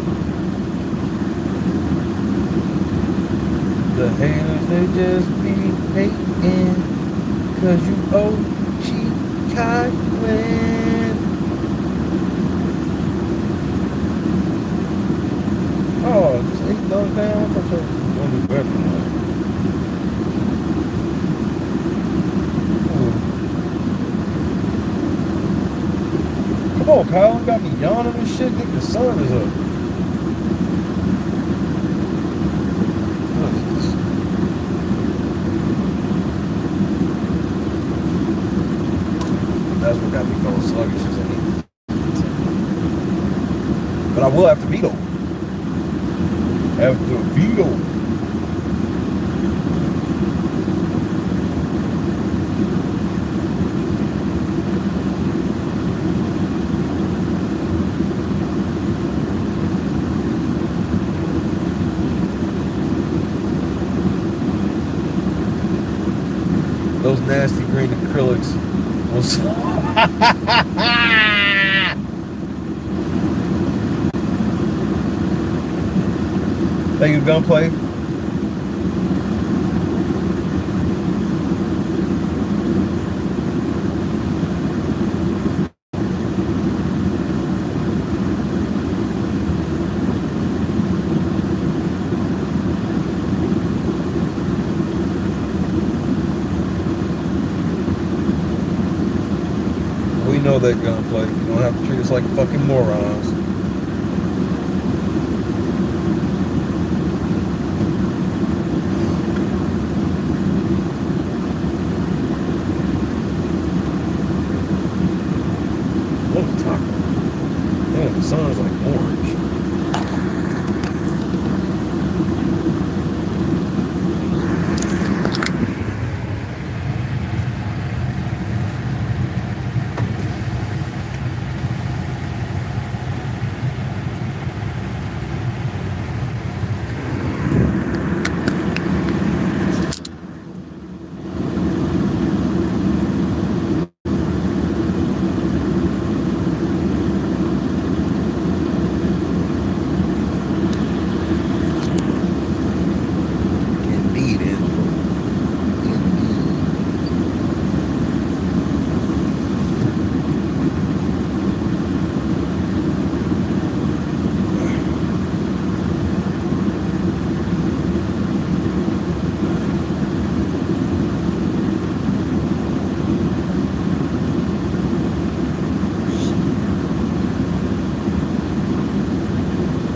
The haters, they just be hating, cause you OG Kylie. Oh, just $8 down? I thought you were gonna do better than that. Come on, Kyle, you got me yawning and shit. Nigga, the sun is up. What is this? That's what got me feeling sluggish as anything. But I will have to veto. After veto. Those nasty green acrylics was Thank you, Gunplay. We know that, Gunplay. You don't have to treat us like fucking morons. What a taco. Damn, the sun is like orange.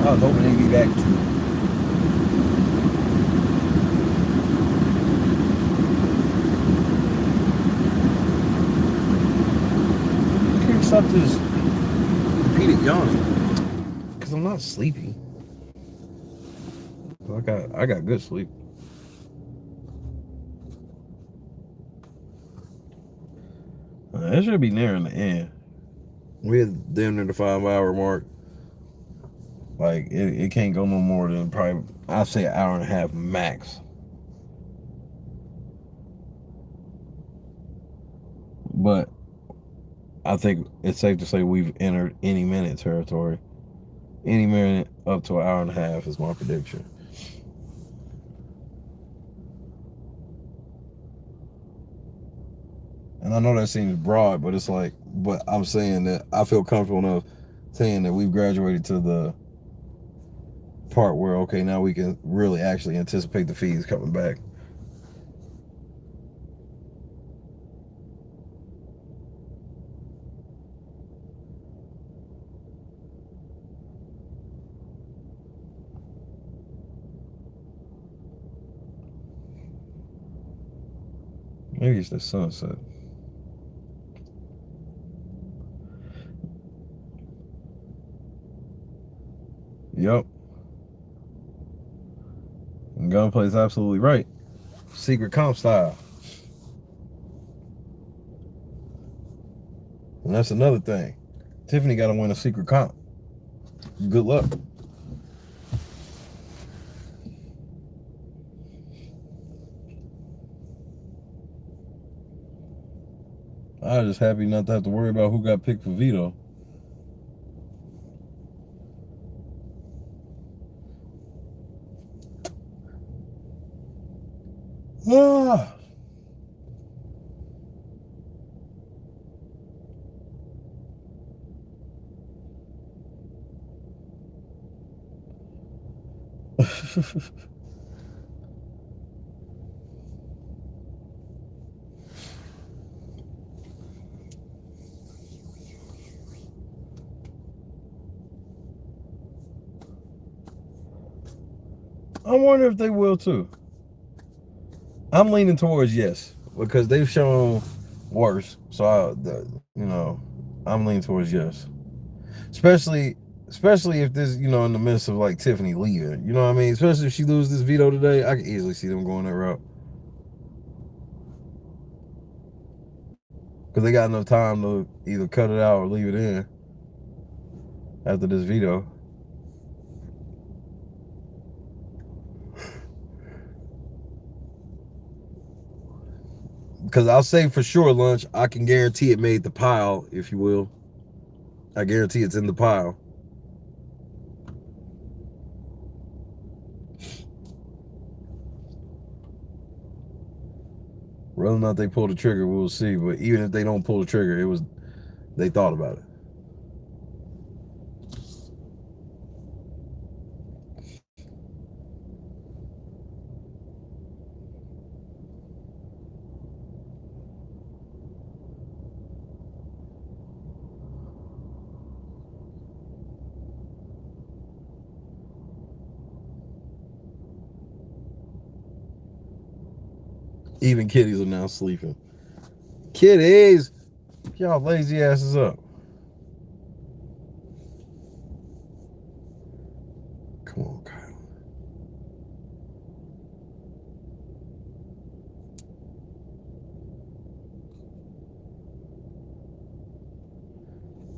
I was hoping they'd be back too. I can't stop this repeated yawning because I'm not sleepy. I got good sleep. That should be nearing the end. We're damn near the 5-hour mark. Like it can't go no more than probably, I'd say, an hour and a half max. But I think it's safe to say we've entered any minute territory. Any minute up to an hour and a half is my prediction. And I know that seems broad, but it's like, but I'm saying that I feel comfortable enough saying that we've graduated to the part where, okay, now we can really actually anticipate the fees coming back. Maybe it's the sunset. Yep. And Gunplay's absolutely right. Secret comp style. And that's another thing. Tiffany got to win a secret comp. Good luck. I was just happy not to have to worry about who got picked for Veto. Ah. I wonder if they will too. I'm leaning towards yes, because they've shown worse. So I'm leaning towards yes. Especially if this, in the midst of like Tiffany leaving. You know what I mean? Especially if she loses this Veto today, I can easily see them going that route. Because they got enough time to either cut it out or leave it in after this Veto. Because I'll say for sure, Lunch, I can guarantee it made the pile, if you will. I guarantee it's in the pile. Whether or not they pull the trigger, we'll see. But even if they don't pull the trigger, they thought about it. Even kitties are now sleeping. Kitties, y'all lazy asses up. Come on,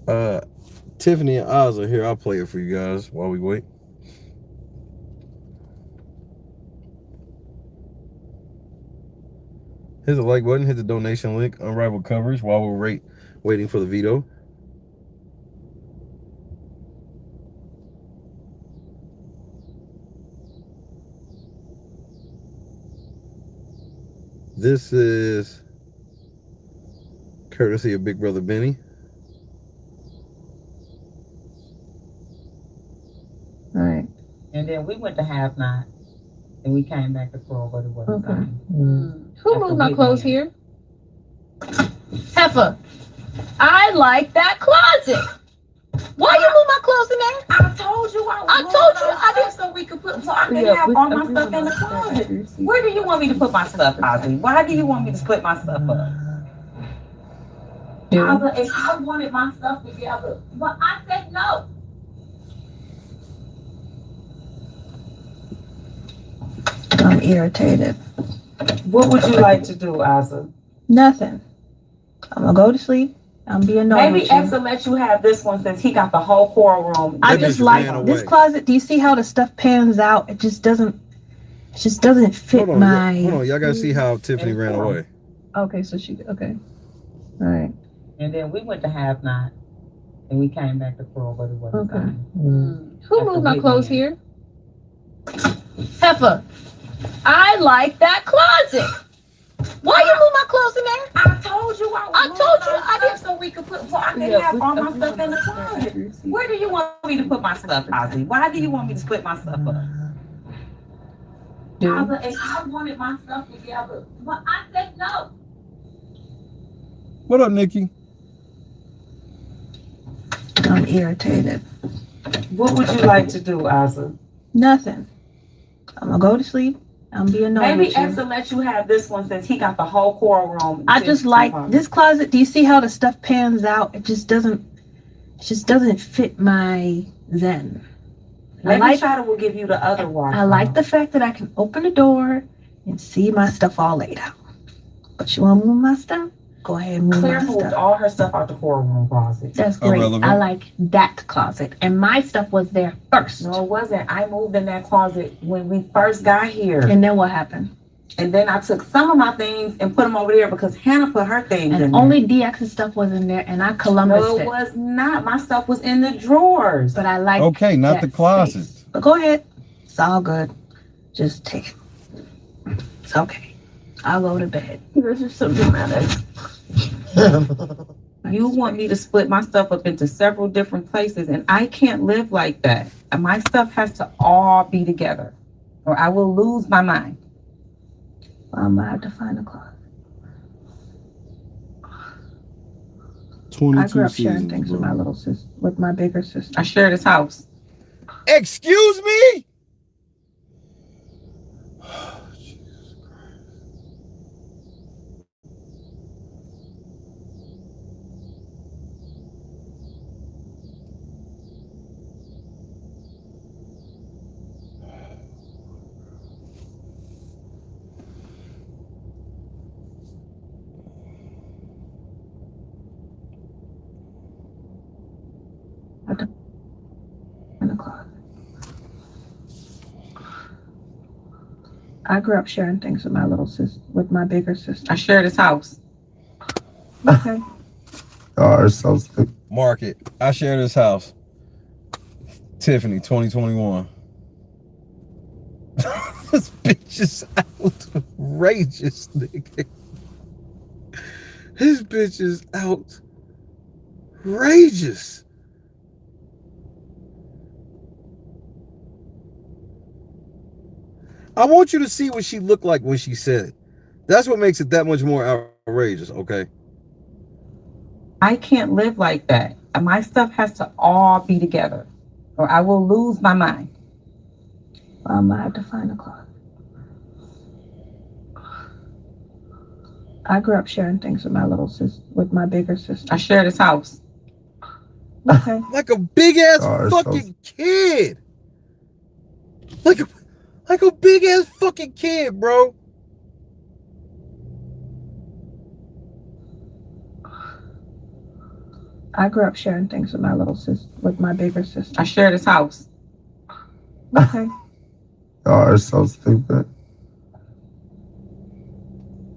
Kyle. Tiffany and Oz are here. I'll play it for you guys while we wait. Hit the like button, hit the donation link, unrivaled coverage while we're waiting for the Veto. This is courtesy of Big Brother Benny. All right. And then we went to half 9, and we came back to 12, but it wasn't fine. Who moved my clothes here? Heifer, I like that closet. Why you move my clothes in there? I told you I did so we could put, so I can have all my stuff in the closet. Where do you want me to put my stuff, Ozzy? Why do you want me to split my stuff up? Ozzy, if I wanted my stuff together, but I said no. I'm irritated. What would you like to do, Ozzy? Nothing. I'm gonna go to sleep. I'm being annoyed. Maybe X will let you have this one since he got the whole coral room. I just like this closet. Do you see how the stuff pans out? It just doesn't fit Hold on, my. hold on, y'all gotta see how Tiffany ran away. Okay, so she okay. All right. And then we went to Half Night, and we came back to Pearl, but it wasn't Okay. time. Who moved my clothes here? Heifer. I like that closet. Why you move my clothes in there? I told you I did so we could put, so I can have all my stuff in the closet. Where do you want me to put my stuff, Ozzy? Why do you want me to split my stuff up? Ozzy, if I wanted my stuff together, but I said no. What up, Nikki? I'm irritated. What would you like to do, Ozzy? Nothing. I'm gonna go to sleep. I'm being annoyed. Maybe X will let you have this one since he got the whole coral room. I just like this closet. Do you see how the stuff pans out? It just doesn't fit my zen. Maybe Shadow will give you the other one. I like the fact that I can open the door and see my stuff all laid out. But you want to move my stuff? Go ahead and move Claire my moved stuff. all her stuff out the coral room closet. That's great. I like that closet. And my stuff was there first. No, it wasn't. I moved in that closet when we first got here. And then what happened? And then I took some of my things and put them over there because Hannah put her things in And there. only DX's stuff was in there, and I Columbused No, it was not. My stuff was in the drawers. But I like Okay, not that the closet. space. But go ahead. It's all good. Just take it. It's okay. I'll go to bed. This is so dramatic. You want me to split my stuff up into several different places, and I can't live like that. My stuff has to all be together, or I will lose my mind. I'm gonna have to find a closet. 22 I grew up sharing seasons, things bro. with my little sister, with my bigger sister. I shared his house. Excuse me? In the closet. I grew up sharing things with my little sister, with my bigger sister. I shared his house. Okay. Oh, it's so stupid. Mark it. I share this house. Tiffany, 2021. This bitch is outrageous, nigga. This bitch is outrageous. I want you to see what she looked like when she said it. That's what makes it that much more outrageous, okay? I can't live like that. My stuff has to all be together, or I will lose my mind. I'm gonna have to find a closet. I grew up sharing things with my little sister, with my bigger sister. I shared his house. Okay. Like a big ass Oh, fucking kid. Like a big ass fucking kid, bro. I grew up sharing things with my little sister, with my bigger sister. I shared his house. Okay. Oh, it's so stupid.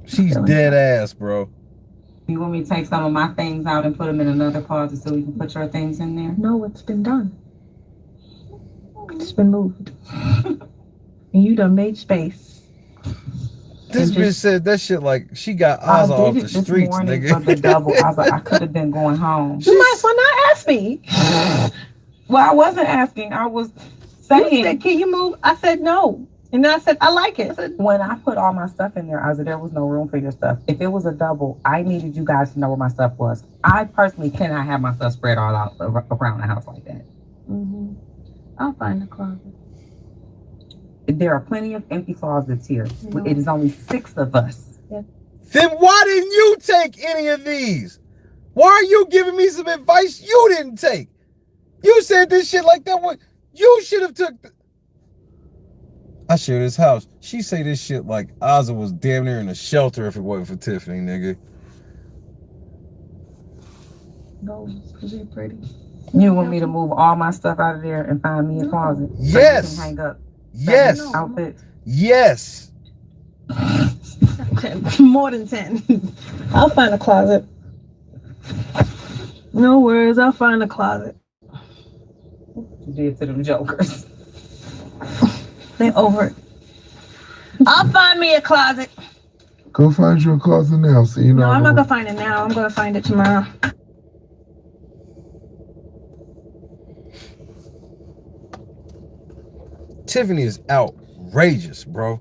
She's dead ass, bro. You want me to take some of my things out and put them in another closet so we can put your things in there? No, it's been done. It's been moved. And you done made space. This bitch said that shit like she got Ozzy off the streets, nigga. For the double, I could have been going home. You might as well not ask me. Well, I wasn't asking. I was saying. You said, can you move? I said no. And then I said, I like it. I said, When I put all my stuff in there, I said, there was no room for your stuff. If it was a double, I needed you guys to know where my stuff was. I personally cannot have my stuff spread all out around the house like that. Mm-hmm. I'll find the closet. There are plenty of empty closets here. It is only 6 of us. Yeah. Then why didn't you take any of these? Why are you giving me some advice you didn't take? You said this shit like that. What you should have took. I share this house. She say this shit like Ozzy was damn near in a shelter if it wasn't for Tiffany, nigga. No, because you're pretty. You want me to move all my stuff out of there and find me a closet? Yes. So you can hang up. Yes. Outfits. Yes. 10, more than 10. I'll find a closet. No worries, I'll find a closet. You did to them jokers. They over it. I'll find me a closet. Go find your closet now. So you know. No, I'm not gonna find it now. I'm gonna find it tomorrow. Tiffany is outrageous, bro.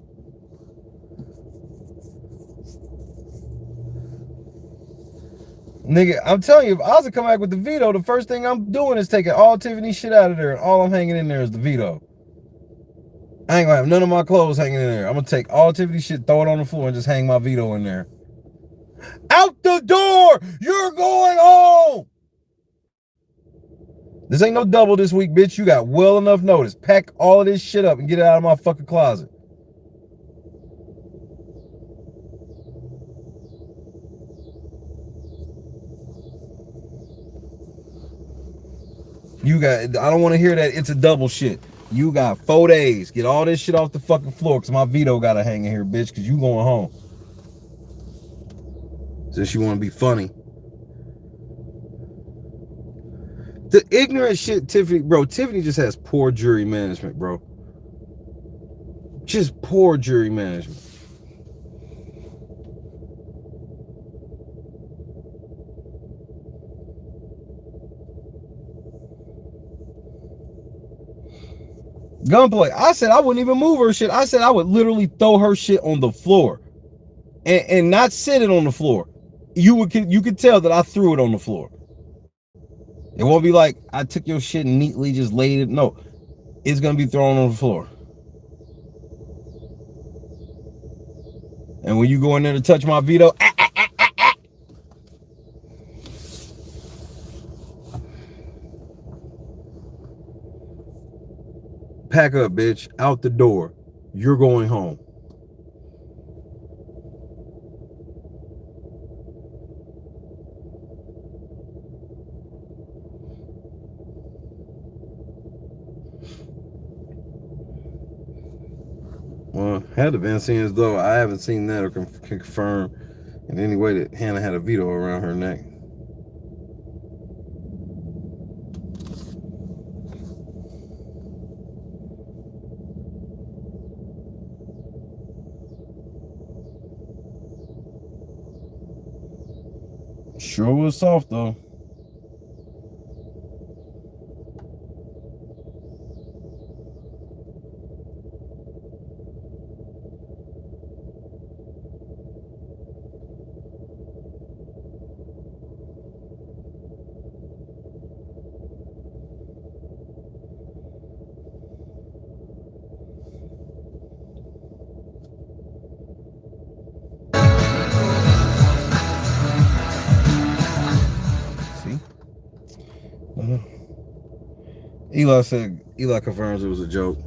Nigga, I'm telling you, if I was to come back with the Veto, the first thing I'm doing is taking all Tiffany shit out of there, and all I'm hanging in there is the Veto. I ain't gonna have none of my clothes hanging in there. I'm gonna take all Tiffany shit, throw it on the floor, and just hang my Veto in there. Out the door! You're going home! This ain't no double this week, bitch. You got well enough notice. Pack all of this shit up and get it out of my fucking closet. You got, I don't want to hear that it's a double shit. You got 4 days. Get all this shit off the fucking floor because my Veto got to hang in here, bitch, because you going home. Since you want to be funny. The ignorant shit, Tiffany, bro. Tiffany just has poor jury management, bro. Just poor jury management. Gunplay. I said I wouldn't even move her shit. I said I would literally throw her shit on the floor and not sit it on the floor. You could tell that I threw it on the floor. It won't be like I took your shit and neatly just laid it. No, it's gonna be thrown on the floor. And when you go in there to touch my Veto, pack up, bitch. Out the door. You're going home. Well, had it been seen as though I haven't seen that or can confirm in any way that Hannah had a Veto around her neck. Sure was soft though. Eli confirms it was a joke.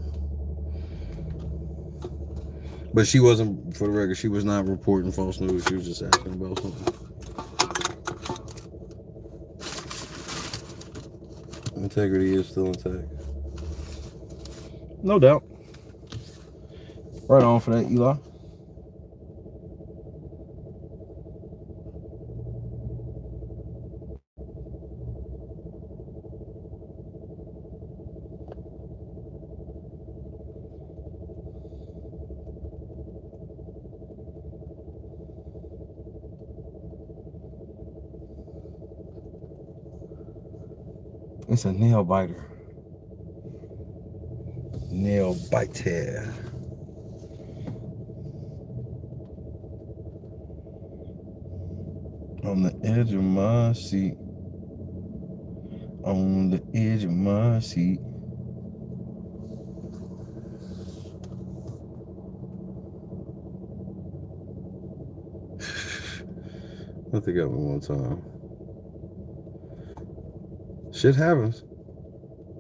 But she wasn't, for the record, she was not reporting false news. She was just asking about something. Integrity is still intact. No doubt. Right on for that, Eli. It's a nail biter. Nail biter. On the edge of my seat. On the edge of my seat. I think I got me one time. Shit happens.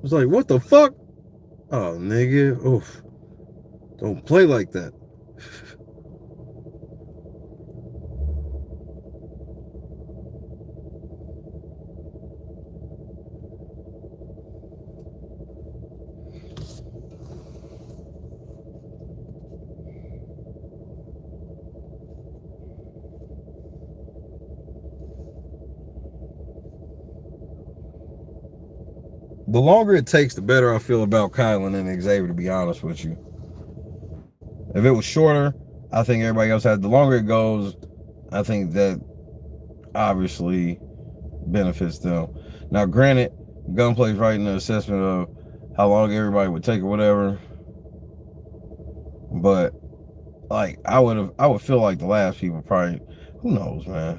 It's like, what the fuck? Oh, nigga. Oof. Don't play like that. The longer it takes, the better I feel about Kylan and Xavier, to be honest with you. If it was shorter, I think everybody else had. The longer it goes, I think that obviously benefits them. Now, granted, Gunplay's writing an assessment of how long everybody would take or whatever. But like, I would feel like the last people probably, who knows, man.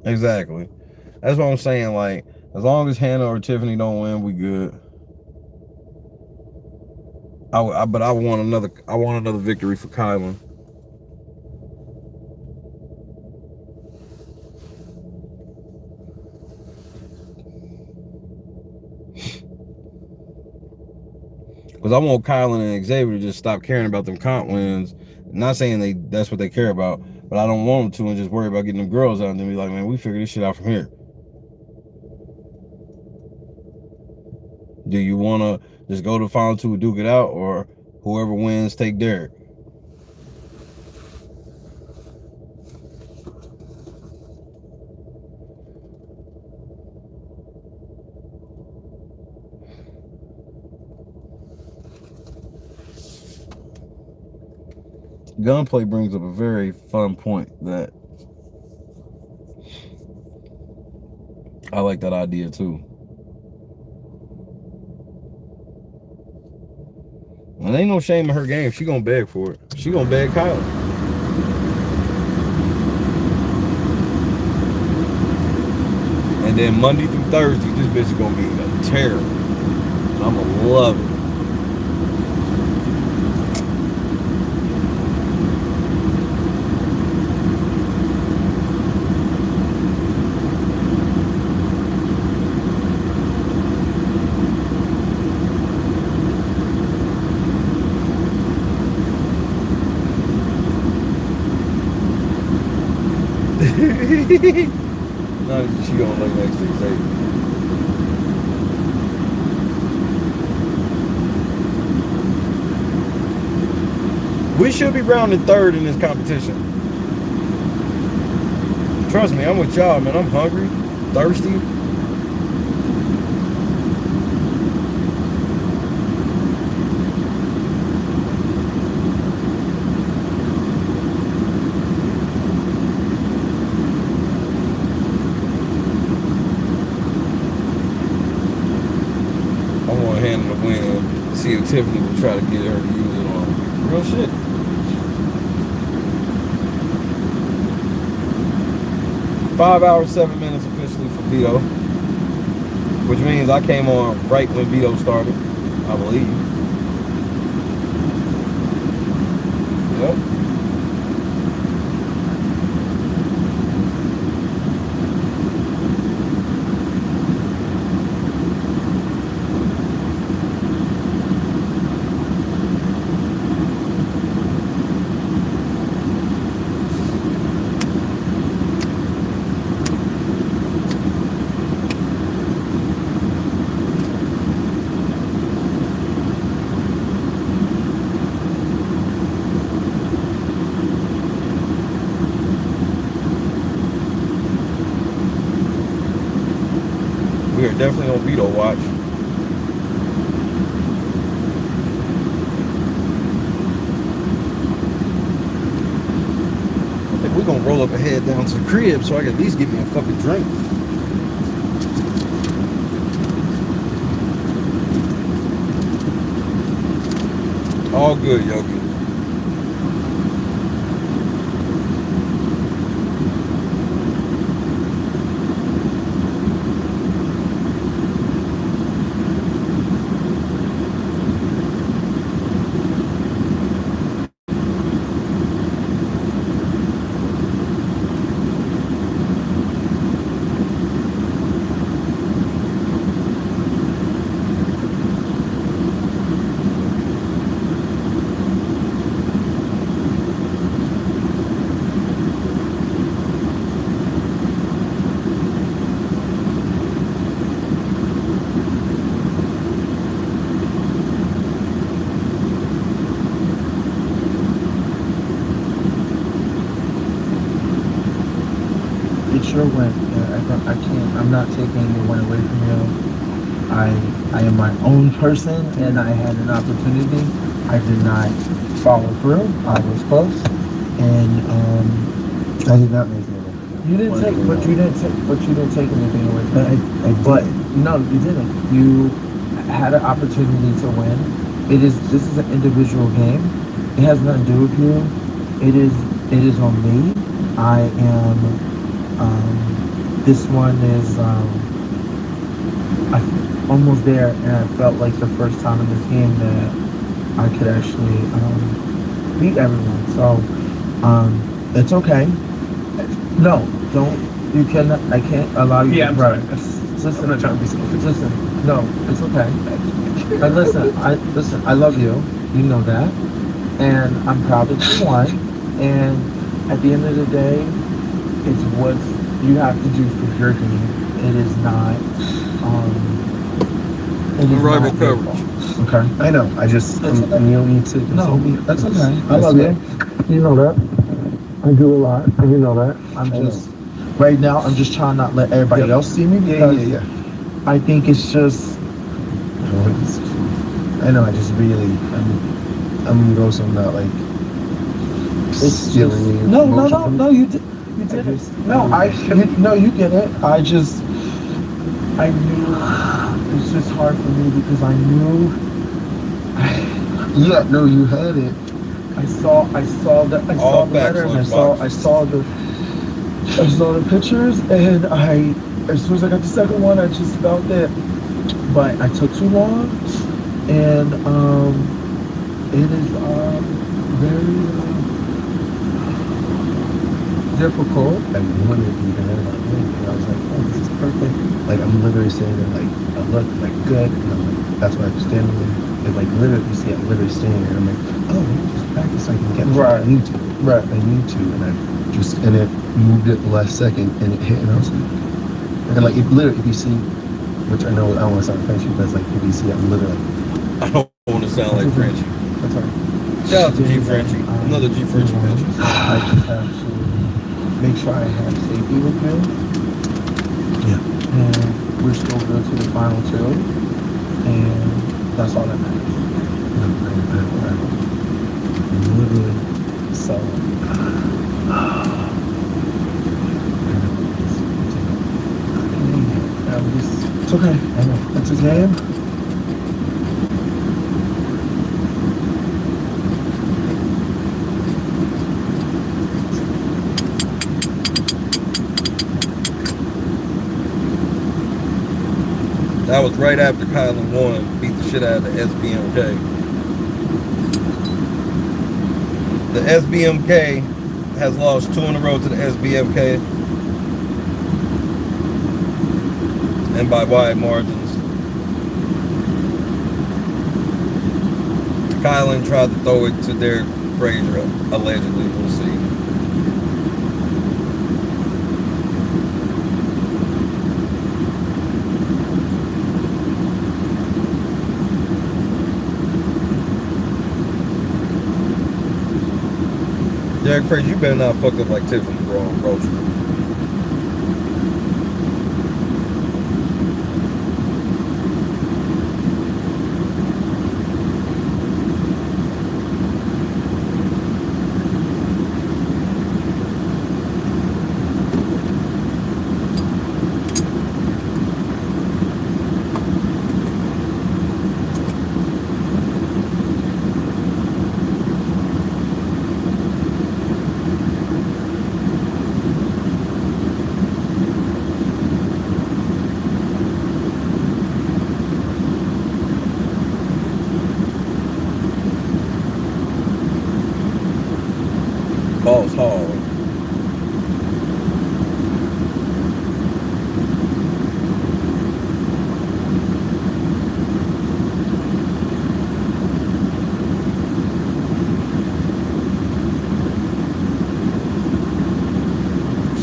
Exactly. That's what I'm saying. Like, as long as Hannah or Tiffany don't win, we good. But I want another victory for Kylan. Because I want Kylan and Xavier to just stop caring about them comp wins. Not saying that's what they care about, but I don't want them to, and just worry about getting them girls out and then be like, man, we figure this shit out from here. Do you want to just go to the final two and duke it out, or whoever wins take Derek? Gunplay brings up a very fun point that I like that idea too. And ain't no shame in her game. She gonna beg for it. She gonna beg Kyle. And then Monday through Thursday, this bitch is gonna be a terror. I'm gonna love it. No, she gonna look next to Xavier. We should be rounding third in this competition. Trust me, I'm with y'all, man. I'm hungry, thirsty. See if Tiffany will try to get her to use it on real shit. Five hours, 7 minutes officially for Veto, which means I came on right when Veto started, I believe. Yep. We are definitely on Veto watch. I think we're gonna roll up ahead down to the crib so I can at least get me a fucking drink. All good, Yogi. It's your win. I can't. I'm not taking your win away from you. I am my own person, and I had an opportunity. I did not follow through. I was close, and I did not make it. you didn't take. But you didn't take anything away from me. But no, you didn't. You had an opportunity to win. This is an individual game. It has nothing to do with you. It is on me. I am. This one is. I'm almost there, and I felt like the first time in this game that I could actually beat everyone. So it's okay. No, don't. You cannot. I can't allow you. Yeah, to I'm right. sorry. Listen, I'm not trying to be selfish. Listen, no, it's okay. And listen. I love you. You know that, and I'm proud that you won. And at the end of the day, it's what you have to do for your game. It is not. It is Rival not your coverage. fault. Okay. I know. I just It's okay. you don't need to. No, that's okay. I love you. You know that. I do a lot, and you know that. Right now, I'm just trying not to let everybody else see me because I think it's just. I know. I just really. I'm gonna go some not like. It's stealing you. No. You did it. No, you get it. I knew it's just hard for me because I knew. Yeah, no, you had it. I saw the letter, and I saw the pictures, and as soon as I got the second one, I just felt it. But I took too long, and it is very difficult. I literally even had about it, and I was like, oh, this is perfect. Like I'm literally saying that like I look like good, and I'm like, that's why I'm standing there. And like literally, you see, I'm literally standing there. And I'm like, oh, let me just practice so I can get right. I need to. Right. I need to, and it moved it the last second, and it hit, and I was like, and like it literally, if you see, which I know I don't want to sound Frenchy, but it's like if you see, I'm literally. I don't want to sound like Frenchy. That's all right. Shout out to G Frenchy. Another G Frenchy mention. I just have to make sure I have safety with you. Yeah. And we're still good to the final two. And that's all that matters. Literally. So. It's okay. I know. It's a game. That was right after Kylan won, beat the shit out of the SBMK. The SBMK has lost 2 in a row to the SBMK, and by wide margins. Kylan tried to throw it to Derek Frazier, allegedly. We'll see. Derek Frazier, you better not fuck up like Tiffany Roach.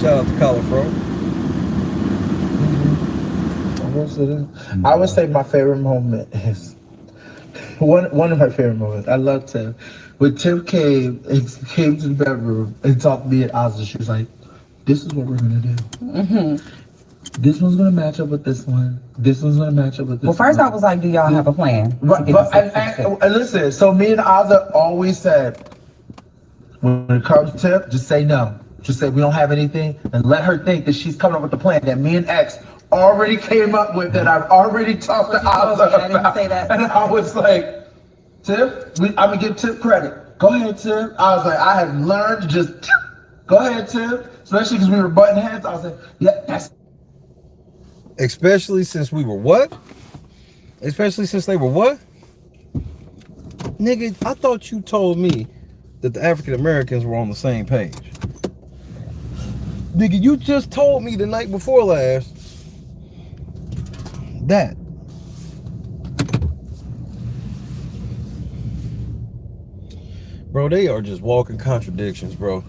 Shout out to Collar Fro. I would say my favorite moment is one of my favorite moments. I love Tim. When Tim came to the bedroom and talked to me and Ozzy, she was like, "This is what we're gonna do. This one's gonna match up with this one. This one's gonna match up with this." Well, first I was like, "Do y'all have a plan?" But and listen, so me and Ozzy always said, when it comes to Tim, just say no. Just say we don't have anything, and let her think that she's coming up with the plan that me and X already came up with, that I've already talked to Ozzy about. I didn't say that. And I was like, Tim, I'm gonna give Tim credit. Go ahead, Tim. I was like, I have learned to just go ahead, Tim. Especially because we were butting heads. I was like, yeah, that's. Especially since we were what? Especially since they were what? Nigga, I thought you told me that the African Americans were on the same page. Nigga, you just told me the night before last that. Bro, they are just walking contradictions, bro.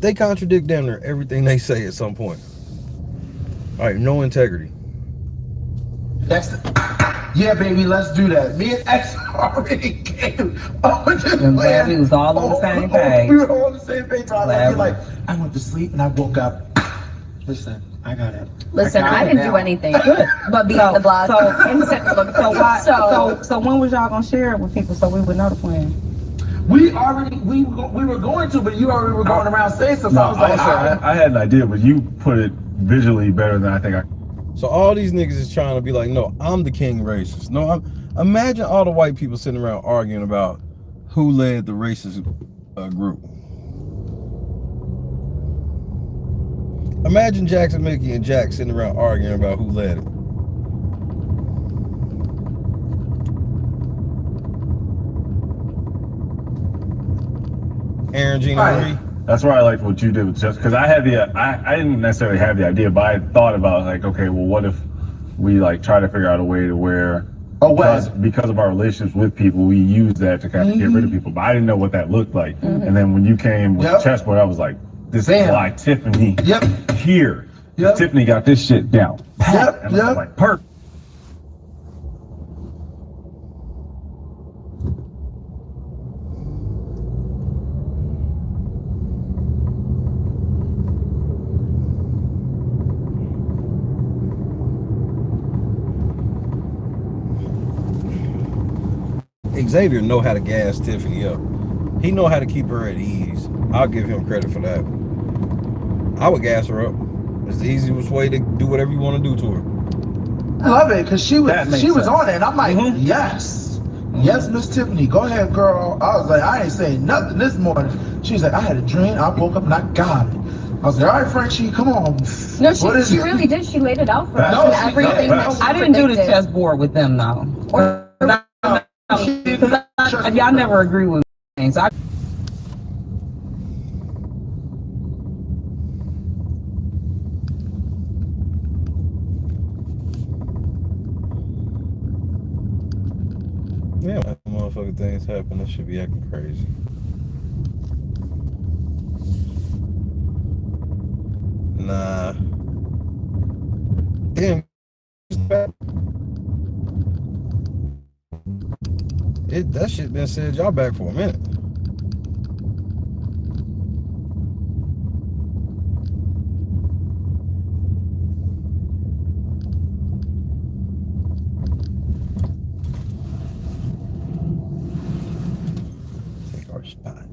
They contradict damn near everything they say at some point. All right, no integrity. Yeah, baby, let's do that. Me and X already came up with this I'm glad plan. we was all on the same page. We were all on the same page. I was like, I went to sleep and I woke up. Listen, I got it. Listen, I didn't do anything but be on the blog. So when was y'all gonna share it with people so we would know the plan? We were going to, but you already were going around saying stuff. No, I was like, I had an idea, but you put it visually better than I think I. So all these niggas is trying to be like, no, I'm the king racist. No, imagine all the white people sitting around arguing about who led the racist group. Imagine Jackson, Mickey, and Jack sitting around arguing about who led it. Aaron, Gina, Marie. That's why I liked what you did with just because I had I didn't necessarily have the idea, but I thought about like, okay, well, what if we like try to figure out a way to where because of our relationships with people, we use that to kind of get rid of people. But I didn't know what that looked like. And then when you came with the chessboard, I was like, this is why Tiffany here. Tiffany got this shit down. And I was like, perfect. Xavier know how to gas Tiffany up. He know how to keep her at ease. I'll give him credit for that. I would gas her up. It's the easiest way to do whatever you want to do to her. I love it because she was on it, and I'm like, yes, Miss Tiffany, go ahead, girl. I was like, I ain't saying nothing this morning. She's like, I had a dream. I woke up and I got it. I was like, all right, Frenchie, come on. No, she really did. She laid it out for us and everything. I didn't do the chessboard with them though. Because y'all never agree with things. Yeah, when motherfucking things happen, that should be acting crazy. Nah. Damn. That shit been said, y'all back for a minute. Take our spot.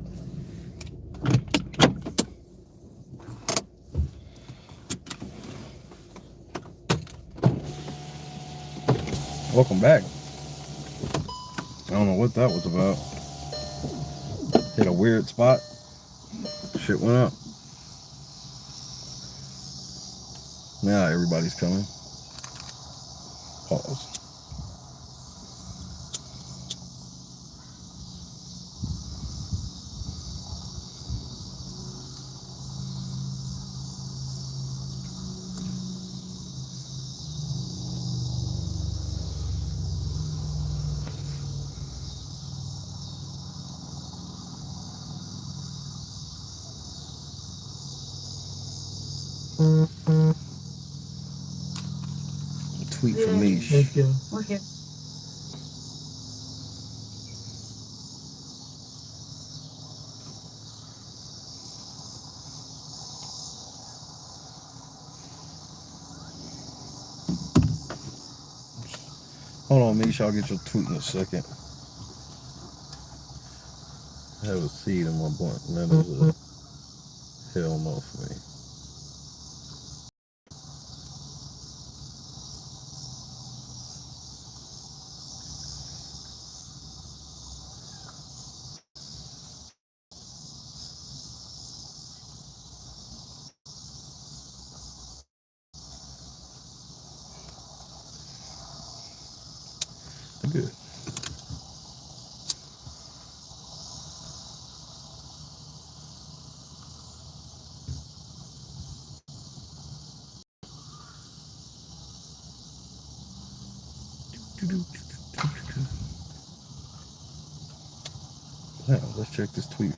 Welcome back. I don't know what that was about. Hit a weird spot. Shit went up. Now everybody's coming. Pause. Tweet from me. Okay. Hold on, Mish, I'll get your tweet in a second. I have a seed in my blunt, and that is a hell no for me. Good. Now, let's check this tweet.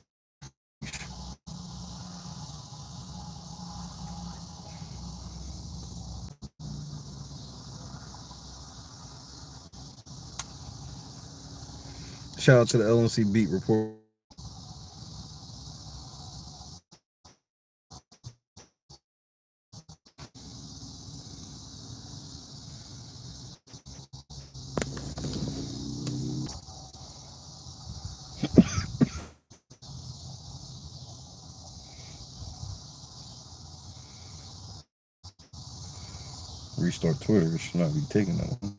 Shout out to the LNC Beat Report. Restart Twitter. It should not be taking that one.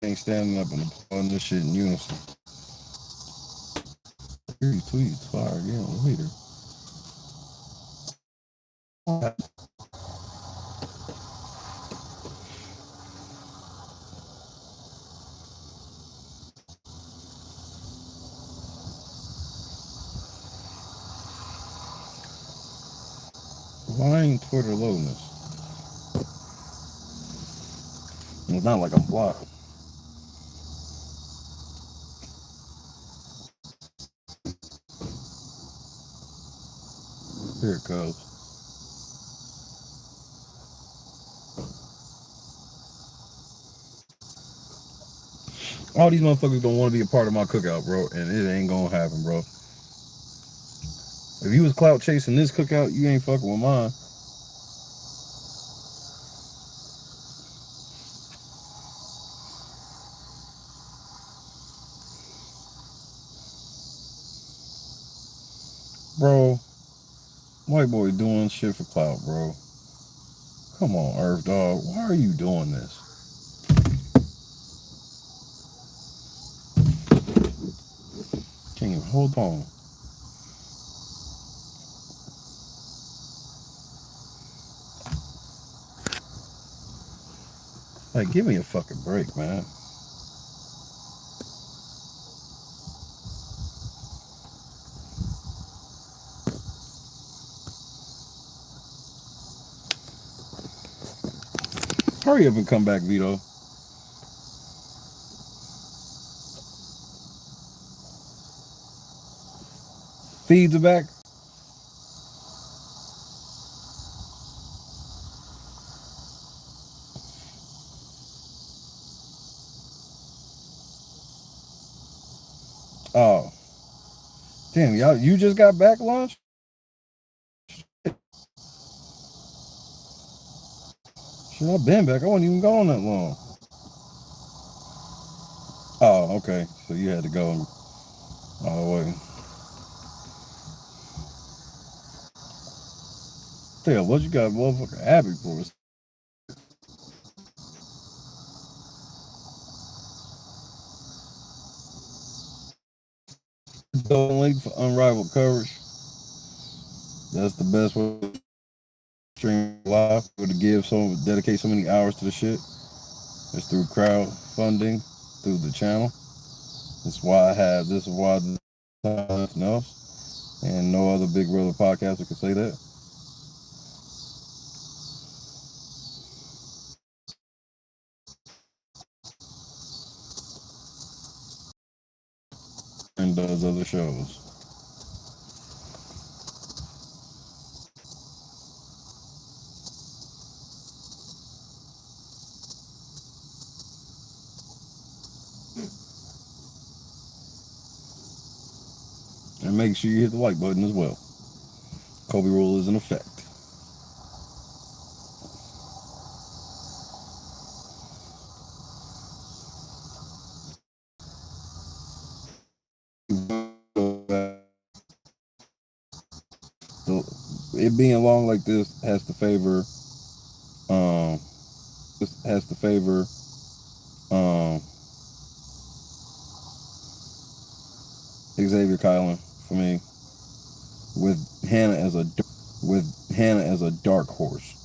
Ain't standing up and on this shit in unison. Three tweets fire again later. Why ain't Twitter loading this? It's not like I'm blocked. Here it goes. All these motherfuckers don't want to be a part of my cookout, bro, and it ain't gonna happen, bro. If you was clout chasing this cookout, you ain't fucking with mine. Bro, white boy doing shit for clout, bro. Come on, Earth Dog. Why are you doing this? Can't even hold on. Like, give me a fucking break, man. Hurry up and come back, Veto. Feeds are back. Oh. Damn, y'all, you just got back lunch? Shit, I've been back. I wasn't even gone that long. Oh, okay. So you had to go. Oh, wait. Damn, what you got motherfucker happy for us? Link for unrivaled coverage. That's the best way to stream live. To dedicate so many hours to the shit. It's through crowdfunding, through the channel. This is why nothing else, and no other Big Brother podcaster can say that. And does other shows. And make sure you hit the like button as well. Kobe rule is in effect. It being long like this has to favor Xavier Kylan for me, with Hannah as a dark horse.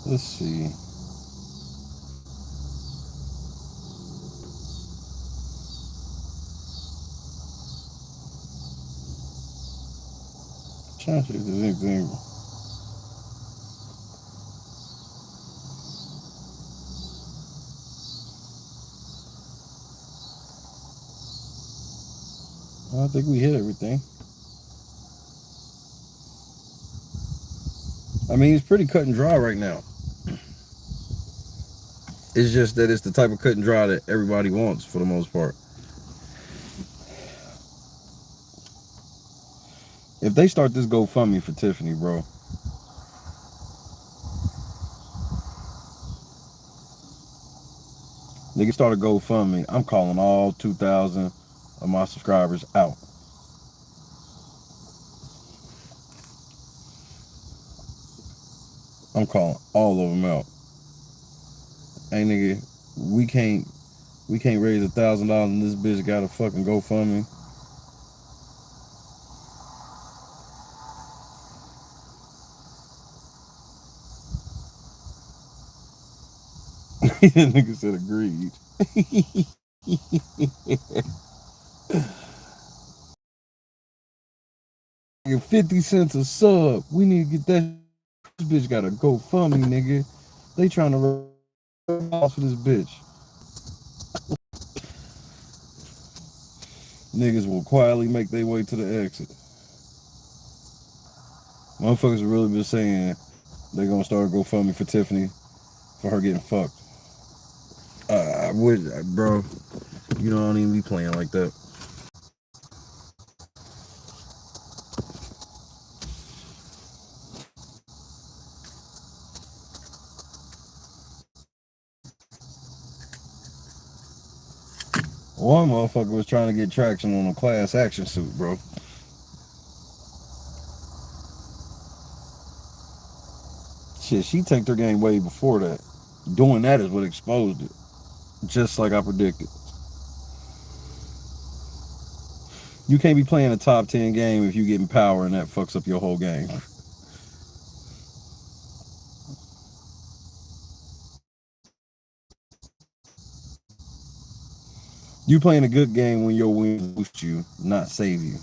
Let's see. Trying to see if there's anything. I think we hit everything. I mean, it's pretty cut and dry right now. It's just that it's the type of cut and dry that everybody wants for the most part. If they start this GoFundMe for Tiffany, bro. They can start a GoFundMe. I'm calling all 2,000 of my subscribers out. I'm calling all of them out. Hey nigga, we can't raise $1,000 and this bitch got a fucking GoFundMe. Nigga said agreed. 50 cents a sub. We need to get that. This bitch got a GoFundMe, nigga. They trying to run for this bitch. Niggas will quietly make their way to the exit. Motherfuckers have really been saying they're gonna start a GoFundMe for Tiffany for her getting fucked. I would, bro. You know, I don't even be playing like that. One motherfucker was trying to get traction on a class action suit, bro. Shit, she tanked her game way before that. Doing that is what exposed it. Just like I predicted. You can't be playing a top 10 game if you getting power and that fucks up your whole game. You playing a good game when your wins boost you, not save you.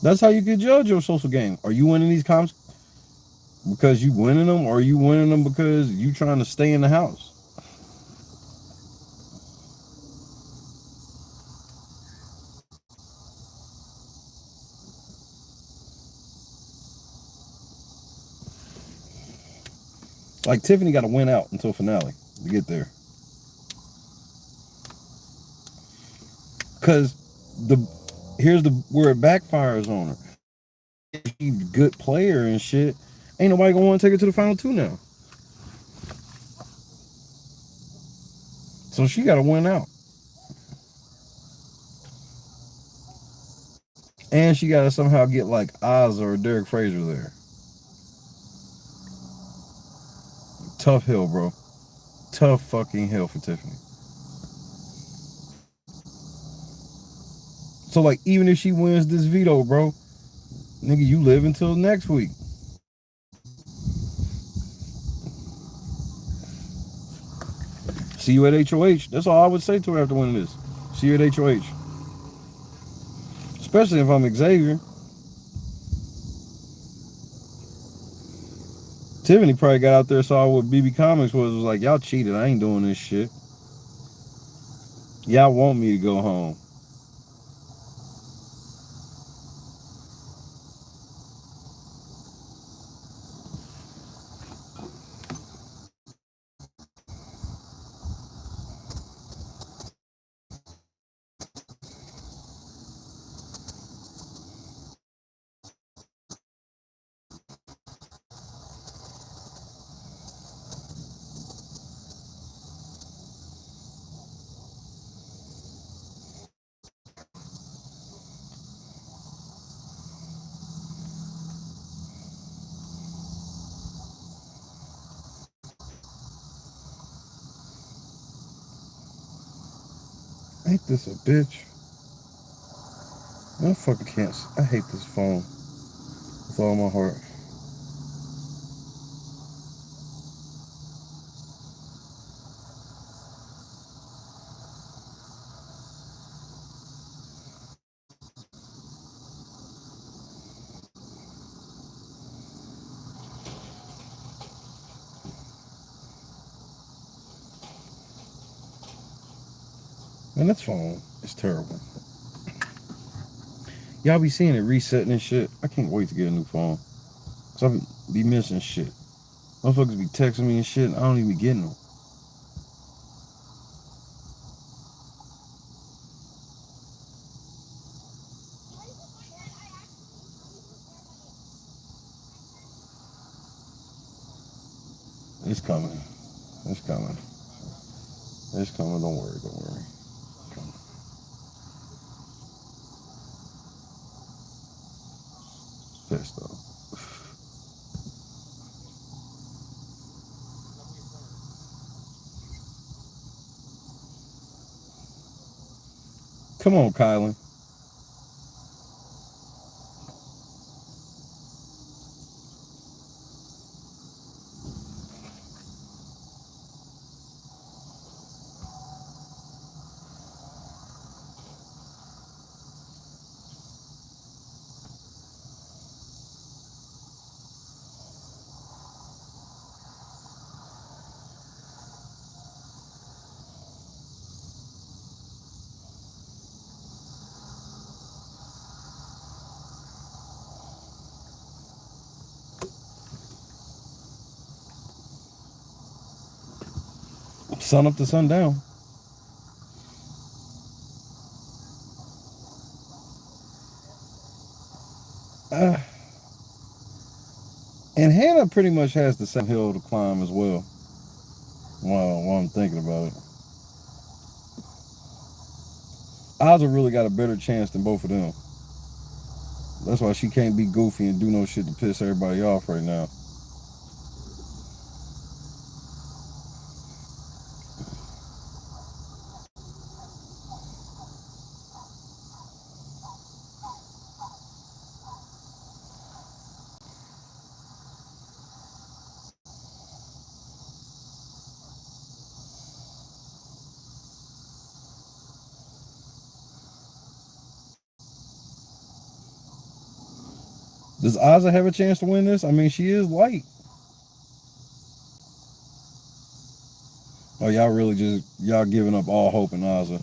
That's how you can judge your social game. Are you winning these comps because you winning them, or are you winning them because you trying to stay in the house? Like Tiffany got to win out until finale to get there. Cause here's where it backfires on her. She's a good player and shit. Ain't nobody gonna want to take her to the final 2 now. So she got to win out. And she got to somehow get like Oz or Derek Fraser there. Tough hill, bro. Tough fucking hill for Tiffany. So like, even if she wins this veto, bro, nigga, you live until next week. See you at HOH. That's all I would say to her after winning this. See you at HOH. Especially if I'm Xavier. Tiffany probably got out there, saw what BB Comics was like, y'all cheated. I ain't doing this shit. Y'all want me to go home. Ain't this a bitch? I fucking can't. I hate this phone with all my heart. Man, this phone is terrible. Y'all be seeing it resetting and shit. I can't wait to get a new phone. So I be missing shit. Motherfuckers be texting me and shit, and I don't even be getting them. It's coming. It's coming. It's coming. Don't worry. Don't worry. It's coming. Pissed off. Come on, Kylan. Sun up to sundown. And Hannah pretty much has the same hill to climb as well. While I'm thinking about it. Ozza really got a better chance than both of them. That's why she can't be goofy and do no shit to piss everybody off right now. Does Ozza have a chance to win this? I mean, she is light. Oh, y'all giving up all hope in Ozza.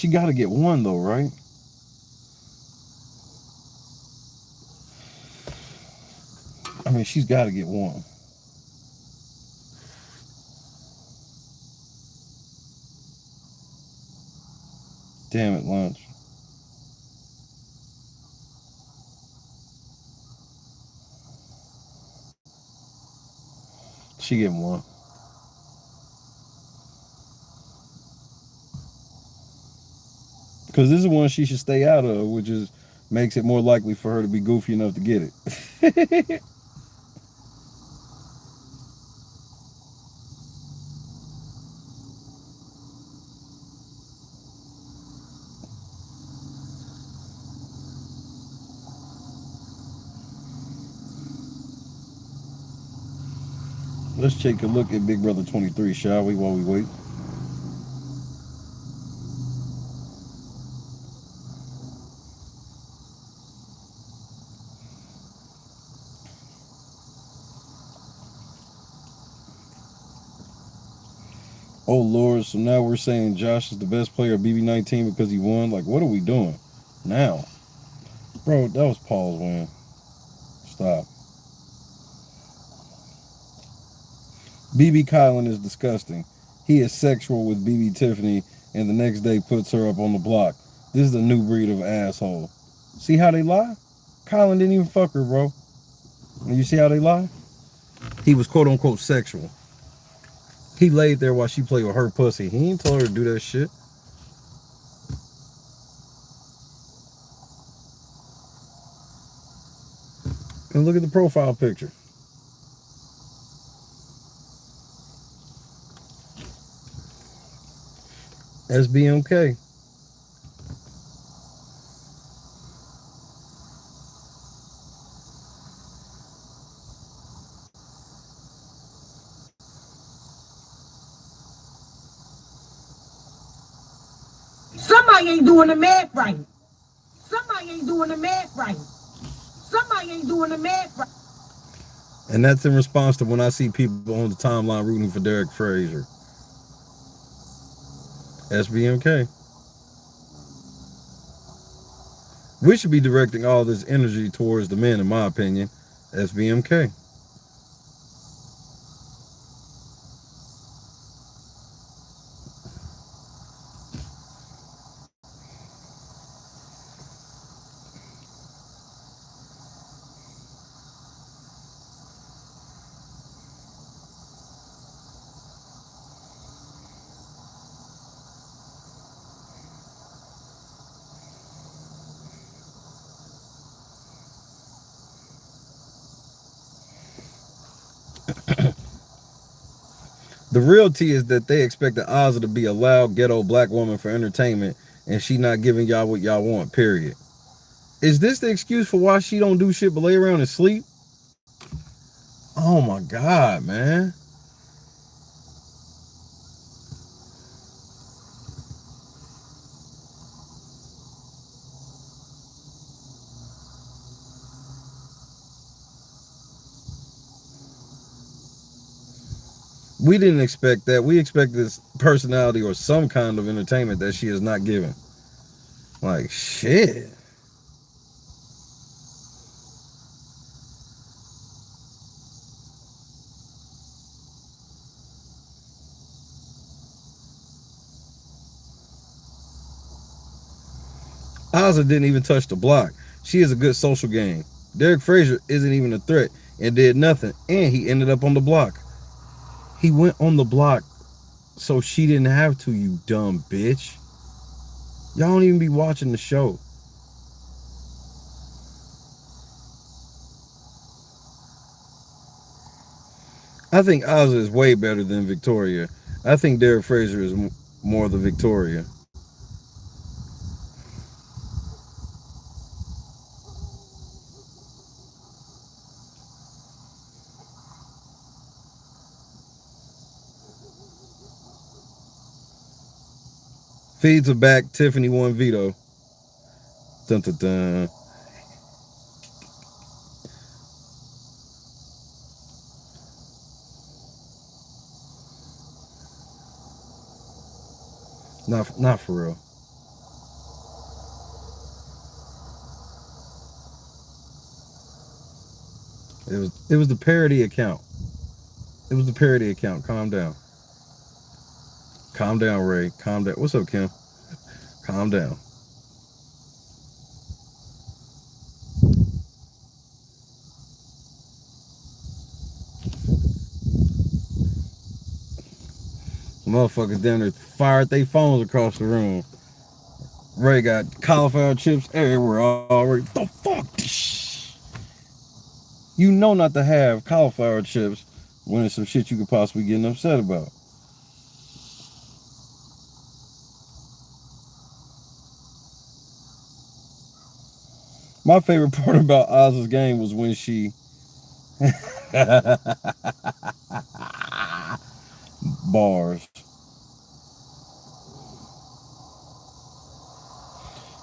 She got to get one though, right? I mean, she's got to get one. Damn it, lunch. She getting one. Because this is one she should stay out of, which is makes it more likely for her to be goofy enough to get it. Let's take a look at Big Brother 23, shall we, while we wait? Oh Lord, so now we're saying Josh is the best player of BB19 because he won? Like, what are we doing now? Bro, that was Paul's win. Stop. BB Kylan is disgusting. He is sexual with BB Tiffany and the next day puts her up on the block. This is a new breed of asshole. See how they lie? Kylan didn't even fuck her, bro. And you see how they lie? He was quote unquote sexual. He laid there while she played with her pussy. He ain't told her to do that shit. And look at the profile picture. SBMK. Somebody ain't doing the math right. Somebody ain't doing the math right. Somebody ain't doing the math right. And that's in response to when I see people on the timeline rooting for Derek Frazier. SBMK. We should be directing all this energy towards the men, in my opinion. SBMK. The real tea is that they expect the Ozzy to be a loud ghetto black woman for entertainment and she not giving y'all what y'all want, period. Is this the excuse for why she don't do shit but lay around and sleep? Oh my God, man. We didn't expect that. We expect this personality or some kind of entertainment that she is not giving. Like, shit. Ozzy didn't even touch the block. She is a good social game. Derek Frazier isn't even a threat and did nothing. And he ended up on the block. He went on the block so she didn't have to, you dumb bitch. Y'all don't even be watching the show. I think Ozzy is way better than Victoria. I think Derek Frazier is more the Victoria. Feeds are back. Tiffany won Veto. Dun, dun, dun. Not for real. It was the parody account. It was the parody account. Calm down. Calm down, Ray. Calm down. What's up, Kim? Calm down. Motherfuckers down there fired their phones across the room. Ray got cauliflower chips everywhere already. The fuck? You know not to have cauliflower chips when it's some shit you could possibly get upset about. My favorite part about Oz's game was when she bars.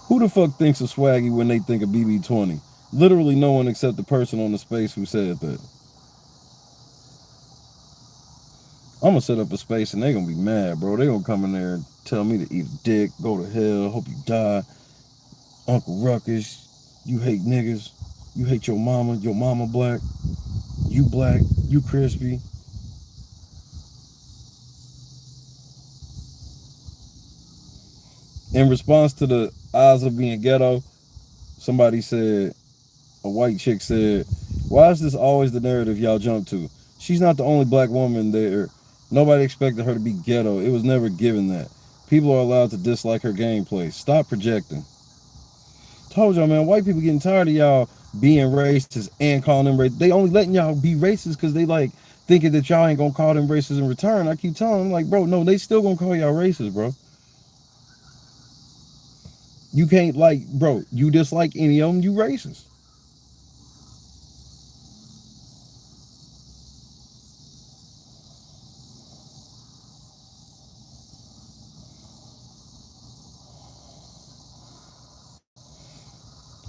Who the fuck thinks of Swaggy when they think of BB20? Literally no one except the person on the space who said that. I'm gonna set up a space and they gonna be mad, bro. They gonna come in there and tell me to eat a dick, go to hell, hope you die. Uncle Ruckus, you hate niggas, you hate your mama black, you crispy. In response to the odds of being ghetto, somebody said, a white chick said, why is this always the narrative y'all jump to? She's not the only black woman there. Nobody expected her to be ghetto. It was never given that. People are allowed to dislike her gameplay. Stop projecting. Told y'all, man, white people getting tired of y'all being racist and calling them racist. They only letting y'all be racist because they like thinking that y'all ain't gonna call them racist in return. I keep telling them, like, bro, no, they still gonna call y'all racist, bro. You can't, like, bro, you dislike any of them, you racist.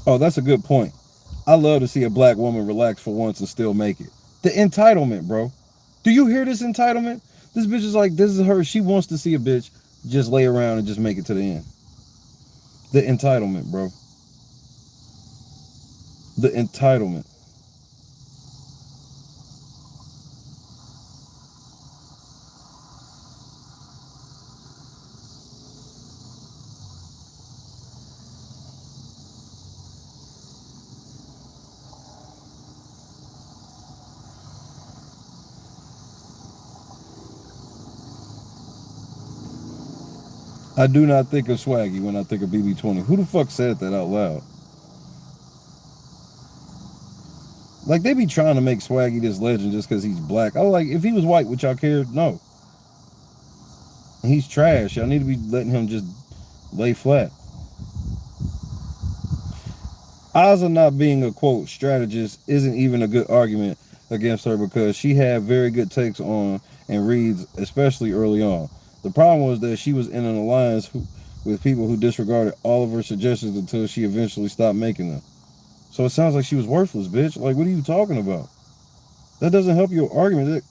Oh, that's a good point. I love to see a black woman relax for once and still make it. The entitlement, bro. Do you hear this entitlement? This bitch is like, this is her. She wants to see a bitch just lay around and just make it to the end. The entitlement, bro. The entitlement. I do not think of Swaggy when I think of BB20. Who the fuck said that out loud? Like, they be trying to make Swaggy this legend just because he's black. I was like, if he was white, would y'all care? No. He's trash. Y'all need to be letting him just lay flat. Ozza not being a, quote, strategist isn't even a good argument against her because she had very good takes on and reads, especially early on. The problem was that she was in an alliance with people who disregarded all of her suggestions until she eventually stopped making them. So it sounds like she was worthless, bitch. Like, what are you talking about? That doesn't help your argument.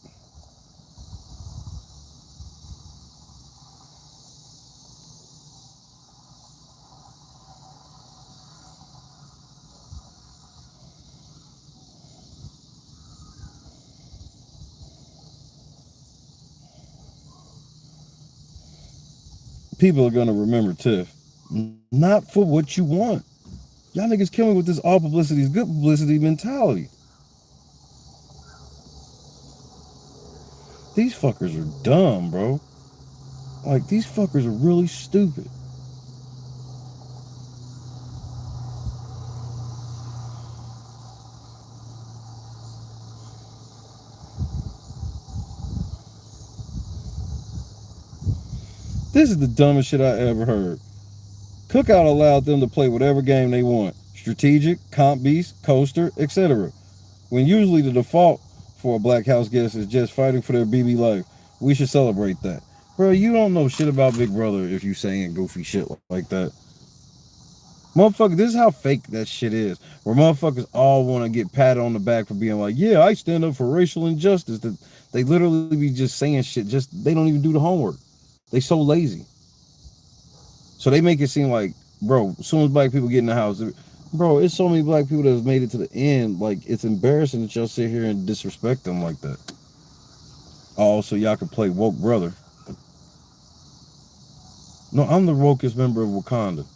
People are gonna remember Tiff. Not for what you want. Y'all niggas kill me with this all publicity is good publicity mentality. These fuckers are dumb, bro. Like, these fuckers are really stupid. This is the dumbest shit I ever heard. Cookout allowed them to play whatever game they want. Strategic, comp beast, coaster, etc. When usually the default for a black house guest is just fighting for their BB life. We should celebrate that. Bro, you don't know shit about Big Brother if you saying goofy shit like that. Motherfucker, this is how fake that shit is. Where motherfuckers all want to get patted on the back for being like, yeah, I stand up for racial injustice. That they literally be just saying shit. Just they don't even do the homework. They so lazy. So they make it seem like, bro, as soon as black people get in the house, Bro, it's so many black people that have made it to the end. Like, it's embarrassing that y'all sit here and disrespect them like that. Oh, so y'all can play woke brother. No, I'm the wokest member of Wakanda.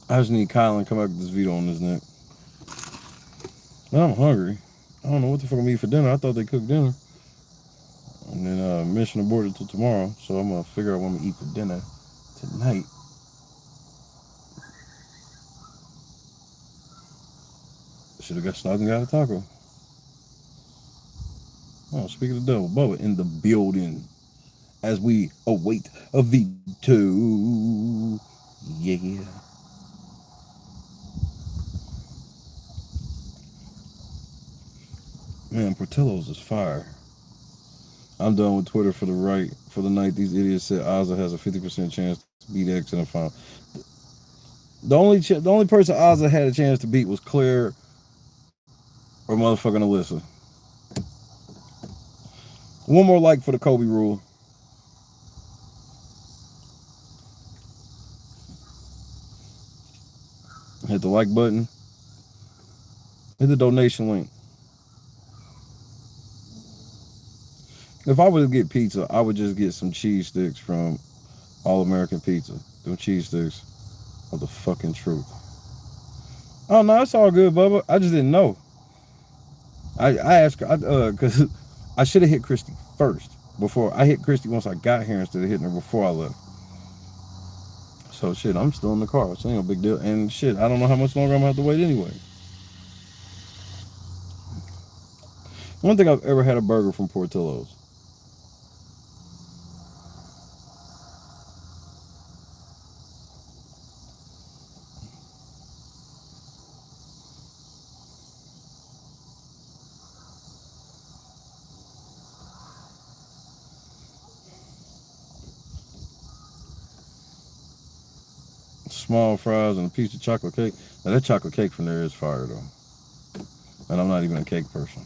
I just need Kylan to come back with this veto on his neck. Now I'm hungry. I don't know what the fuck I'm eating for dinner. I thought they cooked dinner. And then mission aborted till tomorrow. So I'm going to figure out what I'm going to eat for dinner tonight. Should have got snuck and got a taco. Oh, speaking of the devil, Bubba in the building as we await a veto. Yeah. Man, Portillo's is fire. I'm done with Twitter for the night. These idiots said Ozza has a 50% chance to beat X in the final. The only person Ozza had a chance to beat was Claire or motherfucking Alyssa. One more like for the Kobe rule. Hit the like button. Hit the donation link. If I were to get pizza, I would just get some cheese sticks from All American Pizza. Them cheese sticks are the fucking truth. Oh no, it's all good, Bubba. I just didn't know. I asked because I should have hit Christy first before I hit Christy once I got here instead of hitting her before I left. So shit, I'm still in the car. So ain't no big deal. And shit, I don't know how much longer I'm gonna have to wait anyway. I don't think I've ever had a burger from Portillo's. Small fries and a piece of chocolate cake. Now that chocolate cake from there is fire though. And I'm not even a cake person.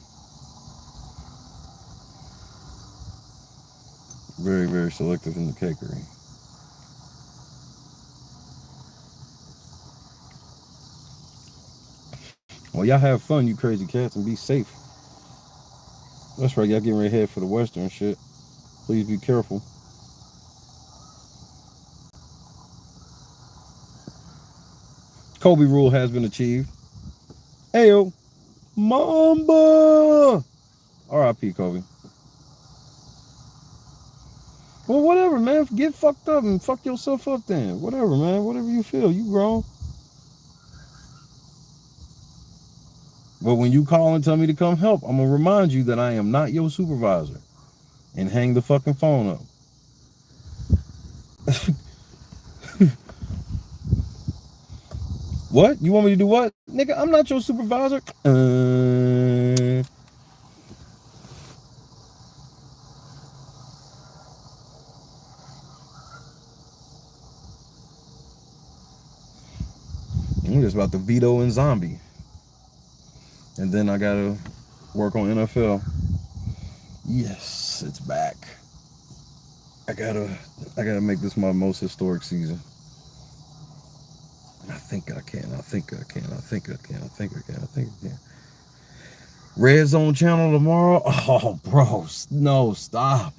Very, very selective in the cakery. Well, y'all have fun, you crazy cats, and be safe. That's right, y'all getting ready to head for the Western shit. Please be careful. Kobe rule has been achieved. Ayo, Mamba! R.I.P. Kobe. Well, whatever, man. Get fucked up and fuck yourself up then. Whatever, man. Whatever you feel. You grown. But when you call and tell me to come help, I'm going to remind you that I am not your supervisor. And hang the fucking phone up. What? You want me to do what? Nigga, I'm not your supervisor. I'm just about to veto and zombie. And then I gotta work on NFL. Yes, it's back. I gotta make this my most historic season. I think I can. Red Zone channel tomorrow. Oh, bro, no, stop.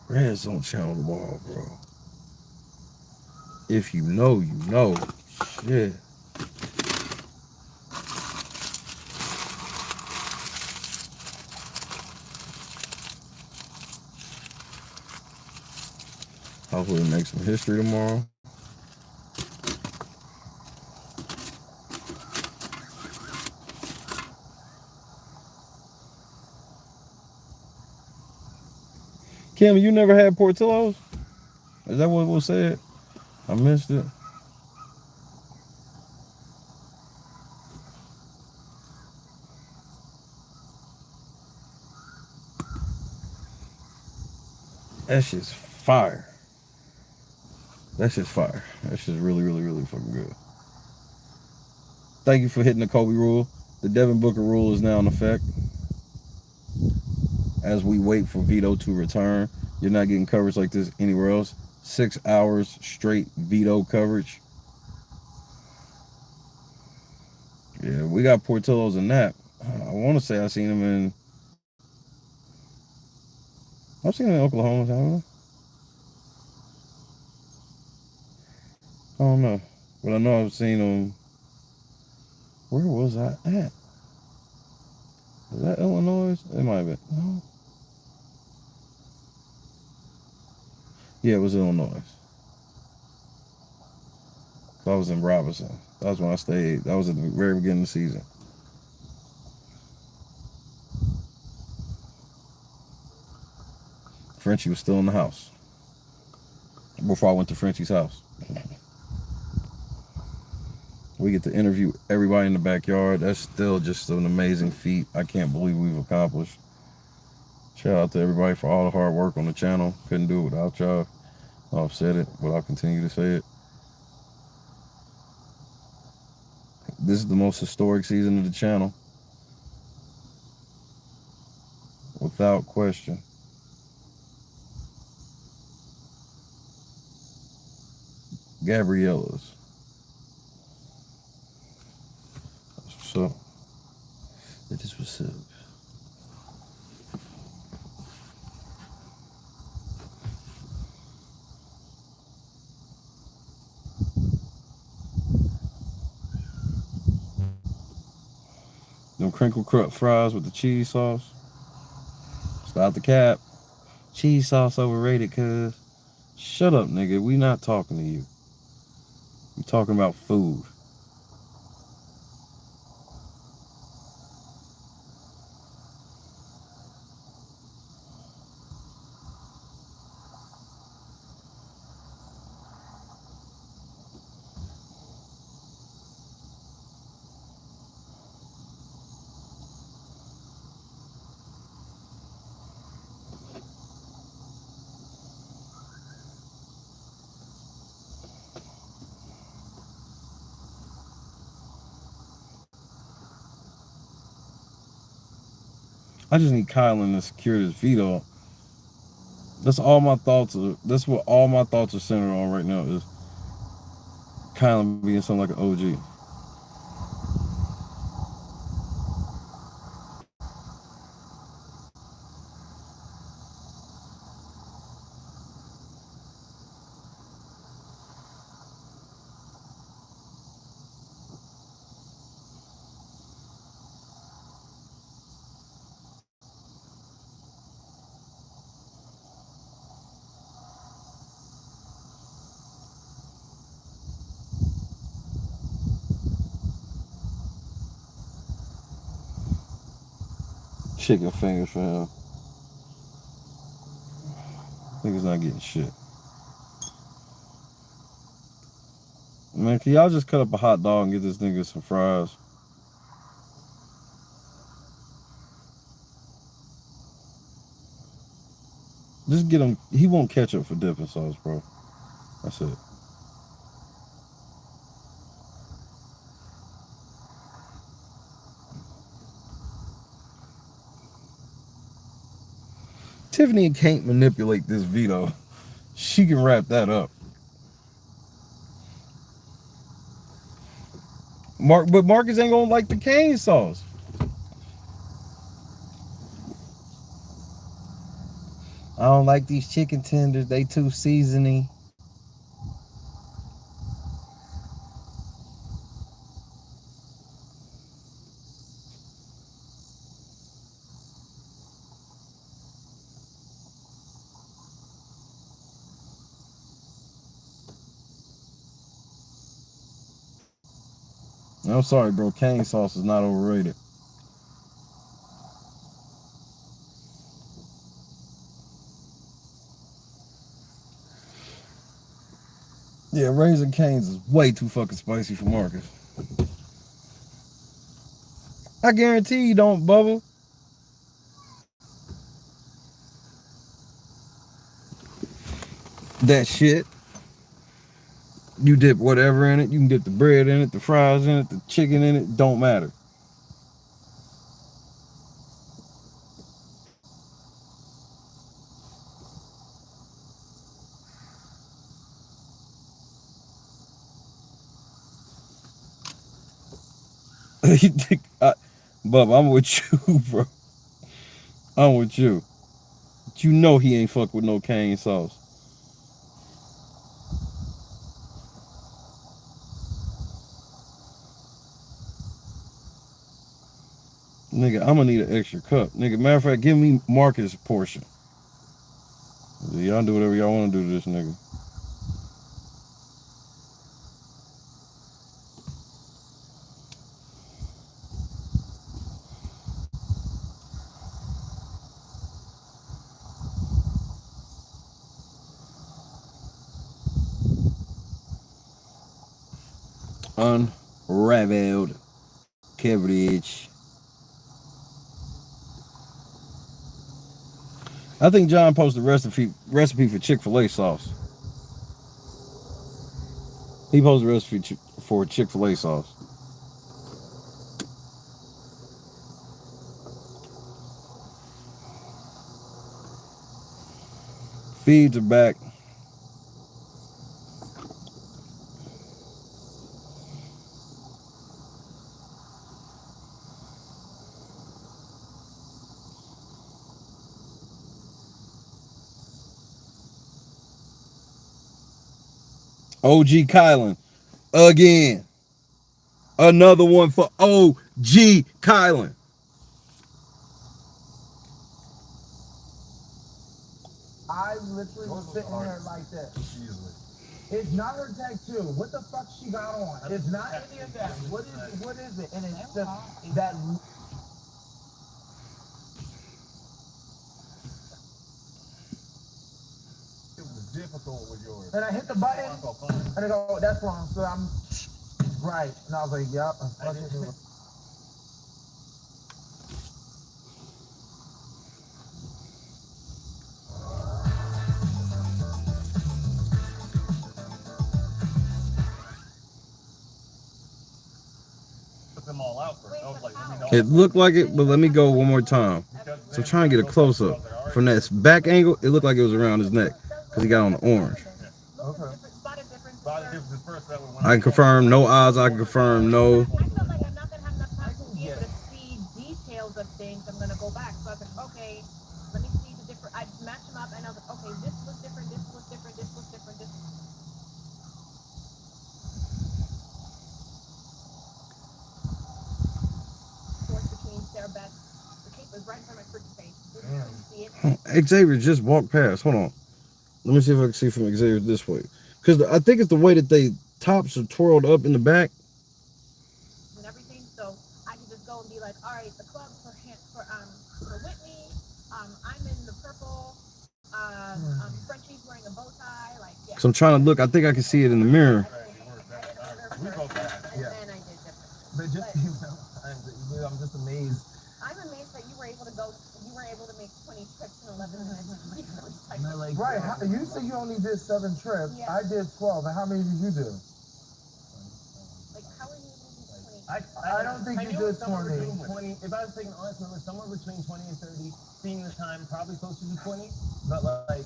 Red Zone channel tomorrow, bro. If you know, you know. Shit. Hopefully make some history tomorrow. Kim, you never had Portillo's? Is that what was said? I missed it. That shit's fire. That shit's fire. That shit's really, really, really fucking good. Thank you for hitting the Kobe rule. The Devin Booker rule is now in effect. As we wait for Veto to return, you're not getting coverage like this anywhere else. 6 hours straight Veto coverage. Yeah, we got Portillo's and that. I want to say I seen him in. I've seen him in Oklahoma, haven't I? I don't know, but I know I've seen him. Where was I at? Was that Illinois? It might have been. No. Yeah, it was Illinois. I was in Robinson. That was when I stayed. That was at the very beginning of the season. Frenchie was still in the house before I went to Frenchie's house. We get to interview everybody in the backyard. That's still just an amazing feat. I can't believe we've accomplished. Shout out to everybody for all the hard work on the channel. Couldn't do it without y'all. I've said it, but I'll continue to say it. This is the most historic season of the channel. Without question. Gabriella's. That's what's up. That is what's up. Them crinkle cut fries with the cheese sauce. Stop the cap. Cheese sauce overrated, cuz. Shut up, nigga. We not talking to you. We talking about food. I just need Kylan to secure this veto. That's all my thoughts are. That's what all my thoughts are centered on right now is Kylan being something like an OG. Chicken fingers for him. Niggas not getting shit. Man, can y'all just cut up a hot dog and get this nigga some fries? Just get him. He won't ketchup for dipping sauce, bro. That's it. Tiffany can't manipulate this veto. She can wrap that up. But Marcus ain't gonna like the cane sauce. I don't like these chicken tenders. They too seasony. I'm sorry, bro. Cane sauce is not overrated. Yeah, Raising Cane's is way too fucking spicy for Marcus. I guarantee you don't, Bubba. That shit. You dip whatever in it. You can dip the bread in it, the fries in it, the chicken in it. Don't matter. Bub, I'm with you, bro. I'm with you. But you know he ain't fuck with no cane sauce. Nigga, I'm gonna need an extra cup. Nigga, matter of fact, give me Marcus' portion. Y'all do whatever y'all want to do to this nigga. Unraveled coverage. I think John posted a recipe for Chick-fil-A sauce. He posted a recipe for Chick-fil-A sauce. Feeds are back. OG Kylan. Again. Another one for OG Kylan. I literally was sitting there like this. It's not her tattoo. What the fuck she got on? It's not any of that. What is it? And it's just that. It was difficult with yours. And I hit the button, and I go, oh, that's wrong. So I'm right. And I was like, yep, I'm fucking. Them all out first. I was like, It looked like it, but let me go one more time. So I'm trying to get a close up. From that back angle, it looked like it was around his neck because he got on the orange. Okay. I can confirm no odds. I can confirm no. Details of things. I'm gonna go back. So I was like, okay, let me see the different. I matched them up, and I was like, okay, this was different. This was different. This was different. This. Xavier just walked past. Hold on. Let me see if I can see from Xavier this way. Because I think it's the way that they tops are twirled up in the back. And everything, so I can just go and be like, all right, the club for Whitney. I'm in the purple. Frenchie's wearing a bow tie. Like, yeah. So I'm trying to look. I think I can see it in the mirror. Yeah. But just, you know, I'm just amazed. I'm amazed that you were able to make 20 trips in 11 minutes. Right, you said you only did 7 trips. Yeah. I did 12. And how many did you do? Like, how are you able to do 20? I don't think you did 20. If I was taking honest numbers, somewhere between 20 and 30. Seeing the time, probably closer to 20. But like,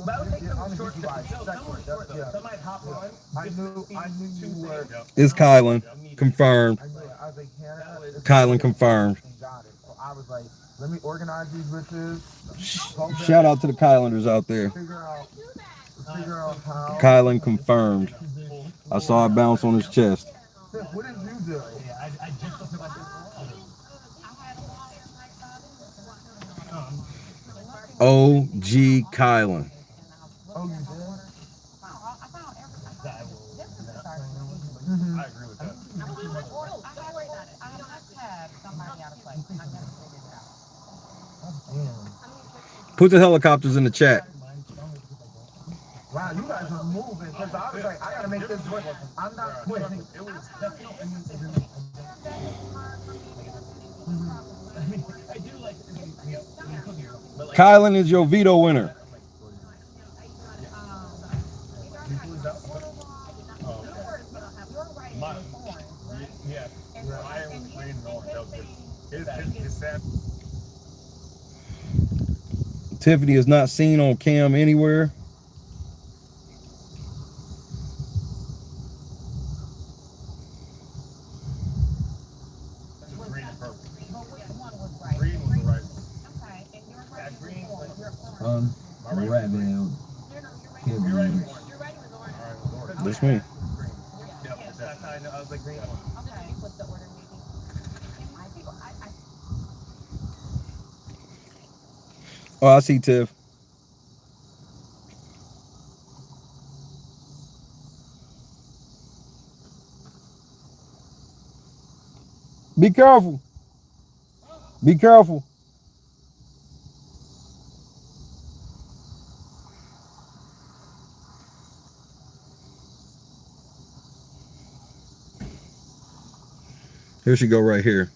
but I would take them short. Some might hop on. I knew you were. It's Kylan. Confirmed. Kylan confirmed. I was like, let me organize these bitches. Shout out to the Kylanders out there. Figure out how. Kylan confirmed. I saw it bounce on his chest. What did you do? I just looked about this. OG Kylan. Oh, you did? I agree with that. Put the helicopters in the chat. Wow, you guys are moving. because I was like, I gotta make this work. I'm not quitting. It was definitely. I do like Kylan is your veto winner. Yeah, iron was green and orange. That was good. It's sad. Tiffany is not seen on cam anywhere. Green and purple. Green was the right one. That green was rabbit out. That's me. That's how I know I was like green one. Oh, I see Tiff. Be careful. Be careful. Here she go right here.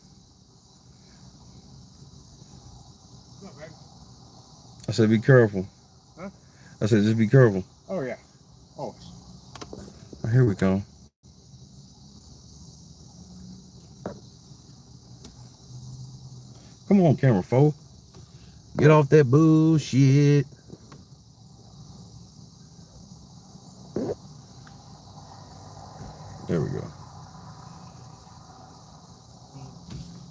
I said be careful. Huh? I said just be careful. Oh yeah. Oh. Here we go. Come on, camera folk. Get off that bullshit. There we go.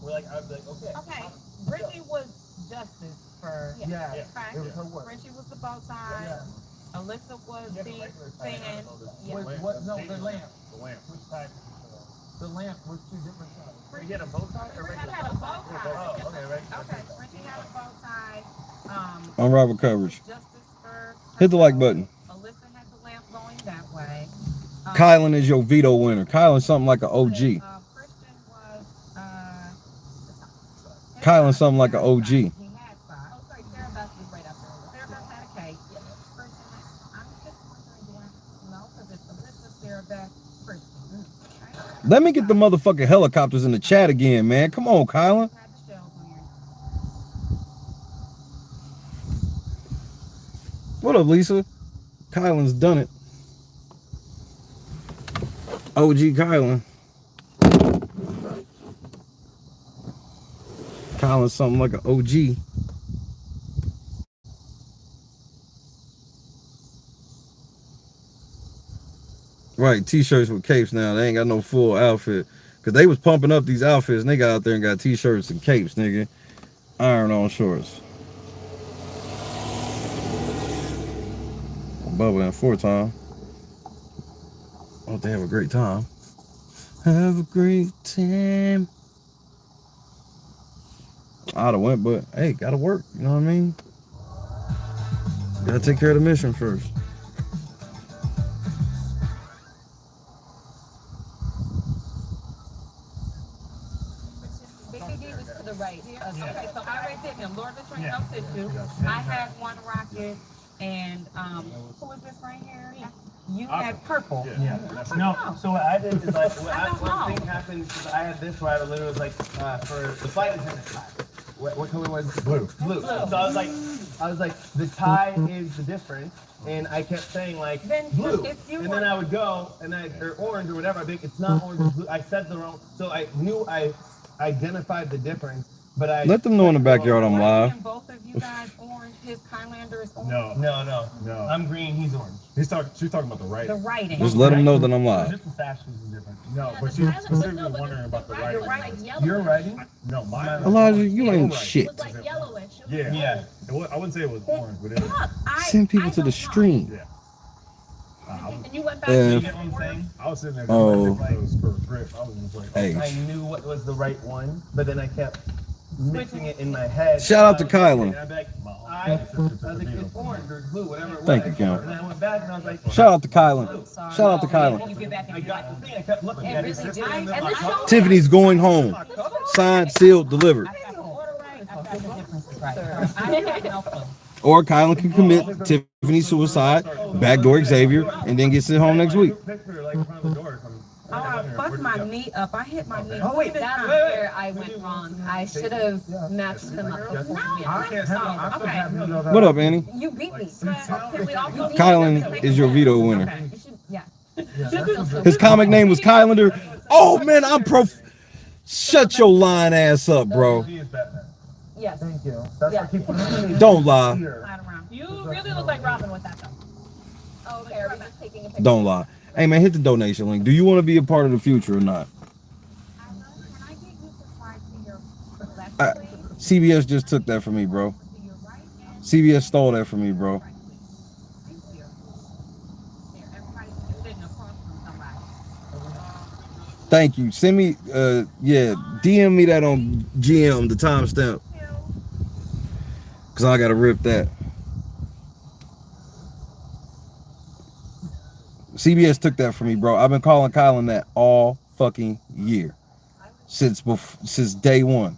We're like, I was like, okay. Okay, Brittany was justice for. Yeah. Okay. It was her work. Frenchie was the bow tie. Yeah. Alyssa was the fan. What? No, the lamp. The lamp. Which type? The lamp was two different types. Frenchie You had a bow tie or Frenchie regular? had a bow tie. Oh, okay, right. Okay, Frenchie had a bow tie. Unrivaled coverage. Justice for. Hit the like button. Alyssa had the lamp going that way. Kylan is your veto winner. Kylan's something like an OG. Christian was Kylan's something like an OG. he had five. Oh, sorry, Sarah Beth was right up there. Sarah Beth had a cake. Christian, I'm just wondering, do I know? Because it's Alyssa, Sarah Beth, Christian. Let me get the motherfucking helicopters in the chat again, man. Come on, Kylan. What up, Lisa? Kylan's done it. OG Kylan. Kylan's something like an OG. Right, t-shirts with capes now. They ain't got no full outfit. Cause they was pumping up these outfits and they got out there and got t-shirts and capes, nigga. Iron-on shorts. Bubba and 4-time. Hope they have a great time. Have a great time. I'd have went, but hey, gotta work. You know what I mean? Gotta take care of the mission first. BCD was to the right. Okay, so I already did him. Lord of the Rings, I'm sit to. I had one rocket, and who was this right here? You had purple. Yeah. No, so what I did is like, one thing happened, I had this where I literally was like, for the flight attendant tie. What color was blue? Blue. So I was like, the tie is the difference, and I kept saying like blue, and then I would go and or orange or whatever. I think it's not orange, it's blue. I said the wrong, so I knew I identified the difference, but I let them know in the backyard I'm live. Both of you guys orange. His Highlander is orange. No. I'm green. He's orange. She's talking about the writing. The writing. Just let them know that I'm live. Just the sash is different. No, but she's specifically wondering about the writing. You're writing? No, mine. Elijah, you ain't shit. It was like yellowish. Yeah. I wouldn't say it was orange, but it was. Send people to the stream. Yeah. And you went back to you get what I'm saying? I was sitting there Oh. for grip. I was just like, Hey. I knew what was the right one, but then I kept mixing it in my head. Shout out to Kylan. I was like, it's orange or blue, whatever it was. Thank you, Cam. And I went back and I was like, Shout out to Kylan. Shout out to Kylan. I got the thing, I kept looking at it. Tiffany's going home. Signed, sealed, delivered. Or Kylan can commit Tiffany suicide, backdoor Xavier, and then get sent home next week. Oh, I fucked my knee up. I hit my knee. Oh wait, that's where I went wrong. I should have matched them up before. What up, Annie? You beat me. Kylan is your veto winner. Okay. Yeah. His comic name was Kylander. Oh man, shut your lying ass up, bro. Yes. Thank you. That's what I keep forgetting. Don't lie. You really look like Robin with that though. Oh, okay, are we just taking a picture? Don't lie. Hey man, hit the donation link. Do you want to be a part of the future or not? CBS just took that from me, bro. CBS stole that from me, bro. Thank you. Send me, DM me that on GM, the timestamp. Because I got to rip that. CBS took that from me, bro. I've been calling Kylan that all fucking year. Since day one.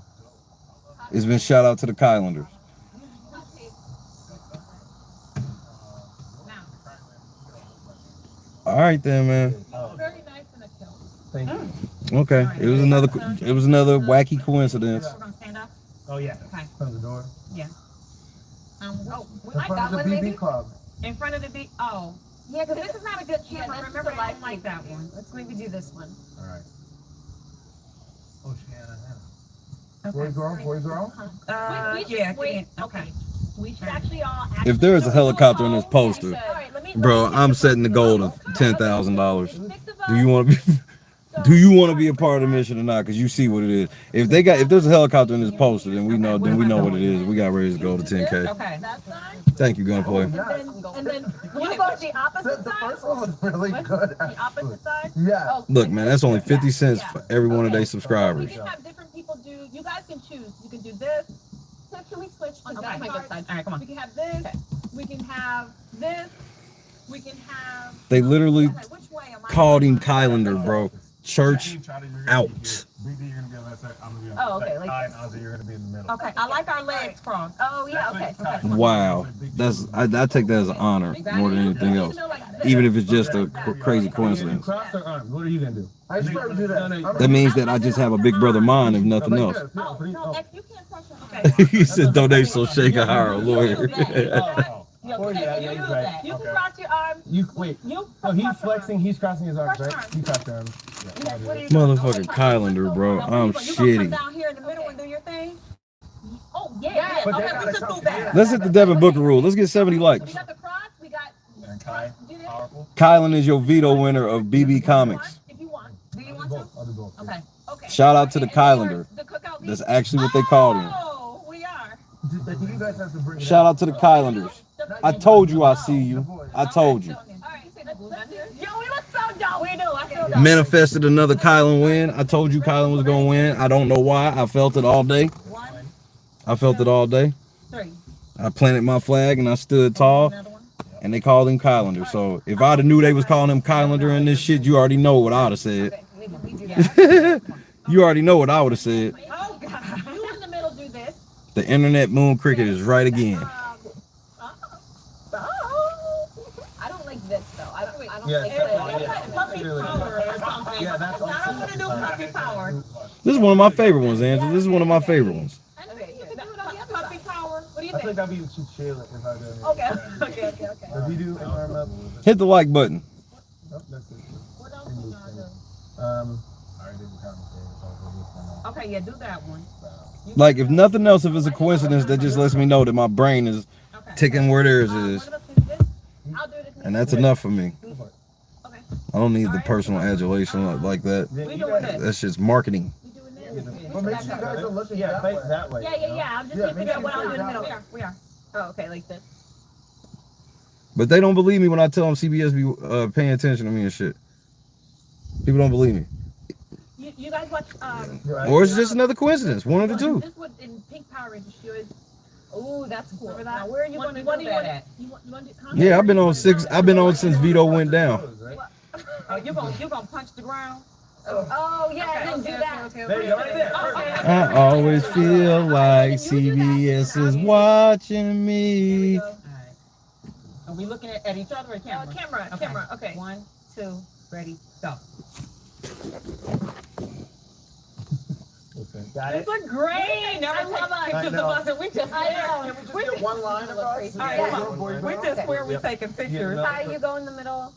It's been shout out to the Kylanders. All right then, man. Thank you. Okay. It was another wacky coincidence. Oh yeah. Okay. From the door. Yeah. In front of the BB club. In front of the BB. Oh. Yeah, because this is not a good camera. Remember, I don't like that one. Let's maybe do this one. All right. Boy, girl? Okay. We should actually all. If there is a helicopter in this poster, bro, I'm setting the goal of $10,000. Do you want to be? Do you want to be a part of the mission or not? Because you see what it is. If there's a helicopter in this poster, then we know what it is. We got ready to go to 10K. Okay. Thank you, Gunplay. And then you go to the opposite side. The first one was really good. The opposite side. Yeah. Look, man, that's only 50 cents for every one of their subscribers. We can have different people do. You guys can choose. You can do this. So can we switch on that my good side? All right, come on. We can have this. Okay. We can have this. We can have. They literally called him Kylander, bro. Church out. Oh, okay. Like Okay, I like our legs crossed. Oh, yeah. Okay. Wow, I take that as an honor more than anything else, even if it's just a crazy coincidence. What are you gonna do? I just to do that. That means that I just have a big brother mind, if nothing else. Oh, no, X, you can't press it. Okay. He said donate so Shay can hire a lawyer. You can cross your arms. No, he's flexing. He's crossing his arms, right? You cross your arms. Motherfucking Kylander, bro. I'm shitty. Down here in the middle and do your thing. Oh, yeah. But Okay, we just do that. Let's hit the Devin Booker rule. Let's get 70 likes. We got the cross. We got. Kylan is your veto winner of BB Comics. If you want. Do you want to? Okay. Okay. Shout out to the Kylander. That's actually what they called him. Oh, we are. You guys have to bring it Shout out to the Kylanders. I told you I see you. I told you. Manifested another Kylan win. I told you Kylan was gonna win. I don't know why. I felt it all day. I planted my flag and I stood tall. And they called him Kylander. So if I'd have knew they was calling him Kylander and this shit, you already know what I'd have said. You already know what I would have said. Oh God! You in the middle do this. The internet moon cricket is right again. I don't like this though. I don't like puppy power or something. Yeah, that's I don't want to do puppy power. This is one of my favorite ones, Angela. This is one of my favorite ones. Okay, you can do it on the other puppy power. What do you I think? think that'd be too Shayla if I do it. Okay. If you do an arm up. Hit the like button. Oh, that's it. What else we gonna do? I already did the comment. Okay, yeah, do that one. Like, if nothing else, if it's a coincidence, that just lets me know that my brain is ticking where theirs is. And that's enough for me. I don't need the personal adulation like that. That's just marketing. What makes you guys are looking that way? Yeah. I'm just gonna figure out what I'll do in the middle. We are. Oh, okay, like this. But they don't believe me when I tell them CBS be paying attention to me and shit. People don't believe me. You guys watch Or it's just another coincidence. One of the two. This one in Pink Power Rangers. She was. Oh, that's cool. Remember Now, that? where are you going to do that at? You want to do Yeah, I've been on since Veto went down. You're gonna punch the ground? Oh, yeah, I didn't do that. There you go, right there. Perfect. I always feel like CBS is watching me. All right. Are we looking at each other or camera? Camera, okay. 1, 2, ready, go. Got it? These are great. Never take pictures of us, and we just Can we just get one line of us? All right, come on. We just swear we taking pictures. Kai, you go in the middle.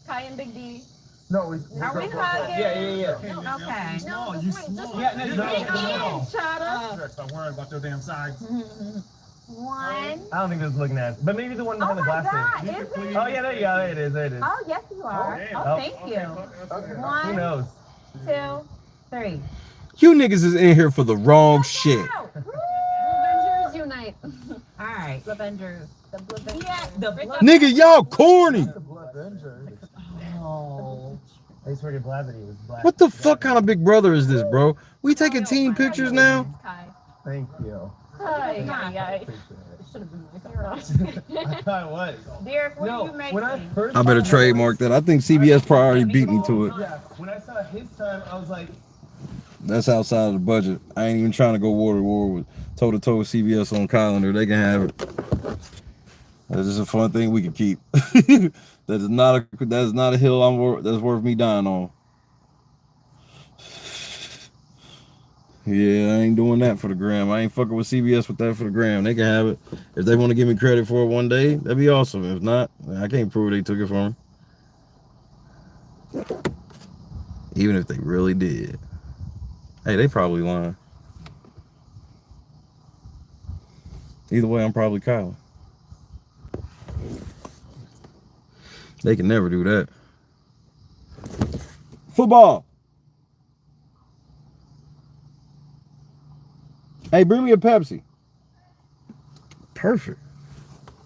Kai and Big D. No, Are we hugging? Yeah. Okay. No, just Yeah, no. Stop worrying about their damn sides. one. I don't think this is looking at, but maybe the one behind the glass God, thing. is it? Oh yeah, there you go. There it is. There it is. Oh, yes, you are. Oh, Thank you. Who 1, knows? 2, 3. You niggas is in here for the wrong shit. Avengers unite. All right. Avengers. The Avengers. Yeah, the blood. Nigga, y'all corny. Oh. I just heard glad that he was black. What the fuck kind of big brother is this, bro? We taking team pictures now? Kai. Thank you. Hi. Should have been my I thought it was. Derek, what do you make? When I first I better trademark that. I think CBS probably already beat me to it. Yeah, when I saw his time, I was like, That's outside of the budget. I ain't even trying to go war to war with toe-to-toe with CBS on Kylander. They can have it. That's just a fun thing we can keep. That is not a hill that's worth me dying on. Yeah, I ain't doing that for the gram. I ain't fucking with CBS with that for the gram. They can have it. If they want to give me credit for it one day, that'd be awesome. If not, I can't prove they took it from me. Even if they really did. Hey, they probably lying. Either way, I'm probably Kyler. They can never do that. Football. Hey, bring me a Pepsi. Perfect.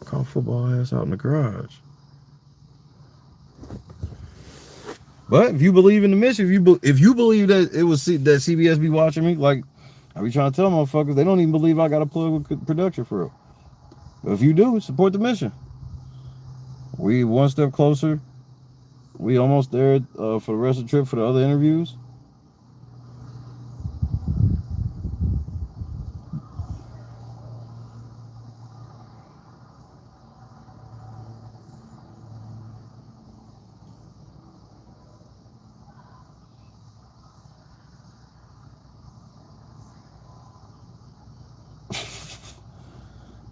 Call football ass out in the garage. But if you believe in the mission, if you believe that it was that CBS be watching me, like I be trying to tell motherfuckers, they don't even believe I got a plug with production for real. But if you do, support the mission. We one step closer. We almost there for the rest of the trip for the other interviews.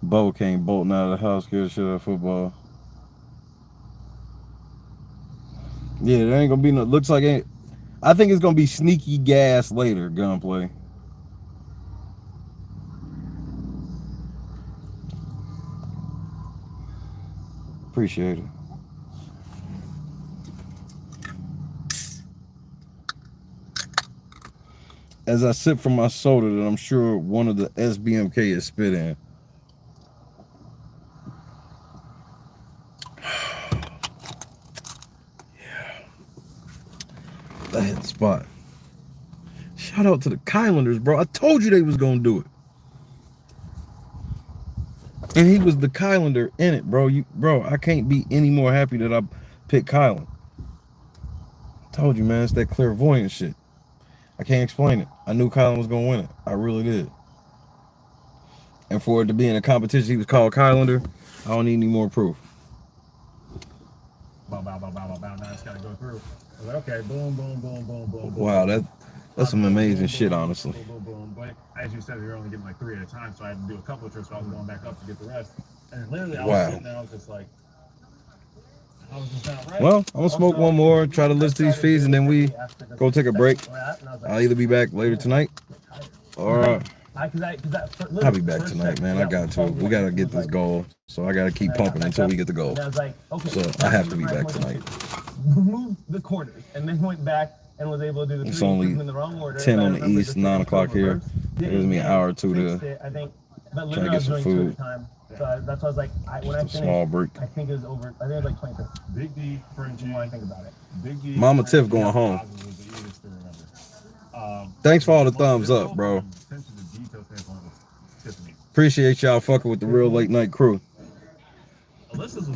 Bo came bolting out of the house, scared shit out of football. Yeah, there ain't gonna be no. Looks like ain't. I think it's gonna be sneaky gas later gunplay. Appreciate it. As I sip from my soda that I'm sure one of the SBMK is spit in. That hit the spot. Shout out to the Kylanders, bro. I told you they was gonna do it. And he was the Kylander in it, bro. Bro, I can't be any more happy that I picked Kylan. Told you, man, it's that clairvoyant shit. I can't explain it. I knew Kylan was gonna win it. I really did. And for it to be in a competition, he was called Kylander. I don't need any more proof. bow. Now it's gotta go through. I was like, okay, boom. Wow, that's some amazing shit, honestly. Boom. But as you said, you're only getting like 3 at a time, so I had to do a couple of trips. So I was going back up to get the rest. And literally, I was sitting there, I was just like, I was just not right. Well, I'm gonna smoke one more, try to list these fees, and then we go take a break. I'll either be back later tonight or I'll be back tonight, man. I got to. We gotta get this goal, so I gotta keep pumping until we get the goal. So I have to be back tonight. Moved the quarters and then went back and was able to do the It's 3 only in the wrong order. 10 on the east, 9 o'clock here. It gives me an hour or two to try to get some food. So that's why I was like, when I finished, small break. I think it was over. I think it was like 20 minutes. Big D, Frenchie. When I think about it, Big D. Mama Tiff going home. Thanks for all the thumbs up, bro. Appreciate y'all fucking with the real late night crew.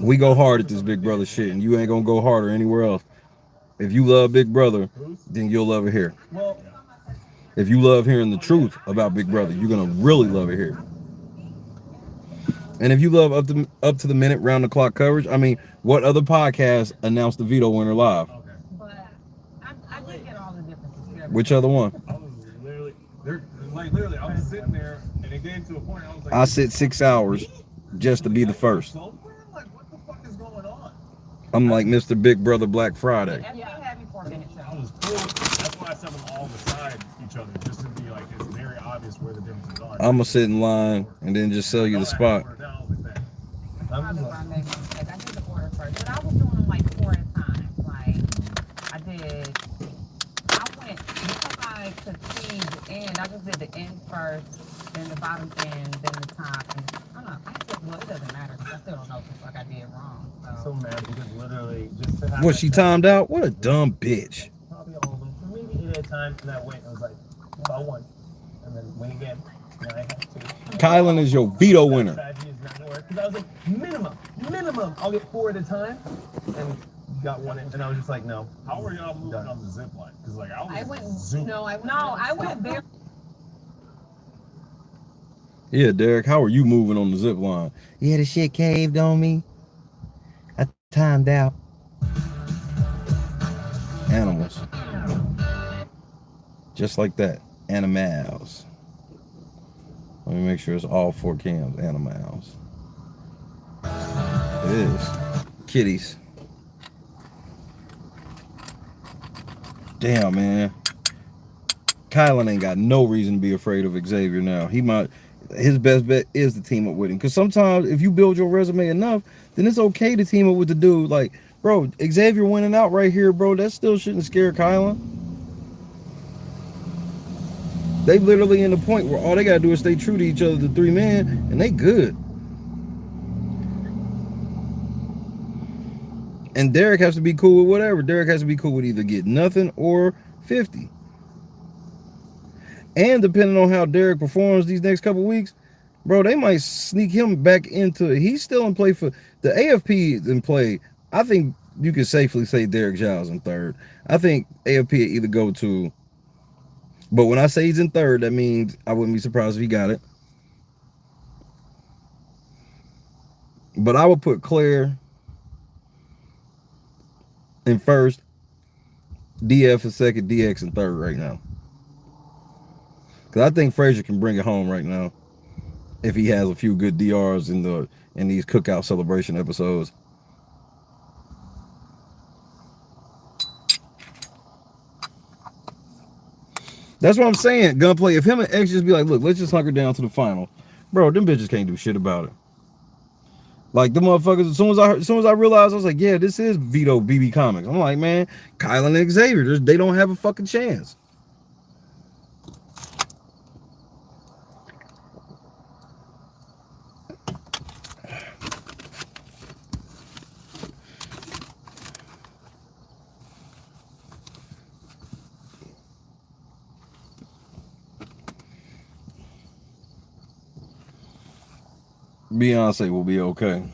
We go hard at this Big Brother shit, and you ain't gonna go harder anywhere else. If you love Big Brother, then you'll love it here. If you love hearing the truth about Big Brother, you're gonna really love it here. And if you love up to the minute, round the clock coverage, I mean, what other podcast announced the veto winner live? I did get all the differences. Which other one? I was literally, I was sitting there, and it came to a point. I was like, I sit 6 hours just to be the first. I'm like Mr. Big Brother Black Friday. I was cool. That's why I set them all beside each other, just to be like, it's very obvious where the differences are. I'm gonna sit in line and then just sell you the spot. I did the order first, but I was doing them like 4 at a time. Like I went because I could see the end. I just did the end first, then the bottom end, then the top. And I don't know. I said, well, it doesn't matter because I still don't know what the fuck I did wrong. So mad because literally just to have. What, she timed out? What a dumb bitch. Probably all of them. For maybe 8 at a time, and I went. I was like, well, I won, and then win again. And I had to. Kylan is your veto winner. Strategy is not gonna work because I was like, minimum, I'll get 4 at a time, and got one. And I was just like, no. How were y'all moving on the zip line? Because like I went zoom. I went there. Yeah, Derek, how are you moving on the zip line? Yeah, the shit caved on me. I timed out. Animals. Just like that. Animals. Let me make sure it's all 4 cams. Animals. It is. Kitties. Damn, man. Kylan ain't got no reason to be afraid of Xavier now. His best bet is to team up with him. Because sometimes if you build your resume enough, then it's okay to team up with the dude. Like, bro, Xavier winning out right here, bro. That still shouldn't scare Kylan. They literally in the point where all they gotta do is stay true to each other, the 3 men, and they good. And Derek has to be cool with whatever. Derek has to be cool with either get nothing or 50. And depending on how Derek performs these next couple weeks, bro, they might sneak him back into it. He's still in play for the AFP in play. I think you can safely say Derek Giles in 3rd. I think AFP either go to, but when I say he's in 3rd, that means I wouldn't be surprised if he got it. But I would put Claire in 1st, DF in 2nd, DX in 3rd right now. Because I think Frazier can bring it home right now if he has a few good DRs in these cookout celebration episodes. That's what I'm saying, Gunplay. If him and X just be like, look, let's just hunker down to the final. Bro, them bitches can't do shit about it. Like the motherfuckers, as soon as I realized, I was like, yeah, this is Veto BB Comics. I'm like, man, Kylan and Xavier, they don't have a fucking chance. Beyonce will be okay.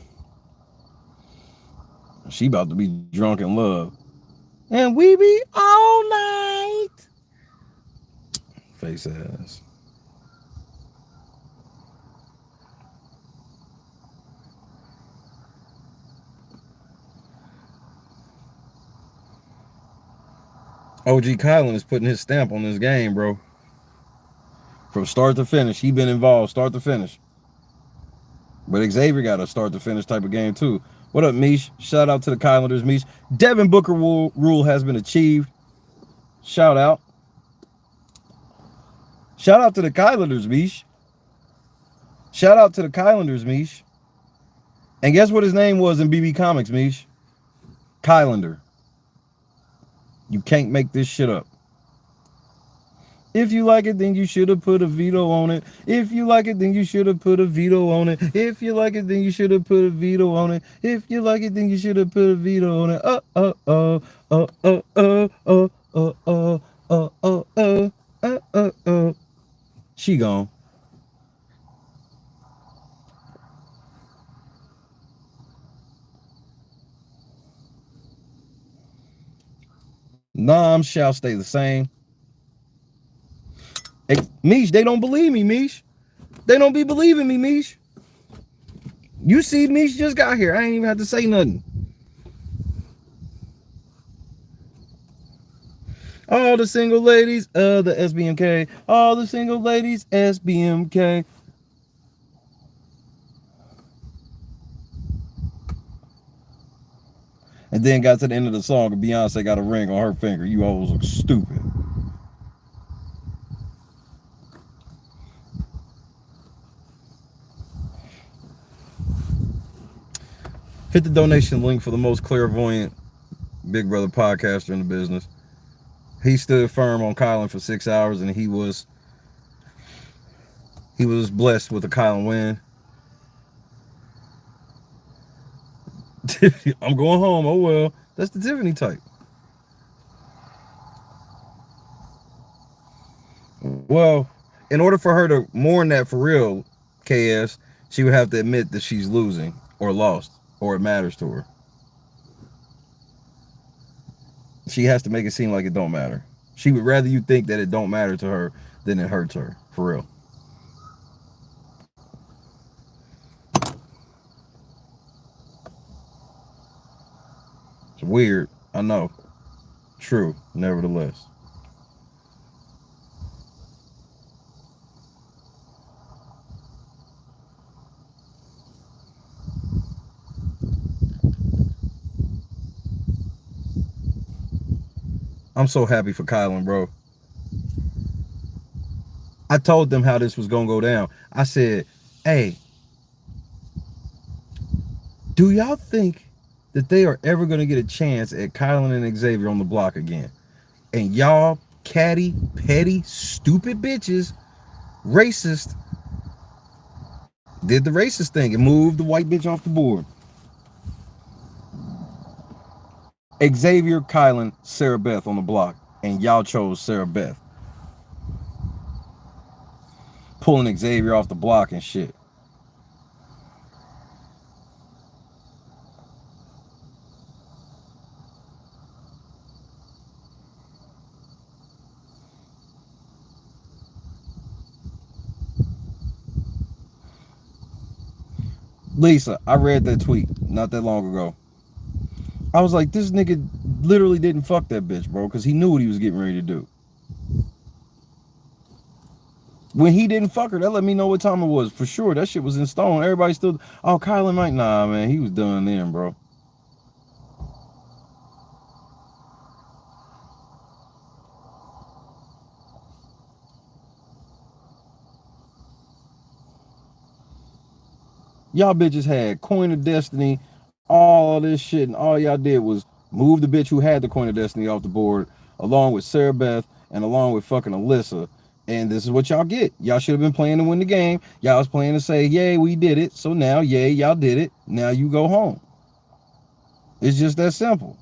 She about to be drunk in love. And we be all night. Face ass. OG Kylan is putting his stamp on this game, bro. From start to finish. He been involved, start to finish. But Xavier got a start to finish type of game too. What up, Mish? Shout out to the Kylanders, Mish. Devin Booker rule has been achieved. Shout out. Shout out to the Kylanders, Mish. Shout out to the Kylanders, Mish. And guess what his name was in BB Comics, Mish? Kylander. You can't make this shit up. If you like it, then you should have put a veto on it. If you like it, then you should have put a veto on it. If you like it, then you should have put a veto on it. If you like it, then you should have put a veto on it. She gone. Noms shall stay the same. Hey, Mish, they don't believe me, Mish. They don't be believing me, Mish. You see, Mish just got here. I ain't even have to say nothing. All the single ladies, the SBMK. All the single ladies, SBMK. And then got to the end of the song and Beyonce got a ring on her finger. You always look stupid. Hit the donation link for the most clairvoyant Big Brother podcaster in the business. He stood firm on Kylan for 6 hours, and he was blessed with a Kylan win. I'm going home. Oh well, that's the Tiffany type. Well, in order for her to mourn that for real, KS, she would have to admit that she's losing or lost or it matters to her. She has to make it seem like it don't matter. She would rather you think that it don't matter to her than it hurts her, for real. It's weird, I know. True, nevertheless. I'm so happy for Kylan, bro. I told them how this was gonna go down. I said, hey, do y'all think that they are ever gonna get a chance at Kylan and Xavier on the block again? And y'all catty, petty, stupid bitches, racist, did the racist thing and moved the white bitch off the board. Xavier, Kylan, Sarah Beth on the block, and y'all chose Sarah Beth. Pulling Xavier off the block and shit. Lisa, I read that tweet not that long ago. I was like, this nigga literally didn't fuck that bitch, bro, because he knew what he was getting ready to do. When he didn't fuck her, that let me know what time it was. For sure, that shit was in stone. Everybody still, oh, Kylan might, nah, man, he was done then, bro. Y'all bitches had Coin of Destiny, all this shit, and all y'all did was move the bitch who had the Coin of Destiny off the board, along with Sarah Beth, and along with fucking Alyssa. And this is what y'all get. Y'all should have been playing to win the game. Y'all was playing to say, yay, we did it. So now, yay, y'all did it. Now you go home. It's just that simple.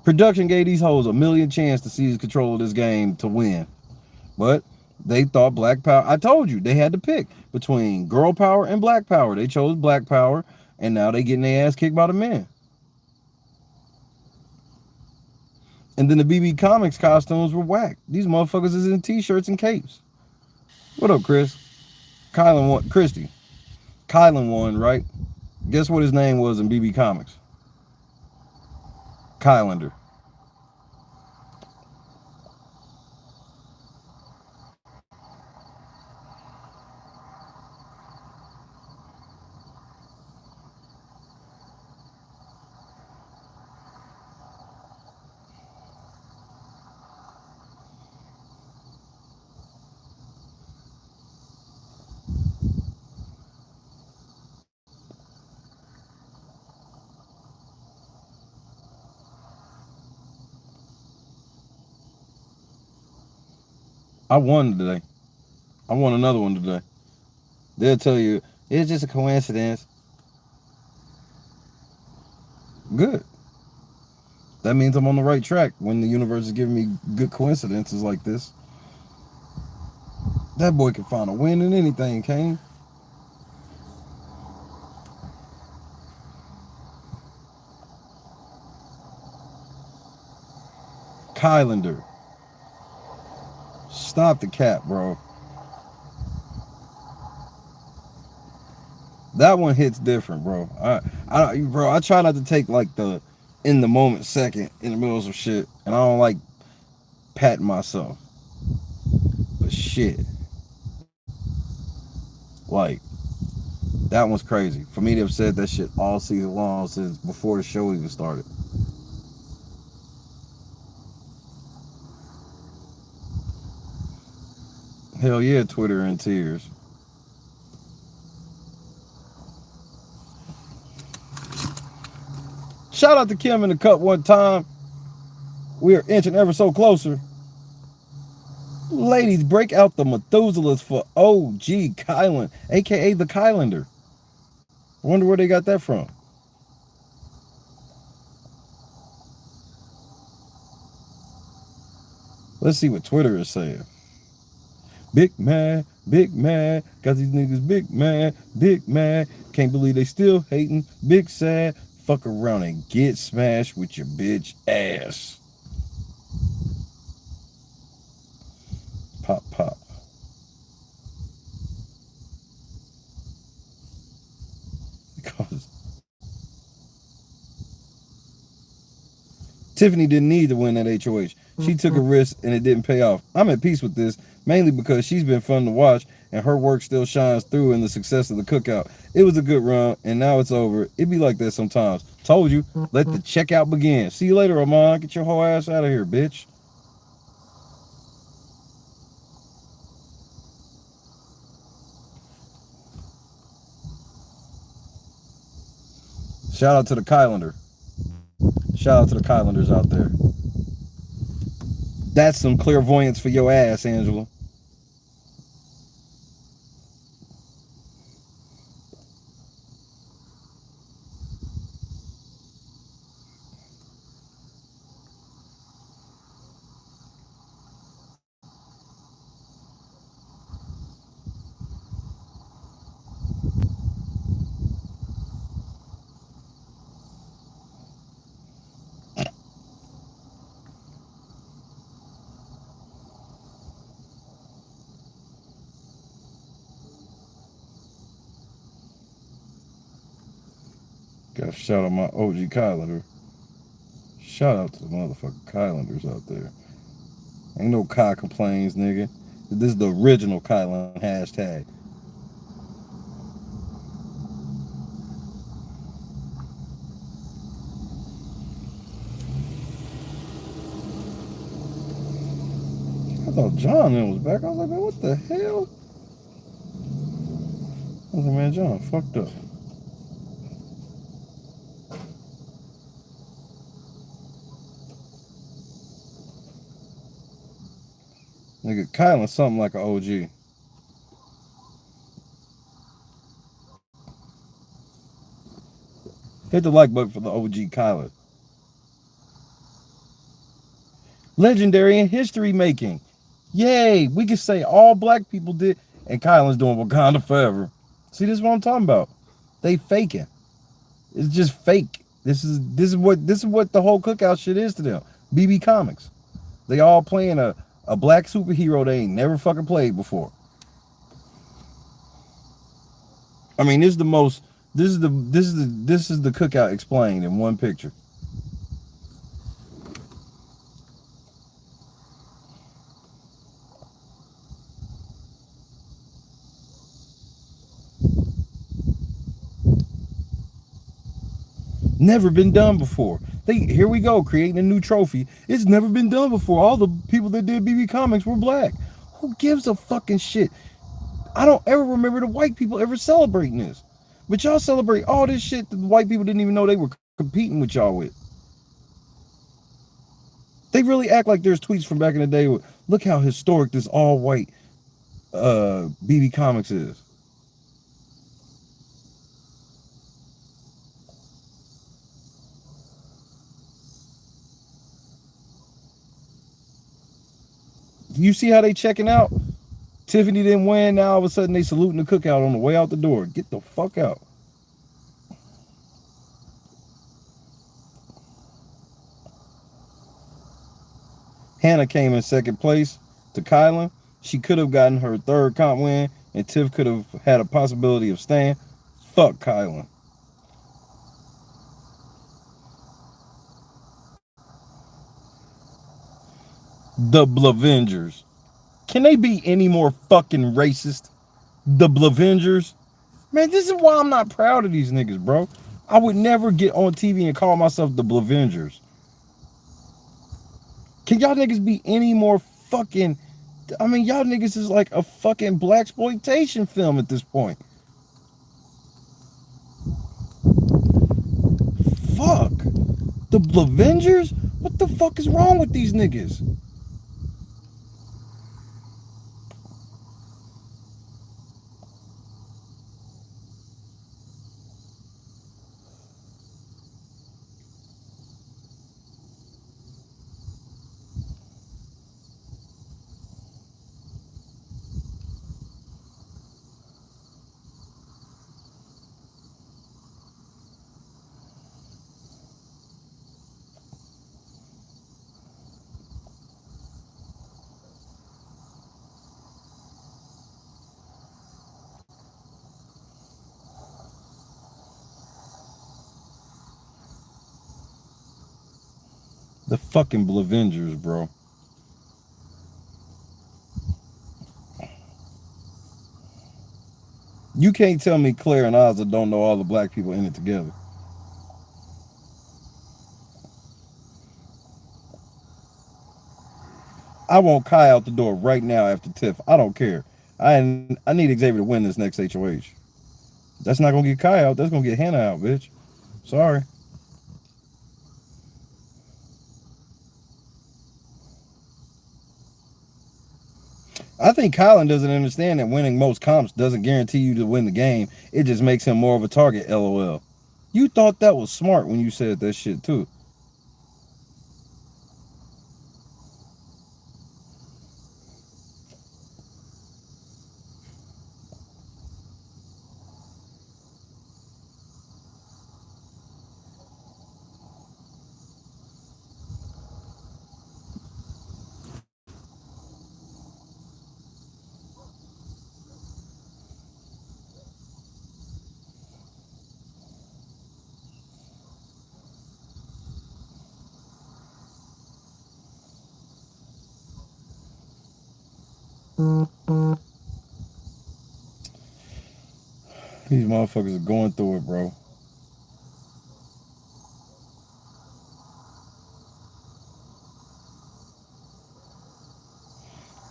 Production gave these hoes a million chance to seize control of this game to win. But they thought black power. I told you, they had to pick between girl power and black power. They chose black power, and now they getting their ass kicked by the men. And then the BB Comics costumes were whack. These motherfuckers is in t-shirts and capes. What up, Chris? Kylan won. Christy. Kylan won, right? Guess what his name was in BB Comics? Kylander. I won today. I won another one today. They'll tell you, it's just a coincidence. Good. That means I'm on the right track when the universe is giving me good coincidences like this. That boy can find a win in anything, Kane. Kylander. Stop the cap, bro. That one hits different, bro. I try not to take like the in the moment second in the middle of some shit, and I don't like patting myself. But shit, like that one's crazy. For me to have said that shit all season long since before the show even started. Hell yeah, Twitter in tears. Shout out to Kim in the cut one time. We are inching ever so closer. Ladies, break out the Methuselahs for OG Kylan, aka the Kylander. I wonder where they got that from. Let's see what Twitter is saying. Big mad, got these niggas big mad, can't believe they still hating, big sad, fuck around and get smashed with your bitch ass. Pop, pop. Because Tiffany didn't need to win that HOH. She took a risk and it didn't pay off. I'm at peace with this, mainly because she's been fun to watch and her work still shines through in the success of the cookout. It was a good run and now it's over. It be like that sometimes. Told you, let the checkout begin. See you later, Amon. Get your whole ass out of here, bitch. Shout out to the Kylander. Shout out to the Kylanders out there. That's some clairvoyance for your ass, Angela. Gotta shout out my OG Kylander. Shout out to the motherfucking Kylanders out there. Ain't no Kai complains, nigga. This is the original Kylan hashtag. I thought John then was back. I was like, man, what the hell? I was like, man, John fucked up. Nigga, Kylan something like an OG. Hit the like button for the OG Kylan. Legendary in history making. Yay, we can say all black people did, and Kylan's doing Wakanda forever. See, this is what I'm talking about. They faking. It's just fake. This is what the whole cookout shit is to them. BB Comics. They all playing a black superhero they ain't never fucking played before. I mean, this is the cookout explained in one picture. Never been done before. Here we go, creating a new trophy. It's never been done before. All the people that did BB Comics were black. Who gives a fucking shit? I don't ever remember the white people ever celebrating this. But y'all celebrate all this shit that the white people didn't even know they were competing with y'all with. They really act like there's tweets from back in the day with, look how historic this all white BB Comics is. You see how they checking out? Tiffany didn't win. Now all of a sudden they saluting the cookout on the way out the door. Get the fuck out. Hannah came in second place to Kylan. She could have gotten her third comp win, and Tiff could have had a possibility of staying. Fuck Kylan. The Blavengers. Can they be any more fucking racist? The Blavengers. Man, this is why I'm not proud of these niggas, bro. I would never get on TV and call myself the Blavengers. Can y'all niggas be any more fucking... I mean, y'all niggas is like a fucking blaxploitation film at this point. Fuck. The Blavengers? What the fuck is wrong with these niggas? The fucking Blavengers, bro. You can't tell me Claire and Ozza don't know all the black people in it together. I want Kai out the door right now after Tiff. I don't care. I need Xavier to win this next HOH. That's not gonna get Kai out. That's gonna get Hannah out, bitch. Sorry. I think Colin doesn't understand that winning most comps doesn't guarantee you to win the game. It just makes him more of a target, LOL. You thought that was smart when you said that shit too. These motherfuckers are going through it, bro.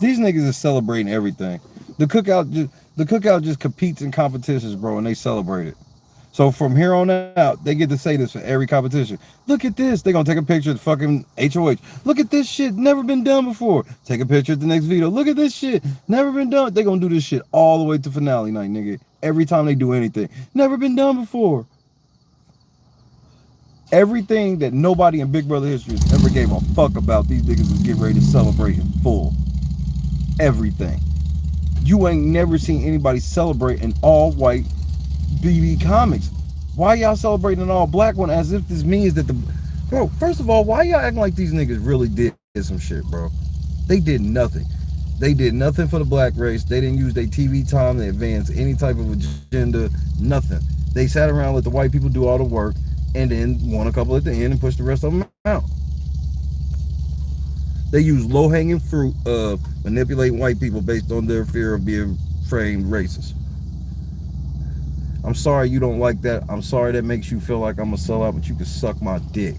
These niggas are celebrating everything. The cookout just competes in competitions, bro, and they celebrate it. So from here on out, they get to say this for every competition. Look at this. They're going to take a picture of the fucking HOH. Look at this shit. Never been done before. Take a picture at the next Veto. Look at this shit. Never been done. They're going to do this shit all the way to finale night, nigga. Every time they do anything. Never been done before. Everything that nobody in Big Brother history has ever gave a fuck about, these niggas is getting ready to celebrate in full. Everything. You ain't never seen anybody celebrate an all-white BB Comics. Why y'all celebrating an all-black one as if this means that the... Bro, first of all, why y'all acting like these niggas really did some shit, bro? They did nothing. They did nothing for the black race. They didn't use their TV time to advance any type of agenda. Nothing. They sat around, let the white people do all the work, and then won a couple at the end and pushed the rest of them out. They use low-hanging fruit of manipulating white people based on their fear of being framed racist. I'm sorry you don't like that. I'm sorry that makes you feel like I'm a sellout, but you can suck my dick.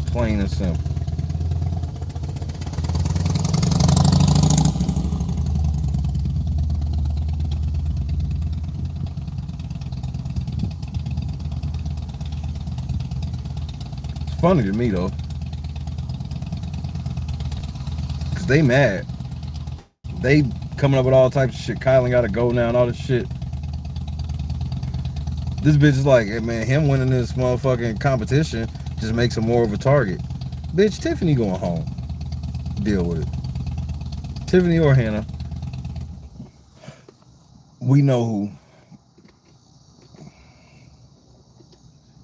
Plain and simple. It's funny to me though. They mad. They coming up with all types of shit. Kylan gotta go now and all this shit. This bitch is like, hey man, him winning this motherfucking competition just makes him more of a target. Bitch, Tiffany going home. Deal with it. Tiffany or Hannah. We know who.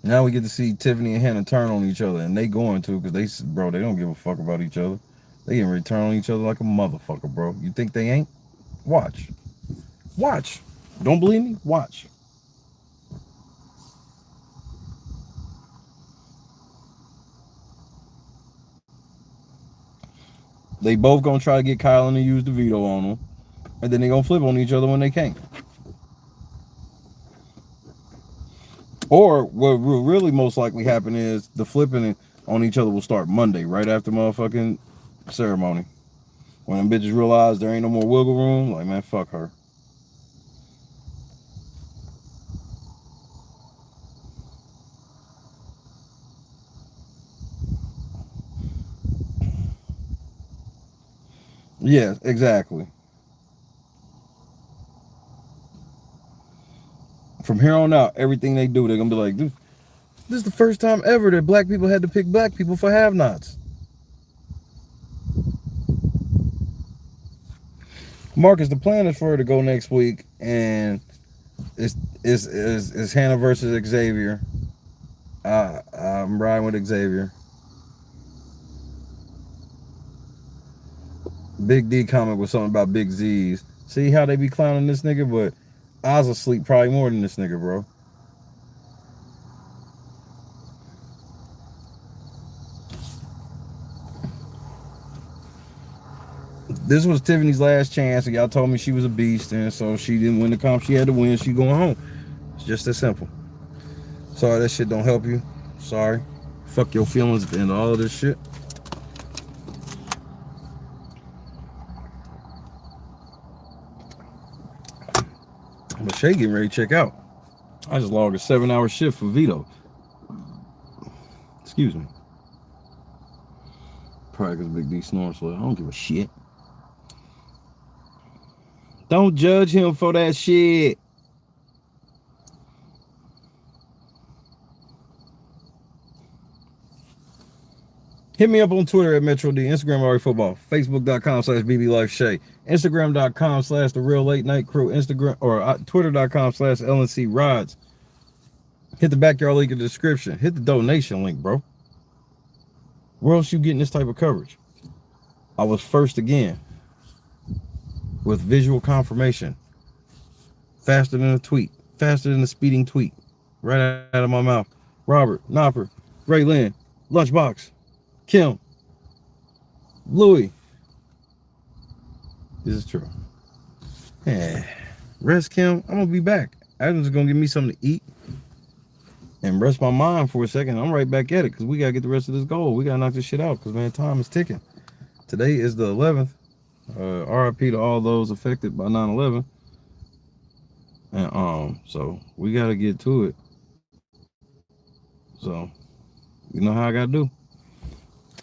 Now we get to see Tiffany and Hannah turn on each other, and they going to because they don't give a fuck about each other. They can return on each other like a motherfucker, bro. You think they ain't? Watch. Watch. Don't believe me? Watch. They both gonna try to get Kylan to use the veto on them, and then they gonna flip on each other when they can't. Or what will really most likely happen is the flipping on each other will start Monday, right after motherfucking ceremony. When them bitches realize there ain't no more wiggle room, like, man, fuck her. Yeah, exactly. From here on out, everything they do, they're gonna be like, this is the first time ever that black people had to pick black people for have-nots. Marcus, the plan is for her to go next week, and it's Hannah versus Xavier. I'm riding with Xavier. Big D comment was something about Big Z's. See how they be clowning this nigga, but I was asleep probably more than this nigga, bro. This was Tiffany's last chance, and y'all told me she was a beast, and so she didn't win the comp. She had to win. She going home. It's just that simple. Sorry that shit don't help you. Sorry. Fuck your feelings at the end of all of this shit. But Shay getting ready to check out. I just logged a 7-hour shift for Veto. Excuse me. Probably because Big D snoring, so I don't give a shit. Don't judge him for that shit. Hit me up on Twitter at Metro D, Instagram RE Football, Facebook.com/BBLifeShay, Instagram.com/The Real Late Night Crew, Instagram or Twitter.com/LNC Rods. Hit the backyard link in the description. Hit the donation link, bro. Where else you getting this type of coverage? I was first again with visual confirmation. Faster than a tweet. Faster than a speeding tweet. Right out of my mouth. Robert, Nopper, Ray Lynn, Lunchbox, Kim, Louis. This is true. Yeah. Rest, Kim. I'm gonna be back. I'm just gonna give me something to eat and rest my mind for a second. I'm right back at it because we gotta get the rest of this goal. We gotta knock this shit out because, man, time is ticking. Today is the 11th. RIP to all those affected by 9/11. And so we gotta get to it. So you know how I gotta do.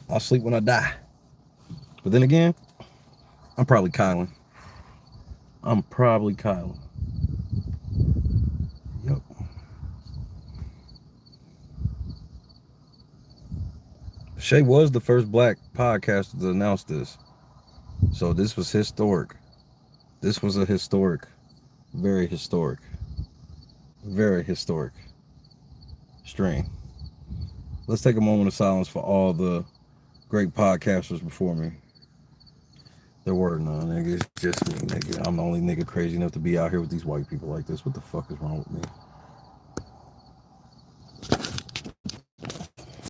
I'll sleep when I die. But then again, I'm probably Kylan. Yep. Shay was the first black podcaster to announce this. So this was historic. This was a historic, very historic stream. Let's take a moment of silence for all the great podcasters before me. There were none, nigga. It's just me, nigga. I'm the only nigga crazy enough to be out here with these white people like this. What the fuck is wrong with me?